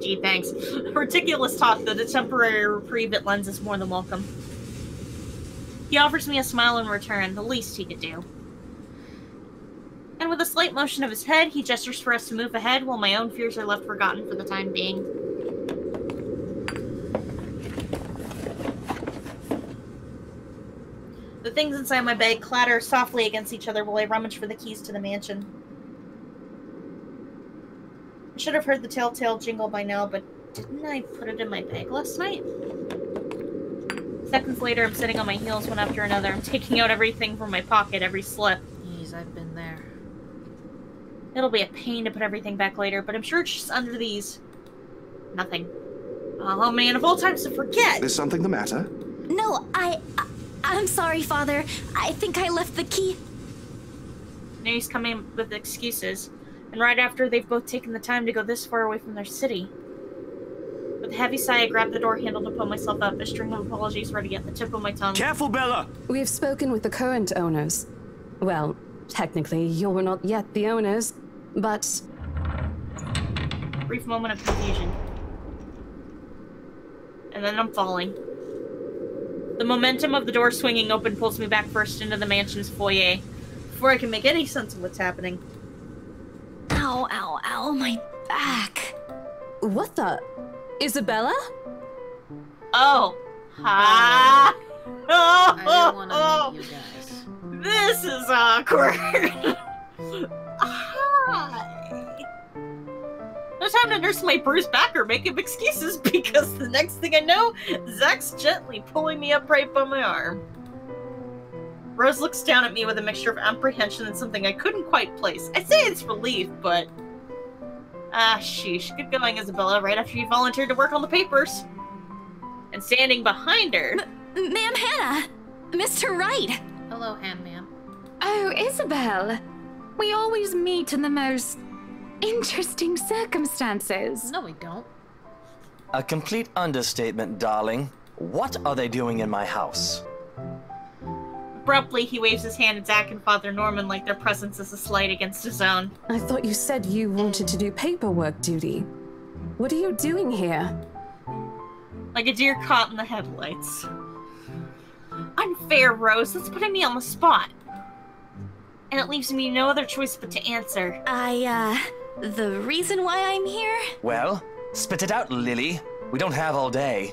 Gee, thanks. Ridiculous talk, though. The temporary reprieve it lends is more than welcome. He offers me a smile in return, the least he could do. And with a slight motion of his head, he gestures for us to move ahead while my own fears are left forgotten for the time being. The things inside my bag clatter softly against each other while I rummage for the keys to the mansion. I should have heard the telltale jingle by now, but didn't I put it in my bag last night? Seconds later, I'm sitting on my heels one after another. I'm taking out everything from my pocket, every slip. Jeez, I've been there. It'll be a pain to put everything back later, but I'm sure it's just under these. Nothing. Oh man, of all times to forget! Is something the matter? No, I'm sorry, Father. I think I left the key. Now he's coming with excuses. And right after they've both taken the time to go this far away from their city. With a heavy sigh, I grab the door handle to pull myself up, a string of apologies ready at the tip of my tongue. Careful, Bella! We've spoken with the current owners. Well, technically, you're not yet the owners, but... Brief moment of confusion. And then I'm falling. The momentum of the door swinging open pulls me back first into the mansion's foyer, before I can make any sense of what's happening. Ow, ow, ow, my back. What the? Isabella? Oh. Hi. Oh, I want to meet you guys. This is awkward. Hi. No time to nurse my bruised back or make up excuses because the next thing I know, Zach's gently pulling me up right by my arm. Rose looks down at me with a mixture of apprehension and something I couldn't quite place. I'd say it's relief, but... Ah, sheesh. Good going, Isabella, right after you volunteered to work on the papers. And standing behind her... Ma'am Hannah! Mr. Wright! Hello, Han-ma'am. Oh, Isabel. We always meet in the most interesting circumstances. No, we don't. A complete understatement, darling. What are they doing in my house? Abruptly, he waves his hand at Zach and Father Norman like their presence is a slight against his own. I thought you said you wanted to do paperwork duty. What are you doing here? Like a deer caught in the headlights. Unfair, Rose. That's putting me on the spot. And it leaves me no other choice but to answer. The reason why I'm here? Well, spit it out, Lily. We don't have all day.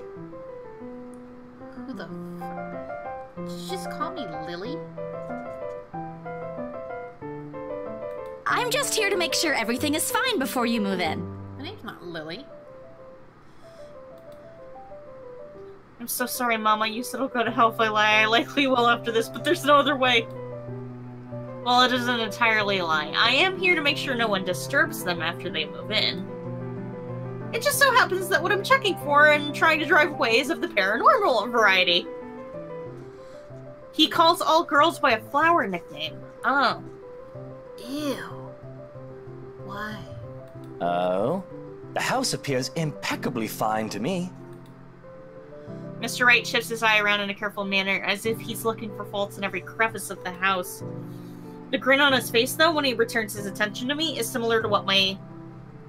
Who the Did you just call me Lily? I'm just here to make sure everything is fine before you move in. My name's not Lily. I'm so sorry, Mama. You said I'll go to hell if I lie. I likely will after this, but there's no other way. Well, it isn't entirely a lie. I am here to make sure no one disturbs them after they move in. It just so happens that what I'm checking for and trying to drive away is of the paranormal variety. He calls all girls by a flower nickname. Oh. Ew. Why? Oh? The house appears impeccably fine to me. Mr. Wright shifts his eye around in a careful manner, as if he's looking for faults in every crevice of the house. The grin on his face, though, when he returns his attention to me, is similar to what my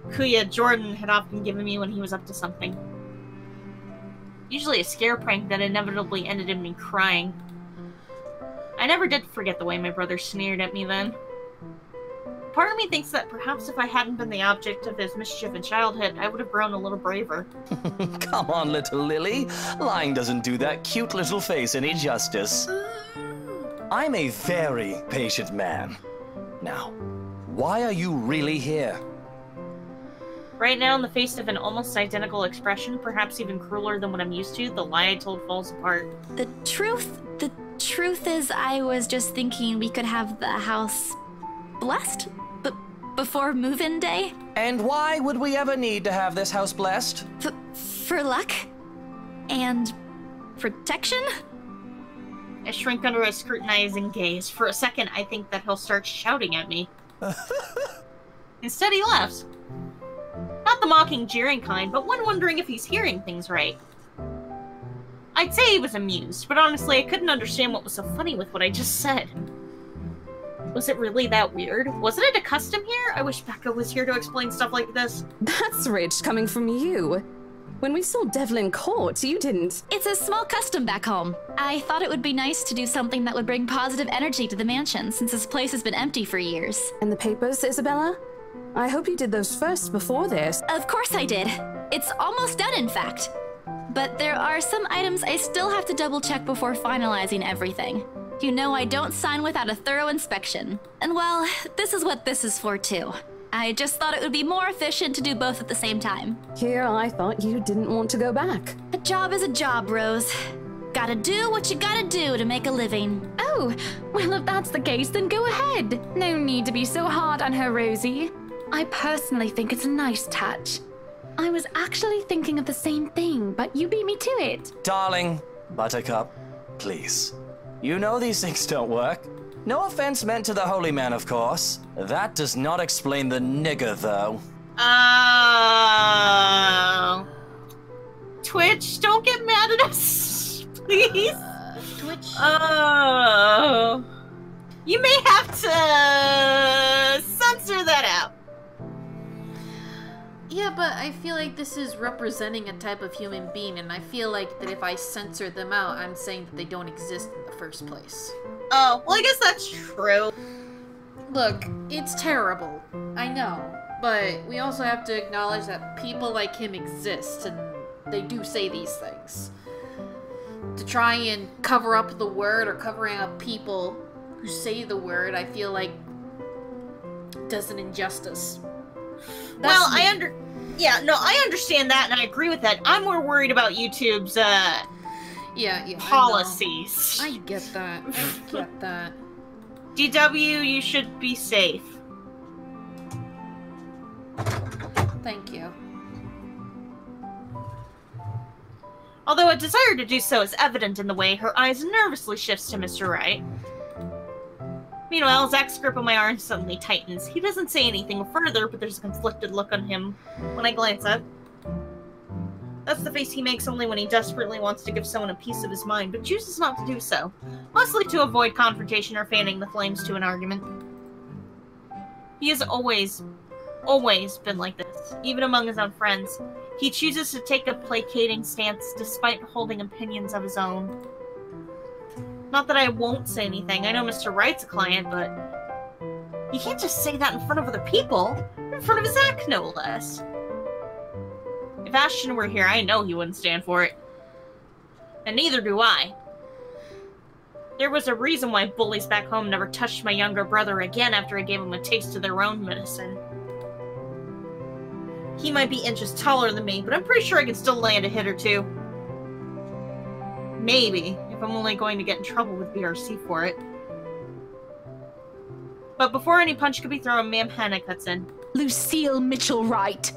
Kuya Jordan had often given me when he was up to something. Usually a scare prank that inevitably ended in me crying. I never did forget the way my brother sneered at me then. part of me thinks that perhaps if I hadn't been the object of his mischief in childhood, I would have grown a little braver. Come on, little Lily. Lying doesn't do that cute little face any justice. I'm a very patient man. Now, why are you really here? Right now, in the face of an almost identical expression, perhaps even crueler than what I'm used to, the lie I told falls apart. The truth is, I was just thinking we could have the house blessed before move-in day. And why would we ever need to have this house blessed? For luck and protection. I shrink under a scrutinizing gaze. For a second, I think that he'll start shouting at me. Instead, he laughs. Not the mocking, jeering kind, but one wondering if he's hearing things right. I'd say he was amused, but honestly, I couldn't understand what was so funny with what I just said. Was it really that weird? Wasn't it a custom here? I wish Becca was here to explain stuff like this. That's rich coming from you. When we saw Devlin Court, you didn't. It's a small custom back home. I thought it would be nice to do something that would bring positive energy to the mansion, since this place has been empty for years. And the papers, Isabella? I hope you did those first before this. Of course I did. It's almost done, in fact. But there are some items I still have to double-check before finalizing everything. You know I don't sign without a thorough inspection. And well, this is what this is for, too. I just thought it would be more efficient to do both at the same time. Here, I thought you didn't want to go back. A job is a job, Rose. Gotta do what you gotta do to make a living. Oh, well, if that's the case, then go ahead. No need to be so hard on her, Rosie. I personally think it's a nice touch. I was actually thinking of the same thing, but you beat me to it. Darling, Buttercup, please. You know these things don't work. No offense meant to the holy man, of course. That does not explain the nigger, though. Twitch, don't get mad at us, please. Twitch? Oh. You may have to censor that out. Yeah, but I feel like this is representing a type of human being, and I feel like that if I censor them out, I'm saying that they don't exist in the first place. Oh, well, I guess that's true. Look, it's terrible. I know. But we also have to acknowledge that people like him exist, and they do say these things. To try and cover up the word or covering up people who say the word, I feel like does an injustice. Well, I understand that, and I agree with that. I'm more worried about YouTube's, policies. I get that. I get that. DW, you should be safe. Thank you. Although a desire to do so is evident in the way her eyes nervously shifts to Mr. Wright. Meanwhile, Zach's grip on my arm suddenly tightens. He doesn't say anything further, but there's a conflicted look on him when I glance up. That's the face he makes only when he desperately wants to give someone a piece of his mind, but chooses not to do so, mostly to avoid confrontation or fanning the flames to an argument. He has always been like this, even among his own friends. He chooses to take a placating stance despite holding opinions of his own. Not that I won't say anything. I know Mr. Wright's a client, but you can't just say that in front of other people. In front of Zach, no less. If Ashton were here, I know he wouldn't stand for it. And neither do I. There was a reason why bullies back home never touched my younger brother again after I gave him a taste of their own medicine. He might be inches taller than me, but I'm pretty sure I can still land a hit or two. Maybe, if I'm only going to get in trouble with BRC for it. But before any punch could be thrown, Ma'am Hannah cuts in. Lucille Mitchell Wright.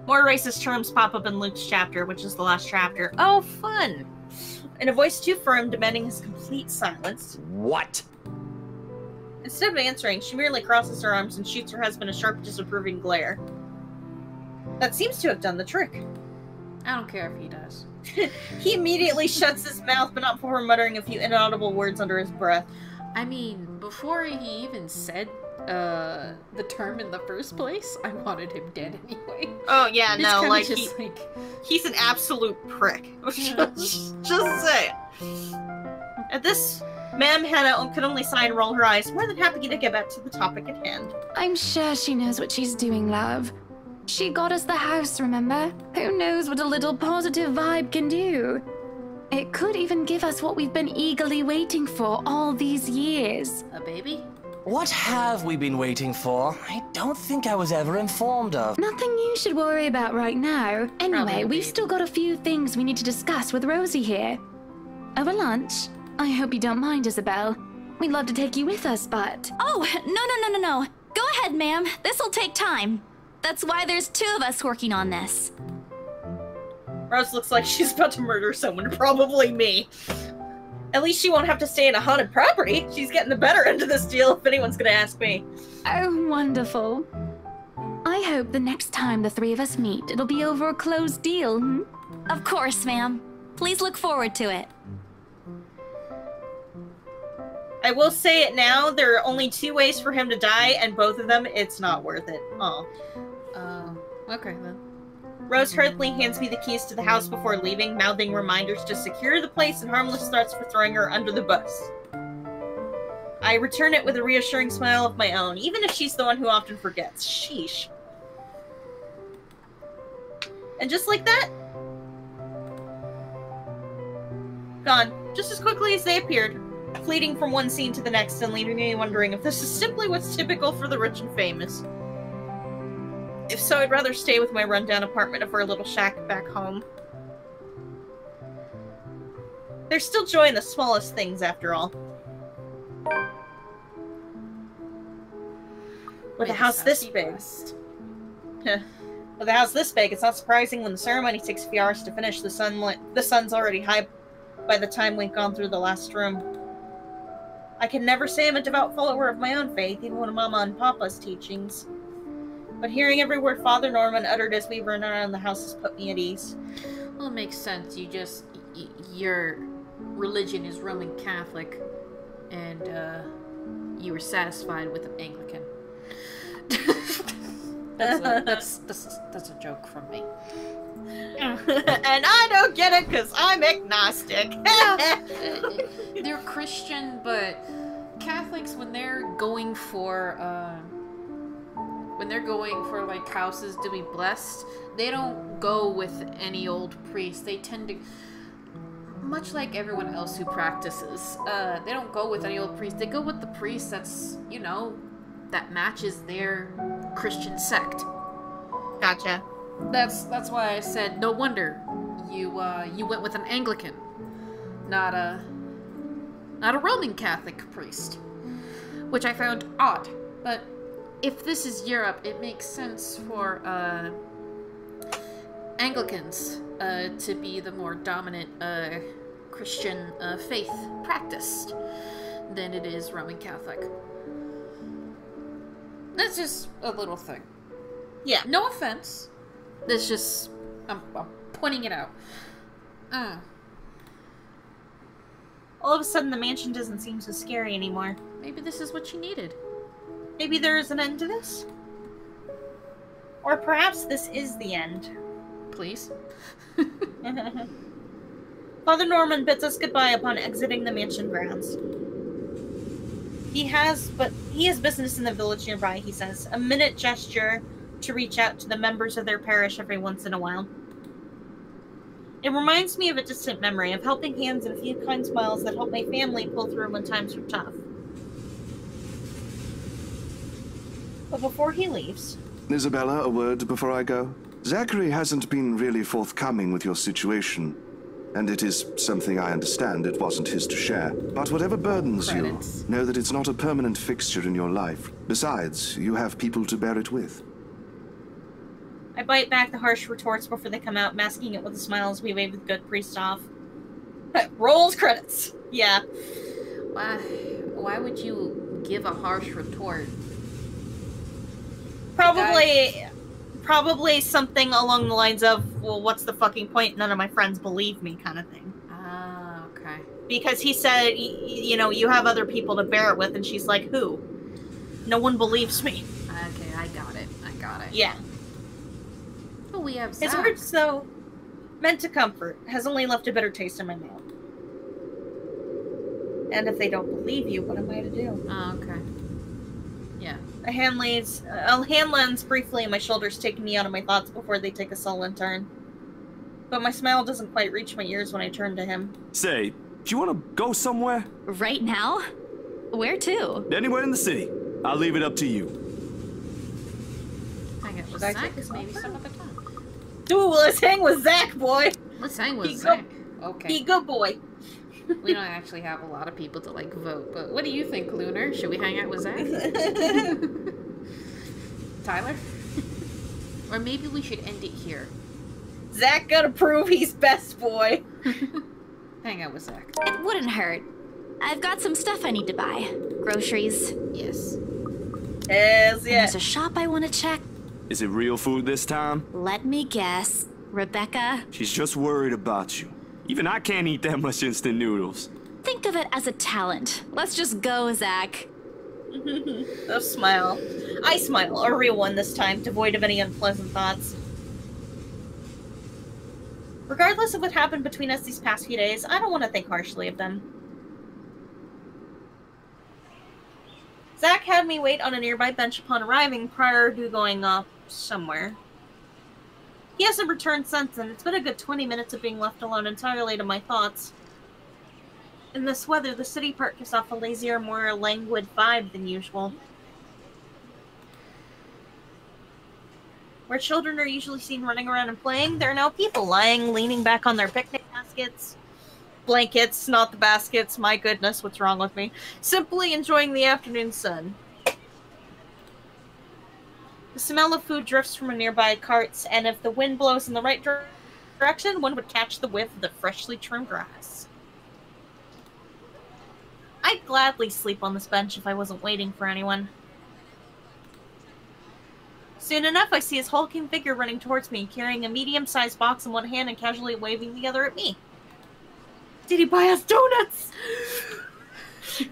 More racist terms pop up in Luke's chapter, which is the last chapter. Oh, fun! In a voice too firm, demanding his complete silence. What? Instead of answering, she merely crosses her arms and shoots her husband a sharp, disapproving glare. That seems to have done the trick. I don't care if he does. He immediately shuts his mouth, but not before muttering a few inaudible words under his breath. I mean, before he even said the term in the first place, I wanted him dead anyway. Oh yeah, It's no, kinda like, just he's an absolute prick. just say it. At this Ma'am Hannah could only sigh and roll her eyes, more than happy to get back to the topic at hand. I'm sure she knows what she's doing, love. She got us the house, remember? Who knows what a little positive vibe can do? It could even give us what we've been eagerly waiting for all these years. A baby? What have we been waiting for? I don't think I was ever informed of. Nothing you should worry about right now. Anyway, we've still got a few things we need to discuss with Rosie here. Over lunch? I hope you don't mind, Isabel. We'd love to take you with us, but... Oh, no. Go ahead, ma'am. This'll take time. That's why there's 2 of us working on this. Rose looks like she's about to murder someone, probably me. At least she won't have to stay in a haunted property. She's getting the better end of this deal, if anyone's gonna ask me. Oh, wonderful. I hope the next time the 3 of us meet, it'll be over a closed deal, hmm? Of course, ma'am. Please look forward to it. I will say it now, there are only 2 ways for him to die, and both of them, it's not worth it. Oh. Okay then. Rose hurriedly hands me the keys to the house before leaving, mouthing reminders to secure the place and harmless threats for throwing her under the bus. I return it with a reassuring smile of my own, even if she's the one who often forgets. Sheesh. And just like that, gone, just as quickly as they appeared, fleeting from one scene to the next and leaving me wondering if this is simply what's typical for the rich and famous. If so, I'd rather stay with my rundown apartment of our little shack back home. There's still joy in the smallest things, after all. With a house this big. With a house this big, it's not surprising when the ceremony takes a few hours to finish. The sun's already high by the time we've gone through the last room. I can never say I'm a devout follower of my own faith, even with Mama and Papa's teachings. But hearing every word Father Norman uttered as we ran around the house has put me at ease. Well, it makes sense. Your religion is Roman Catholic, and you were satisfied with an Anglican. That's a joke from me. And I don't get it because I'm agnostic. They're Christian, but Catholics, when they're going for like houses to be blessed, they don't go with any old priest. They tend to, much like everyone else who practices, they don't go with any old priest. They go with the priest that's, you know, that matches their Christian sect. Gotcha. That's why I said no wonder you went with an Anglican, not a Roman Catholic priest, which I found odd. But if this is Europe, it makes sense for Anglicans to be the more dominant Christian faith practiced than it is Roman Catholic. That's just a little thing. Yeah. No offense. That's just I'm pointing it out. All of a sudden, the mansion doesn't seem so scary anymore. Maybe this is what you needed. Maybe there is an end to this? Or perhaps this is the end. Please. Father Norman bids us goodbye upon exiting the mansion grounds. He has business in the village nearby, he says. A minute gesture to reach out to the members of their parish every once in a while. It reminds me of a distant memory of helping hands and a few kind smiles that helped my family pull through when times were tough. But before he leaves... Isabella, a word before I go? Zachary hasn't been really forthcoming with your situation, and it is something I understand it wasn't his to share. But whatever burdens you, know that it's not a permanent fixture in your life. Besides, you have people to bear it with. I bite back the harsh retorts before they come out, masking it with a smile as we wave the good priest off. Rolls credits! Yeah. Why would you give a harsh retort? Probably something along the lines of, well, what's the fucking point? None of my friends believe me, kind of thing. Ah, okay. Because he said, you know, you have other people to bear it with, and she's like, who? No one believes me. Okay, I got it. Yeah. Oh, we have His words, though, meant to comfort, has only left a bitter taste in my mouth. And if they don't believe you, what am I to do? Oh, okay. Yeah. A hand lands briefly on my shoulders, taking me out of my thoughts before they take a sullen turn. But my smile doesn't quite reach my ears when I turn to him. Say, do you want to go somewhere? Right now? Where to? Anywhere in the city. I'll leave it up to you. Hang out with Zach maybe some other time. Dude, let's hang with Zach, boy. Let's hang with Zach. Okay. Be good boy. We don't actually have a lot of people to like vote, but what do you think, Lunar? Should we hang out with Zach? Tyler? Or maybe we should end it here. Zach gotta prove he's best boy. Hang out with Zach. It wouldn't hurt. I've got some stuff I need to buy. Groceries. Yes. Yes, yeah. There's a shop I want to check. Is it real food this time? Let me guess. Rebecca? She's just worried about you. Even I can't eat that much instant noodles. Think of it as a talent. Let's just go, Zach. A smile. I smile, a real one this time, devoid of any unpleasant thoughts. Regardless of what happened between us these past few days, I don't want to think harshly of them. Zach had me wait on a nearby bench upon arriving prior to going off somewhere. He hasn't returned since, and it's been a good 20 minutes of being left alone entirely to my thoughts. In this weather, the city park gives off a lazier, more languid vibe than usual. Where children are usually seen running around and playing, there are now people lying, leaning back on their picnic baskets. Blankets, not the baskets, my goodness, what's wrong with me? Simply enjoying the afternoon sun. The smell of food drifts from nearby carts, and if the wind blows in the right direction, one would catch the whiff of the freshly trimmed grass. I'd gladly sleep on this bench if I wasn't waiting for anyone. Soon enough, I see his hulking figure running towards me, carrying a medium-sized box in one hand and casually waving the other at me. Did he buy us donuts?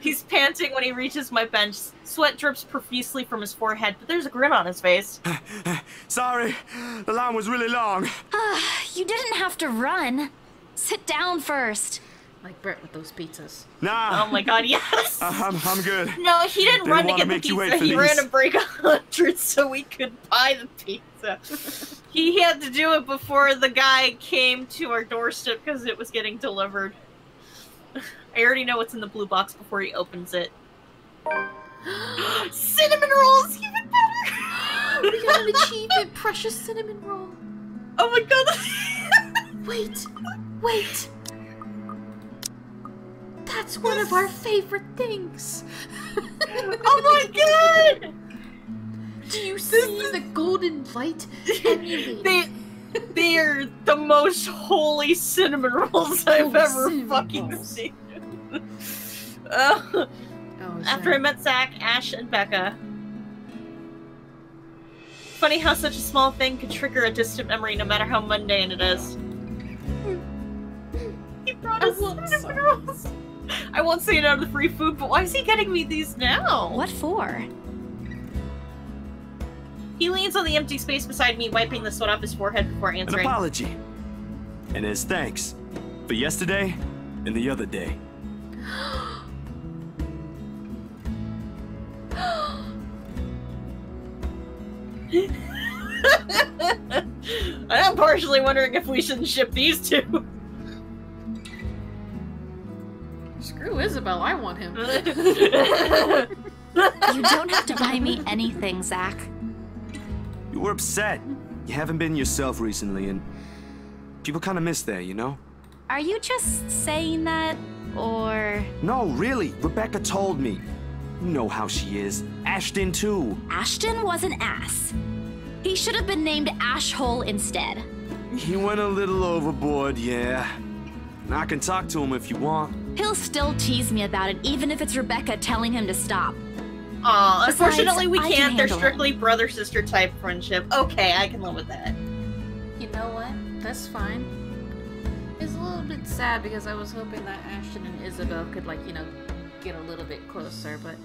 He's panting when he reaches my bench. Sweat drips profusely from his forehead, but there's a grin on his face. Sorry, the line was really long. You didn't have to run. Sit down first. Like Brett with those pizzas. Nah. Oh my god, yes! I'm good. No, he didn't run to wanna get the make you wait pizza. for He these. ran to break 100 so we could buy the pizza. He had to do it before the guy came to our doorstep because it was getting delivered. I already know what's in the blue box before he opens it. Cinnamon rolls! Even better! We got an achievement! Precious cinnamon roll! Oh my god! Wait! Wait! That's one of our favorite things! Oh my god! Do you see the golden light emulating? They're the most holy cinnamon rolls I've ever fucking seen. After I met Zach, Ash, and Becca. Funny how such a small thing could trigger a distant memory no matter how mundane it is. He brought us cinnamon rolls. I won't say it out of the free food, but why is he getting me these now? What for? He leans on the empty space beside me, wiping the sweat off his forehead before An answering. apology. And as thanks for yesterday and the other day. I'm partially wondering if we shouldn't ship these two. Screw Isabel, I want him. You don't have to buy me anything, Zach. You were upset. You haven't been yourself recently, and people kind of miss that, you know? Are you just saying that, or... No, really. Rebecca told me. You know how she is. Ashton, too. Ashton was an ass. He should have been named Ashhole instead. He went a little overboard, yeah. I can talk to him if you want. He'll still tease me about it, even if it's Rebecca telling him to stop. Aw, Besides, unfortunately we I can can't. They're handle strictly brother-sister type friendship. Okay, I can live with that. You know what? That's fine. It's a little bit sad because I was hoping that Ashton and Isabel could, like, you know, get a little bit closer, but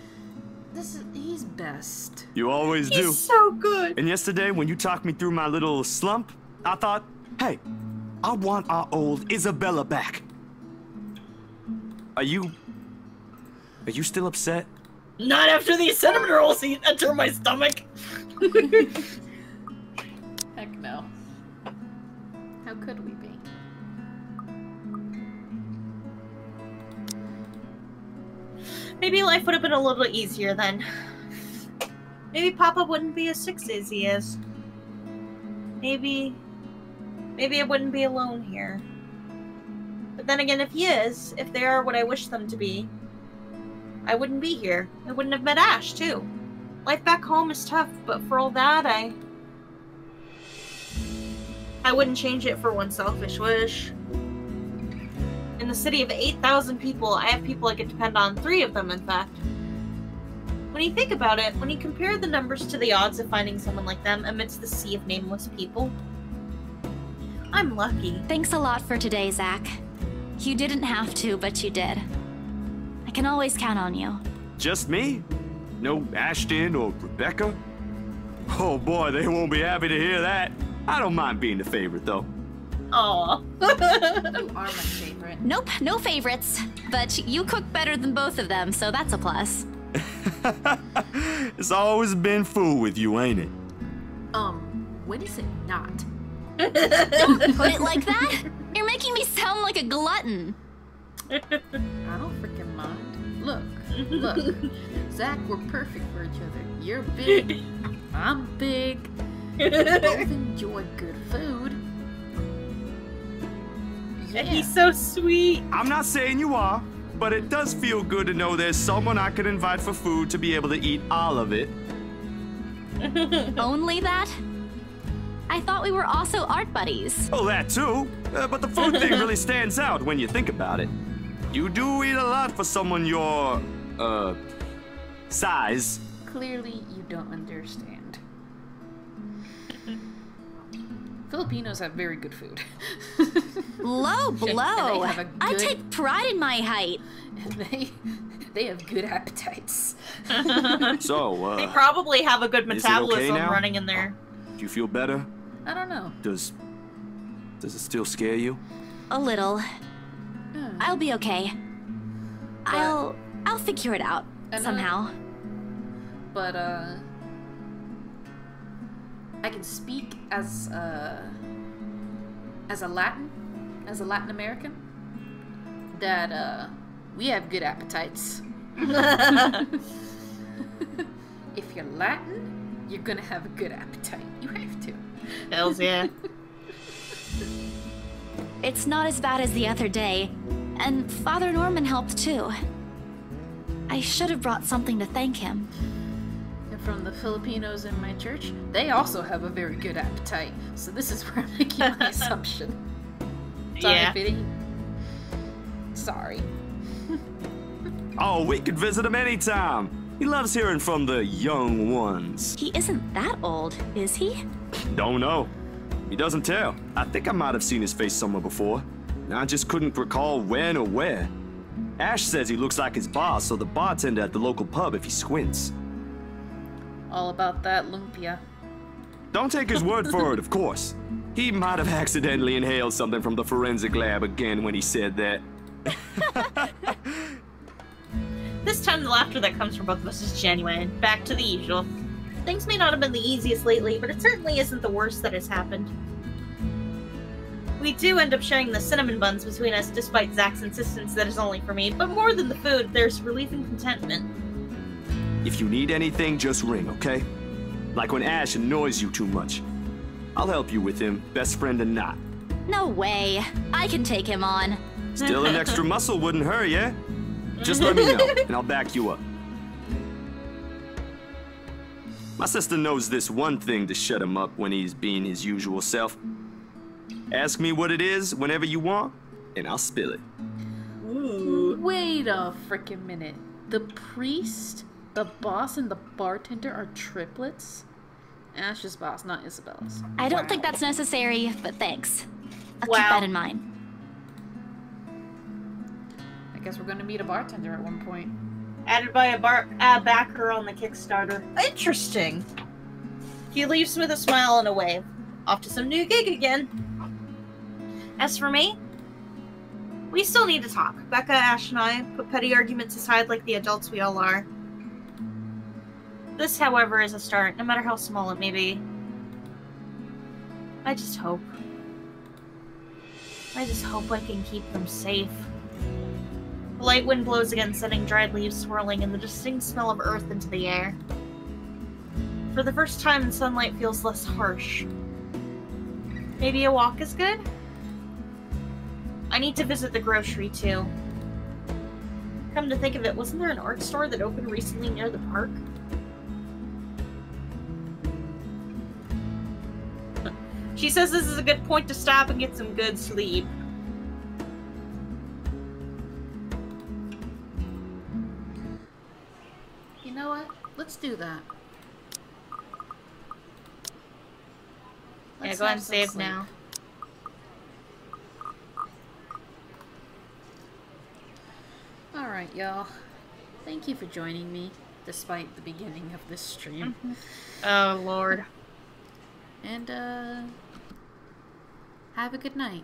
he's best. You always do. He's so good. And yesterday, when you talked me through my little slump, I thought, hey, I want our old Isabella back. Are you Are you still upset? Not after these cinnamon rolls enter my stomach. Heck no. How could we be? Maybe life would have been a little easier then. Maybe Papa wouldn't be as sick as he is. Maybe I wouldn't be alone here. But then again, if he is, if they are what I wish them to be, I wouldn't be here. I wouldn't have met Ash, too. Life back home is tough, but for all that, I wouldn't change it for one selfish wish. In the city of 8,000 people, I have people I could depend on, 3 of them, in fact. When you think about it, when you compare the numbers to the odds of finding someone like them amidst the sea of nameless people, I'm lucky. Thanks a lot for today, Zach. You didn't have to, but you did. I can always count on you. Just me? No Ashton or Rebecca? Oh boy, they won't be happy to hear that. I don't mind being the favorite, though. Aw. You are my favorite. Nope, no favorites. But you cook better than both of them, so that's a plus. It's always been food with you, ain't it? When is it not? Don't put it like that! You're making me sound like a glutton. I don't freaking mind. Look. Zach, we're perfect for each other. You're big. I'm big. We both enjoy good food. Yeah. He's so sweet. I'm not saying you are, but it does feel good to know there's someone I could invite for food to be able to eat all of it. Only that? I thought we were also art buddies. Oh, that too. But the food thing really stands out when you think about it. You do eat a lot for someone your, size. Clearly, you don't understand. Filipinos have very good food. Low blow. They have I take pride in my height. They have good appetites. So, they probably have a good metabolism okay running in there. Do you feel better? I don't know. Does it still scare you? A little. I'll be okay. I'll figure it out somehow. But I can speak as a Latin American that we have good appetites. If you're Latin, you're gonna have a good appetite. You have to. Hells yeah. It's not as bad as the other day, and Father Norman helped too. I should have brought something to thank him. And from the Filipinos in my church, they also have a very good appetite. So this is where I'm making my assumption. Sorry, Yeah. Biddy. Sorry. Oh, we could visit him anytime. He loves hearing from the young ones. He isn't that old, is he? Don't know. He doesn't tell. I think I might have seen his face somewhere before. I just couldn't recall when or where. Ash says he looks like his boss, or the bartender at the local pub if he squints. All about that lumpia. Don't take his word for it, of course. He might have accidentally inhaled something from the forensic lab again when he said that. This time the laughter that comes from both of us is genuine. Back to the usual. Things may not have been the easiest lately, but it certainly isn't the worst that has happened. We do end up sharing the cinnamon buns between us despite Zach's insistence that it's only for me, but more than the food, there's relief and contentment. If you need anything, just ring, okay? Like when Ash annoys you too much. I'll help you with him, best friend or not. No way. I can take him on. Still an extra muscle wouldn't hurt, yeah? Just let me know, and I'll back you up. My sister knows this one thing to shut him up when he's being his usual self. Ask me what it is whenever you want, and I'll spill it. Ooh. Wait a frickin' minute. The priest, the boss, and the bartender are triplets? Ash's boss, not Isabella's. I don't think that's necessary, but thanks. I'll keep Wow. that in mind. I guess we're gonna meet a bartender at one point. Added by a backer on the Kickstarter. Interesting. He leaves with a smile and a wave. Off to some new gig again. As for me, We still need to talk. Becca, Ash, and I put petty arguments aside like the adults we all are. This, however, is a start, no matter how small it may be. I just hope I can keep them safe. The light wind blows again, sending dried leaves swirling and the distinct smell of earth into the air. For the first time, the sunlight feels less harsh. Maybe a walk is good? I need to visit the grocery, too. Come to think of it, wasn't there an art store that opened recently near the park? She says this is a good point to stop and get some good sleep. You know what? Let's do that. Yeah, go ahead and save now. Alright, y'all. Thank you for joining me, despite the beginning of this stream. Oh, Lord. And, have a good night.